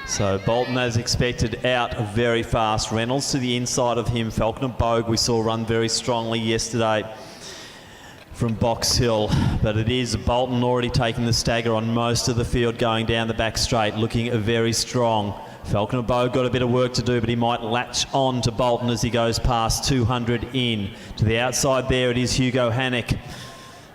So Bolton, as expected, out very fast. Reynolds to the inside of him. Falconer Bogue we saw run very strongly yesterday from Box Hill. But it is Bolton already taking the stagger on most of the field going down the back straight, looking very strong. Falconer Bogue got a bit of work to do, but he might latch on to Bolton as he goes past 200 in. To the outside there, it is Hugo Hannock.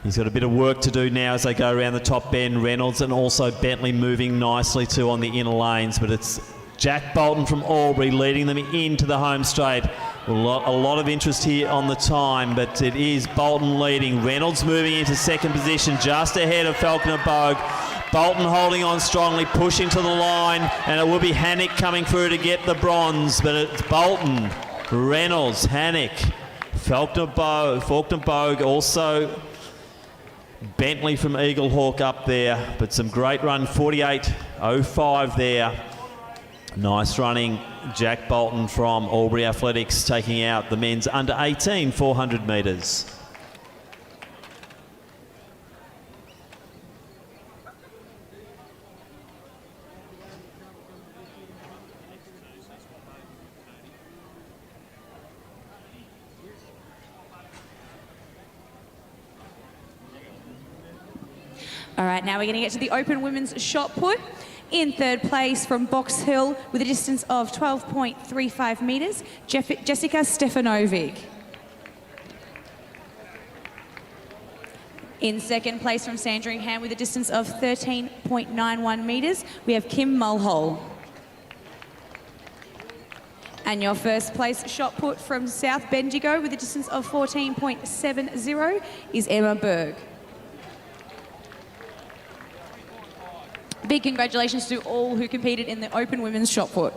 He's got a bit of work to do now as they go around the top bend. Reynolds and also Bentley moving nicely too on the inner lanes, but it's Jack Bolton from Albury leading them into the home straight. A lot of interest here on the time, but it is Bolton leading. Reynolds moving into second position just ahead of Falconer Bogue. Bolton holding on strongly, pushing to the line, and it will be Hannock coming through to get the bronze, but it's Bolton, Reynolds, Hannock, Falconer Bogue also Bentley from Eaglehawk up there, but some great run, 48.05 there. Nice running, Jack Bolton from Albury Athletics taking out the men's under 18 400 metres.
All right, now we're going to get to the open women's shot put. In third place from Box Hill with a distance of 12.35 metres, Jessica Stefanovic. In second place from Sandringham with a distance of 13.91 metres, we have Kim Mulhall. And your first place shot put from South Bendigo with a distance of 14.70 is Emma Berg. Big congratulations to all who competed in the open women's shot put.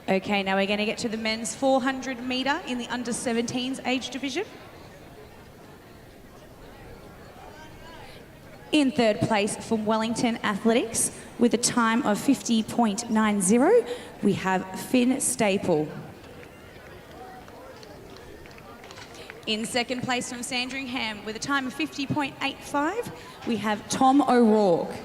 Okay, now we're going to get to the men's 400 metre in the under 17s age division. In third place from Wellington Athletics with a time of 50.90, we have Finn Staple. In second place from Sandringham with a time of 50.85, we have Tom O'Rourke.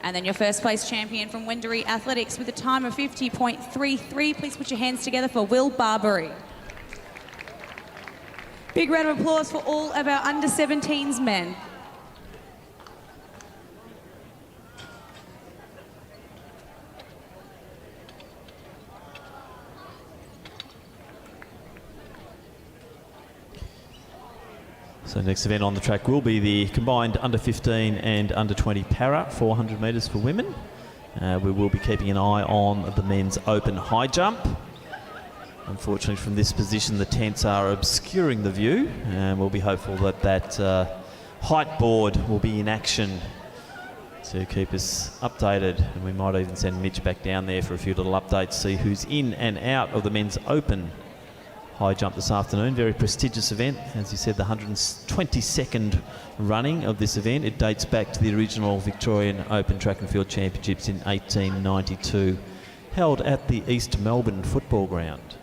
And then your first place champion from Wendouree Athletics with a time of 50.33. Please put your hands together for Will Barbary. Big round of applause for all of our under 17s men.
So next event on the track will be the combined under 15 and under 20 para 400 metres for women. We will be keeping an eye on the men's open high jump. Unfortunately from this position the tents are obscuring the view, and we'll be hopeful that that height board will be in action to keep us updated, and we might even send Mitch back down there for a few little updates, see who's in and out of the men's open high jump this afternoon. Very prestigious event, as you said, the 122nd running of this event. It dates back to the original Victorian Open Track and Field Championships in 1892, held at the East Melbourne Football Ground.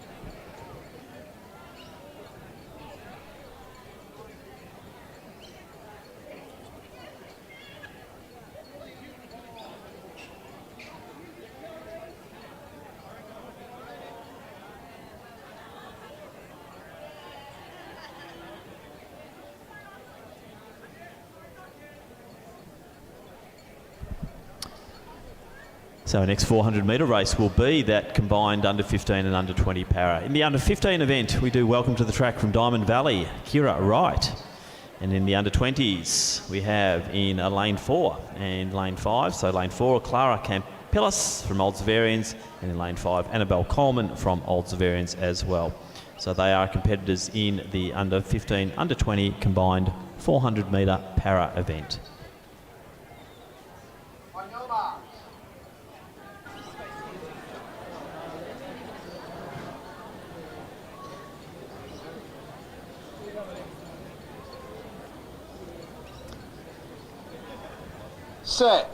So our next 400 metre race will be that combined under 15 and under 20 para. In the under 15 event, we do welcome to the track from Diamond Valley, Kira Wright. And in the under 20s, we have in lane 4 and lane 5. So lane 4, Clara Campillas from Old Zavarians, and in lane 5, Annabelle Coleman from Old Zavarians as well. So they are competitors in the under 15, under 20 combined 400 metre para event.
On your marks. Set.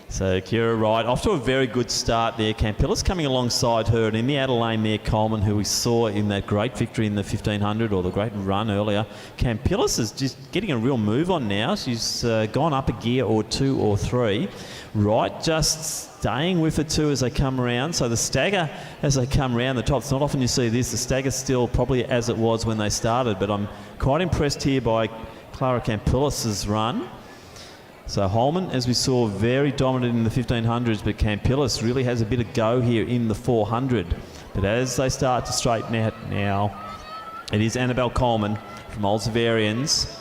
So Kira Wright off to a very good start there. Campillas coming alongside her, and in the outer lane there, Coleman, who we saw in that great victory in the 1500 or the great run earlier. Campillas is just getting a real move on now. She's gone up a gear or 2 or 3. Wright just staying with it too as they come around. So the stagger as they come around the top, it's not often you see this. The stagger's still probably as it was when they started, but I'm quite impressed here by Clara Campillas' run. So Holman, as we saw, very dominant in the 1500s, but Campillas really has a bit of go here in the 400. But as they start to straighten out now, it is Annabelle Coleman from Old Zavarians.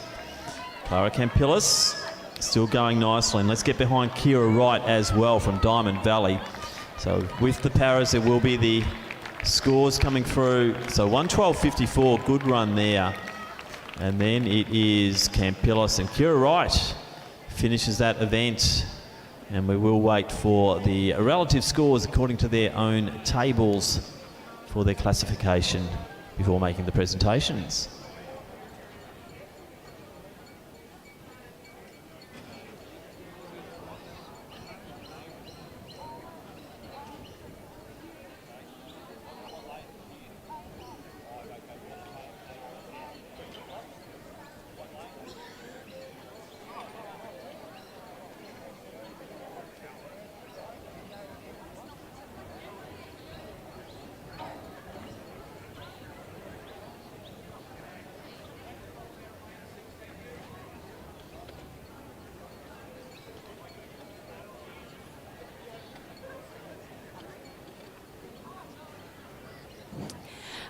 Clara Campillas still going nicely. And let's get behind Kira Wright as well from Diamond Valley. So with the paras, there will be the scores coming through. So 1:12.54, good run there. And then it is Campillas and Kira Wright finishes that event, and we will wait for the relative scores according to their own tables for their classification before making the presentations.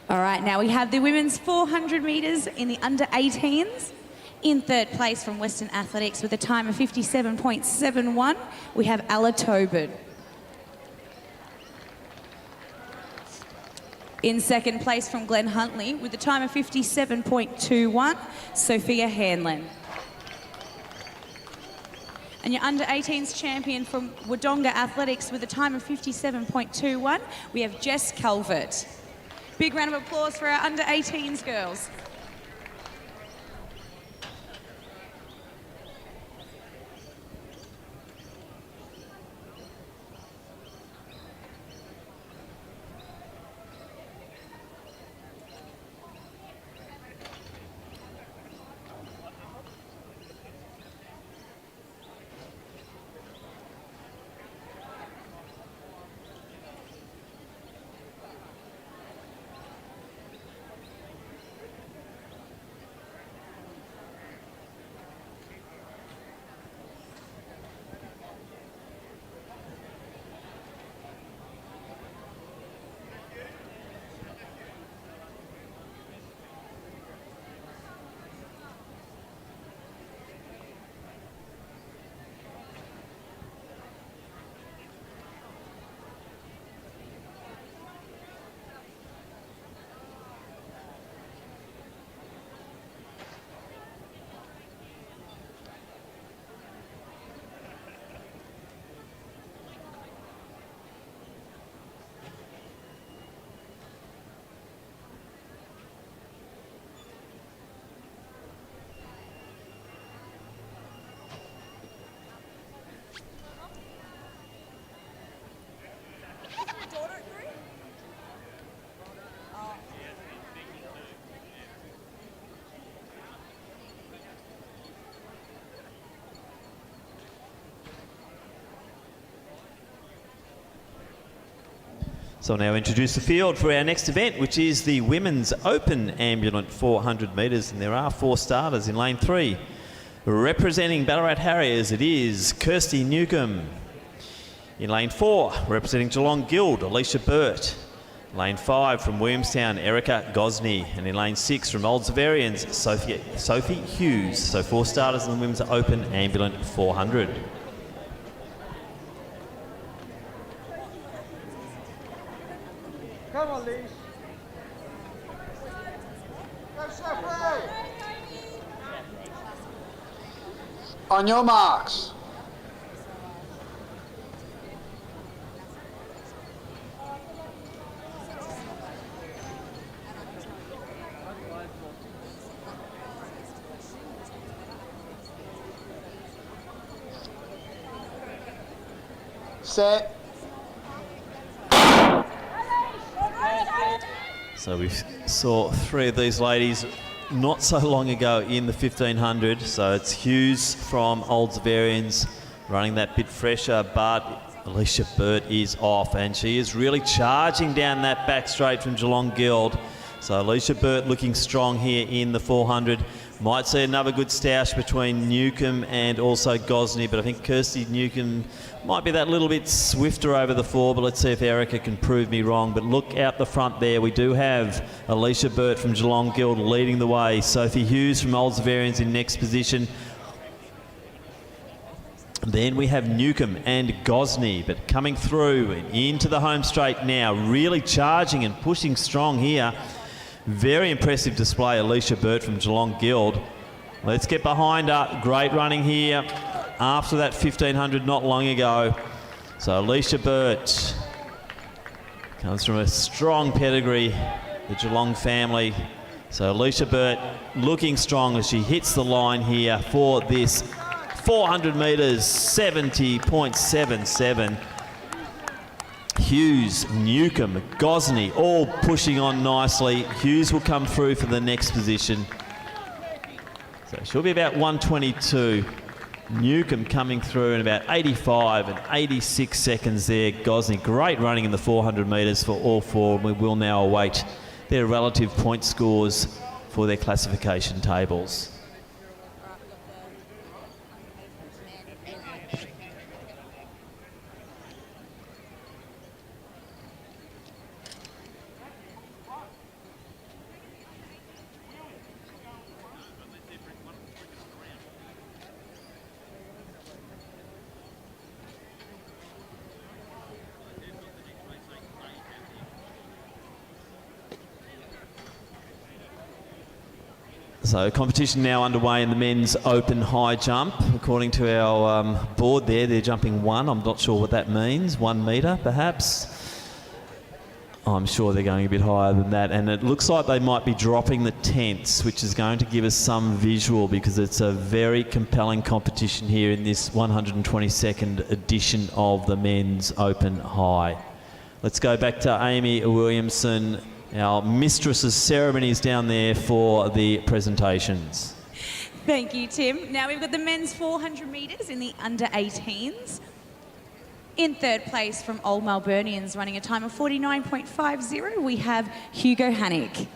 All right, now we have the women's 400 metres in the under 18s. In third place from Western Athletics with a time of 57.71, we have Ella Tobin. In second place from Glen Huntley with a time of 57.21, Sophia Hanlon. And your under 18s champion from Wodonga Athletics with a time of 57.21, we have Jess Calvert. Big round of applause for our under 18s girls.
So I'll now introduce the field for our next event, which is the Women's Open Ambulant 400 metres, and there are 4 starters in lane 3. Representing Ballarat Harriers, it is Kirsty Newcomb. In lane 4, representing Geelong Guild, Alicia Burt. Lane 5 from Williamstown, Erica Gosney. And in lane 6 from Old Zavarians, Sophie Hughes. So 4 starters in the Women's Open Ambulant 400.
Come on, Liz. Go, Sophie. On your marks. Set.
So we saw 3 of these ladies not so long ago in the 1500. So it's Hughes from Old Zavarians running that bit fresher, but Alicia Burt is off, and she is really charging down that back straight from Geelong Guild. So Alicia Burt looking strong here in the 400. Might see another good stoush between Newcomb and also Gosney, but I think Kirsty Newcomb might be that little bit swifter over the 4, but let's see if Erica can prove me wrong. But look out the front there. We do have Alicia Burt from Geelong Guild leading the way. Sophie Hughes from Old Zavarians in next position. Then we have Newcomb and Gosney, but coming through and into the home straight now, really charging and pushing strong here. Very impressive display, Alicia Burt from Geelong Guild. Let's get behind her. Great running here after that 1500 not long ago. So Alicia Burt comes from a strong pedigree, the Geelong family. So Alicia Burt looking strong as she hits the line here for this 400 metres, 70.77. Hughes, Newcomb, Gosney, all pushing on nicely. Hughes will come through for the next position. So she'll be about 122. Newcomb coming through in about 85 and 86 seconds there. Gosney, great running in the 400 metres for all 4. We will now await their relative point scores for their classification tables. So competition now underway in the men's open high jump. According to our board there, they're jumping 1. I'm not sure what that means. 1 metre, perhaps. I'm sure they're going a bit higher than that. And it looks like they might be dropping the tents, which is going to give us some visual because it's a very compelling competition here in this 122nd edition of the men's open high. Let's go back to Amy Williamson, our mistress of ceremonies down there for the presentations.
Thank you, Tim. Now we've got the men's 400 metres in the under 18s. In third place from Old Melburnians, running a time of 49.50, we have Hugo Hannick.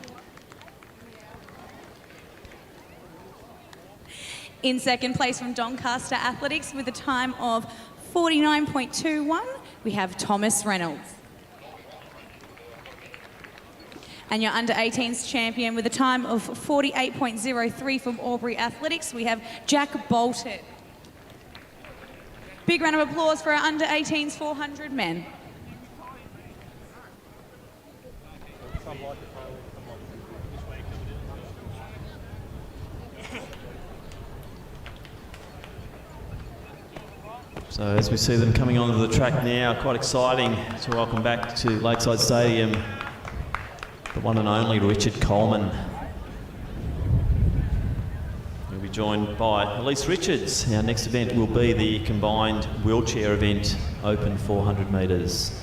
In second place from Doncaster Athletics with a time of 49.21, we have Thomas Reynolds. And your under-18s champion with a time of 48.03 from Albury Athletics, we have Jack Bolton. Big round of applause for our under-18s 400 men.
So as we see them coming onto the track now, quite exciting to welcome back to Lakeside Stadium the one and only Richard Coleman. We'll be joined by Elise Richards. Our next event will be the combined wheelchair event, open 400 metres.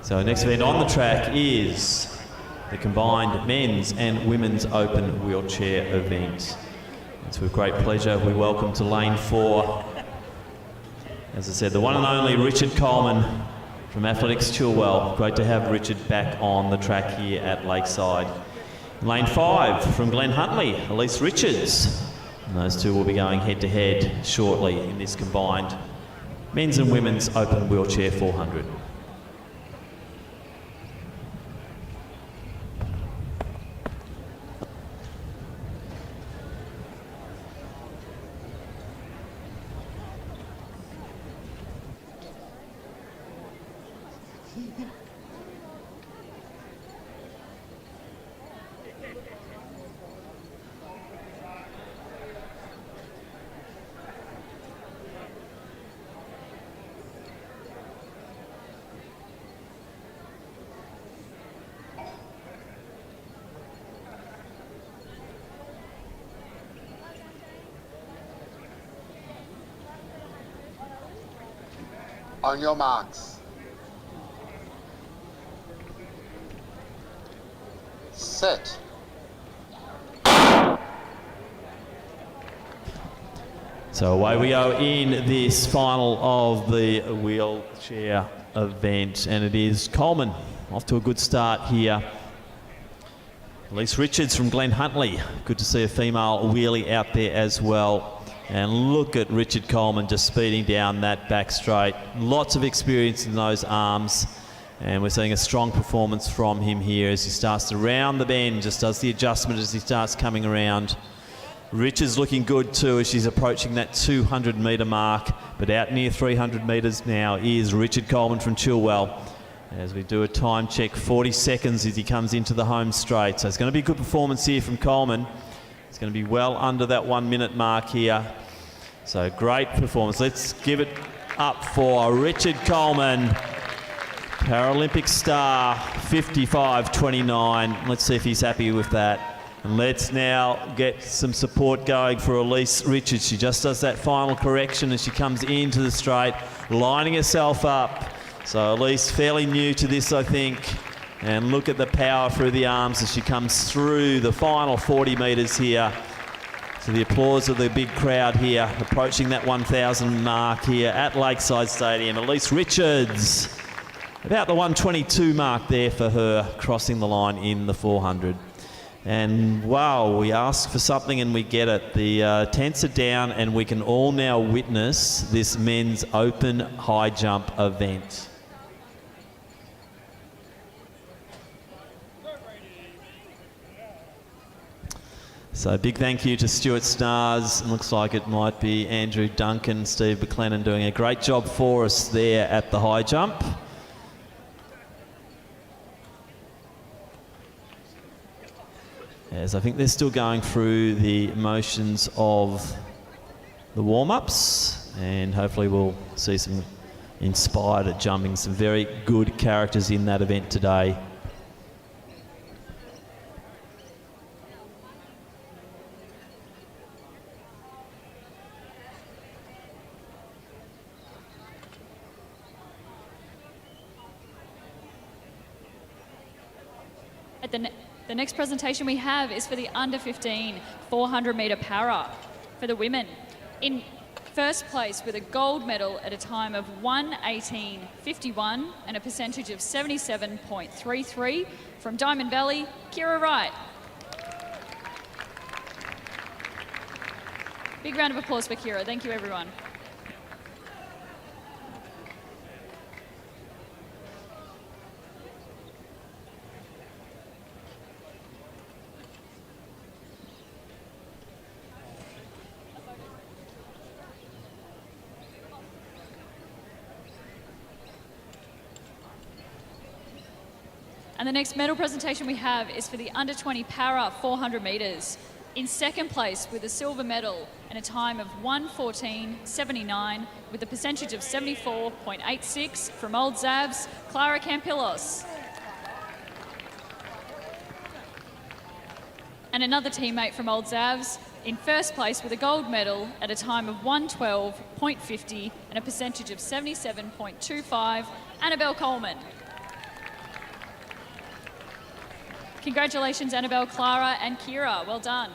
So next event on the track is the combined men's and women's open wheelchair event. It's with great pleasure we welcome to lane 4, as I said, the one and only Richard Coleman from Athletics Chilwell. Great to have Richard back on the track here at Lakeside. Lane 5 from Glen Huntley, Elise Richards. And those two will be going head to head shortly in this combined men's and women's open wheelchair 400.
On your marks. Set.
So away we go in this final of the wheelchair event, and it is Coleman off to a good start here. Elise Richards from Glen Huntley. Good to see a female wheelie out there as well. And look at Richard Coleman just speeding down that back straight. Lots of experience in those arms. And we're seeing a strong performance from him here as he starts to round the bend, just does the adjustment as he starts coming around. Richards looking good too as she's approaching that 200 metre mark. But out near 300 metres now is Richard Coleman from Chilwell. As we do a time check, 40 seconds as he comes into the home straight. So it's going to be a good performance here from Coleman. It's going to be well under that 1 minute mark here. So great performance. Let's give it up for Richard Coleman, Paralympic star, 55.29. Let's see if he's happy with that. And let's now get some support going for Elise Richards. She just does that final correction as she comes into the straight, lining herself up. So Elise, fairly new to this, I think. And look at the power through the arms as she comes through the final 40 metres here. So the applause of the big crowd here, approaching that 1,000 mark here at Lakeside Stadium. Elise Richards, about the 122 mark there for her, crossing the line in the 400. And wow, we ask for something and we get it. The tents are down and we can all now witness this men's open high jump event. So big thank you to Stuart Stars. Looks like it might be Andrew Duncan, Steve McLennan doing a great job for us there at the high jump. As I think they're still going through the motions of the warm-ups, and hopefully we'll see some inspired at jumping, some very good characters in that event today.
The next presentation we have is for the under 15 400 metre para for the women. In first place with a gold medal at a time of 1:18.51 and a percentage of 77.33 from Diamond Valley, Kira Wright. Big round of applause for Kira. Thank you, everyone. And the next medal presentation we have is for the under 20 para 400 metres. In second place with a silver medal and a time of 1:14.79 with a percentage of 74.86 from Old Zabs, Clara Campillos. And another teammate from Old Zabs In first place with a gold medal at a time of 1:12.50 and a percentage of 77.25, Annabelle Coleman. Congratulations, Annabelle, Clara and Kira. Well done.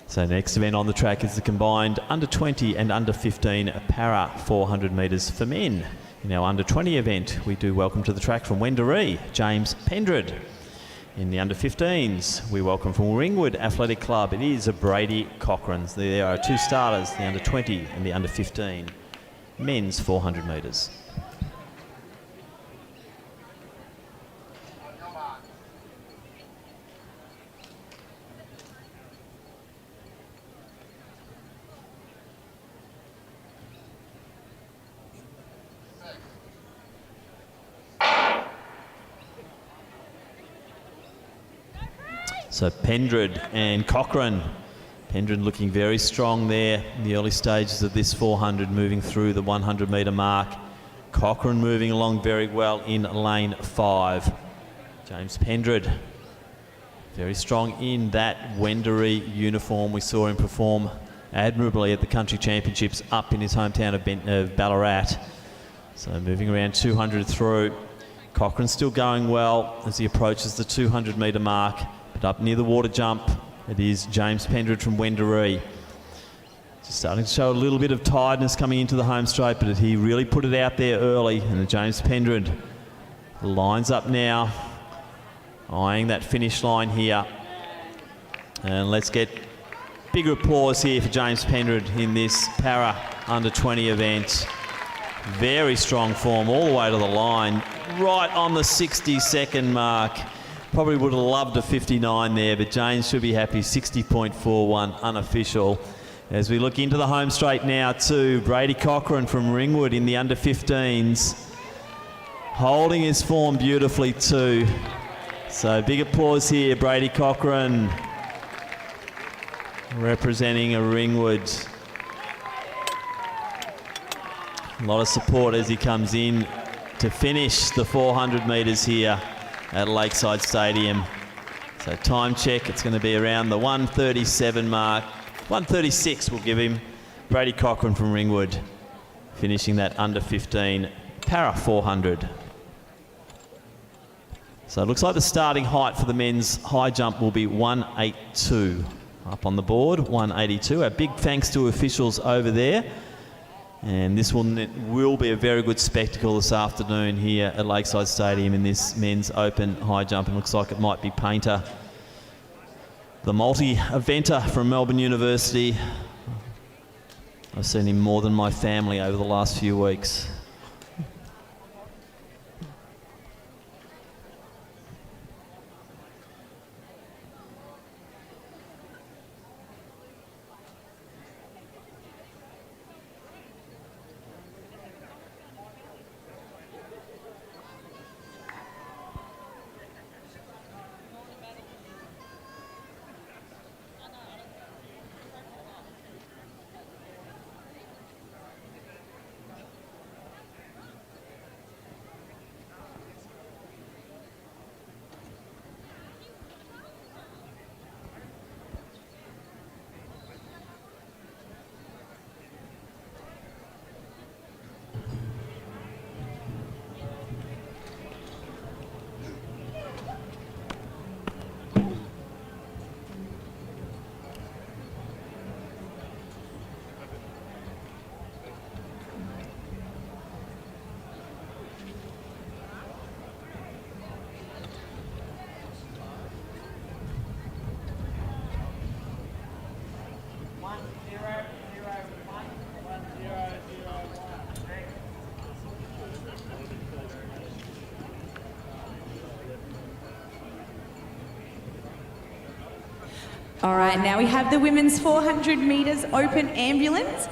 So next event on the track is the combined under 20 and under 15 para 400 metres for men. In our under 20 event, we do welcome to the track from Wendouree, James Pendred. In the under 15s, we welcome from Ringwood Athletic Club, it is Brady Cochrane. There are two starters, the under 20 and the under 15 men's 400 metres. So Pendred and Cochrane. Pendred looking very strong there in the early stages of this 400, moving through the 100 metre mark. Cochrane moving along very well in lane 5. James Pendred, very strong in that Wendouree uniform. We saw him perform admirably at the Country Championships up in his hometown of Ballarat. So moving around 200 through. Cochrane still going well as he approaches the 200 metre mark. But up near the water jump, it is James Pendred from Wendouree. Just starting to show a little bit of tiredness coming into the home straight, but he really put it out there early. And James Pendred lines up now, eyeing that finish line here. And let's get big applause here for James Pendred in this para under 20 event. Very strong form all the way to the line, right on the 60-second mark. Probably would have loved a 59 there, but James should be happy. 60.41 unofficial. As we look into the home straight now too, Brady Cochrane from Ringwood in the under 15s. Holding his form beautifully too. So big applause here, Brady Cochrane. Representing a Ringwood. A lot of support as he comes in to finish the 400 metres here at Lakeside Stadium. So time check, it's going to be around the 1:37 mark. 1:36 we'll give him. Brady Cochrane from Ringwood finishing that under 15 para 400. So it looks like the starting height for the men's high jump will be 182 up on the board, 182. A big thanks to officials over there. And this will be a very good spectacle this afternoon here at Lakeside Stadium in this men's open high jump. And looks like it might be Painter, the multi-eventer from Melbourne University. I've seen him more than my family over the last few weeks.
All right, now we have the women's 400 metres open ambulance.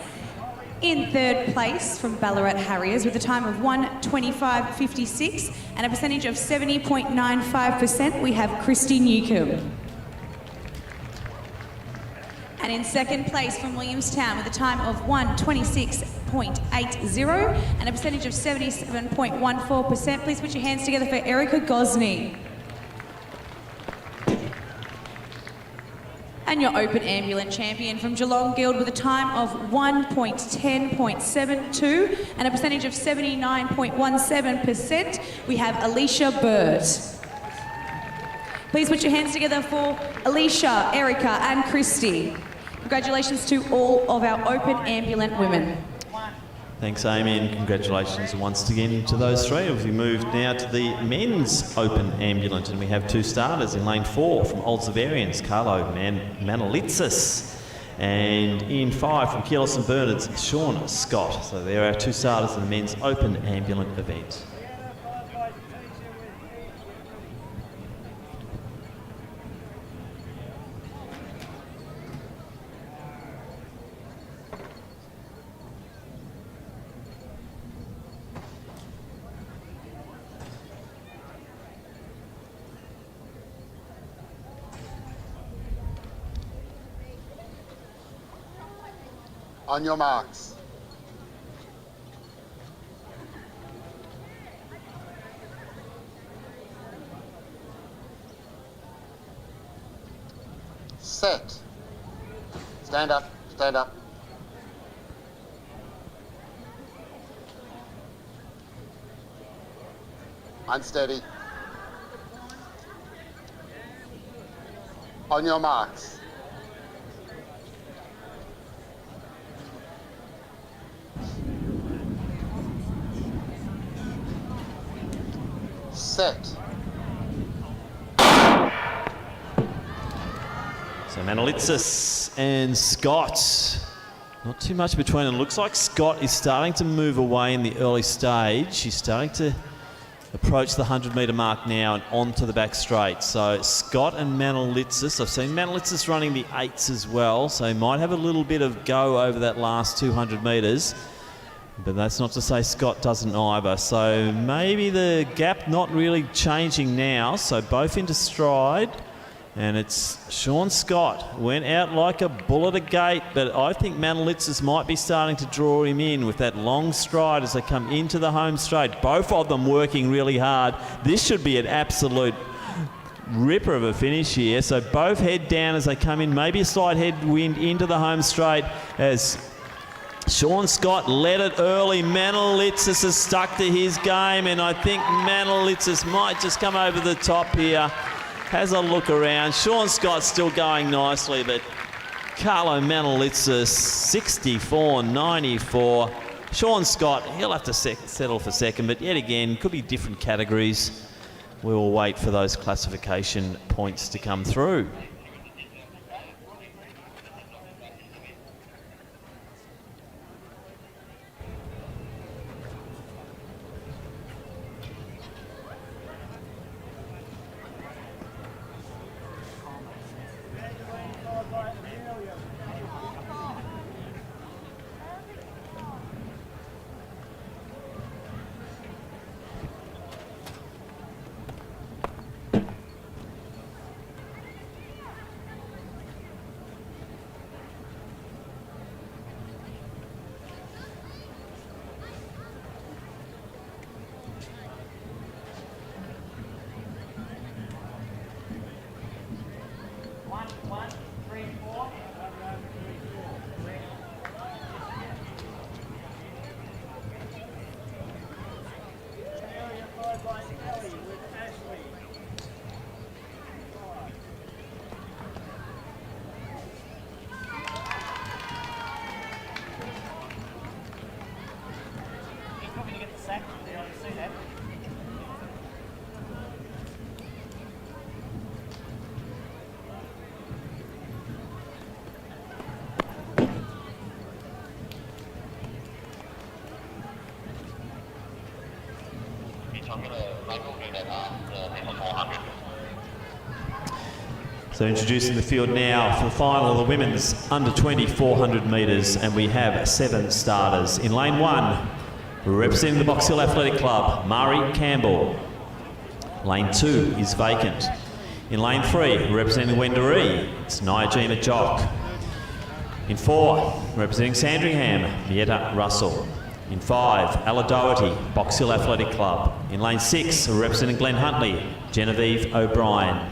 In third place from Ballarat Harriers with a time of 1:25.56 and a percentage of 70.95%, we have Christy Newcomb. And in second place from Williamstown with a time of 1:26.80 and a percentage of 77.14%, please put your hands together for Erica Gosney. And your open ambulance champion from Geelong Guild with a time of 1:10.72 and a percentage of 79.17%, we have Alicia Burt. Please put your hands together for Alicia, Erica and Christy. Congratulations to all of our open ambulant women.
Thanks, Amy, and congratulations once again to those three. We move now to the men's open ambulant, and we have two starters in lane 4 from Old Zavarians, Carlo Manolitsis, and in 5 from Keolis and Bernards, Sean Scott. So there are two starters in the men's open ambulant event.
On your marks. Set. Stand up, stand up. Unsteady. On your marks. Set.
So Manolitsis and Scott, not too much between them. Looks like Scott is starting to move away in the early stage. She's starting to approach the 100-metre mark now and onto the back straight. So Scott and Manolitsis, I've seen Manolitsis running the 8s as well, so he might have a little bit of go over that last 200 metres. But that's not to say Scott doesn't either. So maybe the gap not really changing now. So both into stride. And it's Sean Scott. Went out like a bull at a gate. But I think Manolitsis might be starting to draw him in with that long stride as they come into the home straight. Both of them working really hard. This should be an absolute ripper of a finish here. So both head down as they come in. Maybe a slight headwind into the home straight as Sean Scott led it early. Manolitsis has stuck to his game, and I think Manolitsis might just come over the top here. Has a look around. Sean Scott's still going nicely, but Carlo Manolitsis, 64.94. Sean Scott, he'll have to settle for second, but yet again, could be different categories. We will wait for those classification points to come through. So introducing the field now for the final of the women's under 20 400 metres, and we have 7 starters. In lane 1, representing the Box Hill Athletic Club, Mari Campbell. Lane 2 is vacant. In lane 3, representing Wendouree, it's Nyajima Jock. In 4, representing Sandringham, Mietta Russell. In 5, Ella Doherty, Box Hill Athletic Club. In lane 6, representing Glen Huntly, Genevieve O'Brien.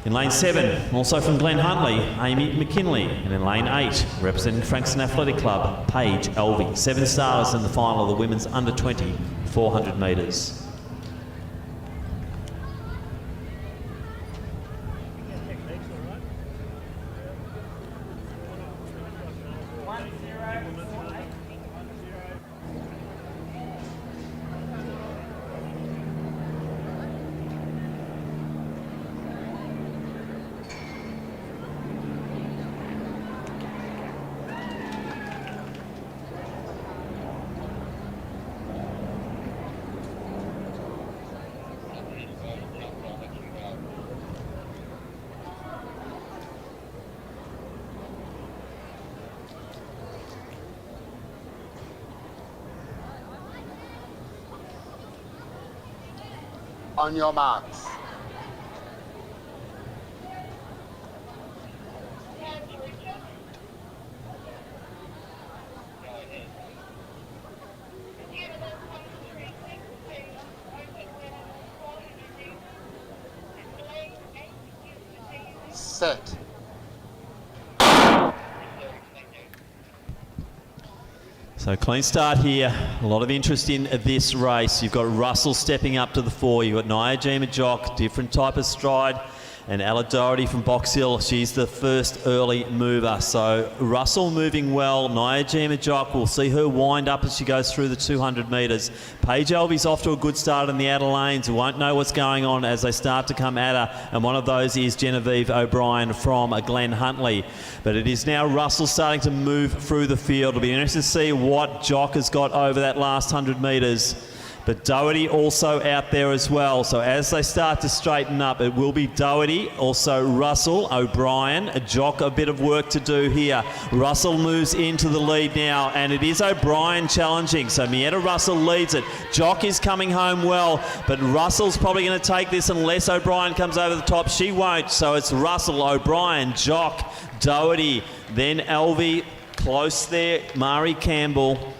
In lane 7, also from Glen Huntly, Amy McKinley. And in lane 8, representing Frankston Athletic Club, Paige Elvey. 7 starters in the final of the women's under 20 400 metres.
On your marks. Set.
So clean start here. A lot of interest in this race. You've got Russell stepping up to the fore. You've got Nyajima Jock, different type of stride. And Ella Doherty from Box Hill, she's the first early mover. So Russell moving well. Nyajima Jock, we'll see her wind up as she goes through the 200 metres. Paige Elvey's off to a good start in the outer lanes. We won't know what's going on as they start to come at her. And one of those is Genevieve O'Brien from Glen Huntly. But it is now Russell starting to move through the field. It'll be interesting to see what Jock has got over that last 100 metres. But Doherty also out there as well. So as they start to straighten up, it will be Doherty, also Russell, O'Brien, Jock, a bit of work to do here. Russell moves into the lead now, and it is O'Brien challenging. So Mietta Russell leads it. Jock is coming home well, but Russell's probably going to take this unless O'Brien comes over the top. She won't, so it's Russell, O'Brien, Jock, Doherty, then Elvey, close there, Mari Campbell,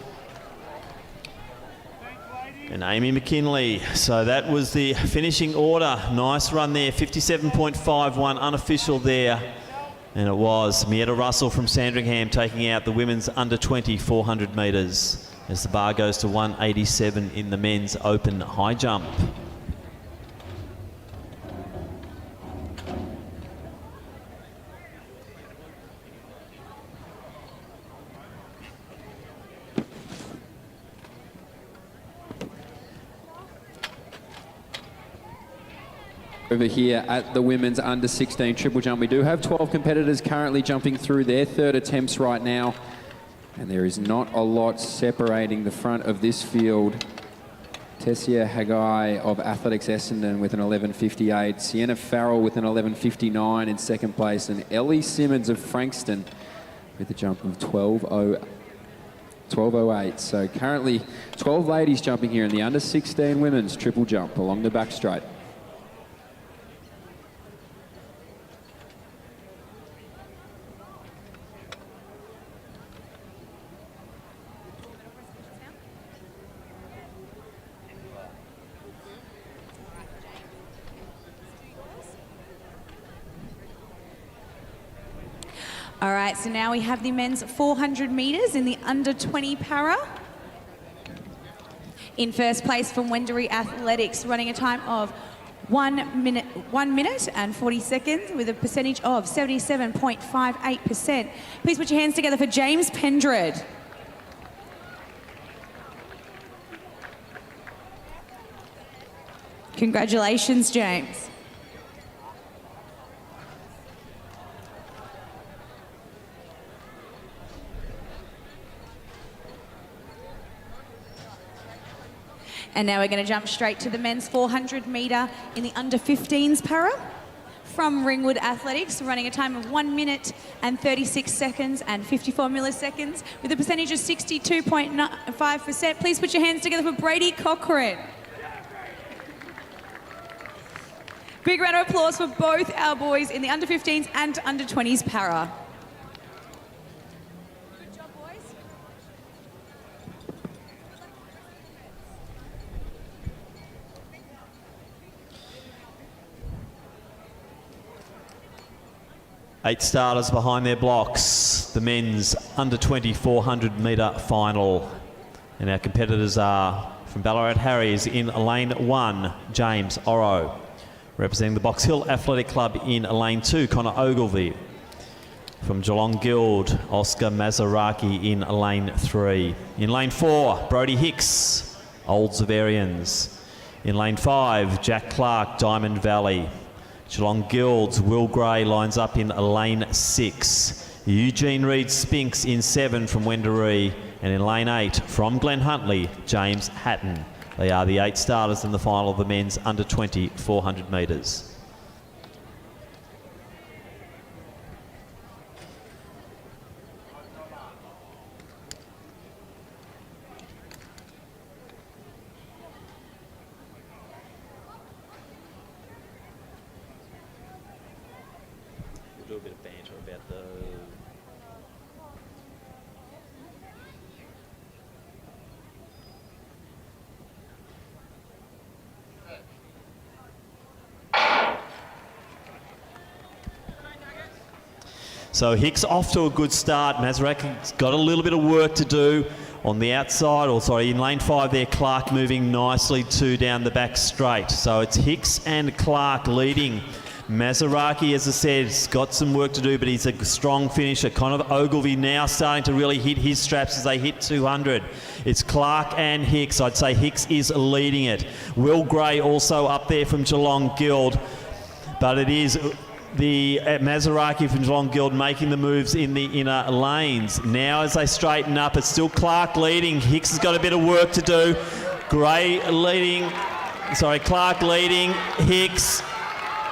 and Amy McKinley. So that was the finishing order. Nice run there, 57.51 unofficial there. And it was Mietta Russell from Sandringham taking out the women's under 20 400 metres as the bar goes to 187 in the men's open high jump.
Over here at the women's under 16 triple jump, we do have 12 competitors currently jumping through their third attempts right now, and there is not a lot separating the front of this field. Tessia Haggai of Athletics Essendon with an 11.58, Sienna Farrell with an 11.59 in second place, and Ellie Simmons of Frankston with a jump of 12.08. So currently 12 ladies jumping here in the under 16 women's triple jump along the back straight.
All right, so now we have the men's 400 metres in the under 20 para. In first place from Wendouree Athletics, running a time of 1 minute and 40 seconds with a percentage of 77.58%. Please put your hands together for James Pendred. Congratulations, James. And now we're going to jump straight to the men's 400 metre in the under 15s para. from Ringwood Athletics, running a time of 1 minute and 36 seconds and 54 milliseconds with a percentage of 62.5%. Please put your hands together for Brady Cochrane. Big round of applause for both our boys in the under 15s and under 20s para. Good job, boys.
Eight starters behind their blocks. The men's under 20 400 metre final. And our competitors are from Ballarat Harriers in lane 1, James Oro. Representing the Box Hill Athletic Club in lane 2, Connor Ogilvie. From Geelong Guild, Oscar Mazaraki in lane 3. In lane 4, Brody Hicks, Old Zavarians. In lane 5, Jack Clark, Diamond Valley. Geelong Guild's Will Gray lines up in lane 6. Eugene Reid Spinks in 7 from Wendouree. And in lane 8, from Glen Huntley, James Hatton. They are the 8 starters in the final of the men's under 20 400 metres. We'll do a bit of banter about the So Hicks off to a good start. Mazaraki's got a little bit of work to do on the outside, or sorry, in lane 5 there, Clark moving nicely to down the back straight. So it's Hicks and Clark leading. Mazaraki, as I said, has got some work to do, but he's a strong finisher. Connor Ogilvie now starting to really hit his straps as they hit 200. It's Clark and Hicks. I'd say Hicks is leading it. Will Gray also up there from Geelong Guild, but it is the Mazaraki from Geelong Guild making the moves in the inner lanes. Now as they straighten up, it's still Clark leading. Hicks has got a bit of work to do. Clark leading, Hicks,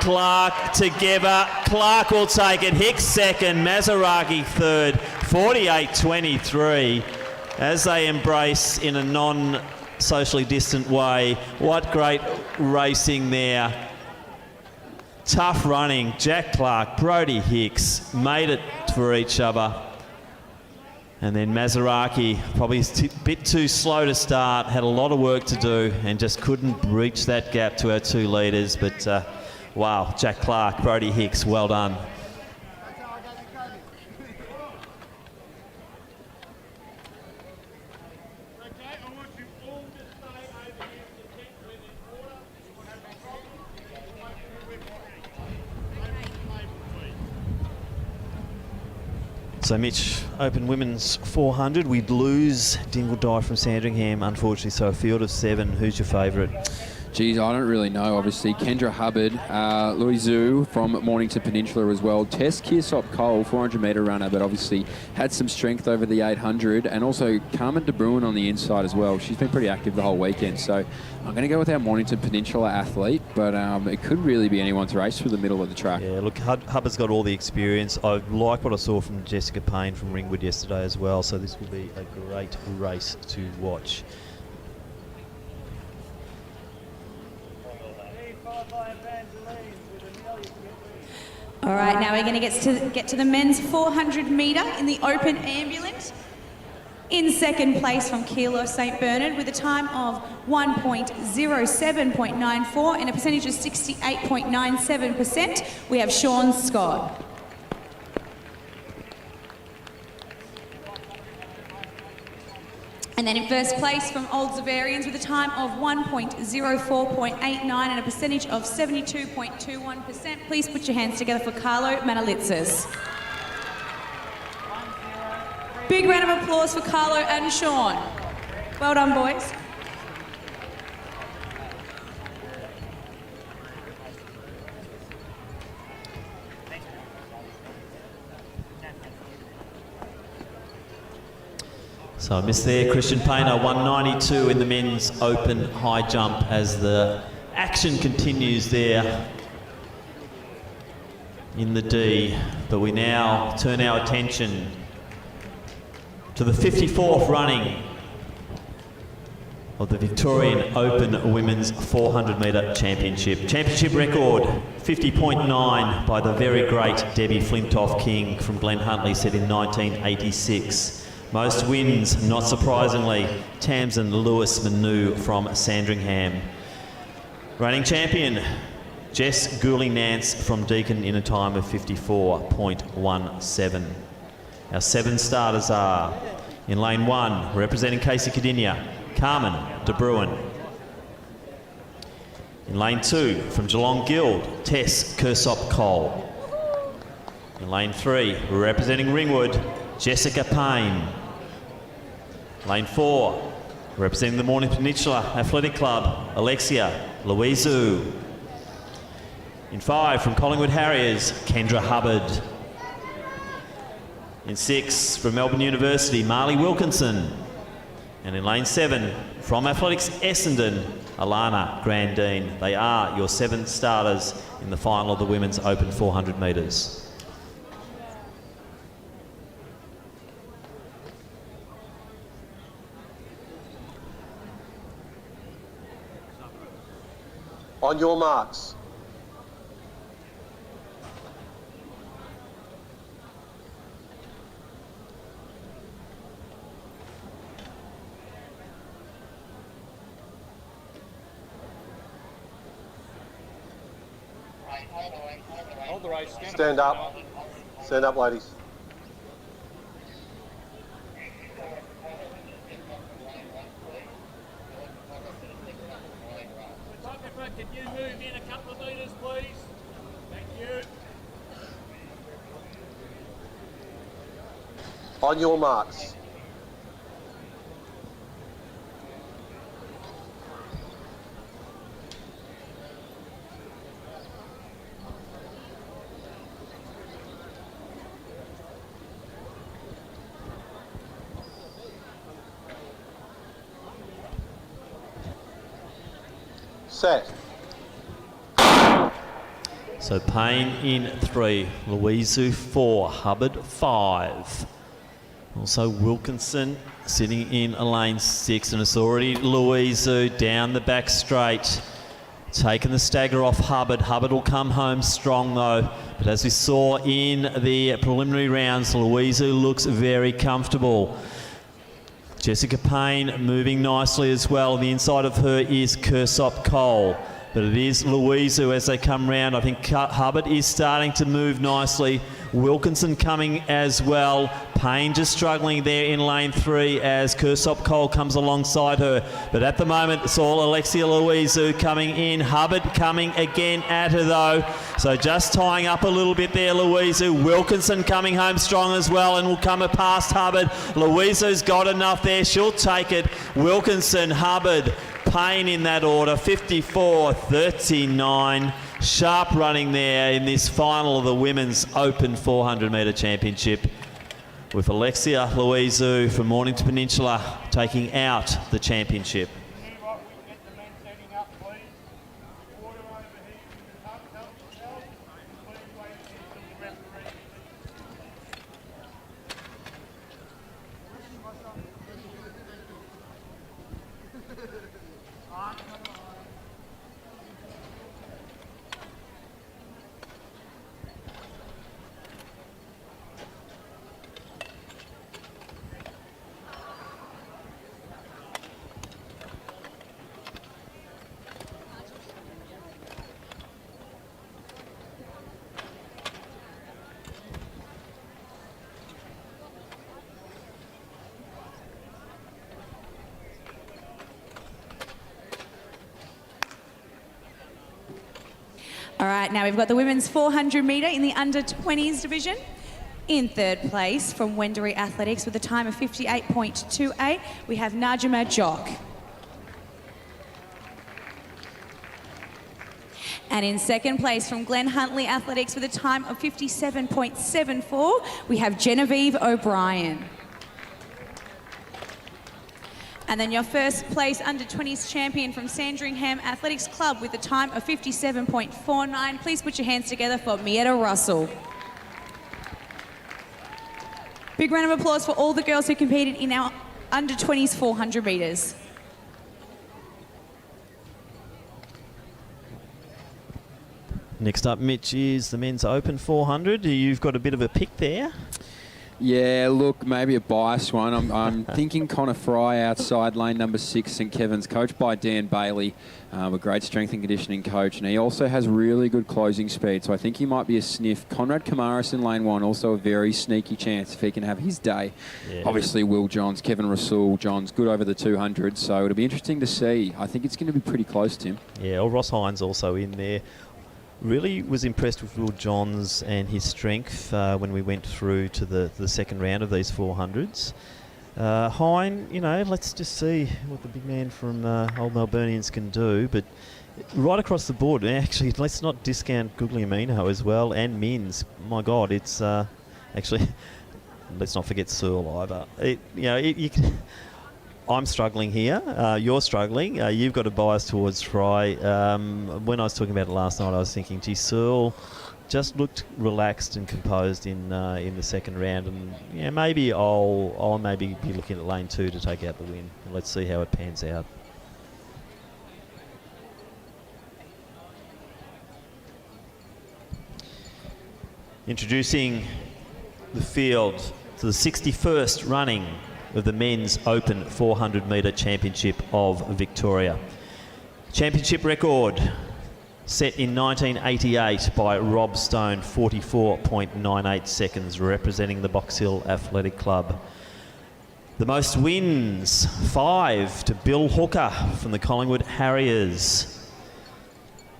Clark together. Clark will take it. Hicks second, Mazaraki third, 48-23 as they embrace in a non-socially distant way. What great racing there. Tough running. Jack Clark, Brody Hicks made it for each other. And then Mazaraki, probably a bit too slow to start, had a lot of work to do and just couldn't reach that gap to our 2 leaders. But wow, Jack Clark, Brody Hicks, well done. So Mitch, Open Women's 400, we'd lose Dingle Dye from Sandringham, unfortunately, so a field of 7. Who's your favourite?
Geez, I don't really know, obviously. Kendra Hubbard, Louis Zhu from Mornington Peninsula as well. Tess Kearsop Cole, 400-metre runner, but obviously had some strength over the 800. And also Carmen De Bruin on the inside as well. She's been pretty active the whole weekend. So I'm going to go with our Mornington Peninsula athlete, but it could really be anyone's race through the middle of the track.
Yeah, look, Hubbard's got all the experience. I like what I saw from Jessica Payne from Ringwood yesterday as well. So this will be a great race to watch.
All right, now we're going to get to the men's 400 metre in the open ambulance. In second place from Kilo St Bernard with a time of 1.07.94 and a percentage of 68.97%, we have Sean Scott. And then in first place from Old Zavarians with a time of 1.04.89 and a percentage of 72.21%. Please put your hands together for Carlo Manalitsis. Big round of applause for Carlo and Sean. Well done, boys.
So I missed there, Christian Painter, 192 in the men's open high jump as the action continues there in the D, but we now turn our attention to the 54th running of the Victorian Open Women's 400 metre Championship. Championship record 50.9 by the very great Debbie Flintoff-King from Glen Huntly, set in 1986. Most wins, not surprisingly, Tamsin Lewis-Manu from Sandringham. Reigning champion, Jess Gooley-Nance from Deakin in a time of 54.17. Our 7 starters are, in lane 1, representing Casey Cardinia, Carmen de Bruin. In lane 2, from Geelong Guild, Tess Kersop-Cole. In lane 3, representing Ringwood, Jessica Payne. Lane 4, representing the Mornington Peninsula Athletic Club, Alexia Louisou. In 5, from Collingwood Harriers, Kendra Hubbard. In 6, from Melbourne University, Marley Wilkinson. And in lane 7, from Athletics Essendon, Alana Grandine. They are your 7 starters in the final of the Women's Open 400 metres.
On your marks.
Hold the race.
Stand up. Stand up, ladies.
Photographer, can you move in a couple of metres, please? Thank you.
On your marks. Set.
So Payne in 3, Louisou 4, Hubbard 5. Also Wilkinson sitting in lane 6, and it's already Louisou down the back straight, taking the stagger off Hubbard. Hubbard will come home strong though, but as we saw in the preliminary rounds, Louisou looks very comfortable. Jessica Payne moving nicely as well. On the inside of her is Kersop-Cole. But it is Louisou as they come round. I think Hubbard is starting to move nicely. Wilkinson coming as well. Payne just struggling there in lane 3 as Kersop-Cole comes alongside her. But at the moment, it's all Alexia Louisou coming in. Hubbard coming again at her though. So just tying up a little bit there, Louisou. Wilkinson coming home strong as well and will come past Hubbard. Louisou's got enough there. She'll take it. Wilkinson, Hubbard, Payne in that order, 54-39. Sharp running there in this final of the Women's Open 400 metre Championship, with Alexia Louisou from Mornington Peninsula taking out the championship.
All right, now we've got the women's 400 metre in the under-20s division. In 3rd place from Wendouree Athletics with a time of 58.28, we have Najima Jock. And in 2nd place from Glen Huntly Athletics with a time of 57.74, we have Genevieve O'Brien. And then your first place under 20s champion from Sandringham Athletics Club with a time of 57.49. Please put your hands together for Mietta Russell. Big round of applause for all the girls who competed in our under 20s 400 metres.
Next up, Mitch, is the men's open 400. You've got a bit of a pick there.
Yeah, look, maybe a biased one. I'm thinking Connor Fry outside lane number 6, St Kevin's, coached by Dan Bailey, a great strength and conditioning coach, and he also has really good closing speed, so I think he might be a sniff. Conrad Kamaris in lane 1, also a very sneaky chance if he can have his day. Yeah. Obviously, Will Johns, Kevin Rasul, Johns, good over the 200, so it'll be interesting to see. I think it's going to be pretty close, Tim.
Yeah, well, Ross Hines also in there. Really was impressed with Will Johns and his strength when we went through to the second round of these 400s. Hine, you know, let's just see what the big man from Old Melburnians can do. But right across the board, actually, let's not discount Guglielmino as well and Mins. My God, it's actually, let's not forget Searle either. You can. I'm struggling here. You're struggling. You've got a bias towards Fry. When I was talking about it last night, I was thinking, gee, Searle just looked relaxed and composed in the second round, and yeah, maybe I'll maybe be looking at lane 2 to take out the win. Let's see how it pans out. Introducing the field to the 61st running of the men's open 400 metre championship of Victoria. Championship record set in 1988 by Rob Stone, 44.98 seconds, representing the Box Hill Athletic Club. The most wins, 5 to Bill Hooker from the Collingwood Harriers.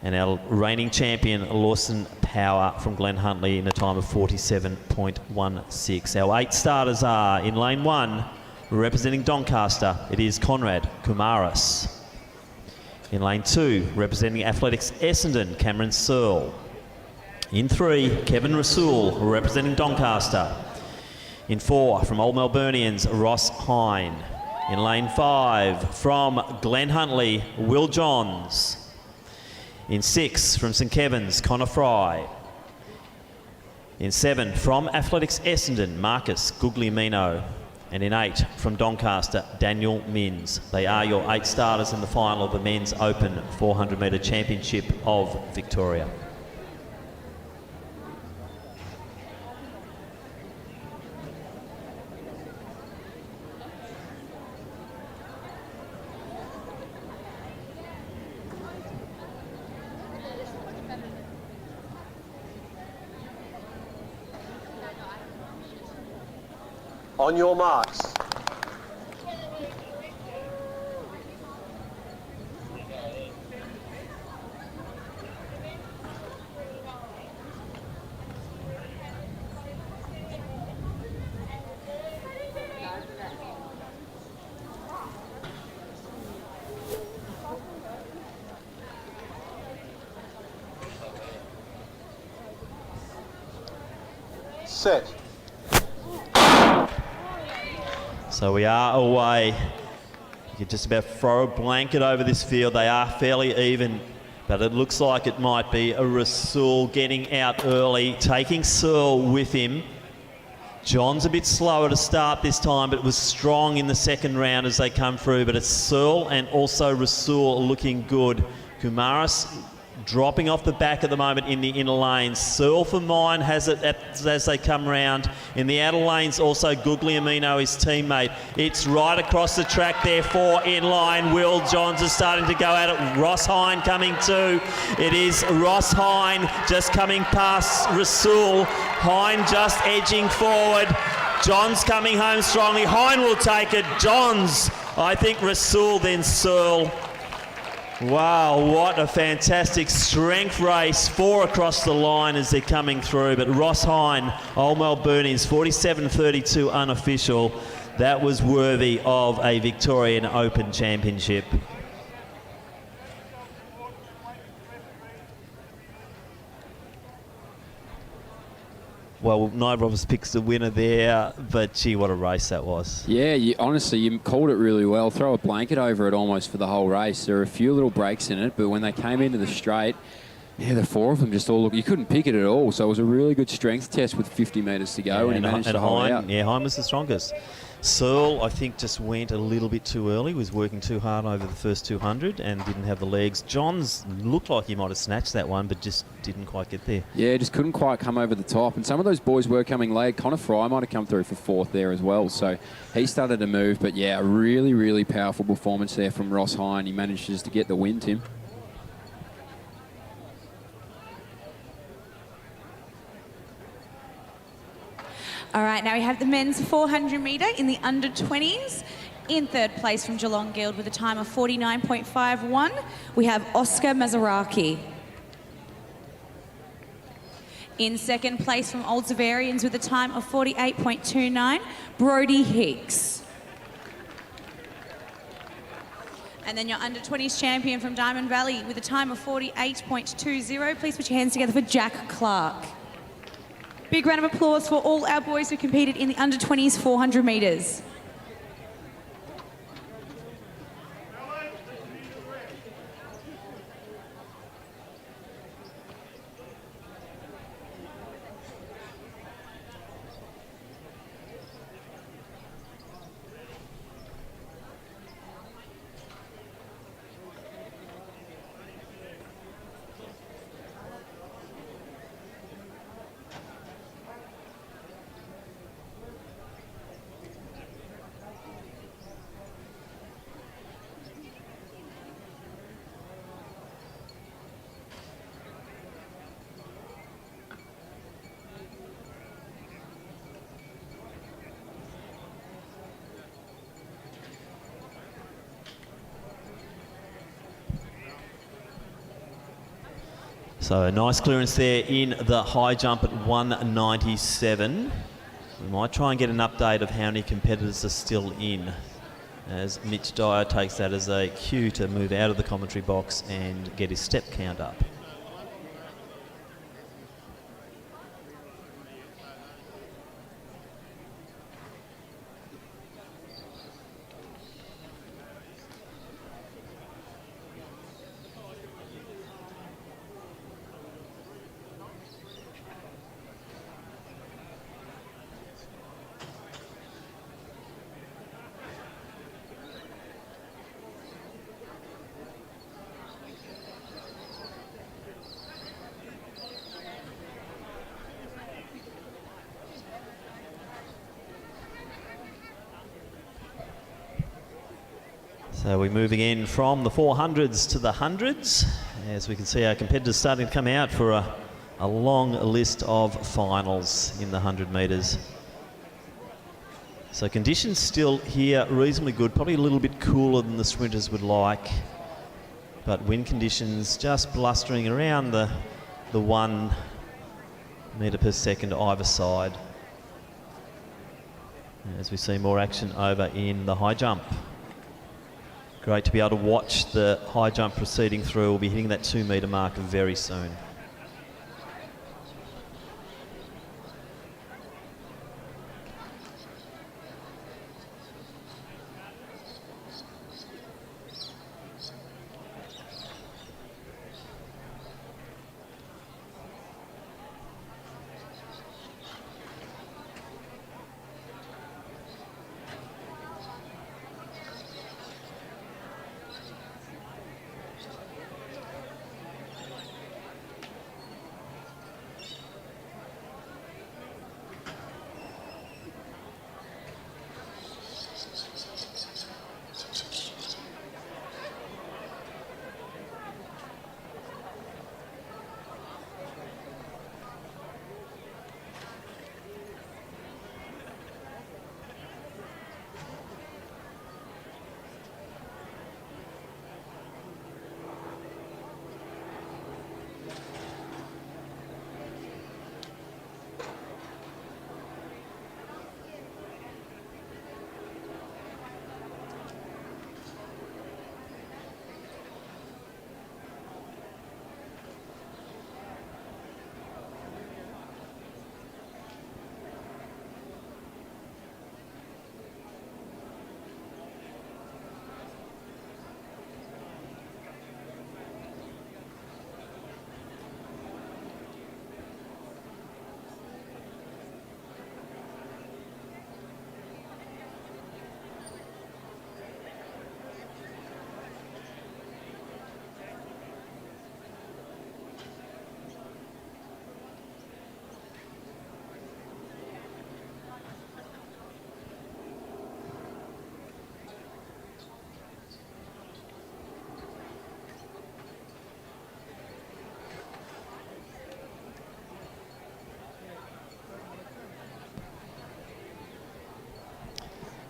And our reigning champion, Lawson Power from Glen Huntly, in a time of 47.16. Our 8 starters are in lane 1, representing Doncaster, it is Conrad Kumaris. In lane 2, representing Athletics Essendon, Cameron Searle. In 3, Kevin Rasul, representing Doncaster. In 4, from Old Melburnians, Ross Hine. In lane 5, from Glen Huntly, Will Johns. In 6, from St Kevin's, Connor Fry. In 7, from Athletics Essendon, Marcus Guglielmino. And in 8, from Doncaster, Daniel Mins. They are your 8 starters in the final of the Men's Open 400 metre Championship of Victoria.
On your marks. Set.
So we are away. You can just about throw a blanket over this field. They are fairly even, but it looks like it might be a Rasul getting out early, taking Searle with him. John's a bit slower to start this time, but was strong in the second round as they come through. But it's Searle and also Rasul looking good. Kumaris dropping off the back at the moment in the inner lanes. Searle for mine has it as they come round. In the outer lanes also Guglielmino, his teammate. It's right across the track there for in line. Will Johns is starting to go at it. Ross Hine coming too. It is Ross Hine just coming past Rasul. Hine just edging forward. Johns coming home strongly. Hine will take it. Johns, I think Rasul, then Searle. Wow, what a fantastic strength race. 4 across the line as they're coming through. But Ross Hine, Old Melburnians, 47.32 unofficial. That was worthy of a Victorian Open Championship. Well, neither of us picks the winner there, but gee, what a race that was.
Yeah, honestly, you called it really well. Throw a blanket over it almost for the whole race. There were a few little breaks in it, but when they came into the straight, yeah, the four of them just all look. You couldn't pick it at all, so it was a really good strength test with 50 metres to go, and he managed to hold out.
Yeah, Hein was the strongest. Searle, I think, just went a little bit too early, was working too hard over the first 200 and didn't have the legs. Johns looked like he might have snatched that one, but just didn't quite get there.
Yeah, just couldn't quite come over the top. And some of those boys were coming late. Connor Fry might have come through for fourth there as well. So he started to move. But yeah, a really, really powerful performance there from Ross Hein. He manages to get the win, Tim.
All right, now we have the men's 400 metre in the under 20s. In third place from Geelong Guild with a time of 49.51, we have Oscar Mazaraki. In second place from Old Zavarians with a time of 48.29, Brody Hicks. And then your under 20s champion from Diamond Valley with a time of 48.20. Please put your hands together for Jack Clark. Big round of applause for all our boys who competed in the under 20s 400 metres.
So a nice clearance there in the high jump at 197. We might try and get an update of how many competitors are still in, as Mitch Dyer takes that as a cue to move out of the commentary box and get his step count up. So we move again from the 400s to the 100s, as we can see our competitors starting to come out for a long list of finals in the 100 metres. So conditions still here reasonably good, probably a little bit cooler than the sprinters would like, but wind conditions just blustering around the 1 metre per second either side, as we see more action over in the high jump. Great to be able to watch the high jump proceeding through. We'll be hitting that 2 metre mark very soon.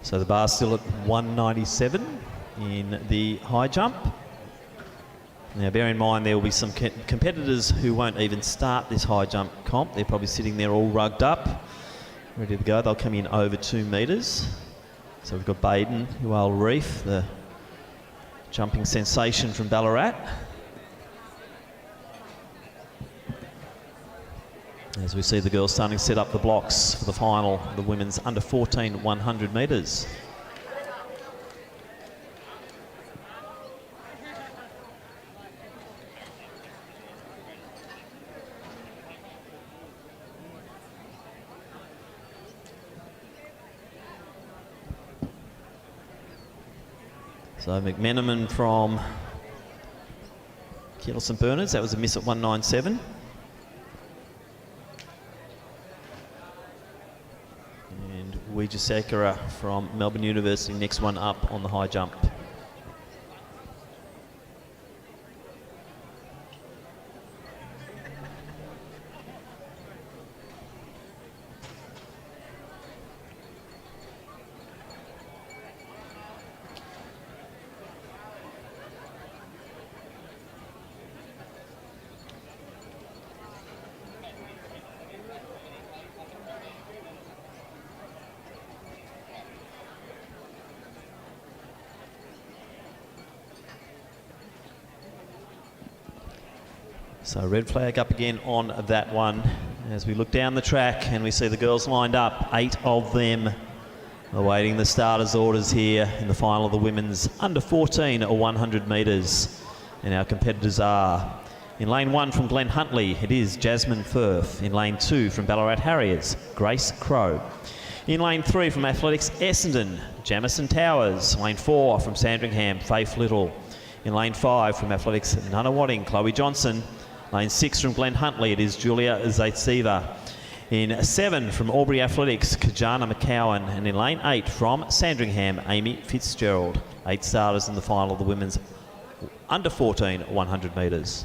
So the bar's still at 197 in the high jump. Now bear in mind there will be some competitors who won't even start this high jump comp. They're probably sitting there all rugged up, ready to go. They'll come in over 2 metres. So we've got Baden, Ual Reef, the jumping sensation from Ballarat. As we see the girls starting to set up the blocks for the final, the women's under 14 100 metres. So McMenamin from Kettle St Bernard's, that was a miss at 197. And Weija Sekera from Melbourne University, next one up on the high jump. So red flag up again on that one as we look down the track and we see the girls lined up, 8 of them awaiting the starters' orders here in the final of the women's under 14 or 100 metres. And our competitors are in lane 1 from Glen Huntley, it is Jasmine Firth. In lane 2 from Ballarat Harriers, Grace Crow. In lane 3 from Athletics Essendon, Jamison Towers. Lane 4 from Sandringham, Faith Little. In lane 5 from Athletics Nunawading, Chloe Johnson. Lane 6 from Glen Huntley, it is Julia Zaitseva. In 7 from Albury Athletics, Kajana McCowan. And in lane 8 from Sandringham, Amy Fitzgerald. 8 starters in the final of the women's under 14 100 metres.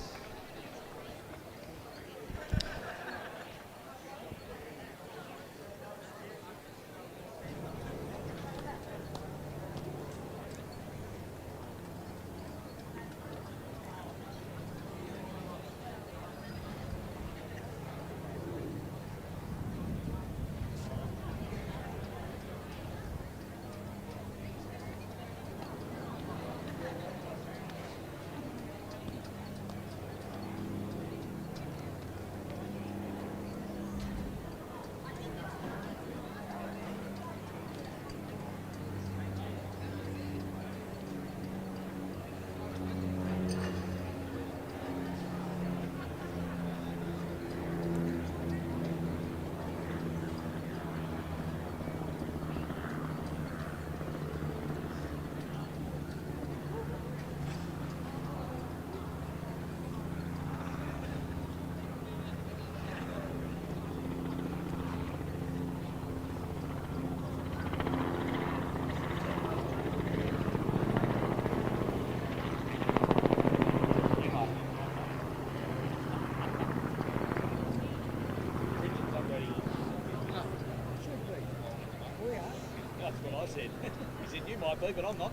But I'm not.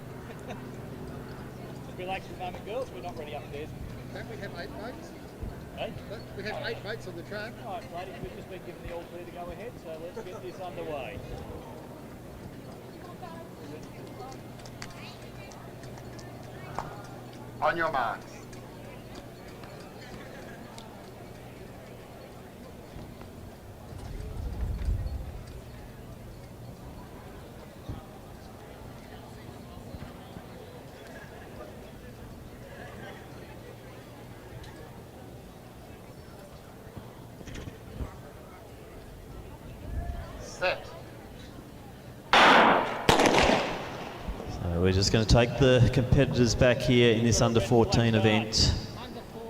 Relax for a moment, girls. We're not ready upstairs.
Don't we have 8 votes?
Hey?
We have 8 votes on the track.
All right, ladies, we've just been given the all clear to go ahead, so let's get this underway.
On your marks. Set.
So we're just going to take the competitors back here in this under 14 event.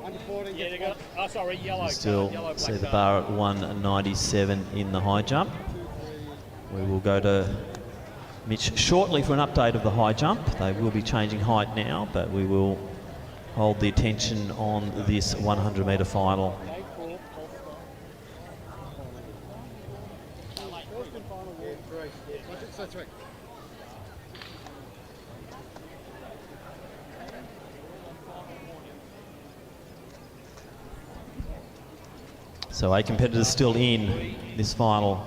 Under 14, yeah, they got, oh, sorry, yellow.
Still
yellow,
see the bar at 197 in the high jump. We will go to Mitch shortly for an update of the high jump. They will be changing height now, but we will hold the attention on this 100 metre final. So 8 competitors still in this final.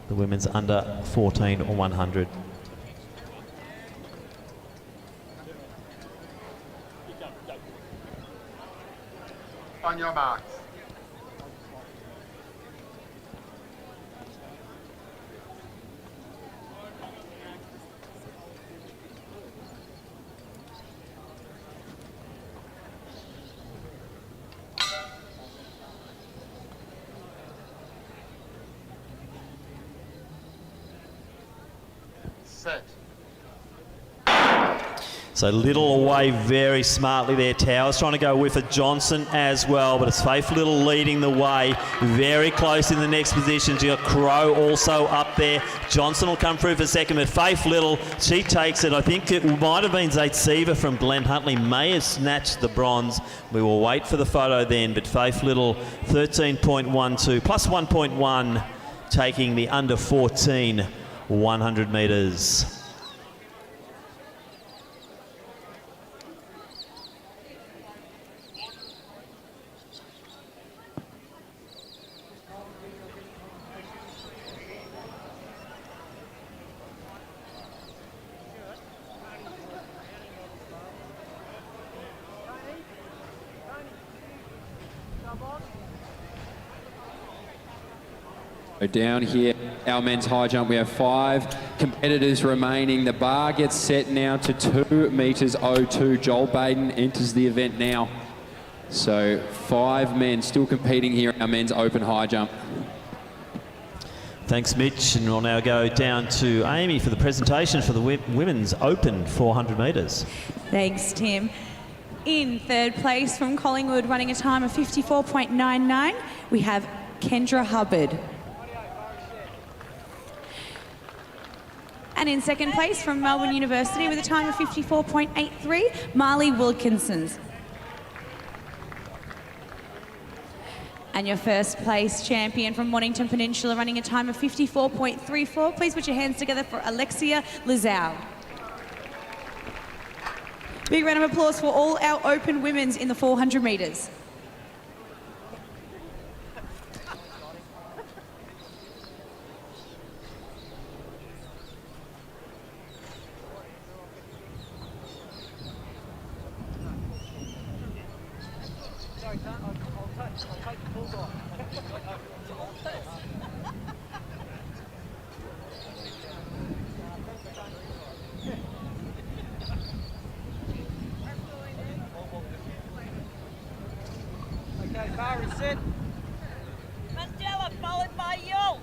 The women's under 14 or 100.
On your marks. Set.
So Little away very smartly there. Towers trying to go with it. Johnson as well, but it's Faith Little leading the way. Very close in the next position. You got Crow also up there. Johnson will come through for second, but Faith Little, she takes it. I think it might have been Zate Seaver from Glen Huntley may have snatched the bronze. We will wait for the photo then, but Faith Little 13.12 plus 1.1 taking the under 14 100 metres.
Down here, our men's high jump, we have 5 competitors remaining. The bar gets set now to 2 meters 02. Joel Baden enters the event now. So 5 men still competing here in our men's open high jump.
Thanks, Mitch. And we'll now go down to Amy for the presentation for the women's open 400 metres.
Thanks, Tim. In third place from Collingwood, running a time of 54.99, we have Kendra Hubbard. And in second place from Melbourne University with a time of 54.83, Marley Wilkinson. And your first place champion from Mornington Peninsula running a time of 54.34. Please put your hands together for Alexia Lizao. Big round of applause for all our open women's in the 400 metres.
Okay, bar is set.
Mandela followed by you.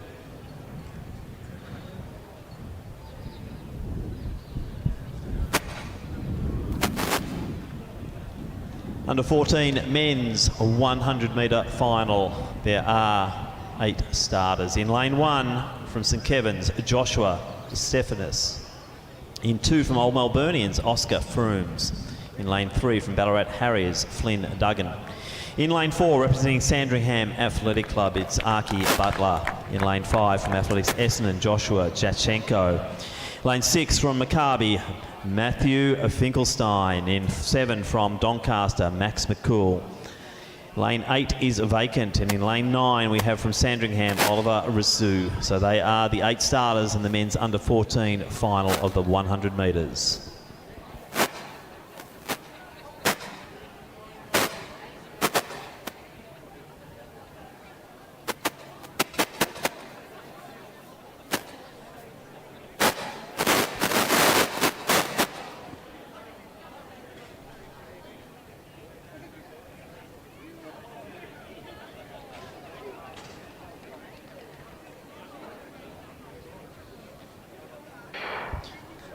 Under 14 men's 100 metre final. There are 8 starters. In lane 1 from St Kevin's, Joshua Stephanus. In 2 from Old Melburnians, Oscar Frooms. In lane 3 from Ballarat Harriers, Flynn Duggan. In lane 4, representing Sandringham Athletic Club, it's Archie Butler. In lane 5 from Athletics Essendon, Joshua Jachenko. Lane 6 from Maccabi, Matthew Finkelstein. In 7 from Doncaster, Max McCool. Lane 8 is vacant, and in lane 9 we have from Sandringham, Oliver Rasu. So they are the 8 starters in the men's under 14 final of the 100 metres.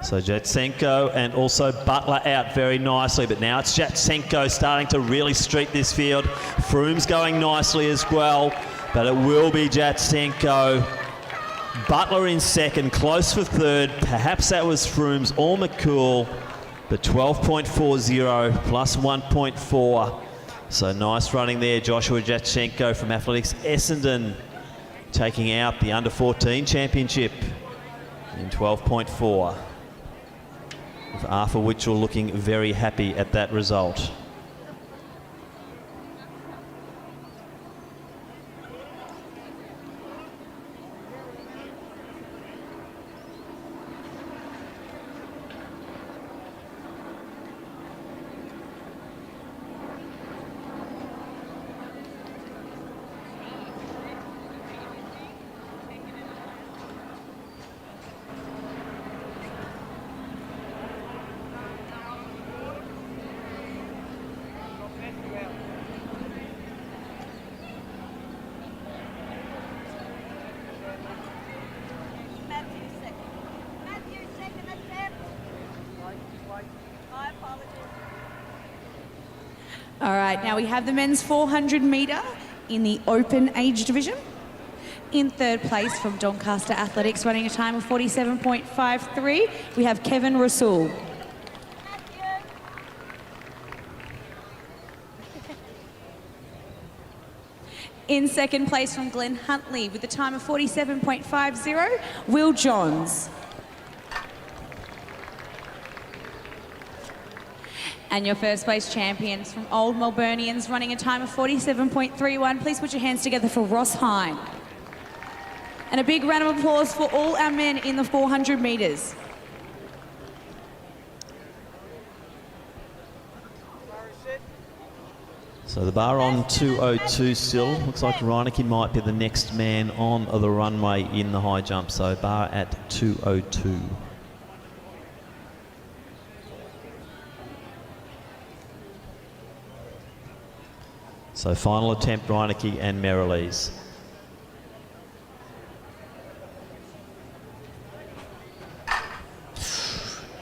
So Jatsenko and also Butler out very nicely, but now it's Jatsenko starting to really streak this field. Froome's going nicely as well, but it will be Jatsenko. Butler in second, close for third. Perhaps that was Froome's or McCool, but 12.40 plus 1.4. So nice running there, Joshua Jatsenko from Athletics Essendon, taking out the under 14 championship in 12.4. With Arthur Witchell looking very happy at that result.
All right, now we have the men's 400 metre in the open age division. In third place from Doncaster Athletics, running a time of 47.53, we have Kevin Rasul. In second place from Glen Huntley with a time of 47.50, Will Johns. And your first place champions from Old Melburnians running a time of 47.31. Please put your hands together for Ross Hine. And a big round of applause for all our men in the 400 metres.
So the bar on 2:02 still. Looks like Reineke might be the next man on the runway in the high jump. So bar at 2:02. So final attempt, Reineke and Merrilies.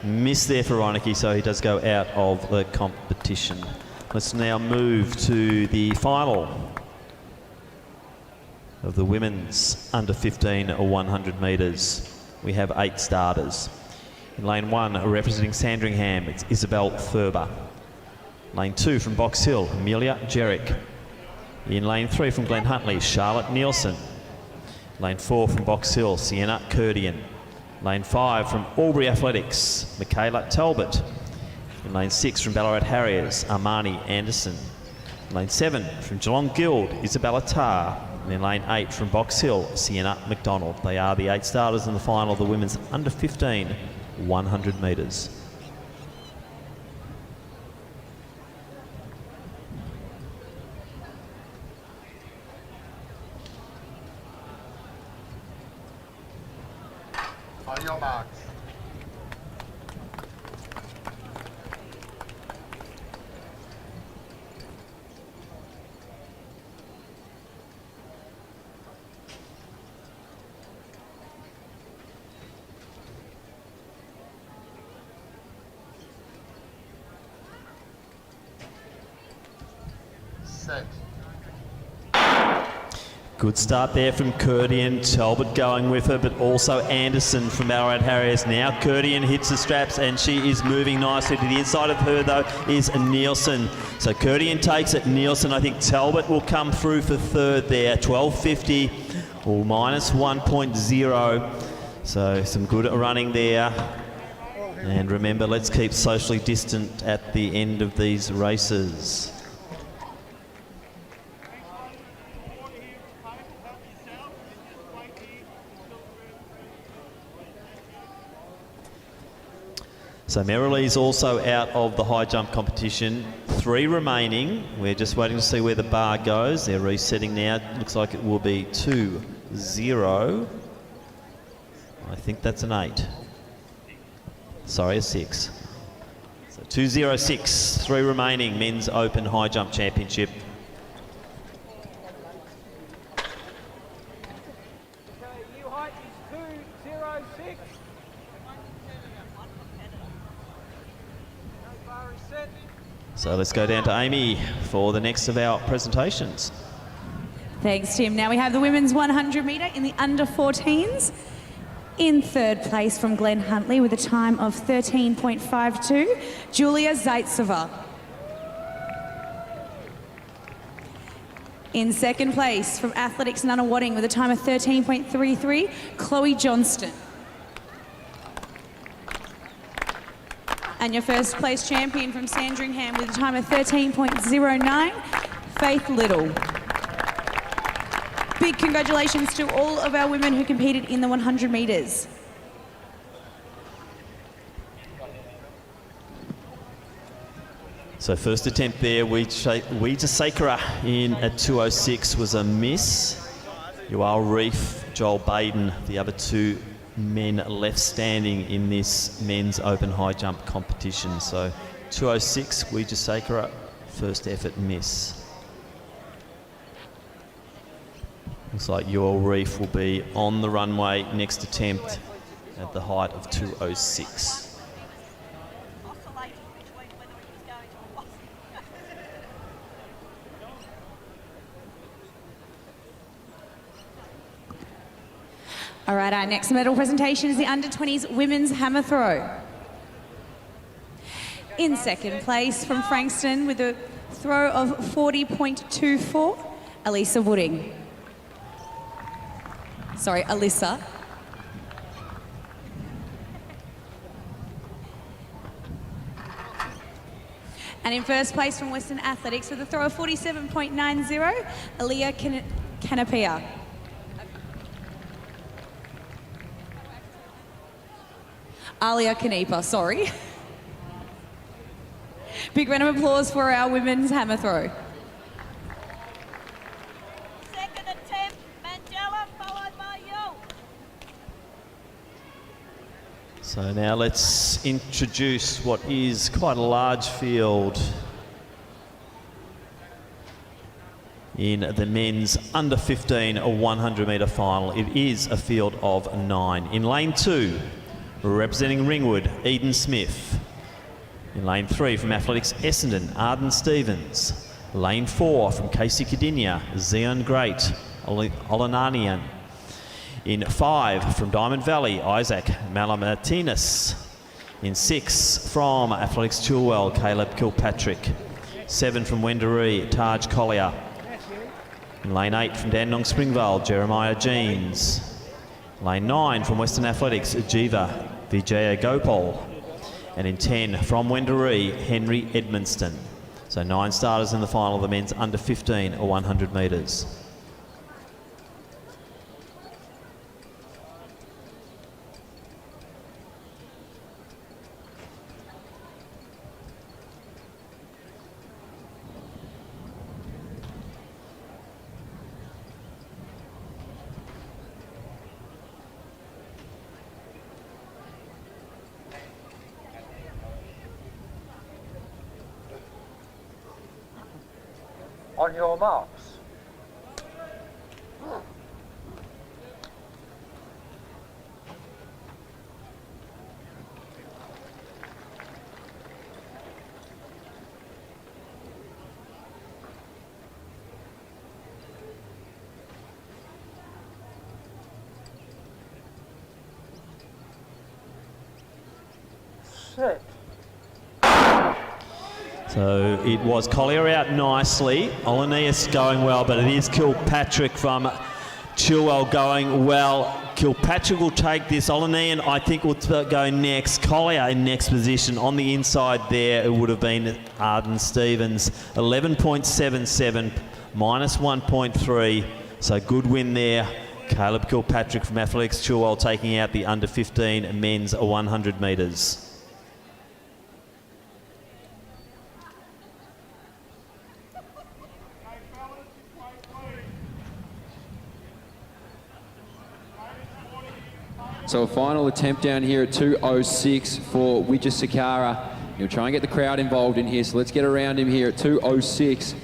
Miss there for Reineke, so he does go out of the competition. Let's now move to the final of the women's under 15 or 100 metres. We have 8 starters. In lane 1, representing Sandringham, it's Isabel Thurber. Lane 2 from Box Hill, Amelia Jerrick. In lane 3 from Glen Huntley, Charlotte Nielsen. Lane 4 from Box Hill, Sienna Kurdian. Lane 5 from Albury Athletics, Michaela Talbot. In lane 6 from Ballarat Harriers, Armani Anderson. Lane 7 from Geelong Guild, Isabella Tarr. And in lane 8 from Box Hill, Sienna McDonald. They are the 8 starters in the final of the women's under 15 100 metres.
On your marks. Set.
Good start there from Kurdian. Talbot going with her, but also Anderson from Ballarat Harriers. Now Kurdian hits the straps and she is moving nicely. To the inside of her, though, is Nielsen. So Kurdian takes it. Nielsen, I think Talbot will come through for third there. 12.50 or minus 1.0. So some good running there. And remember, let's keep socially distant at the end of these races. So Merrilies also out of the high jump competition. 3 remaining. We're just waiting to see where the bar goes. They're resetting now. Looks like it will be 2-0. I think that's an 8. Sorry, a 6. So 2-0-6. 3 remaining. Men's Open High Jump Championship.
New height is 2.06.
So let's go down to Amy for the next of our presentations.
Thanks, Tim. Now we have the women's 100 metre in the under 14s. In third place from Glen Huntley with a time of 13.52, Julia Zaitseva. In second place from Athletics Nunawading with a time of 13.33, Chloe Johnston. And your first place champion from Sandringham with a time of 13.09, Faith Little. Big congratulations to all of our women who competed in the 100 metres.
So first attempt there, Weija Sakura in at 2.06 was a miss. Yoel Reef, Joel Baden, the other 2 men left standing in this men's open high jump competition. So 2.06, Weija Sakura, first effort miss. Looks like Yoel Reef will be on the runway next attempt at the height of 2.06.
All right, our next medal presentation is the under-20s women's hammer throw. In second place from Frankston with a throw of 40.24, Alyssa Wooding. Sorry, Alyssa. And in first place from Western Athletics with a throw of 47.90, Aaliyah Canapia. Alia Canepa, sorry. Big round of applause for our women's hammer throw.
Second attempt, Mandela, followed by you.
So now let's introduce what is quite a large field in the men's under 15 or 100 metre final. It is a field of 9. In lane 2, representing Ringwood, Eden Smith. In lane 3 from Athletics Essendon, Arden Stevens. Lane 4 from Casey Cardinia, Zion Great, Olananian. In 5 from Diamond Valley, Isaac Malamartinez. In 6 from Athletics Chilwell, Caleb Kilpatrick. 7 from Wendouree, Taj Collier. In lane 8 from Dandenong Springvale, Jeremiah Jeans. Lane 9 from Western Athletics, Jiva Vijaya Gopal. And in 10 from Wendouree, Henry Edmonston. So 9 starters in the final of the men's under 15 or 100 metres.
On your marks. Set.
So it was Collier out nicely. Olanius going well, but it is Kilpatrick from Chilwell going well. Kilpatrick will take this. Olanian, I think, will go next. Collier in next position. On the inside there, it would have been Arden Stevens. 11.77, minus 1.3. So good win there. Caleb Kilpatrick from Athletics Chilwell taking out the under 15 men's 100 metres.
So a final attempt down here at 2:06 for Wijasakara. He'll try and get the crowd involved in here, so let's get around him here at 2:06.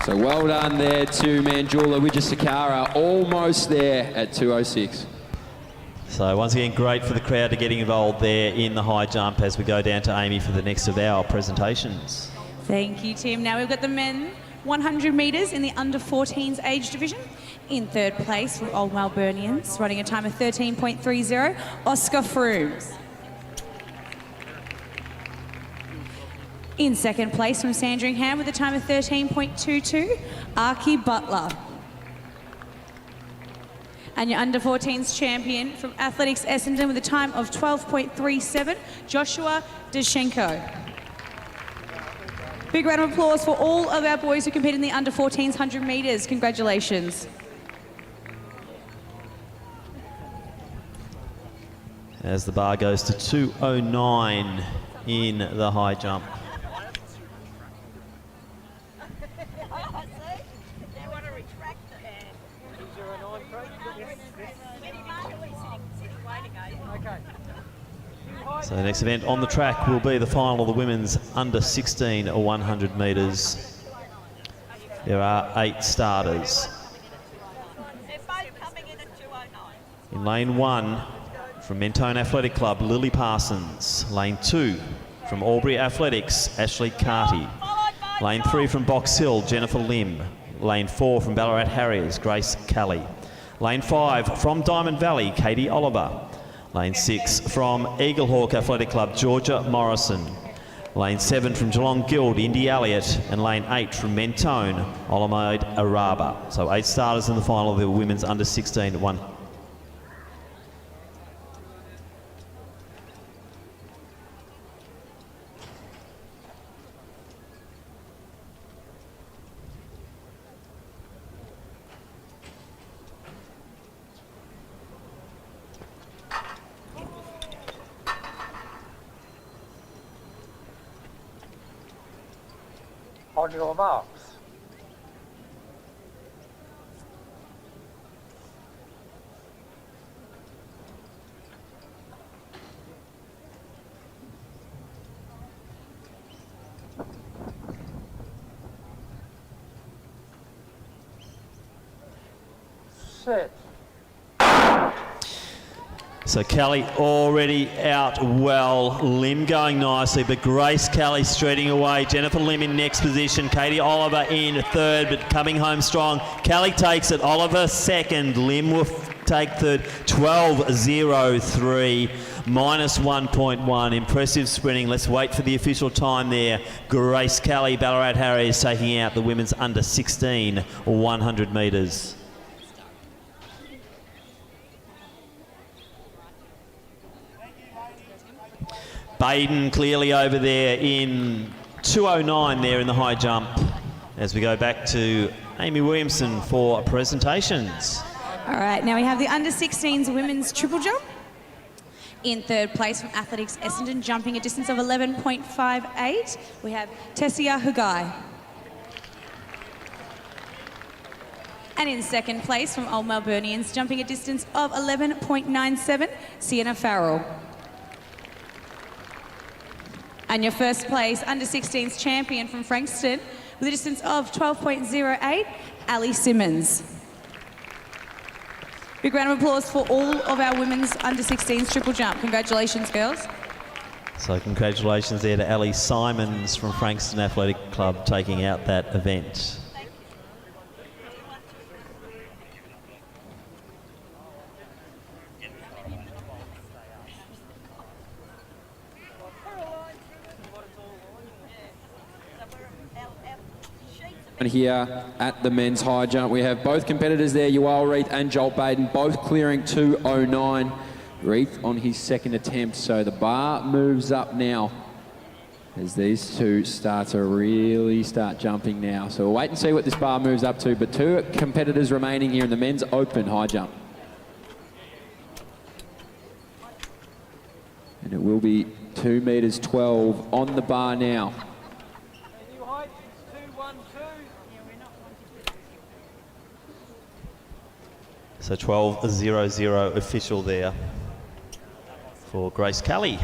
So well done there to Manjula Wijasakara, almost there at 2:06.
So once again, great for the crowd to getting involved there in the high jump as we go down to Amy for the next of our presentations.
Thank you, Tim. Now we've got the men 100 metres in the under 14s age division. In third place from Old Melburnians, running a time of 13.30, Oscar Frooms. In second place from Sandringham with a time of 13.22, Archie Butler. And your under 14s champion from Athletics Essendon with a time of 12.37, Joshua Deshenko. Big round of applause for all of our boys who compete in the under 14s 100 metres. Congratulations.
As the bar goes to 2:09 in the high jump. So the next event on the track will be the final of the women's under 16 or 100 metres. There are 8 starters. In lane 1, from Mentone Athletic Club, Lily Parsons. Lane 2, from Albury Athletics, Ashley Carty. Lane 3 from Box Hill, Jennifer Lim. Lane 4 from Ballarat Harriers, Grace Kelly. Lane 5 from Diamond Valley, Katie Oliver. Lane 6 from Eaglehawk Athletic Club, Georgia Morrison. Lane 7 from Geelong Guild, Indy Elliott. And lane 8 from Mentone, Olamide Araba. So 8 starters in the final of the women's under 16 1.
On your marks. Set.
So Kelly already out well. Lim going nicely, but Grace Kelly streeting away. Jennifer Lim in next position. Katie Oliver in third, but coming home strong. Kelly takes it. Oliver second. Lim will take third. 12.03, minus 1.1. Impressive sprinting. Let's wait for the official time there. Grace Kelly, Ballarat Harriers, taking out the women's under 16 or 100 metres. Baden clearly over there in 2:09 there in the high jump. As we go back to Amy Williamson for presentations.
All right, now we have the under 16s women's triple jump. In third place from Athletics Essendon, jumping a distance of 11.58, we have Tessia Hugai. And in second place from Old Melburnians, jumping a distance of 11.97, Sienna Farrell. And your first place under 16s champion from Frankston with a distance of 12.08, Ali Simmons. Big round of applause for all of our women's under 16s triple jump. Congratulations, girls.
So congratulations there to Ali Simons from Frankston Athletic Club taking out that event.
And here at the men's high jump, we have both competitors there, Yoel Reith and Joel Baden, both clearing 2:09. Reith on his second attempt, so the bar moves up now as these two start to really start jumping now. So we'll wait and see what this bar moves up to, but 2 competitors remaining here in the men's open high jump. And it will be 2 meters 12 on the bar now.
So 12.00 official there for Grace Kelly.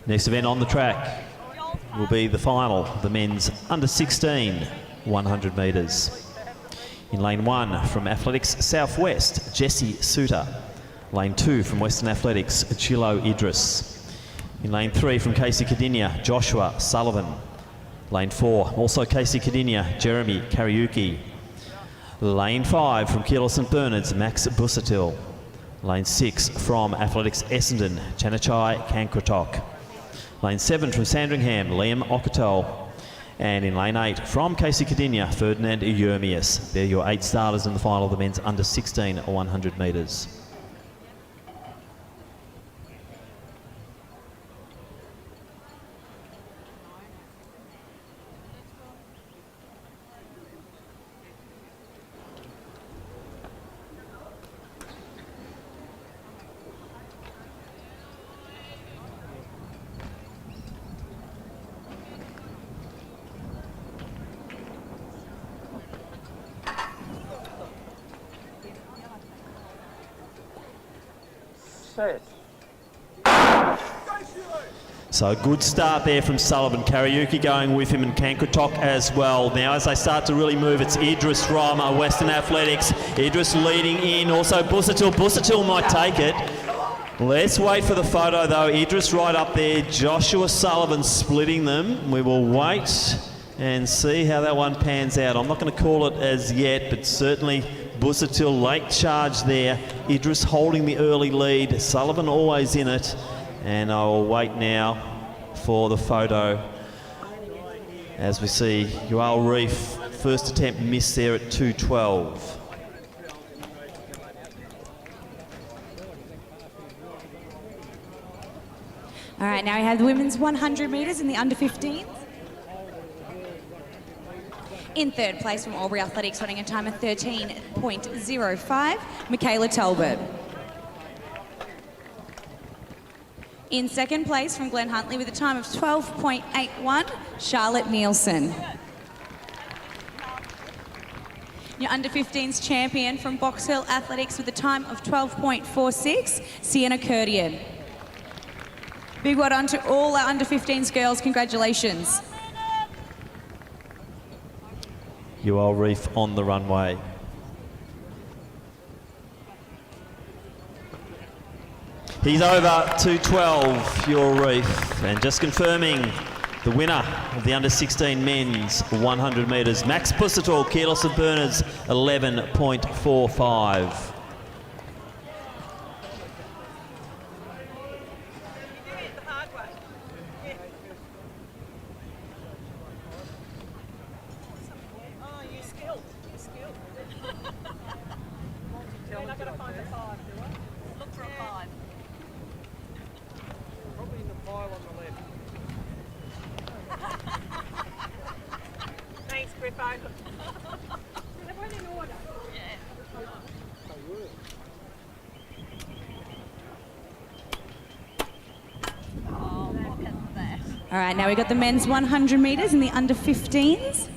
Next event on the track will be the final, the men's under 16 100 metres. In lane 1 from Athletics Southwest, Jessie Suter. Lane 2 from Western Athletics, Chilo Idris. In lane 3 from Casey Cardinia, Joshua Sullivan. Lane 4, also Casey Cardinia, Jeremy Kariuki. Lane 5 from Keilor St Bernard's, Max Busatil. Lane 6 from Athletics Essendon, Chanachai Kankratok. Lane 7 from Sandringham, Liam Okatol. And in lane 8 from Casey Cardinia, Ferdinand Yermius. They're your 8 starters in the final of the men's under 16 or 100 metres.
Set.
So a good start there from Sullivan. Karaoke going with him and Kankutok as well. Now as they start to really move, it's Idris from Western Athletics. Idris leading in, also Busatil. Busatil might take it. Let's wait for the photo though. Idris right up there, Joshua Sullivan splitting them. We will wait and see how that one pans out. I'm not going to call it as yet, but certainly Busatil late charge there. Idris holding the early lead. Sullivan always in it. And I'll wait now for the photo as we see Yoel Reef, first attempt missed there at 2:12.
All right, now we have the women's 100 metres in the under 15s. In third place from Albury Athletics, running a time of 13.05, Michaela Talbot. In second place from Glen Huntley with a time of 12.81, Charlotte Nielsen. Your under 15s champion from Box Hill Athletics with a time of 12.46, Sienna Curtian. Big well done to all our under 15s girls, congratulations.
Yoel Reef on the runway. He's over 2:12, Yoel Reef, and just confirming the winner of the under 16 men's 100 metres, Max Busatil, keyless of burners, 11.45.
All right, now we've got the men's 100 metres in the under 15s.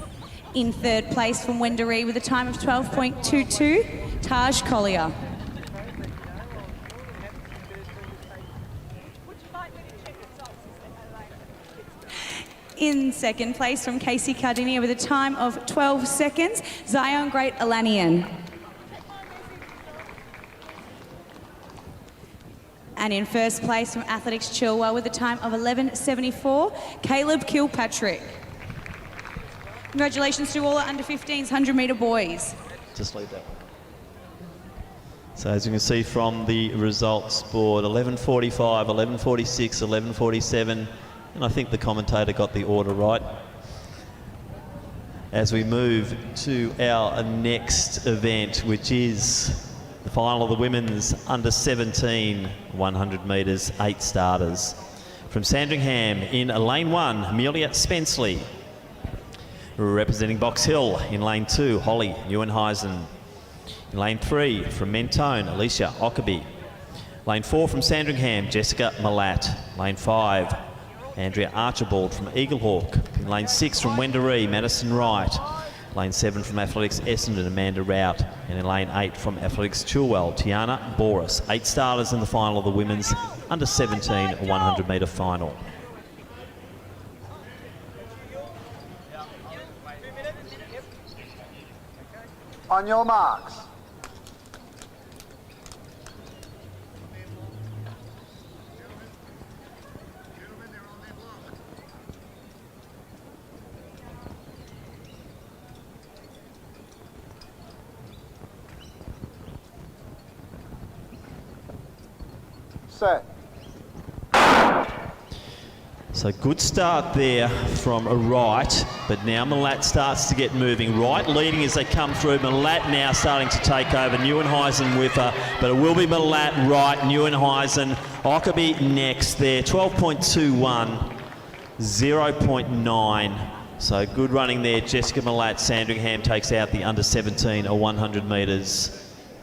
In third place from Wendouree with a time of 12.22, Taj Collier. In second place from Casey Cardinia with a time of 12 seconds, Zion Great Alanian. And in first place from Athletics Chilwell with a time of 11.74, Caleb Kilpatrick. Congratulations to all our under 15s 100 metre boys.
Just leave that. So as you can see from the results board, 11.45, 11.46, 11.47, and I think the commentator got the order right. As we move to our next event, which is the final of the women's under 17 100 metres, 8 starters. From Sandringham in lane 1, Amelia Spenceley. Representing Box Hill in lane 2, Holly Neuenhuizen. In lane 3, from Mentone, Alicia Ockerby. Lane 4 from Sandringham, Jessica Malat. Lane 5, Andrea Archibald from Eaglehawk. In lane 6 from Wendouree, Madison Wright. Lane 7 from Athletics Essendon, Amanda Rout. And in lane 8 from Athletics Chilwell, Tiana Boris. 8 starters in the final of the women's under 17 100 metre final.
On your marks. Set.
So good start there from Wright, but now Malat starts to get moving. Wright leading as they come through. Malat now starting to take over. Neuenhuizen with her, but it will be Malat, Wright, Neuenhuizen. Ockerby next there, 12.21, 0.9. So good running there. Jessica Malat, Sandringham takes out the under 17 or 100 metres.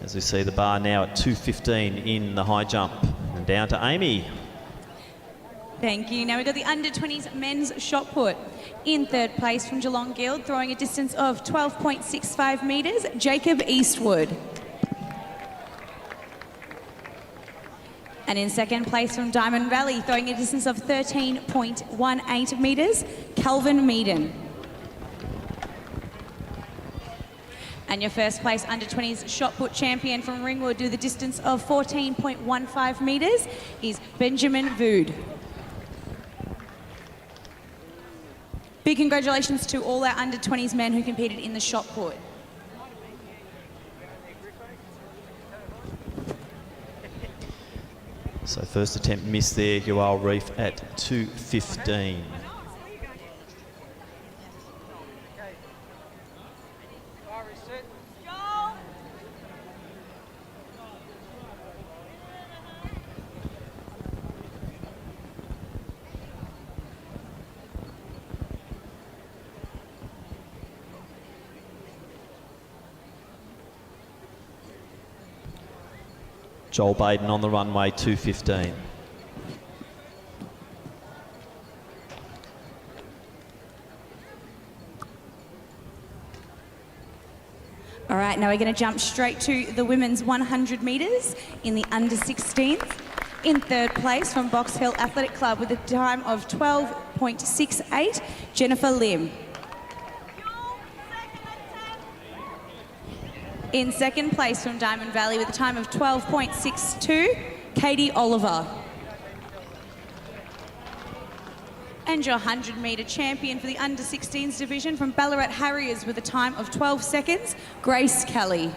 As we see the bar now at 2.15 in the high jump. And down to Amy.
Thank you. Now we've got the under 20s men's shot put. In third place from Geelong Guild, throwing a distance of 12.65 metres, Jacob Eastwood. And in second place from Diamond Valley, throwing a distance of 13.18 metres, Calvin Meaden. And your first place under 20s shot put champion from Ringwood with a distance of 14.15 metres is Benjamin Vood. Big congratulations to all our under 20s men who competed in the shot put.
So first attempt missed there, Yoel Reef at 2:15. Joel Baden on the runway, 2:15.
All right, now we're going to jump straight to the women's 100 metres in the under 16s. In third place from Box Hill Athletic Club with a time of 12.68, Jennifer Lim. In second place from Diamond Valley with a time of 12.62, Katie Oliver. And your 100 metre champion for the under 16s division from Ballarat Harriers with a time of 12 seconds, Grace Kelly.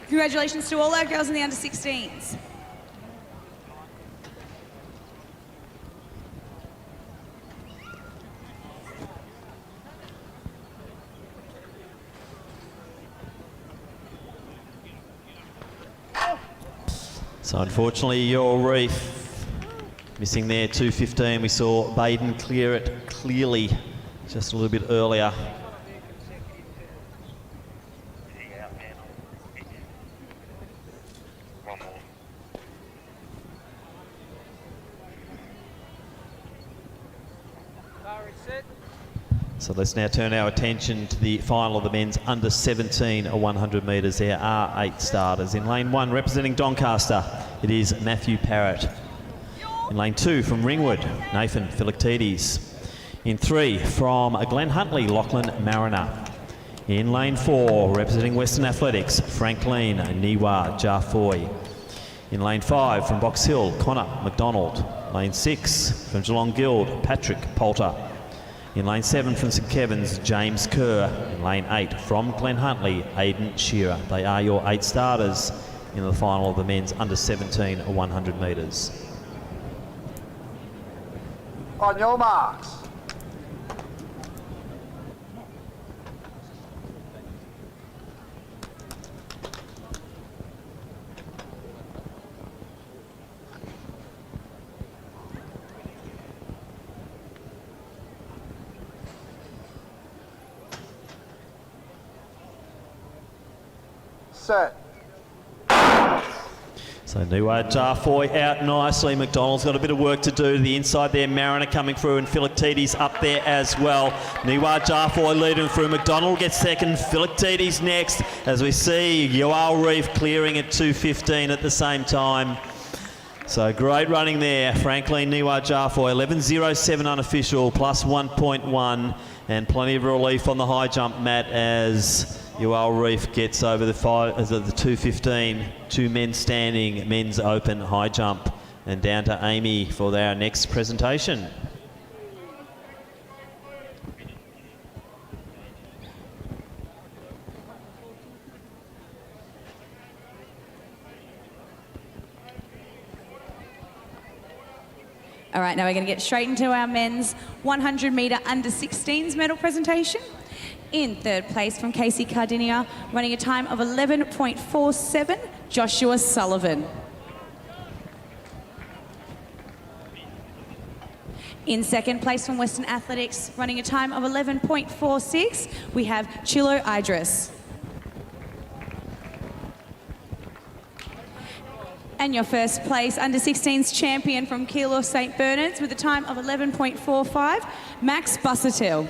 Congratulations to all our girls in the under 16s.
So unfortunately, Yoel Reef missing there, 2:15. We saw Baden clear it clearly just a little bit earlier. So let's now turn our attention to the final of the men's under 17 or 100 metres. There are 8 starters. In lane 1, representing Doncaster, it is Matthew Parrott. In lane 2, from Ringwood, Nathan Philoctetes. In 3, from Glen Huntley, Lachlan Mariner. In lane 4, representing Western Athletics, Franklin Niwa Jarfoy. In lane 5, from Box Hill, Connor McDonald. Lane 6, from Geelong Guild, Patrick Poulter. In lane 7 from St Kevin's, James Kerr. In lane 8 from Glen Huntley, Aidan Shearer. They are your 8 starters in the final of the men's under 17 or 100 metres.
On your marks. Set.
So Niwa Jarfoy out nicely. McDonald's got a bit of work to do to the inside there. Mariner coming through and Philoctetes up there as well. Niwa Jarfoy leading through. McDonald gets second. Philoctetes next as we see Yoel Reef clearing at 2:15 at the same time. So great running there. Franklin Niwa Jarfoy, 11.07 unofficial, plus 1.1, and plenty of relief on the high jump, Matt, as Yoel Reef gets over the 2:15. 2 men standing, men's open high jump, and down to Amy for our next presentation.
All right, now we're going to get straight into our men's 100 metre under 16s medal presentation. In third place from Casey Cardinia, running a time of 11.47, Joshua Sullivan. In second place from Western Athletics, running a time of 11.46, we have Chilo Idris. And your first place under 16s champion from Keilor St Bernard's with a time of 11.45, Max Busuttil.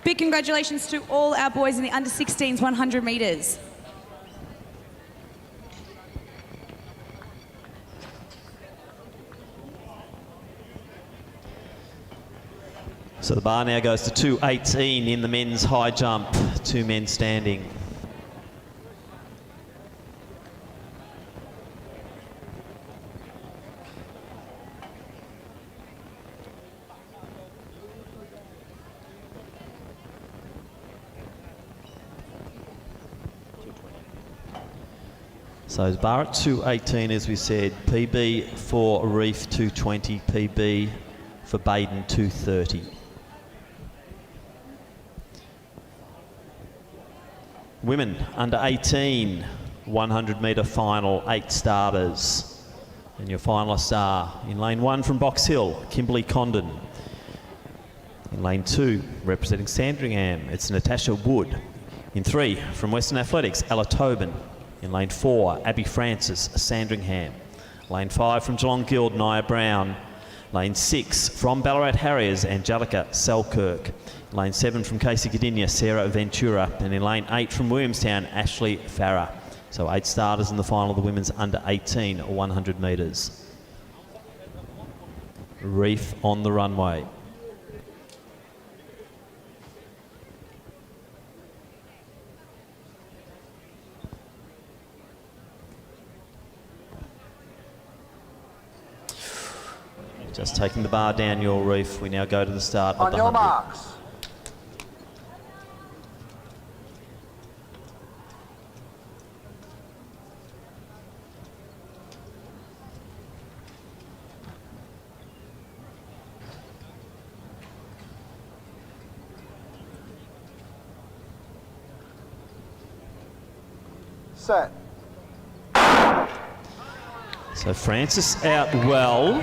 Big congratulations to all our boys in the under 16s 100 metres.
So the bar now goes to 2:18 in the men's high jump, 2 men standing. So bar at 2:18, as we said. PB for Reef 2:20, PB for Baden 2:30. Women under 18, 100 metre final, 8 starters. And your finalists are in lane 1 from Box Hill, Kimberly Condon. In lane 2, representing Sandringham, it's Natasha Wood. In 3, from Western Athletics, Ella Tobin. In lane 4, Abby Francis, Sandringham. Lane 5 from Geelong Guild, Nia Brown. Lane 6 from Ballarat Harriers, Angelica Selkirk. Lane 7 from Casey Cardinia, Sarah Ventura. And in lane 8 from Williamstown, Ashley Farah. So 8 starters in the final of the women's under 18, 100 metres. Reef on the runway. Just taking the bar down your Reef. We now go to the start of the 100.
On your marks. Set.
So Francis out well.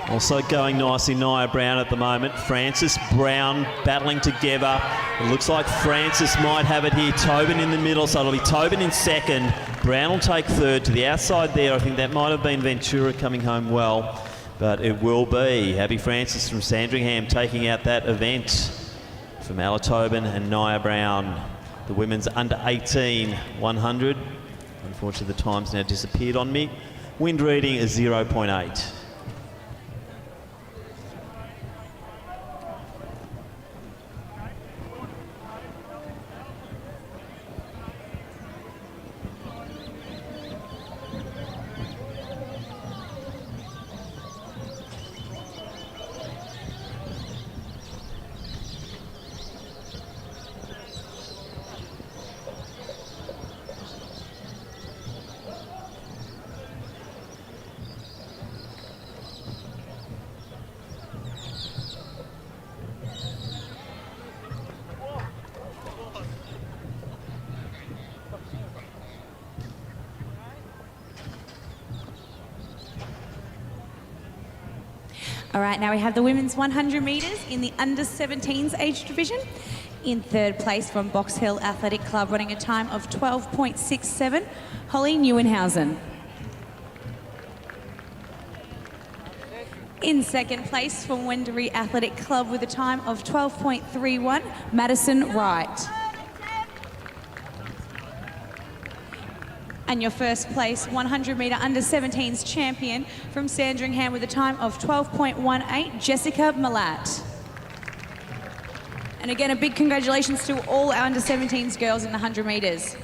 Also going nicely, Nia Brown at the moment. Francis, Brown battling together. It looks like Francis might have it here. Tobin in the middle, so it'll be Tobin in second. Brown will take third. To the outside there, I think that might have been Ventura coming home well, but it will be Abby Francis from Sandringham taking out that event from Ella Tobin and Nia Brown. The women's under 18 100. Unfortunately, the time's now disappeared on me. Wind reading is 0.8.
All right, now we have the women's 100 metres in the under 17s age division. In third place from Box Hill Athletic Club, running a time of 12.67, Holly Neuenhausen. In second place from Wendouree Athletic Club with a time of 12.31, Madison Wright. And your first place 100 metre under 17s champion from Sandringham with a time of 12.18, Jessica Malat. And again, a big congratulations to all our under 17s girls in the 100 metres.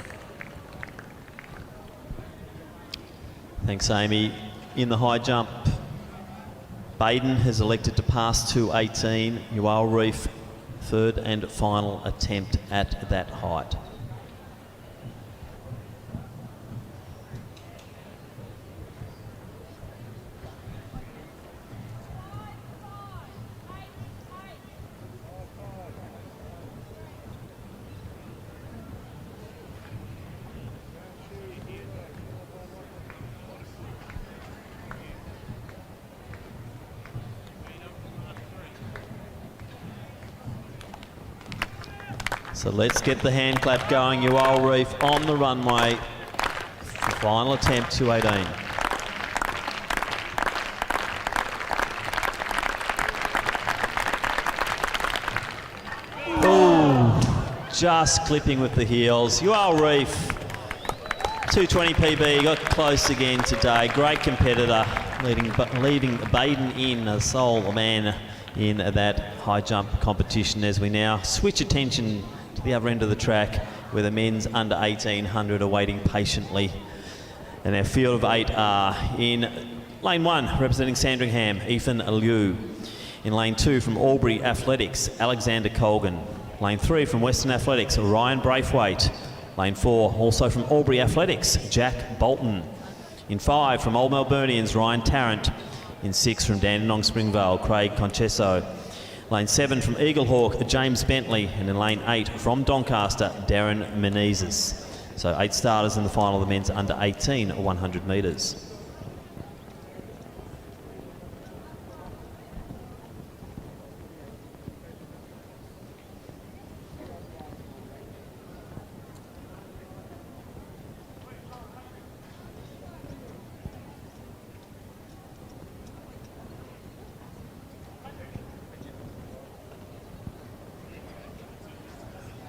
Thanks, Amy. In the high jump, Baden has elected to pass 2:18. Ual Reef, third and final attempt at that height. So let's get the hand clap going. Ual Reef on the runway. Final attempt, 2:18. Oh, just clipping with the heels. Ual Reef, 2:20 PB, got close again today. Great competitor, leaving Baden in, a sole man in that high jump competition, as we now switch attention to the other end of the track where the men's under 1800 are waiting patiently. And our field of 8 are in lane 1, representing Sandringham, Ethan Liu. In lane 2, from Albury Athletics, Alexander Colgan. Lane 3, from Western Athletics, Ryan Braithwaite. Lane 4, also from Albury Athletics, Jack Bolton. In 5, from Old Melburnians, Ryan Tarrant. In 6, from Dandenong Springvale, Craig Conchesso. Lane 7, from Eaglehawk, James Bentley. And in lane 8, from Doncaster, Darren Menezes. So 8 starters in the final of the men's under 18 100 metres.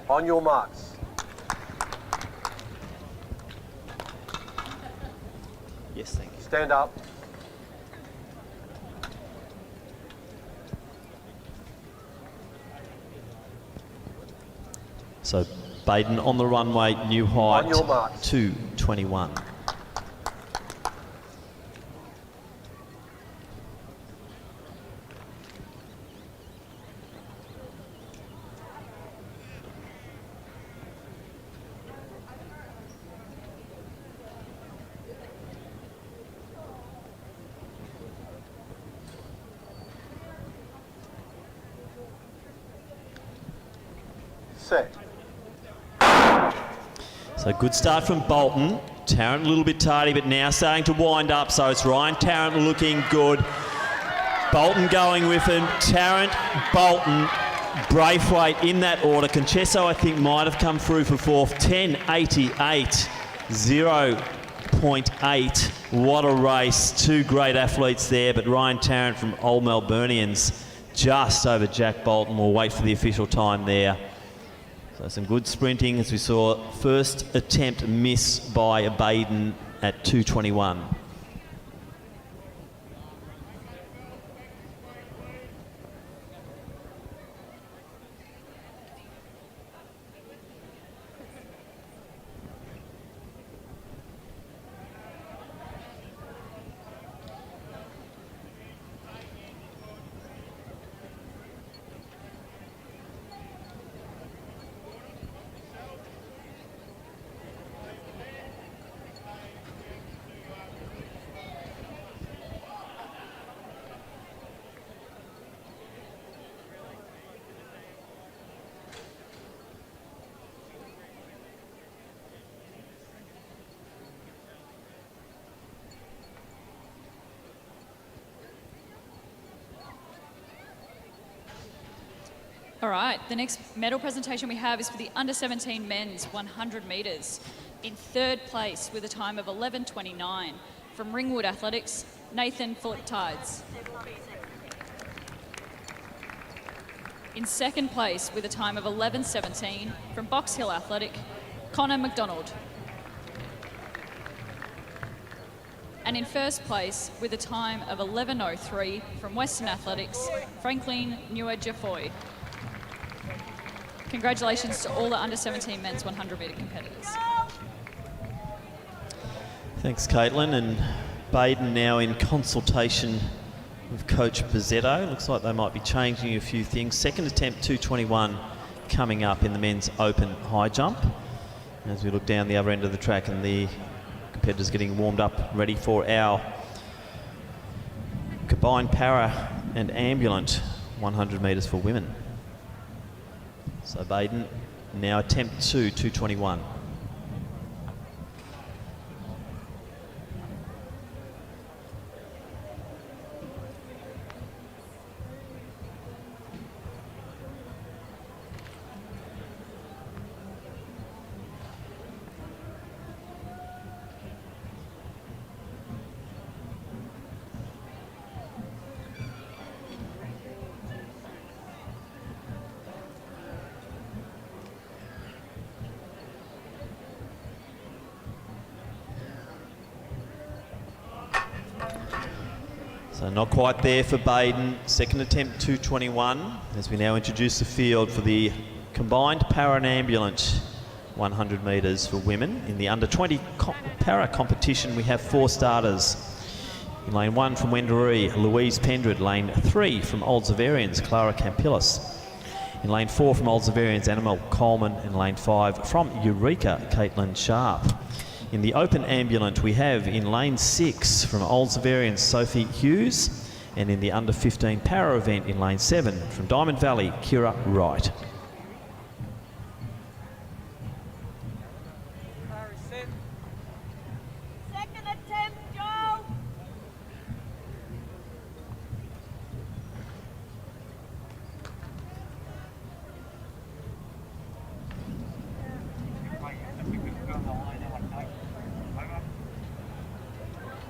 On your marks.
Yes, thank you.
Stand up.
So Baden on the runway, new height,
On your marks.
2:21.
Set.
So good start from Bolton. Tarrant a little bit tardy, but now starting to wind up. So it's Ryan Tarrant looking good. Bolton going with him. Tarrant, Bolton, Braithwaite in that order. Conchesso, I think, might have come through for fourth. 10.88, 0.8. What a race. Two great athletes there, but Ryan Tarrant from Old Melburnians just over Jack Bolton. We'll wait for the official time there. So some good sprinting, as we saw first attempt miss by Baden at 2:21.
All right, the next medal presentation we have is for the under-17 men's 100 metres. In third place with a time of 11:29 from Ringwood Athletics, Nathan Philip-Tides. In second place with a time of 11:17 from Box Hill Athletic, Connor McDonald. And in first place with a time of 11:03 from Western Athletics, Franklin Nua-Jaffoy. Congratulations to all the under-17 men's 100 metre competitors.
Thanks, Caitlin. And Baden now in consultation with Coach Bizzetto. Looks like they might be changing a few things. Second attempt, 2:21, coming up in the men's open high jump. As we look down the other end of the track and the competitors getting warmed up, ready for our combined para and ambulant 100 metres for women. So Baden now attempt 2:21. So not quite there for Baden. Second attempt 2:21 as we now introduce the field for the combined para and ambulance 100 metres for women. In the under 20 para competition, we have 4 starters. In lane 1 from Wendouree, Louise Pendred. Lane 3 from Old Zavarians, Clara Campillis. In lane 4 from Old Zavarians, Annabelle Coleman. In lane 5 from Eureka, Caitlin Sharp. In the open ambulant, we have in lane 6 from Old Zavarians, Sophie Hughes. And in the under 15 para event in lane 7 from Diamond Valley, Kira Wright.
Second attempt, Joe.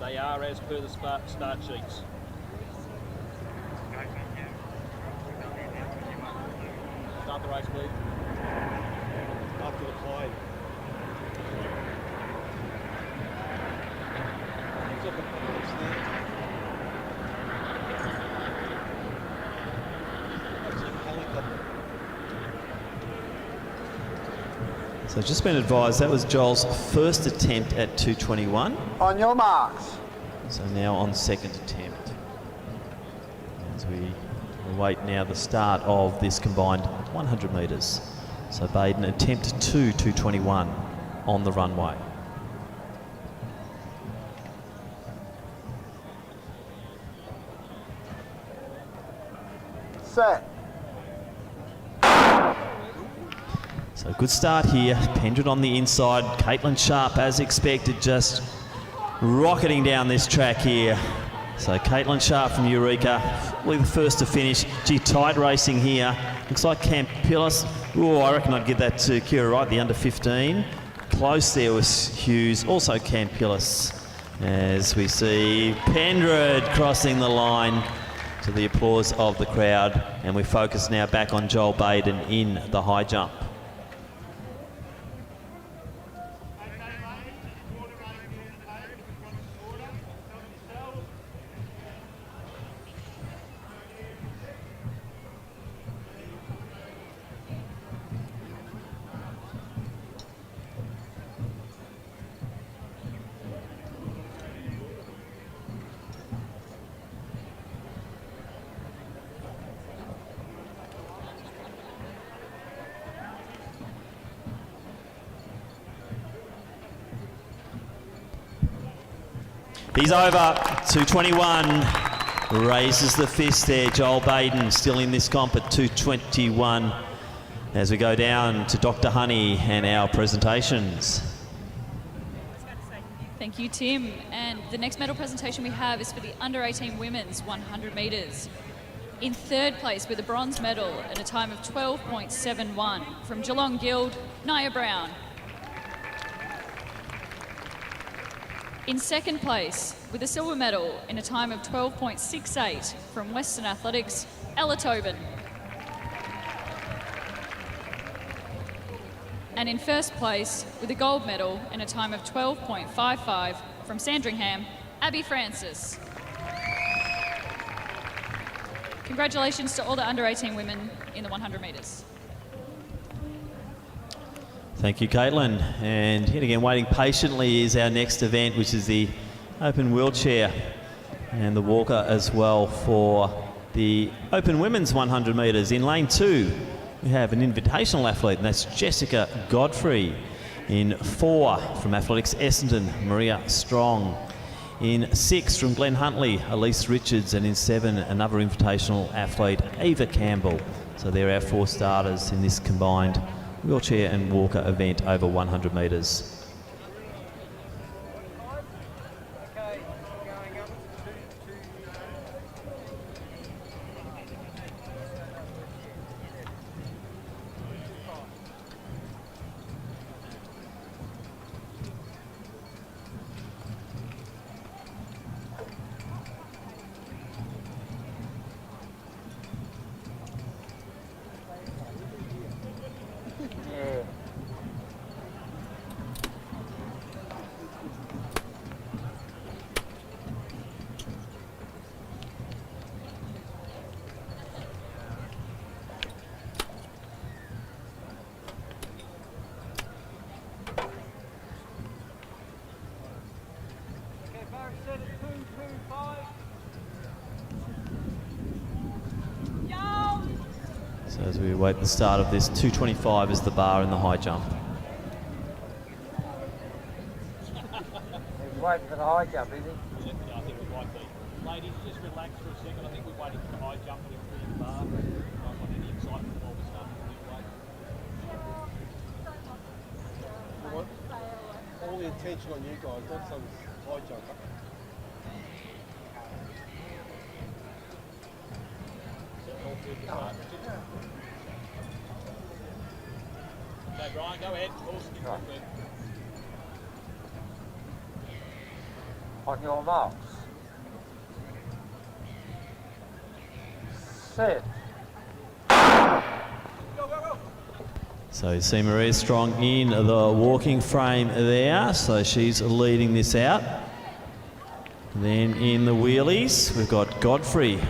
They are as per the start sheets. Start the race, please. After the play.
So just been advised that was Joel's first attempt at 2:21.
On your marks.
So now on second attempt. As we await now the start of this combined 100 metres. So Baden attempt 2:21 on the runway.
Set.
So good start here. Pendred on the inside. Caitlin Sharp, as expected, just rocketing down this track here. So Caitlin Sharp from Eureka, probably the first to finish. Gee, tight racing here. Looks like Campillis. Oh, I reckon I'd give that to Kira Wright, the under 15. Close there was Hughes, also Campillis. As we see Pendred crossing the line to the applause of the crowd. And we focus now back on Joel Baden in the high jump. He's over, 2:21, raises the fist there. Joel Baden still in this comp at 2:21 as we go down to Dr. Honey and our presentations.
Thank you, Tim. And the next medal presentation we have is for the under 18 women's 100 metres. In third place with a bronze medal at a time of 12.71 from Geelong Guild, Nia Brown. In second place, with a silver medal in a time of 12.68 from Western Athletics, Ella Tobin. And in first place, with a gold medal in a time of 12.55 from Sandringham, Abby Francis. Congratulations to all the under 18 women in the 100 metres.
Thank you, Caitlin. And yet again, waiting patiently is our next event, which is the open wheelchair and the walker as well for the open women's 100 metres. In lane 2, we have an invitational athlete, and that's Jessica Godfrey. In 4, from Athletics Essendon, Maria Strong. In 6, from Glen Huntley, Elise Richards. And in 7, another invitational athlete, Ava Campbell. So they're our 4 starters in this combined wheelchair and walker event over 100 metres. So as we await the start of this, 2:25 is the bar in the high jump.
He's waiting for the high jump, is he?
Yeah, I think we might be. Ladies, just relax for a second. I think we're waiting for the high jump and it's the bar. Don't want any excitement before we start moving away. We want all the attention on you guys, not some high jumper. All good to start. Okay, Brian, go ahead.
Right. On your marks. Set.
So you see Maria Strong in the walking frame there, so she's leading this out. Then in the wheelies, we've got Godfrey,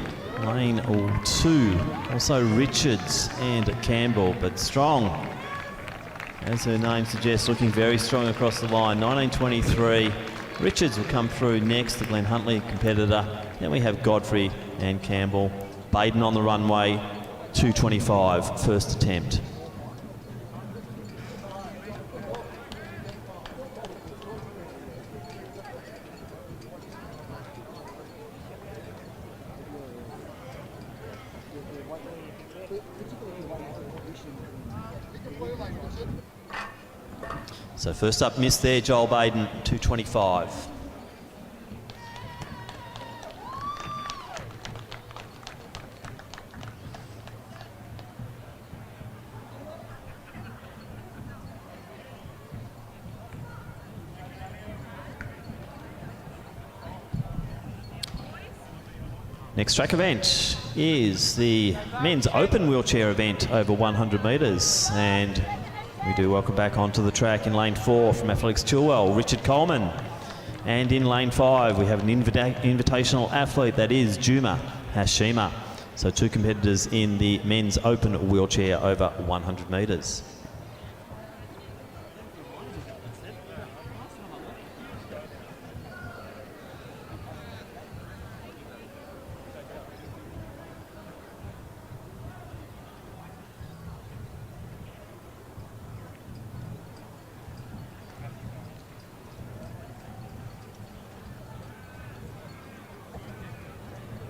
lane 2, also Richards and Campbell, but Strong, as her name suggests, looking very strong across the line. 1923. Richards will come through next, the Glen Huntley competitor. Then we have Godfrey and Campbell. Baden on the runway, 2:25, first attempt. So first up, miss there, Joel Baden, 2:25. Next track event is the men's open wheelchair event over 100 metres, and we do welcome back onto the track in lane 4 from Athletics Chilwell, Richard Coleman. And in lane 5, we have an invitational athlete, that is Juma Hashima. So 2 competitors in the men's open wheelchair over 100 metres.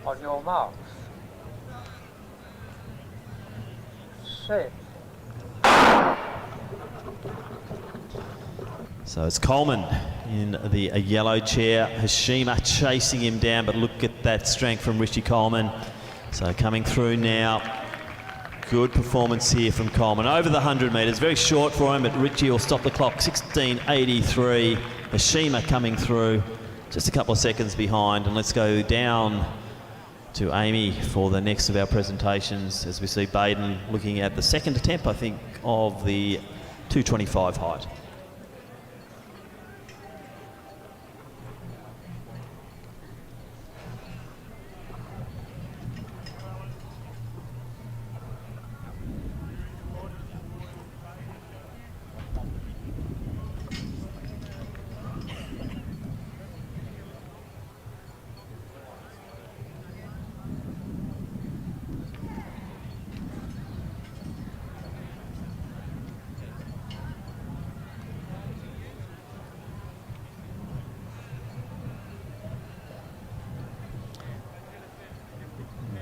On your marks. Set.
So it's Coleman in the yellow chair. Hashima chasing him down, but look at that strength from Richie Coleman. So coming through now. Good performance here from Coleman. Over the 100 metres, very short for him, but Richie will stop the clock, 16:83. Hashima coming through, just a couple of seconds behind. And let's go down to Amy for the next of our presentations, as we see Baden looking at the second attempt, I think, of the 2:25 height.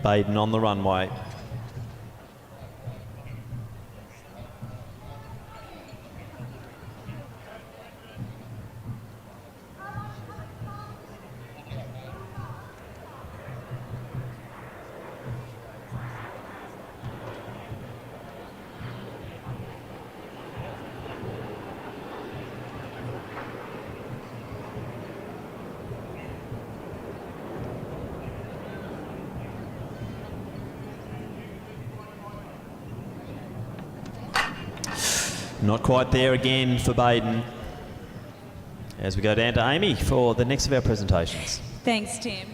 Baden on the runway. Not quite there again for Baden. As we go down to Amy for the next of our presentations.
Thanks, Tim.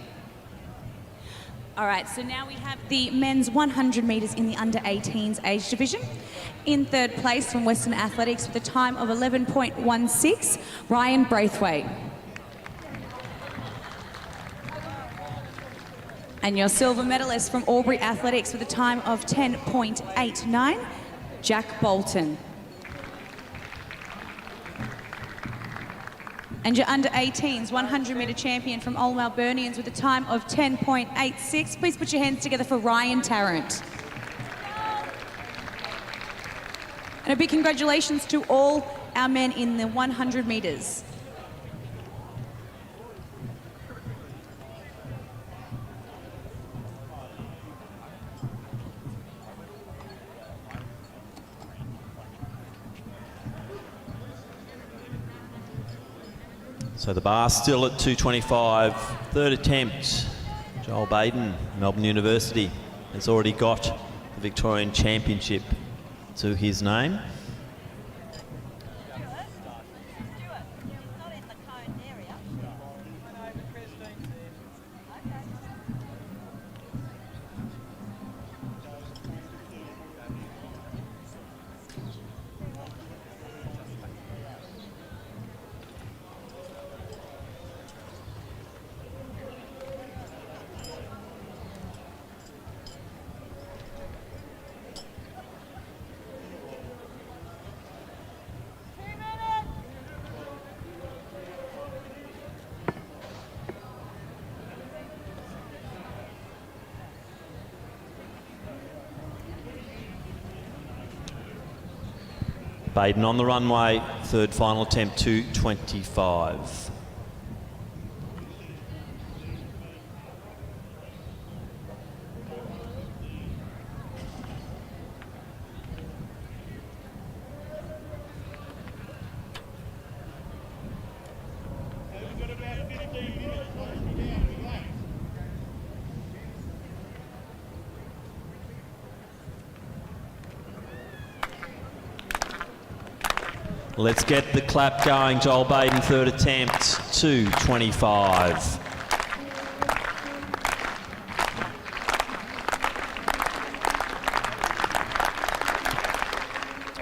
All right, so now we have the men's 100 metres in the under-18s age division. In third place from Western Athletics with a time of 11.16, Ryan Braithwaite. And your silver medalist from Albury Athletics with a time of 10.89, Jack Bolton. And your under-18s 100-metre champion from Old Melburnians with a time of 10.86. Please put your hands together for Ryan Tarrant. And a big congratulations to all our men in the 100 metres.
So the bar still at 225. Third attempt. Joel Baden, Melbourne University, has already got the Victorian Championship to his name. Baden on the runway, third final attempt, 225. Let's get the clap going. Joel Baden, third attempt, 225.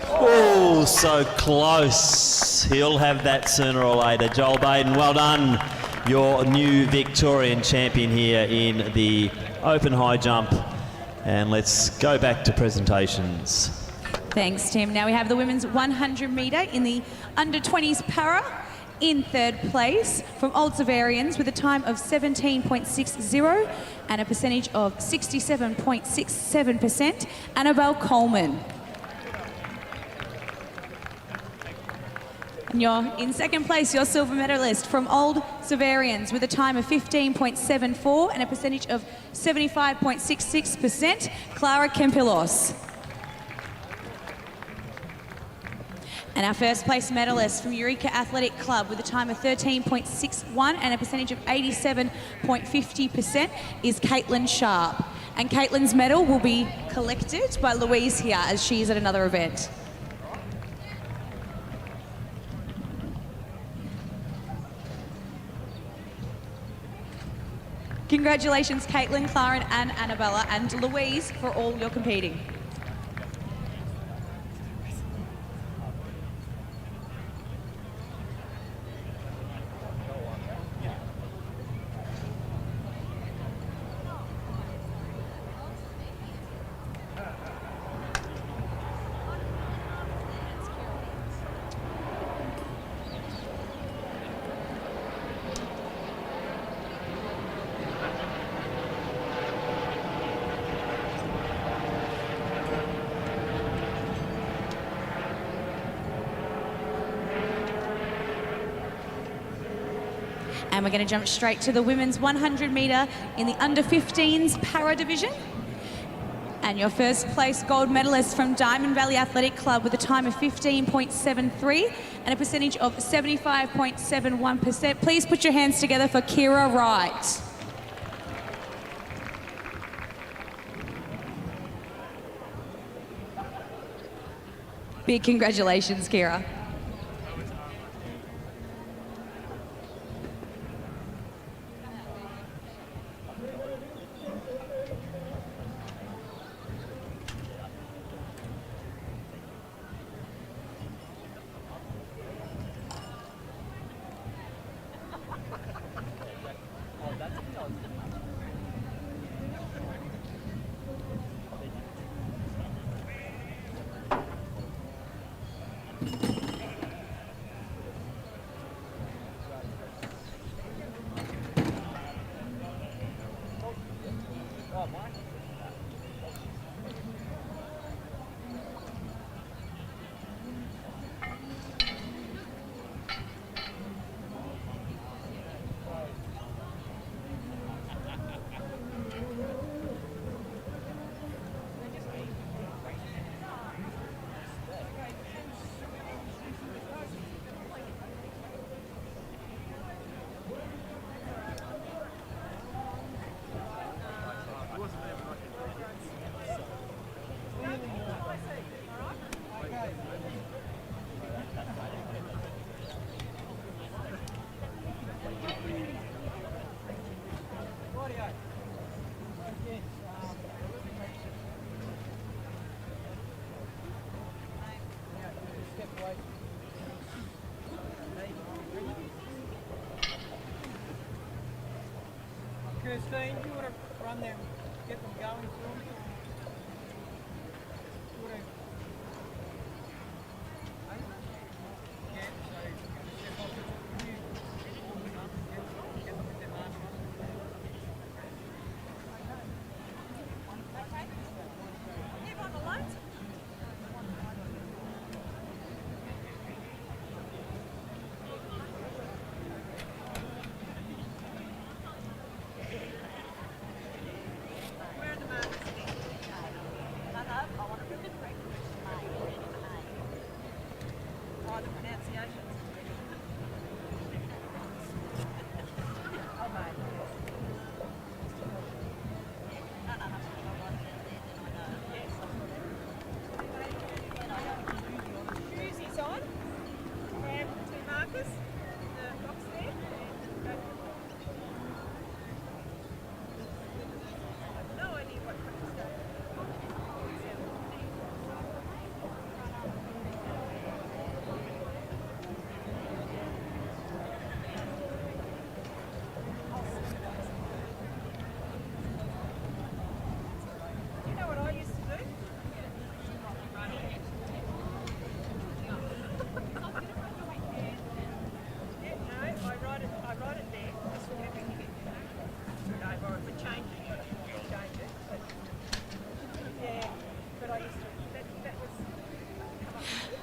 Oh, so close. He'll have that sooner or later. Joel Baden, well done. Your new Victorian champion here in the open high jump. And let's go back to presentations.
Thanks, Tim. Now we have the women's 100 metre in the under-20s para. In third place from Old Savarians with a time of 17.60 and a percentage of 67.67%, Annabelle Coleman. And you're in second place, your silver medalist from Old Savarians with a time of 15.74 and a percentage of 75.66%, Clara Kempilos. And our first place medalist from Eureka Athletic Club with a time of 13.61 and a percentage of 87.50% is Caitlin Sharp. And Caitlin's medal will be collected by Louise here as she is at another event. Congratulations, Caitlin, Clara and Annabella, and Louise for all your competing. And we're going to jump straight to the women's 100 metre in the under-15s para division. And your first place gold medalist from Diamond Valley Athletic Club with a time of 15.73 and a percentage of 75.71%. Please put your hands together for Kira Wright. Big congratulations, Kira.
Christine, do you want to run them, get them going for me?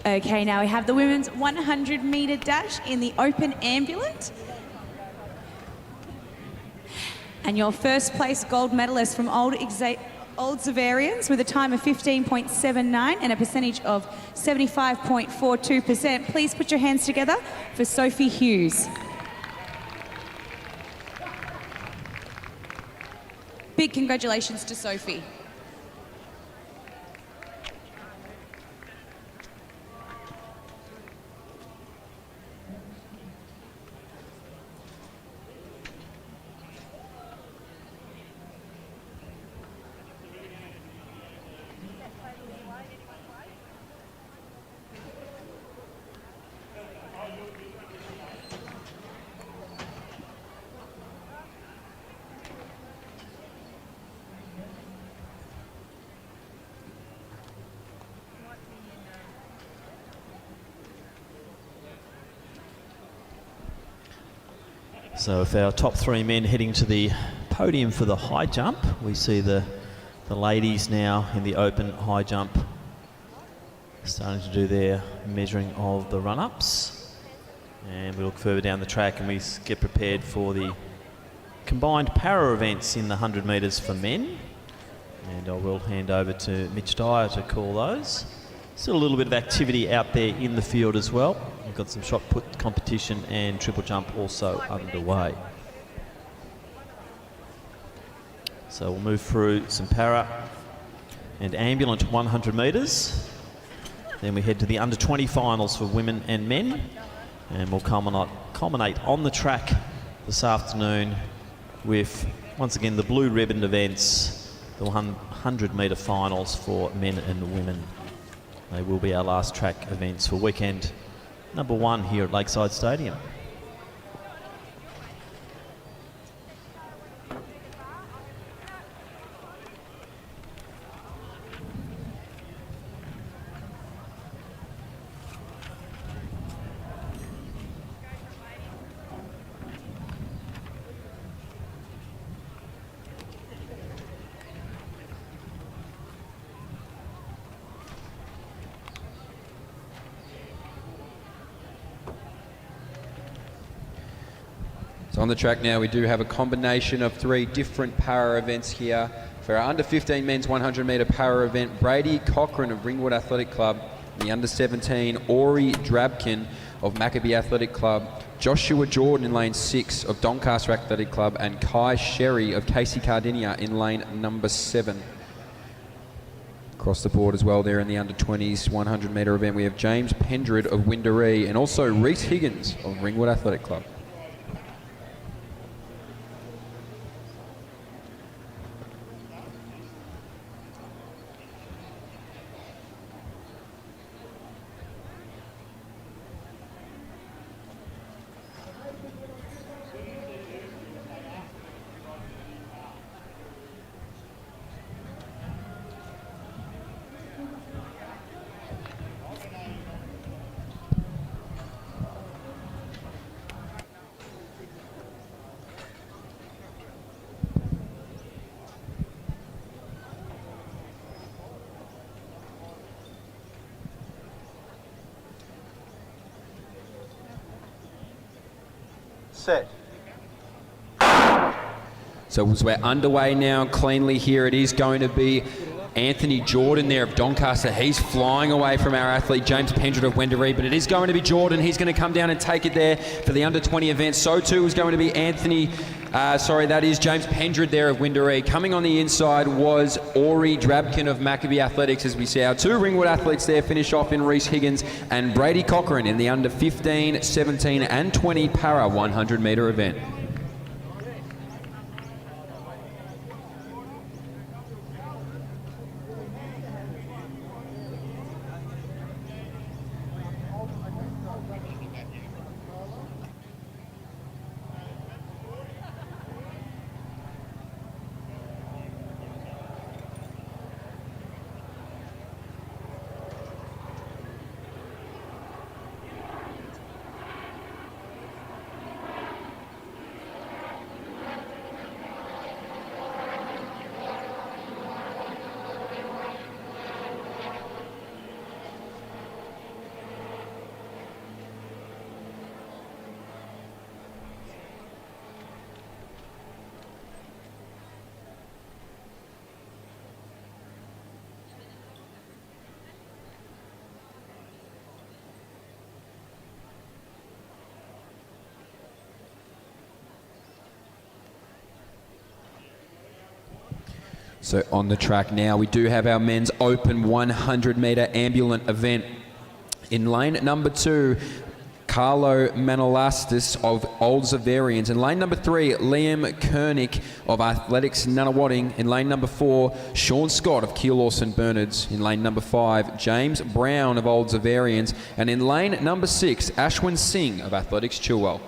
Okay, now we have the women's 100 metre dash in the open ambulant. And your first place gold medalist from Old Zavarians with a time of 15.79 and a percentage of 75.42%. Please put your hands together for Sophie Hughes. Big congratulations to Sophie.
So with our top three men heading to the podium for the high jump, we see the ladies now in the open high jump starting to do their measuring of the run-ups. And we look further down the track and we get prepared for the combined para events in the 100 metres for men. And I will hand over to Mitch Dyer to call those. Still a little bit of activity out there in the field as well. We've got some shot put competition and triple jump also underway. So we'll move through some para and ambulant 100 metres. Then we head to the under 20 finals for women and men. And we'll culminate on the track this afternoon with, once again, the blue ribbon events, the 100 metre finals for men and women. They will be our last track events for weekend number 1 here at Lakeside Stadium.
So on the track now, we do have a combination of 3 different para events here. For our under 15 men's 100 metre para event, Brady Cochran of Ringwood Athletic Club, the under 17, Ori Drabkin of Maccabee Athletic Club, Joshua Jordan in lane 6 of Doncaster Athletic Club, and Kai Sherry of Casey Cardinia in lane number 7. Across the board as well there in the under 20s 100 metre event, we have James Pendred of Windaree and also Reese Higgins of Ringwood Athletic Club.
Set.
So as we're underway now cleanly here, it is going to be Anthony Jordan there of Doncaster. He's flying away from our athlete James Pendred of Wendouree, but it is going to be Jordan. He's going to come down and take it there for the under-20 event. So too is going to be that is James Pendred there of Wendouree. Coming on the inside was Ori Drabkin of Maccabee Athletics, as we see our two Ringwood athletes there finish off in Reece Higgins and Brady Cochran in the under 15, 17 and 20 para 100 metre event. So on the track now, we do have our men's open 100 metre ambulant event. In lane number 2, Carlo Manolastis of Old Zavarians. In lane number 3, Liam Kernick of Athletics Nunawading. In lane number 4, Sean Scott of Keilor St Bernards. In lane number 5, James Brown of Old Zavarians. And in lane number 6, Ashwin Singh of Athletics Chilwell.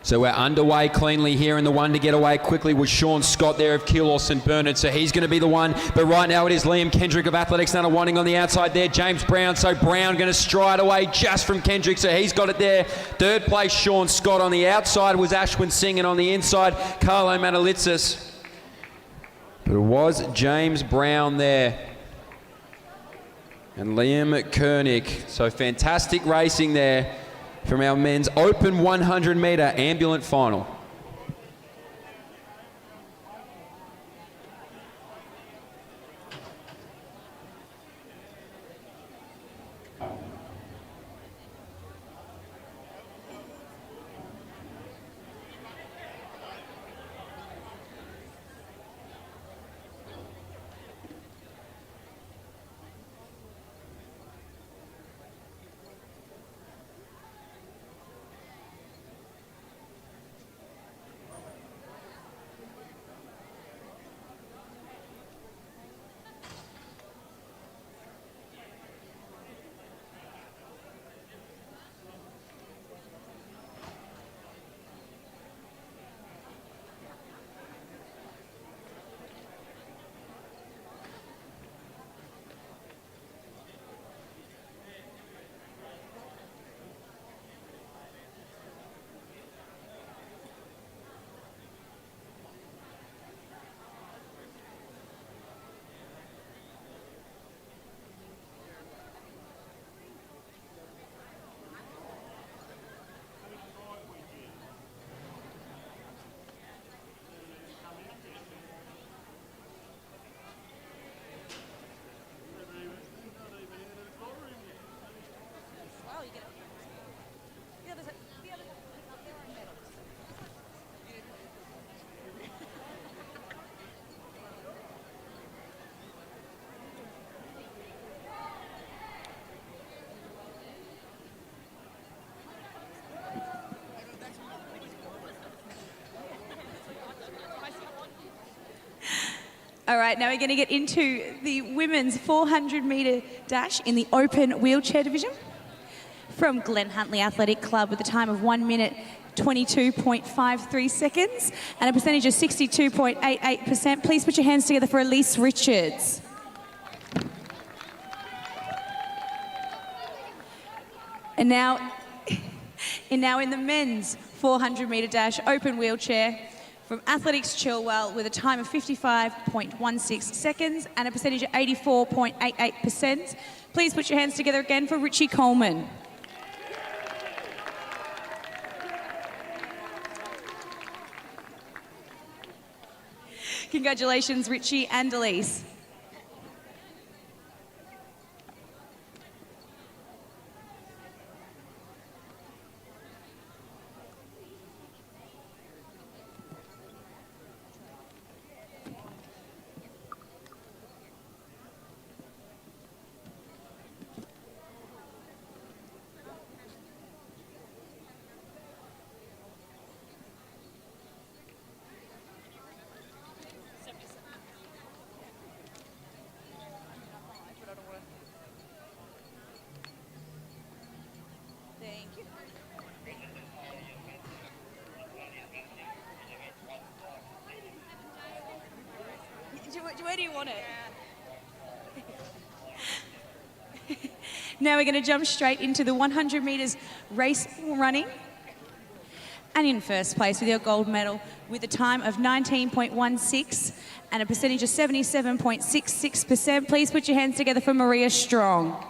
So we're underway cleanly here, and the one to get away quickly was Sean Scott there of Keilor St Bernard, so he's going to be the one. But right now it is Liam Kendrick of Athletics Nunawading on the outside there. James Brown, so Brown going to stride away just from Kendrick, so he's got it there. Third place, Sean Scott. On the outside was Ashwin Singh, and on the inside, Carlo Manalitsis. But it was James Brown there. And Liam Koenig. So fantastic racing there from our men's open 100 metre ambulant final.
All right, now we're going to get into the women's 400 metre dash in the open wheelchair division. From Glen Huntly Athletic Club with a time of 1 minute 22.53 seconds and a percentage of 62.88%. Please put your hands together for Elise Richards. And now in the men's 400 metre dash open wheelchair from Athletics Chilwell with a time of 55.16 seconds and a percentage of 84.88%. Please put your hands together again for Richie Coleman. Congratulations, Richie and Elise. Where do you want it? Now we're going to jump straight into the 100 metres race running. And in first place with your gold medal with a time of 19.16 and a percentage of 77.66%. Please put your hands together for Maria Strong.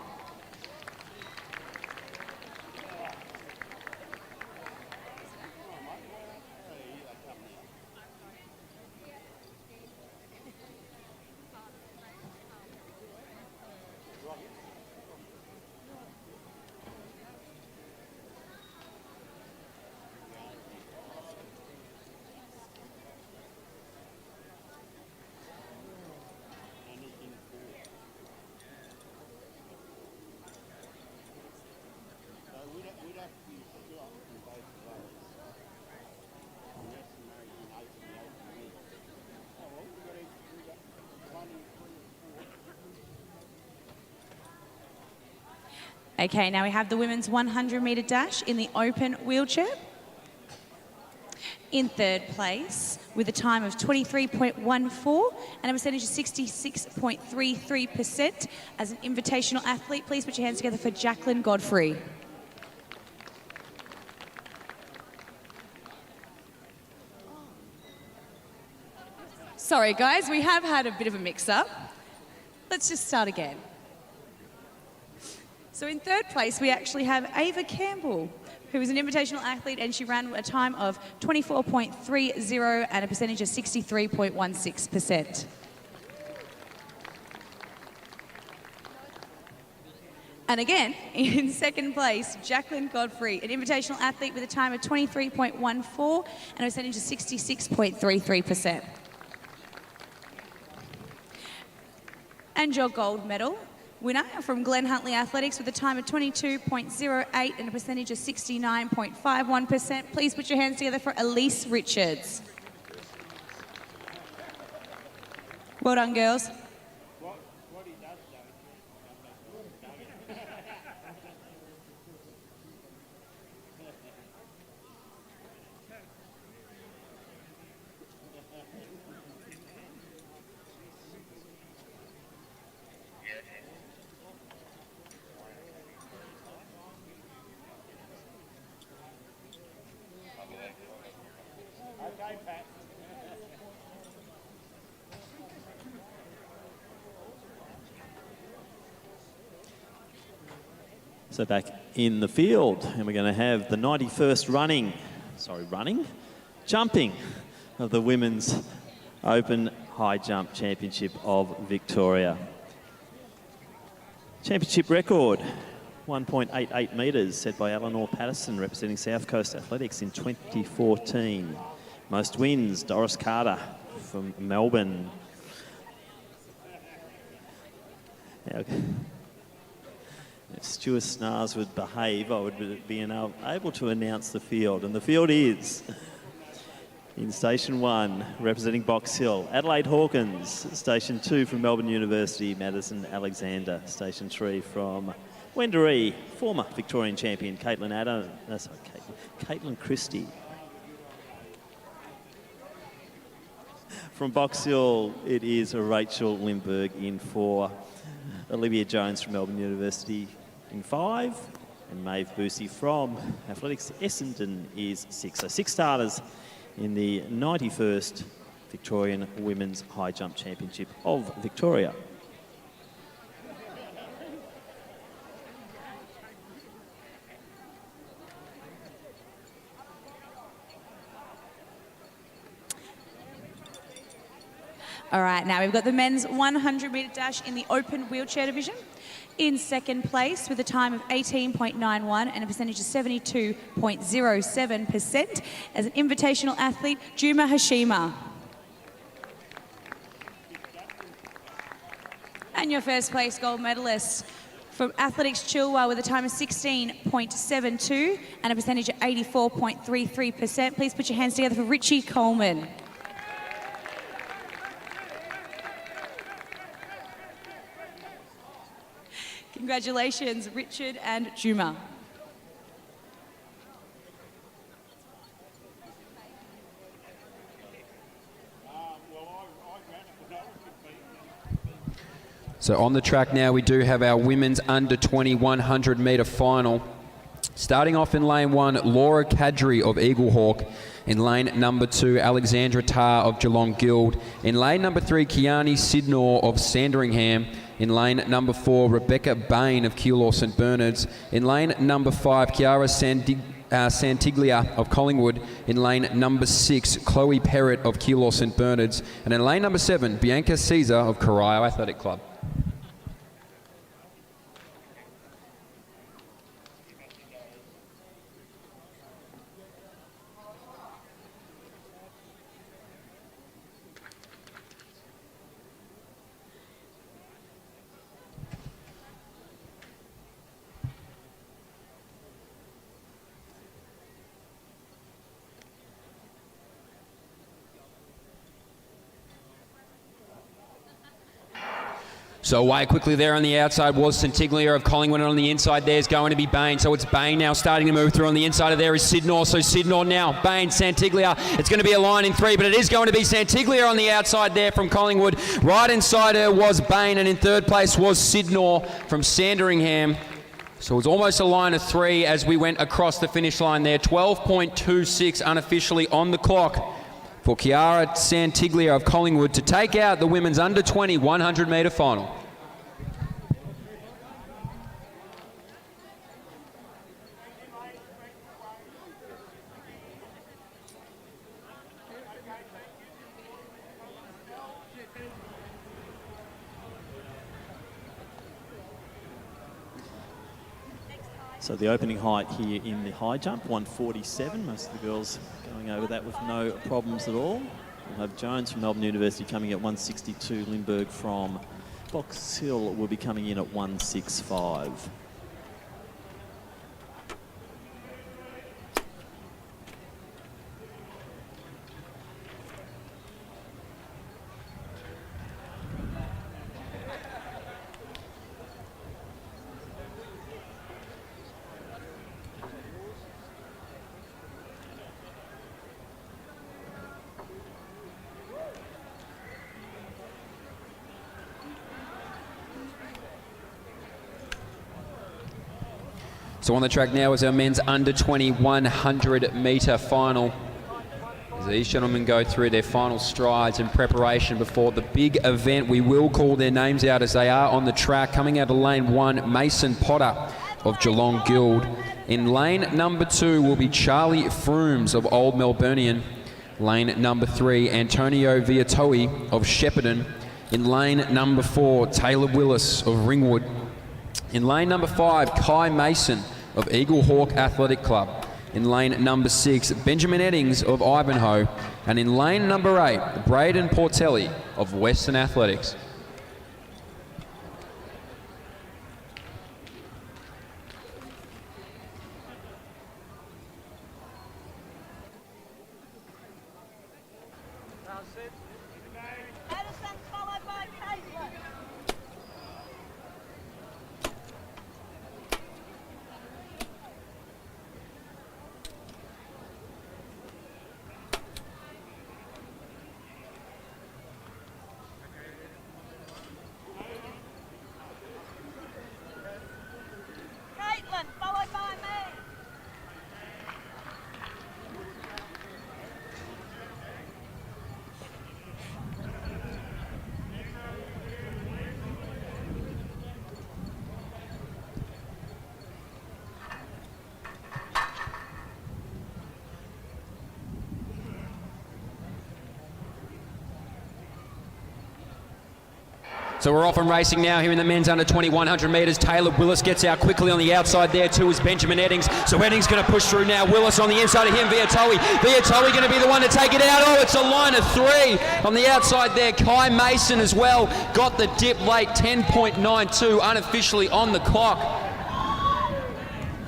Okay, now we have the women's 100 metre dash in the open wheelchair. In third place with a time of 23.14 and a percentage of 66.33%. As an invitational athlete, please put your hands together for Jacqueline Godfrey. Sorry, guys, we have had a bit of a mix-up. Let's just start again. So in third place, we actually have Ava Campbell, who is an invitational athlete, and she ran a time of 24.30 and a percentage of 63.16%. And again, in second place, Jacqueline Godfrey, an invitational athlete with a time of 23.14 and a percentage of 66.33%. And your gold medal winner from Glen Huntley Athletics with a time of 22.08 and a percentage of 69.51%. Please put your hands together for Elise Richards. Well done, girls.
Okay, Pat.
So back in the field, and we're going to have the 91st jumping of the Women's Open High Jump Championship of Victoria. Championship record, 1.88 metres, set by Eleanor Patterson, representing South Coast Athletics in 2014. Most wins, Doris Carter from Melbourne. Now, if Stuart Snars would behave, I would be able to announce the field. And the field is, in Station 1, representing Box Hill, Adelaide Hawkins. Station 2 from Melbourne University, Madison Alexander. Station 3 from Wendouree, former Victorian champion Caitlin Christie. From Box Hill, it is Rachel Lindbergh in 4. Olivia Jones from Melbourne University in 5. And Maeve Boosie from Athletics Essendon is 6. So 6 starters in the 91st Victorian Women's High Jump Championship of Victoria.
All right, now we've got the men's 100-metre dash in the open wheelchair division. In second place with a time of 18.91 and a percentage of 72.07% as an invitational athlete, Juma Hashima. And your first place gold medalist from Athletics Chilwell with a time of 16.72 and a percentage of 84.33%. Please put your hands together for Richie Coleman. Congratulations, Richard and Juma.
So on the track now, we do have our women's under 20 100-metre final. Starting off in lane 1, Laura Kadri of Eaglehawk. In lane number 2, Alexandra Tarr of Geelong Guild. In lane number 3, Kiani Sidnor of Sandringham. In lane number 4, Rebecca Bain of Keilor St Bernard's. In lane number 5, Chiara Santiglia of Collingwood. In lane number 6, Chloe Perrott of Keilor St Bernard's. And in lane number 7, Bianca Caesar of Corio Athletic Club. So away quickly there on the outside was Santiglia of Collingwood, and on the inside there is going to be Bain. So it's Bain now starting to move through. On the inside of there is Sidnor. So Sidnor now, Bain, Santiglia. It's going to be a line in 3, but it is going to be Santiglia on the outside there from Collingwood. Right inside her was Bain, and in third place was Sidnor from Sandringham. So it was almost a line of 3 as we went across the finish line there. 12.26 unofficially on the clock. for Chiara Santiglia of Collingwood to take out the women's under 20 100 metre final.
So the opening height here in the high jump, 147. Most of the girls going over that with no problems at all. We'll have Jones from Melbourne University coming at 162. Lindbergh from Box Hill will be coming in at 165.
So on the track now is our men's under 20 100 metre final. As these gentlemen go through their final strides in preparation before the big event, we will call their names out as they are on the track. Coming out of lane 1, Mason Potter of Geelong Guild. In lane number 2 will be Charlie Froomes of Old Melburnian. Lane number 3, Antonio Viatoe of Shepparton. In lane number 4, Taylor Willis of Ringwood. In lane number 5, Kai Mason of Eagle Hawk Athletic Club. In lane number 6, Benjamin Eddings of Ivanhoe. And in lane number 8, Braden Portelli of Western Athletics. So we're off and racing now here in the men's under 20 100 metres. Taylor Willis gets out quickly on the outside there too is Benjamin Eddings. So Eddings going to push through now. Willis on the inside of him, Viatoe. Viatoe going to be the one to take it out. Oh, it's a line of 3 on the outside there. Kai Mason as well got the dip late, 10.92 unofficially on the clock.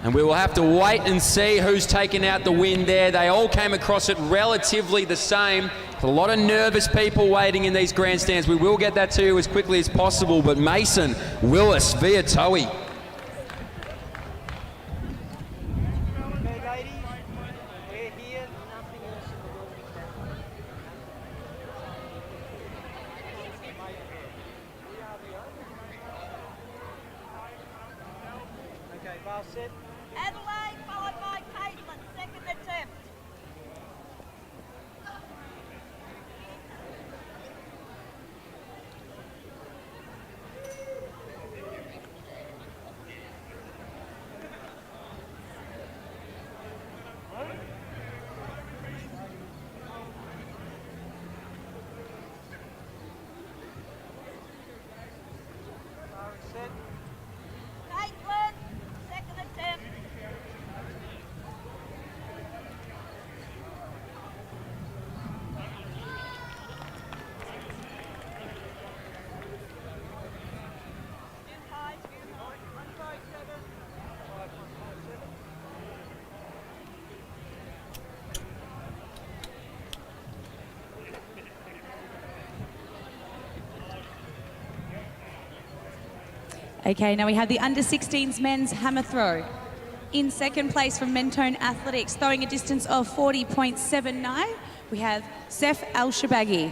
And we will have to wait and see who's taken out the win there. They all came across it relatively the same. A lot of nervous people waiting in these grandstands. We will get that to you as quickly as possible, but Mason, Willis, Viatoe.
Adelaide, followed by Caitlin, second attempt. Caitlin, second attempt.
Okay, now we have the under-16s men's hammer throw. In second place from Mentone Athletics, throwing a distance of 40.79, we have Sef Al-Shabagi.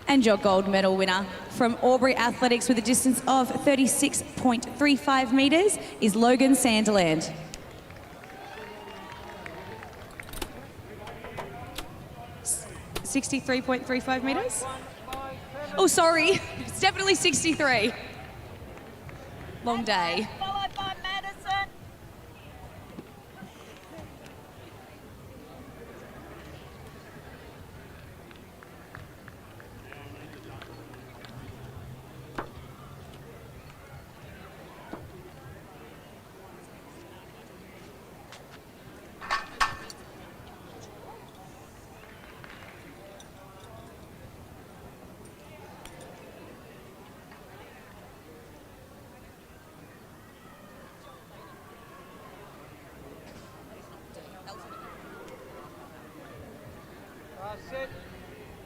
And your gold medal winner from Albury Athletics with a distance of 36.35 metres is Logan Sanderland. 63.35 metres. Oh, sorry. It's definitely 63. Long day.
Followed by Madison.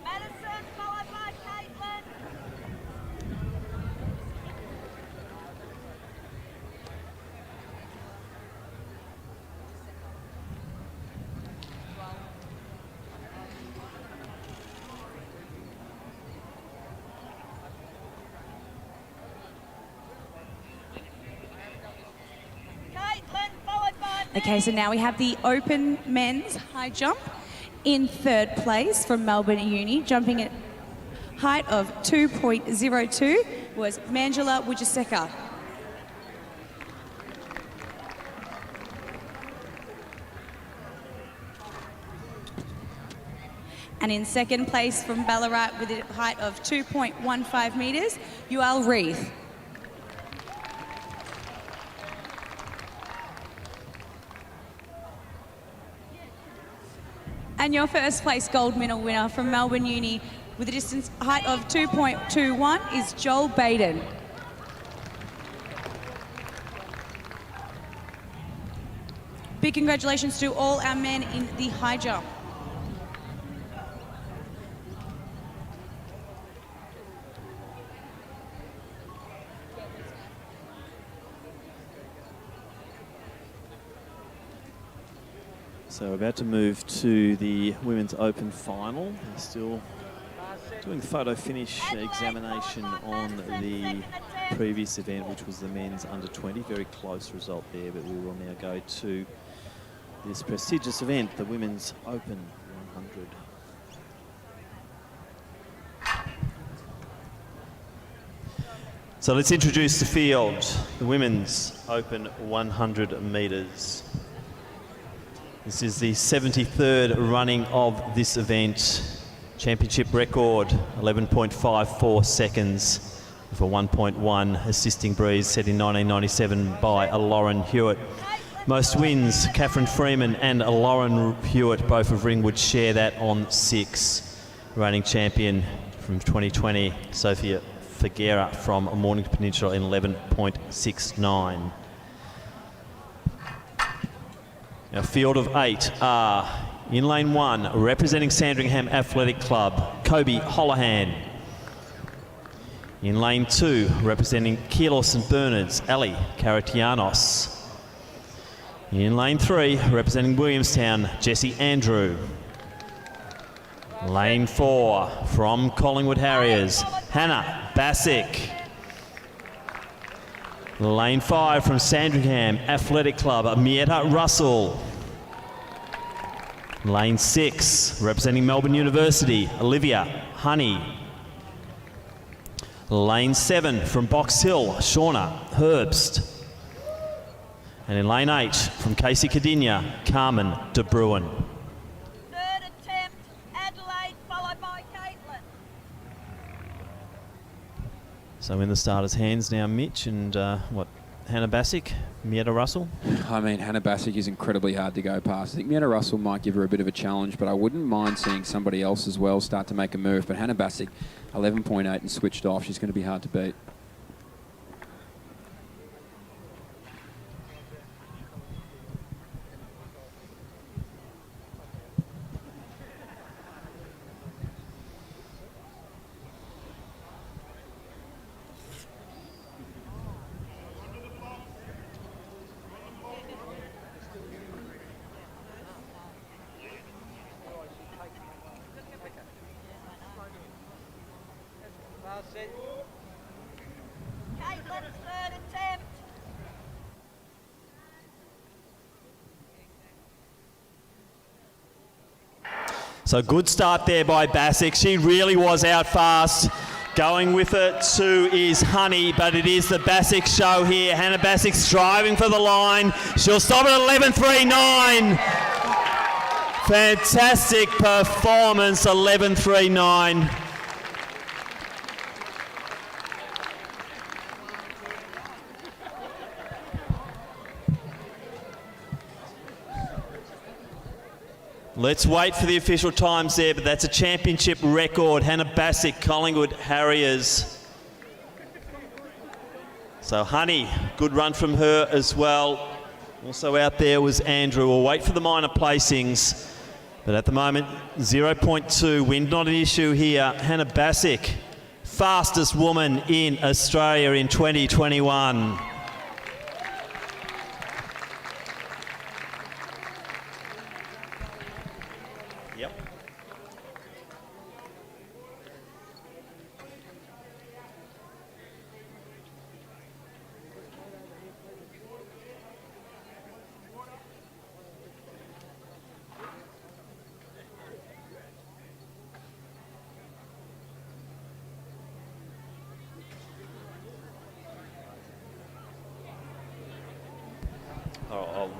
Madison, followed by Caitlin. Caitlin, followed by
Okay, so now we have the open men's high jump. In third place from Melbourne Uni, jumping at height of 2.02 was Mangela Wujaseka. And in second place from Ballarat with a height of 2.15 metres, Yuel Reith. And your first place gold medal winner from Melbourne Uni with a distance height of 2.21 is Joel Baden. Big congratulations to all our men in the high jump.
So we're about to move to the Women's Open final. They're still doing the photo finish examination on the previous event, which was the men's under 20. Very close result there, but we will now go to this prestigious event, the Women's Open 100.
So let's introduce the field, the Women's Open 100 metres. This is the 73rd running of this event. Championship record, 11.54 seconds for 1.1 assisting breeze set in 1997 by Lauren Hewitt. Most wins, Catherine Freeman and Lauren Hewitt, both of Ringwood, share that on 6. Reigning champion from 2020, Sophia Figuera from Mornington Peninsula in 11.69. Our field of 8 are in lane 1, representing Sandringham Athletic Club, Kobe Holohan. In lane 2, representing Keilor St Bernard's, Ali Karatianos. In lane 3, representing Williamstown, Jesse Andrew. Lane 4, from Collingwood Harriers, Hannah Bassick. Lane 5 from Sandringham Athletic Club, Mietta Russell. Lane 6, representing Melbourne University, Olivia Honey. Lane 7 from Box Hill, Shauna Herbst. And in lane 8 from Casey Cardinia, Carmen De Bruin.
Third attempt, Adelaide, followed by Caitlin.
So in the starters' hands now, Mitch, and Hannah Bassick, Mietta Russell?
I mean, Hannah Bassick is incredibly hard to go past. I think Mietta Russell might give her a bit of a challenge, but I wouldn't mind seeing somebody else as well start to make a move. But Hannah Bassick, 11.8 and switched off. She's going to be hard to beat.
Caitlin's third attempt.
So good start there by Bassick. She really was out fast. Going with it too is Honey, but it is the Bassick show here. Hannah Bassick striving for the line. She'll stop at 11.39. Fantastic performance, 11.39. Let's wait for the official times there, but that's a championship record. Hannah Bassick, Collingwood Harriers. So Honey, good run from her as well. Also out there was Andrew. We'll wait for the minor placings, but at the moment, 0.2, wind not an issue here. Hannah Bassick, fastest woman in Australia in 2021. Yep.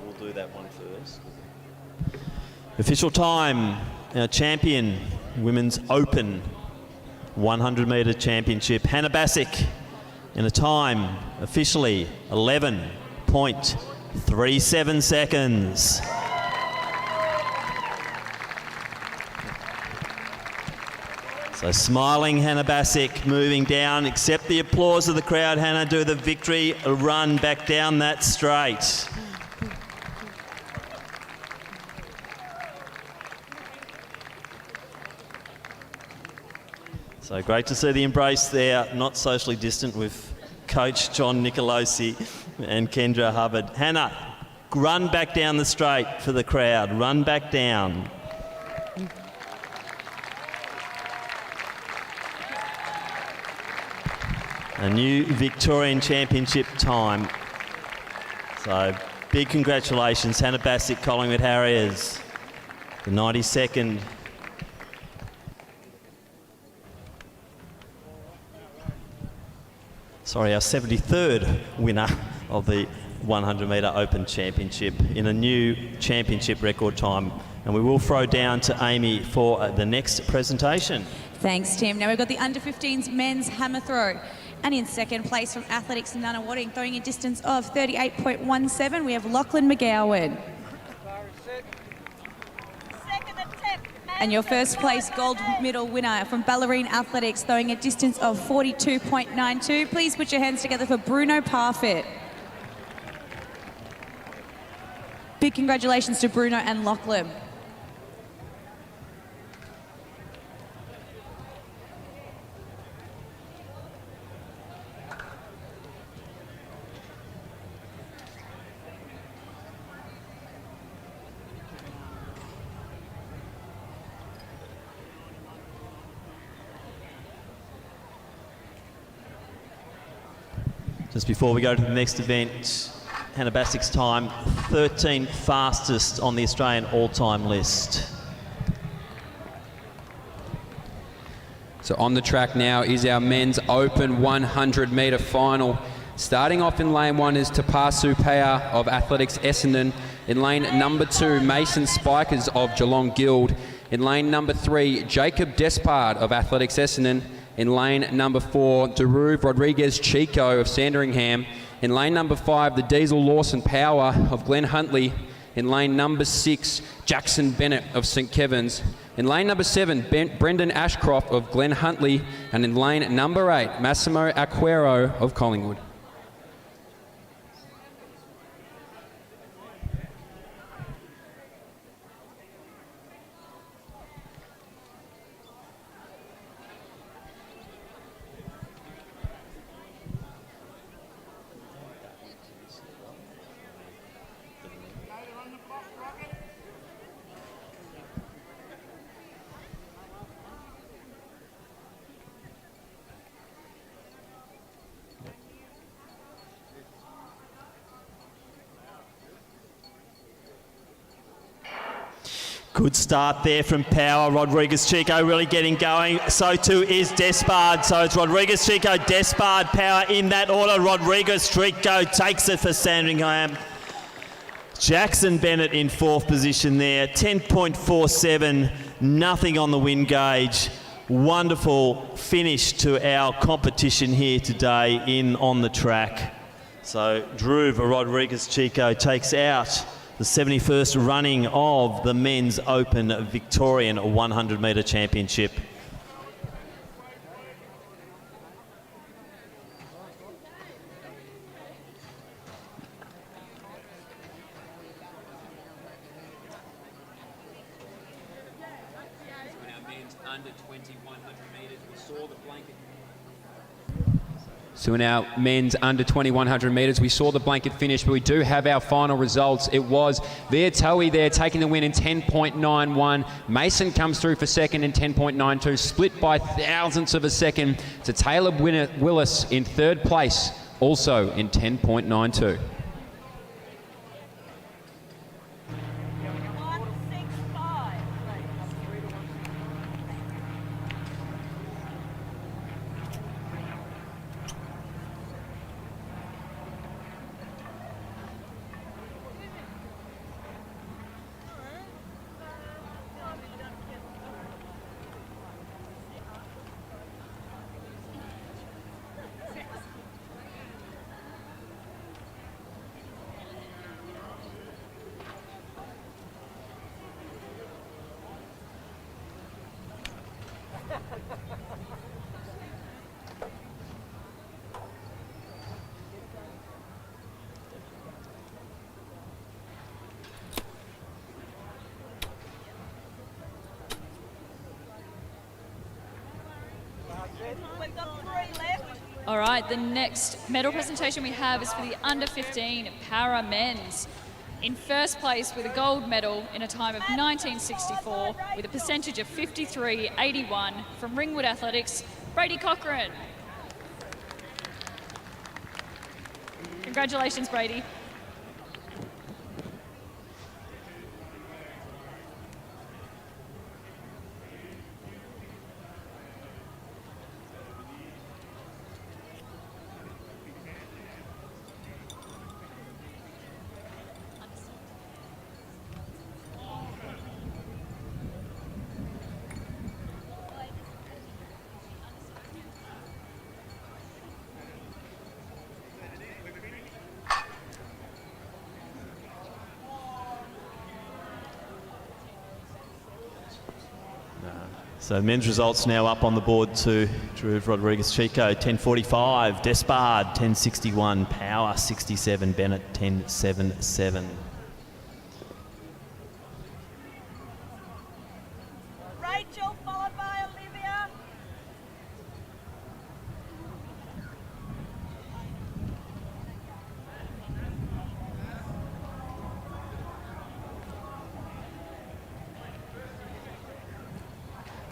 We'll do that one first. Official time, our champion, Women's Open 100 metre championship, Hannah Bassick, in a time officially 11.37 seconds. So smiling Hannah Bassick, moving down, accept the applause of the crowd. Hannah, do the victory run back down that straight. So great to see the embrace there, not socially distant with Coach John Nicolosi and Kendra Hubbard. Hannah, run back down the straight for the crowd, run back down. A new Victorian Championship time. So big congratulations, Hannah Bassick, Collingwood Harriers. The 92nd. Sorry, our 73rd winner of the 100 metre Open Championship in a new championship record time. And we will throw down to Amy for the next presentation.
Thanks, Tim. Now we've got the under-15s men's hammer throw. And in second place from Athletics Nunawading, throwing a distance of 38.17, we have Lachlan McGowan. And your first place gold medal winner from Ballerine Athletics, throwing a distance of 42.92. Please put your hands together for Bruno Parfit. Big congratulations to Bruno and Lachlan.
Just before we go to the next event, Hannah Bassick's time, 13th fastest on the Australian all-time list.
So on the track now is our men's open 100 metre final. Starting off in lane 1 is Tapasu Paya of Athletics Essendon. In lane number 2, Mason Spikers of Geelong Guild. In lane number 3, Jacob Despard of Athletics Essendon. In lane number 4, Daruv Rodriguez Chico of Sandringham. In lane number 5, the Diesel Lawson Power of Glen Huntly. In lane number 6, Jackson Bennett of St Kevin's. In lane number 7, Brendan Ashcroft of Glen Huntly. And in lane number 8, Massimo Aquero of Collingwood.
Good start there from Power. Rodriguez Chico really getting going. So too is Despard. So it's Rodriguez Chico, Despard, Power in that order. Rodriguez Chico takes it for Sandringham. Jackson Bennett in fourth position there. 10.47, nothing on the win gauge. Wonderful finish to our competition here today in on the track. So Dhruv Rodriguez Chico takes out the 71st running of the Men's Open Victorian 100-metre championship.
So in our men's under 2100 metres, we saw the blanket finish, but we do have our final results. It was Viatoe there taking the win in 10.91. Mason comes through for second in 10.92, split by thousandths of a second to Taylor Willis in third place, also in 10.92.
All right, the next medal presentation we have is for the under 15 para men's. In first place with a gold medal in a time of 1964 with a percentage of 53.81 from Ringwood Athletics, Brady Cochran. Congratulations, Brady.
So men's results now up on the board to Dhruv Rodriguez Chico, 10.45, Despard, 10.61, Power, 67, Bennett, 10.77.
Rachel, followed by Olivia.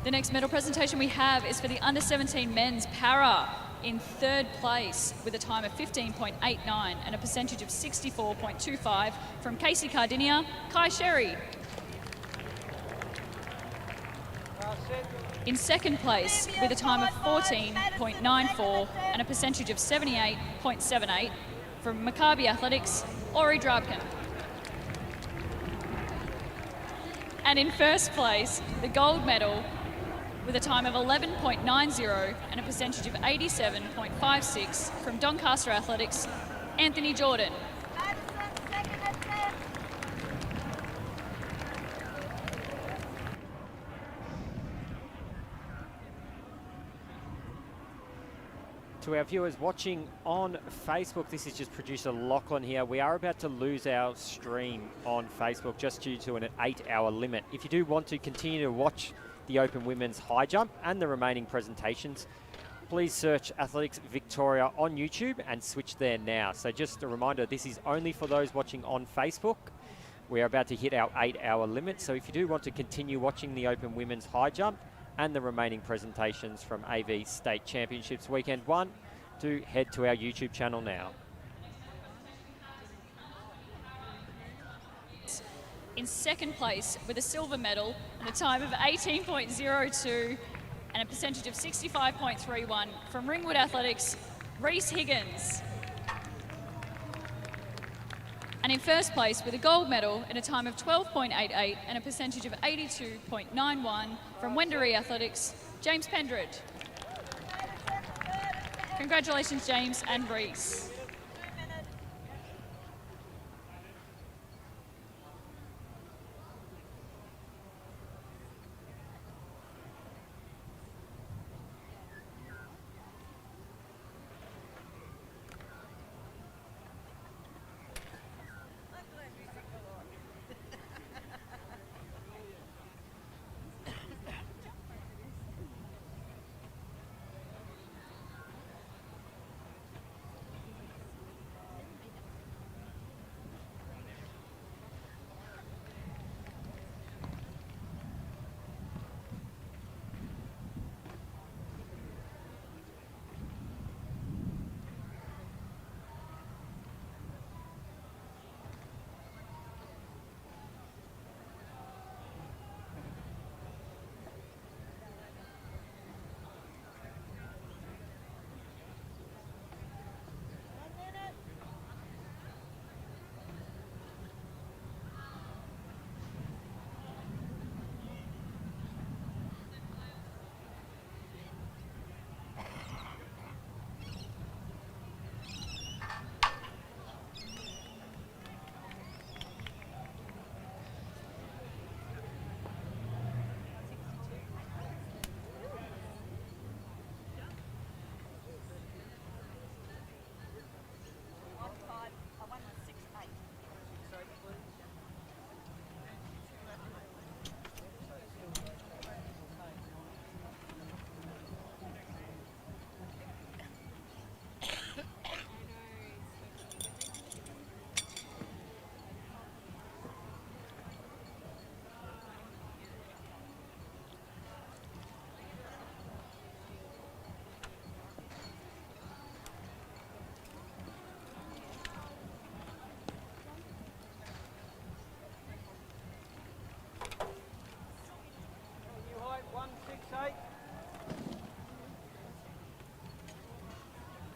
The next medal presentation we have is for the under 17 men's para in third place with a time of 15.89 and a percentage of 64.25 from Casey Cardinia, Kai Sherry. In second place with a time of 14.94 and a percentage of 78.78 from Maccabi Athletics, Ori Drabkin. And in first place, the gold medal with a time of 11.90 and a percentage of 87.56 from Doncaster Athletics, Anthony Jordan.
To our viewers watching on Facebook, this is just producer Lachlan here. We are about to lose our stream on Facebook just due to an 8-hour limit. If you do want to continue to watch the Open Women's High Jump and the remaining presentations, please search Athletics Victoria on YouTube and switch there now. So just a reminder, this is only for those watching on Facebook. We are about to hit our 8-hour limit. So if you do want to continue watching the Open Women's High Jump and the remaining presentations from AV State Championships Weekend 1, do head to our YouTube channel now.
In second place with a silver medal and a time of 18.02 and a percentage of 65.31 from Ringwood Athletics, Reese Higgins. And in first place with a gold medal in a time of 12.88 and a percentage of 82.91 from Wendouree Athletics, James Pendred. Congratulations, James and Reese.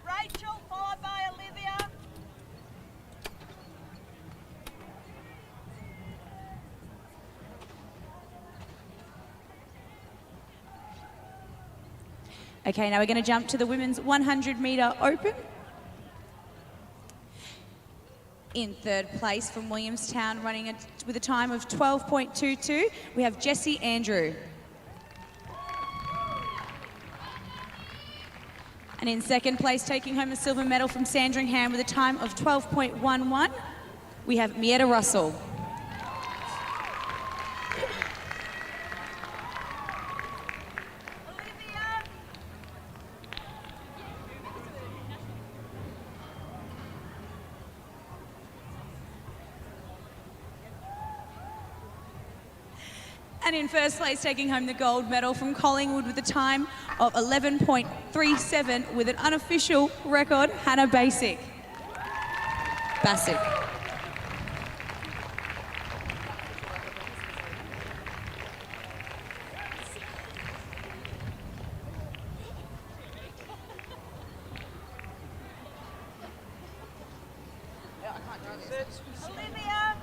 Rachel, followed by Olivia.
Okay, now we're going to jump to the women's 100 metre open. In third place from Williamstown, running with a time of 12.22, we have Jessie Andrew. And in second place, taking home the silver medal from Sandringham with a time of 12.11, we have Mietta Russell. And in first place, taking home the gold medal from Collingwood with a time of 11.37 with an unofficial record, Hannah Bassick.
Olivia.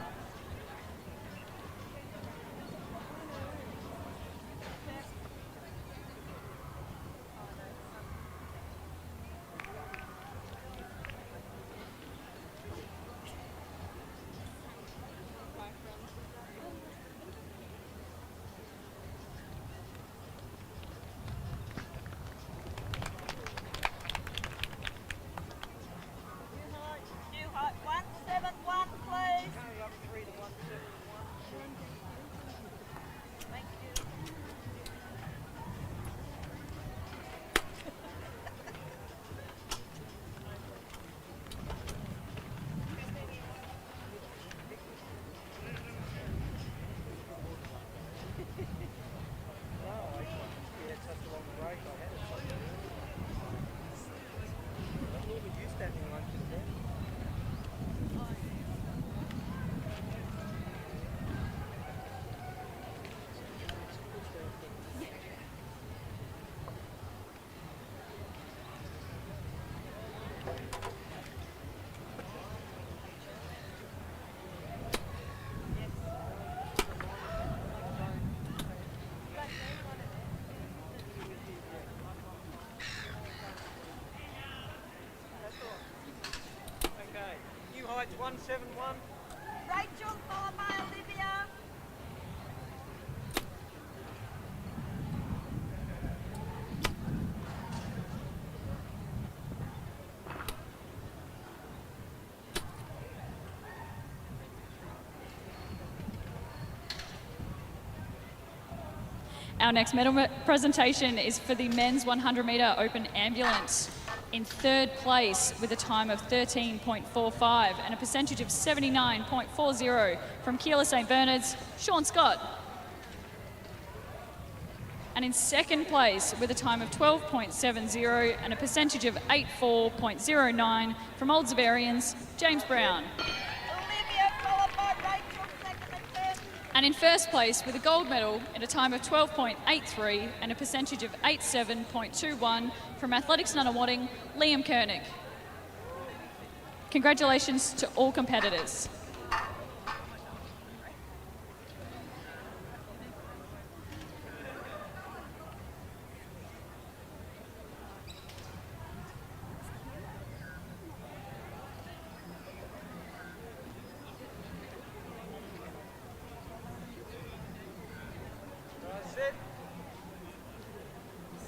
New height 171, please.
171.
Rachel, followed by Olivia.
Our next medal presentation is for the men's 100 metre open ambulance. In third place with a time of 13.45 and a percentage of 79.40 from Keilor St Bernard's, Sean Scott. And in second place with a time of 12.70 and a percentage of 84.09 from Old Zavarians, James Brown.
Olivia, followed by Rachel, second and third.
And in first place with a gold medal at a time of 12.83 and a percentage of 87.21 from Athletics Nunawading, Liam Koenig. Congratulations to all competitors.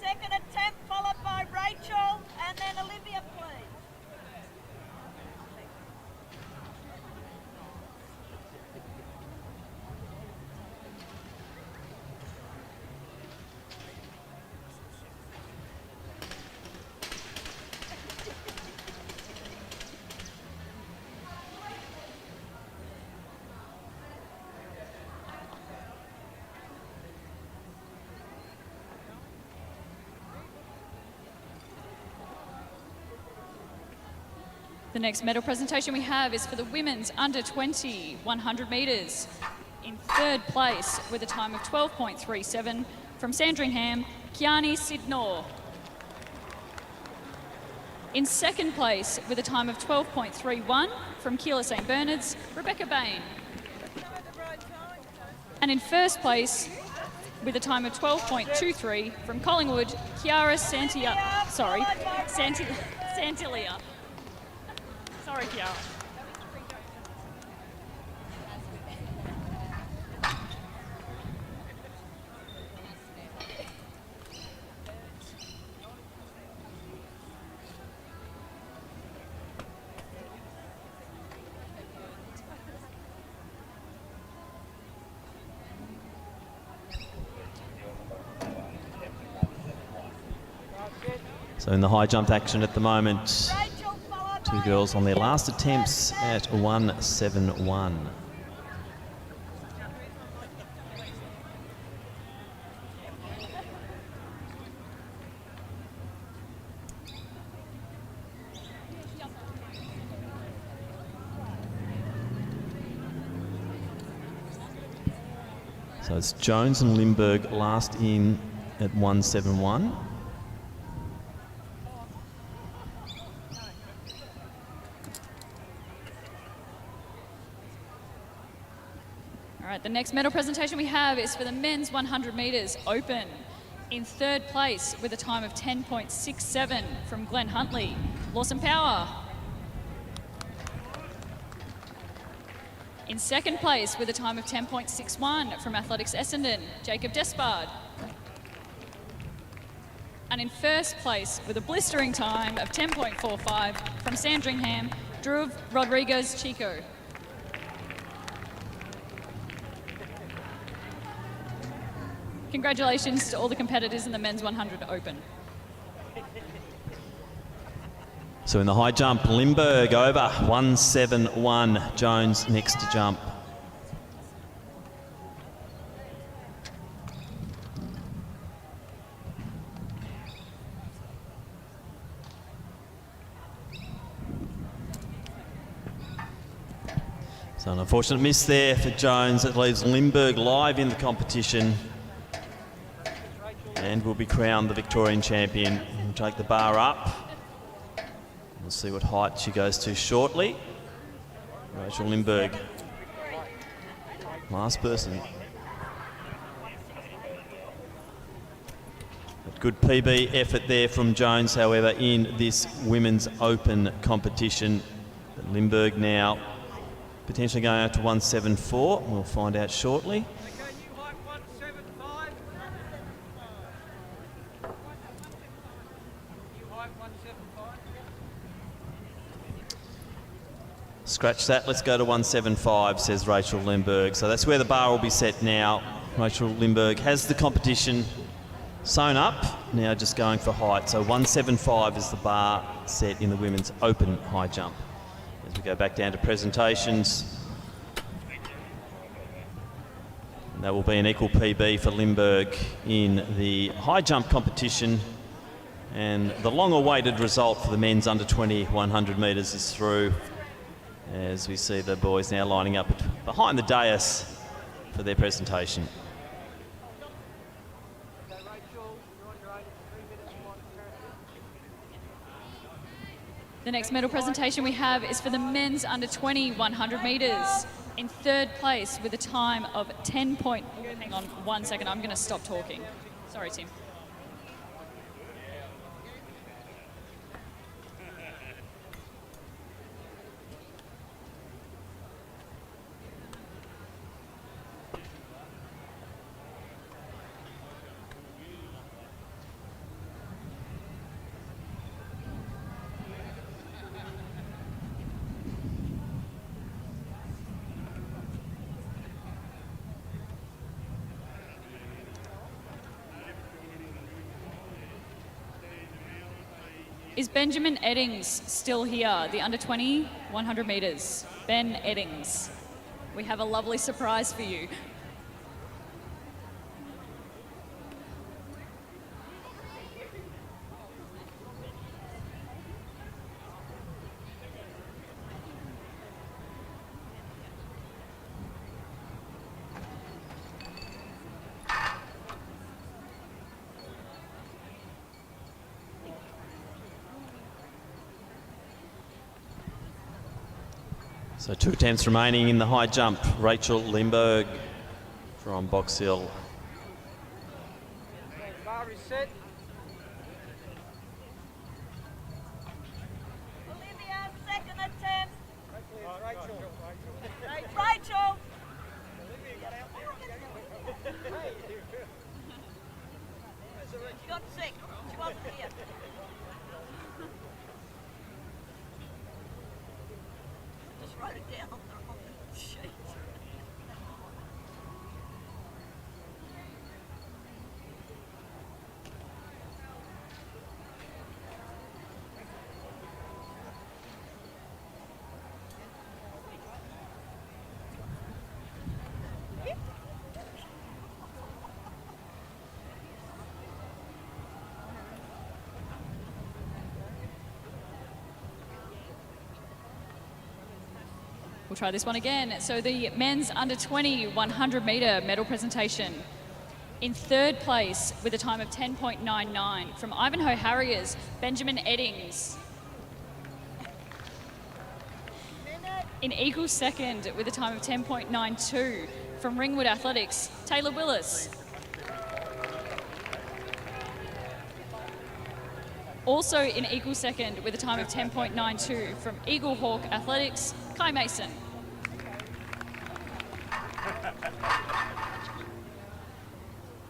Second attempt, followed by Rachel, and then Olivia, please.
The next medal presentation we have is for the women's under 20 100 metres. In third place with a time of 12.37 from Sandringham, Kiani Sidnor. In second place with a time of 12.31 from Keilor St Bernard's, Rebecca Bain. And in first place with a time of 12.23 from Collingwood, Kiara Santilia. Sorry, Kiara.
So in the high jump action at the moment, two girls on their last attempts at 171. So it's Jones and Lindbergh last in at 171.
All right, the next medal presentation we have is for the men's 100 metres open. In third place with a time of 10.67 from Glenn Huntley, Lawson Power. In second place with a time of 10.61 from Athletics Essendon, Jacob Despard. And in first place with a blistering time of 10.45 from Sandringham, Drew Rodriguez Chico. Congratulations to all the competitors in the men's 100 open.
So in the high jump, Lindbergh over 171. Jones next to jump. So an unfortunate miss there for Jones. That leaves Lindbergh live in the competition and will be crowned the Victorian champion. We'll take the bar up. We'll see what height she goes to shortly. Rachel Lindbergh, last person. But good PB effort there from Jones, however, in this women's open competition. But Lindbergh now potentially going up to 174. We'll find out shortly. Scratch that, let's go to 175, says Rachel Lindberg. So that's where the bar will be set now. Rachel Lindberg has the competition sewn up, now just going for height. So 175 is the bar set in the women's open high jump. As we go back down to presentations, and that will be an equal PB for Lindberg in the high jump competition. And the long-awaited result for the men's under 20 100 metres is through, as we see the boys now lining up behind the dais for their presentation.
The next medal presentation we have is for the men's under 20 100 metres. In third place with a time of 10 point... Hang on 1 second, I'm going to stop talking. Sorry, Tim. Is Benjamin Eddings still here? The under 20 100 metres. Ben Eddings. We have a lovely surprise for you.
So 2 attempts remaining in the high jump. Rachel Lindberg from Box Hill.
Bar is set.
Olivia, second attempt.
Rachel.
Rachel. She got sick. She wasn't here. Just wrote it down on the sheet.
We'll try this one again. So the men's under 20 100 metre medal presentation. In third place with a time of 10.99 from Ivanhoe Harriers, Benjamin Eddings. In equal second with a time of 10.92 from Ringwood Athletics, Taylor Willis. Also in equal second with a time of 10.92 from Eagle Hawk Athletics, Kai Mason.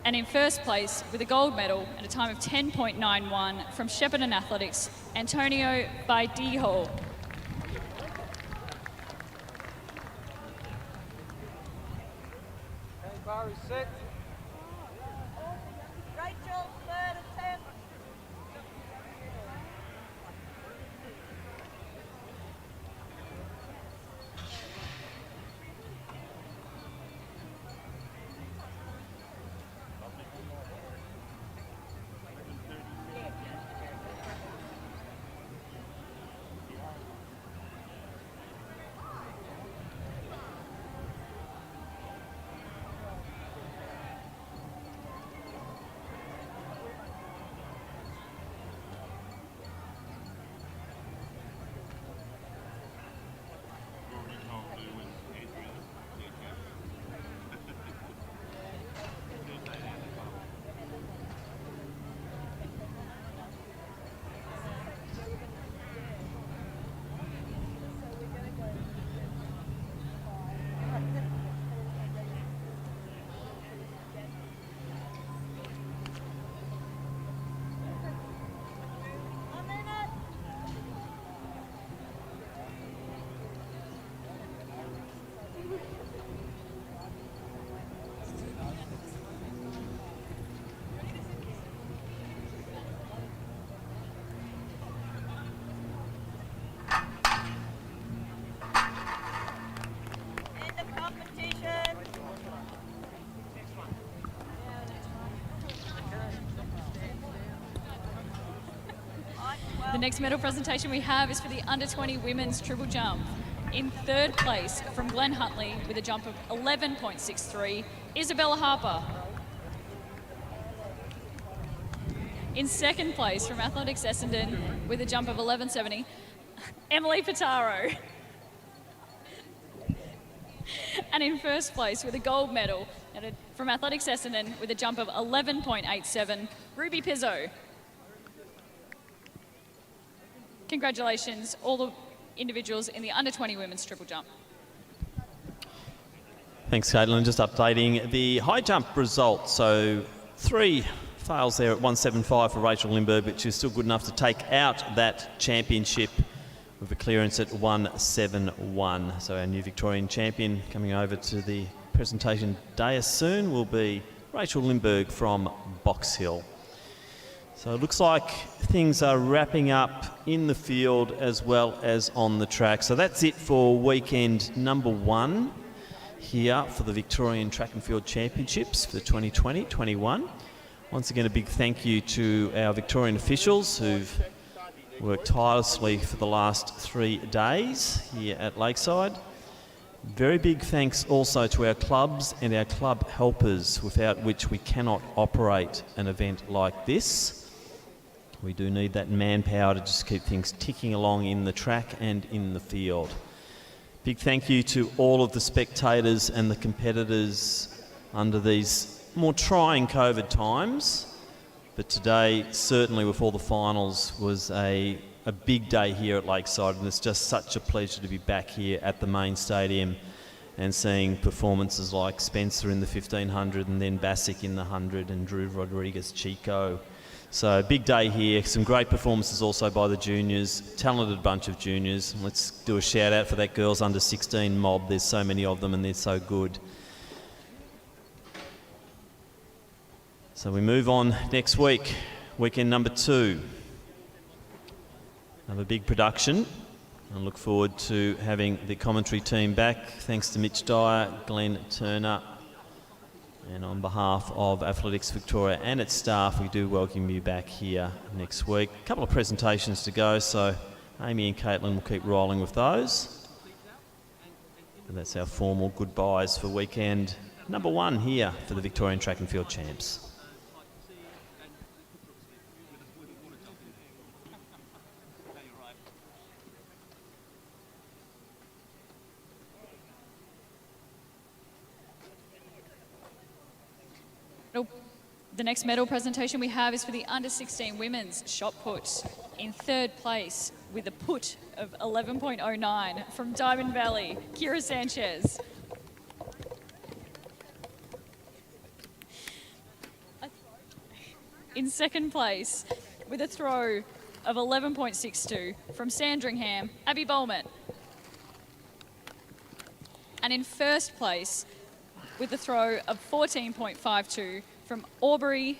And in first place with a gold medal at a time of 10.91 from Shepparton Athletics, Antonio Baidijo.
Bar is set.
Rachel, third attempt.
next medal presentation we have is for the under-20 women's triple jump. In third place from Glen Huntley with a jump of 11.63, Isabella Harper. In second place from Athletics Essendon with a jump of 11.70, Emily Pitaro. And in first place with a gold medal from Athletics Essendon with a jump of 11.87, Ruby Pizzo. Congratulations, all the individuals in the under-20 women's triple jump.
Thanks, Caitlin. Just updating the high jump results. So 3 fails there at 175 for Rachel Lindbergh, but she's still good enough to take out that championship with a clearance at 171. So our new Victorian champion coming over to the presentation dais soon will be Rachel Lindbergh from Box Hill. So it looks like things are wrapping up in the field as well as on the track. So that's it for weekend number 1 here for the Victorian Track and Field Championships for the 2020-21. Once again, a big thank you to our Victorian officials who've worked tirelessly for the last 3 days here at Lakeside. Very big thanks also to our clubs and our club helpers, without which we cannot operate an event like this. We do need that manpower to just keep things ticking along in the track and in the field. Big thank you to all of the spectators and the competitors under these more trying COVID times. But today, certainly with all the finals, was a big day here at Lakeside, and it's just such a pleasure to be back here at the main stadium and seeing performances like Spencer in the 1500 and then Bassick in the 100 and Drew Rodriguez Chico. So a big day here, some great performances also by the juniors, talented bunch of juniors. Let's do a shout out for that girls under 16 mob. There's so many of them and they're so good. So we move on next week, weekend number 2. Another big production. I look forward to having the commentary team back. Thanks to Mitch Dyer, Glenn Turner. And on behalf of Athletics Victoria and its staff, we do welcome you back here next week. A couple of presentations to go, so Amy and Caitlin will keep rolling with those. And that's our formal goodbyes for weekend number 1 here for the Victorian Track and Field Champs.
The next medal presentation we have is for the under-16 women's shot put. In third place with a put of 11.09 from Diamond Valley, Kira Sanchez. In second place with a throw of 11.62 from Sandringham, Abby Bowman. And in first place with a throw of 14.52 from Aubrey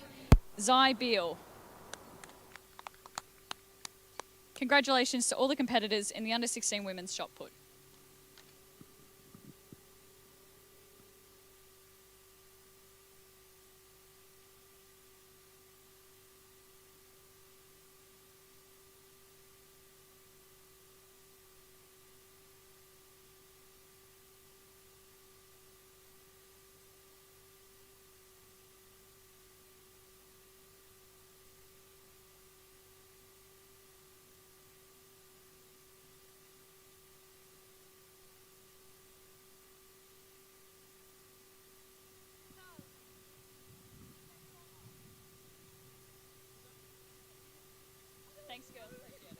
Zai Beal. Congratulations to all the competitors in the under-16 women's shot put. Thanks, girls. Appreciate it.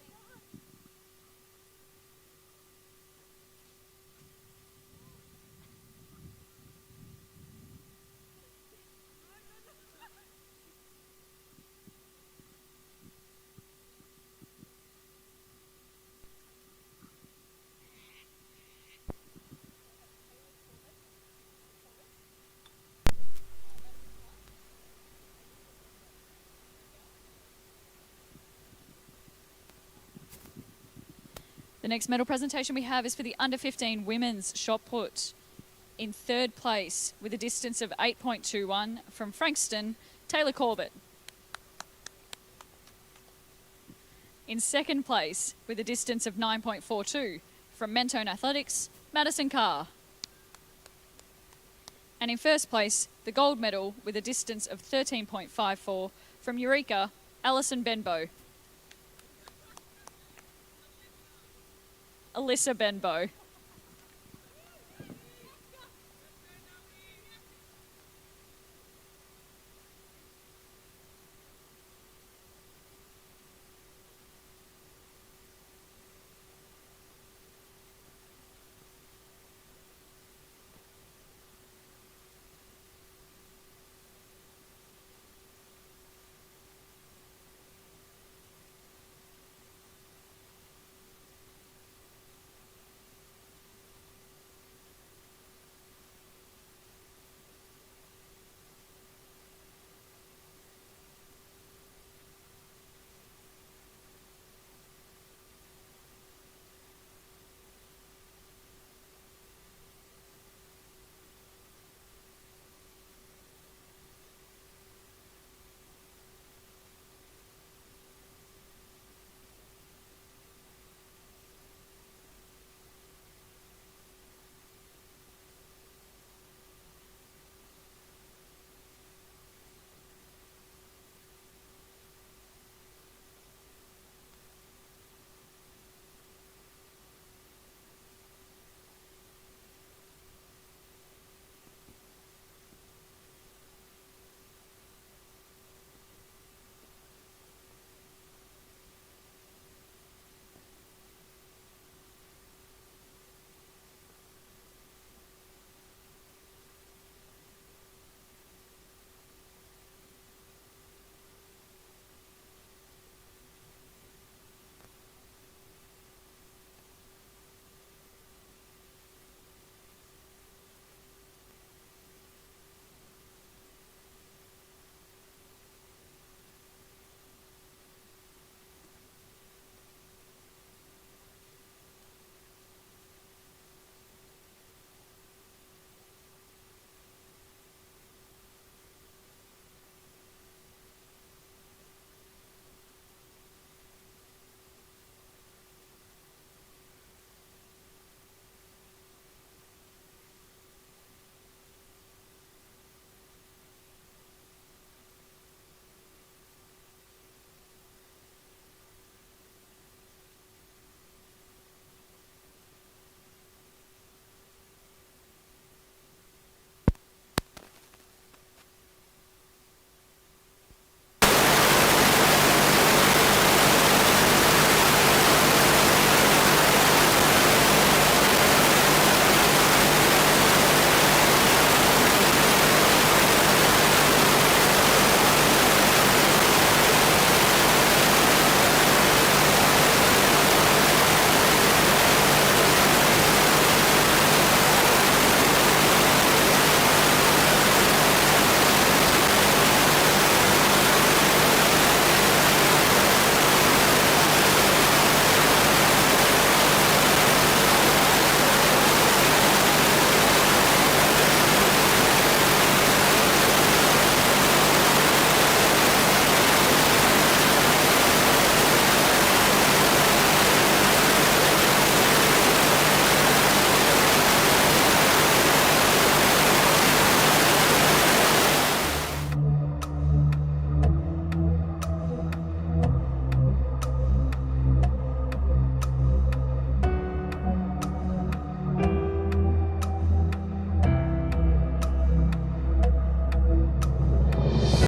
The next medal presentation we have is for the under-15 women's shot put. In third place with a distance of 8.21 from Frankston, Taylor Corbett. In second place, with a distance of 9.42, from Mentone Athletics, Madison Carr. And in first place, the gold medal with a distance of 13.54, from Eureka, Alison Benbow. Alyssa Benbow.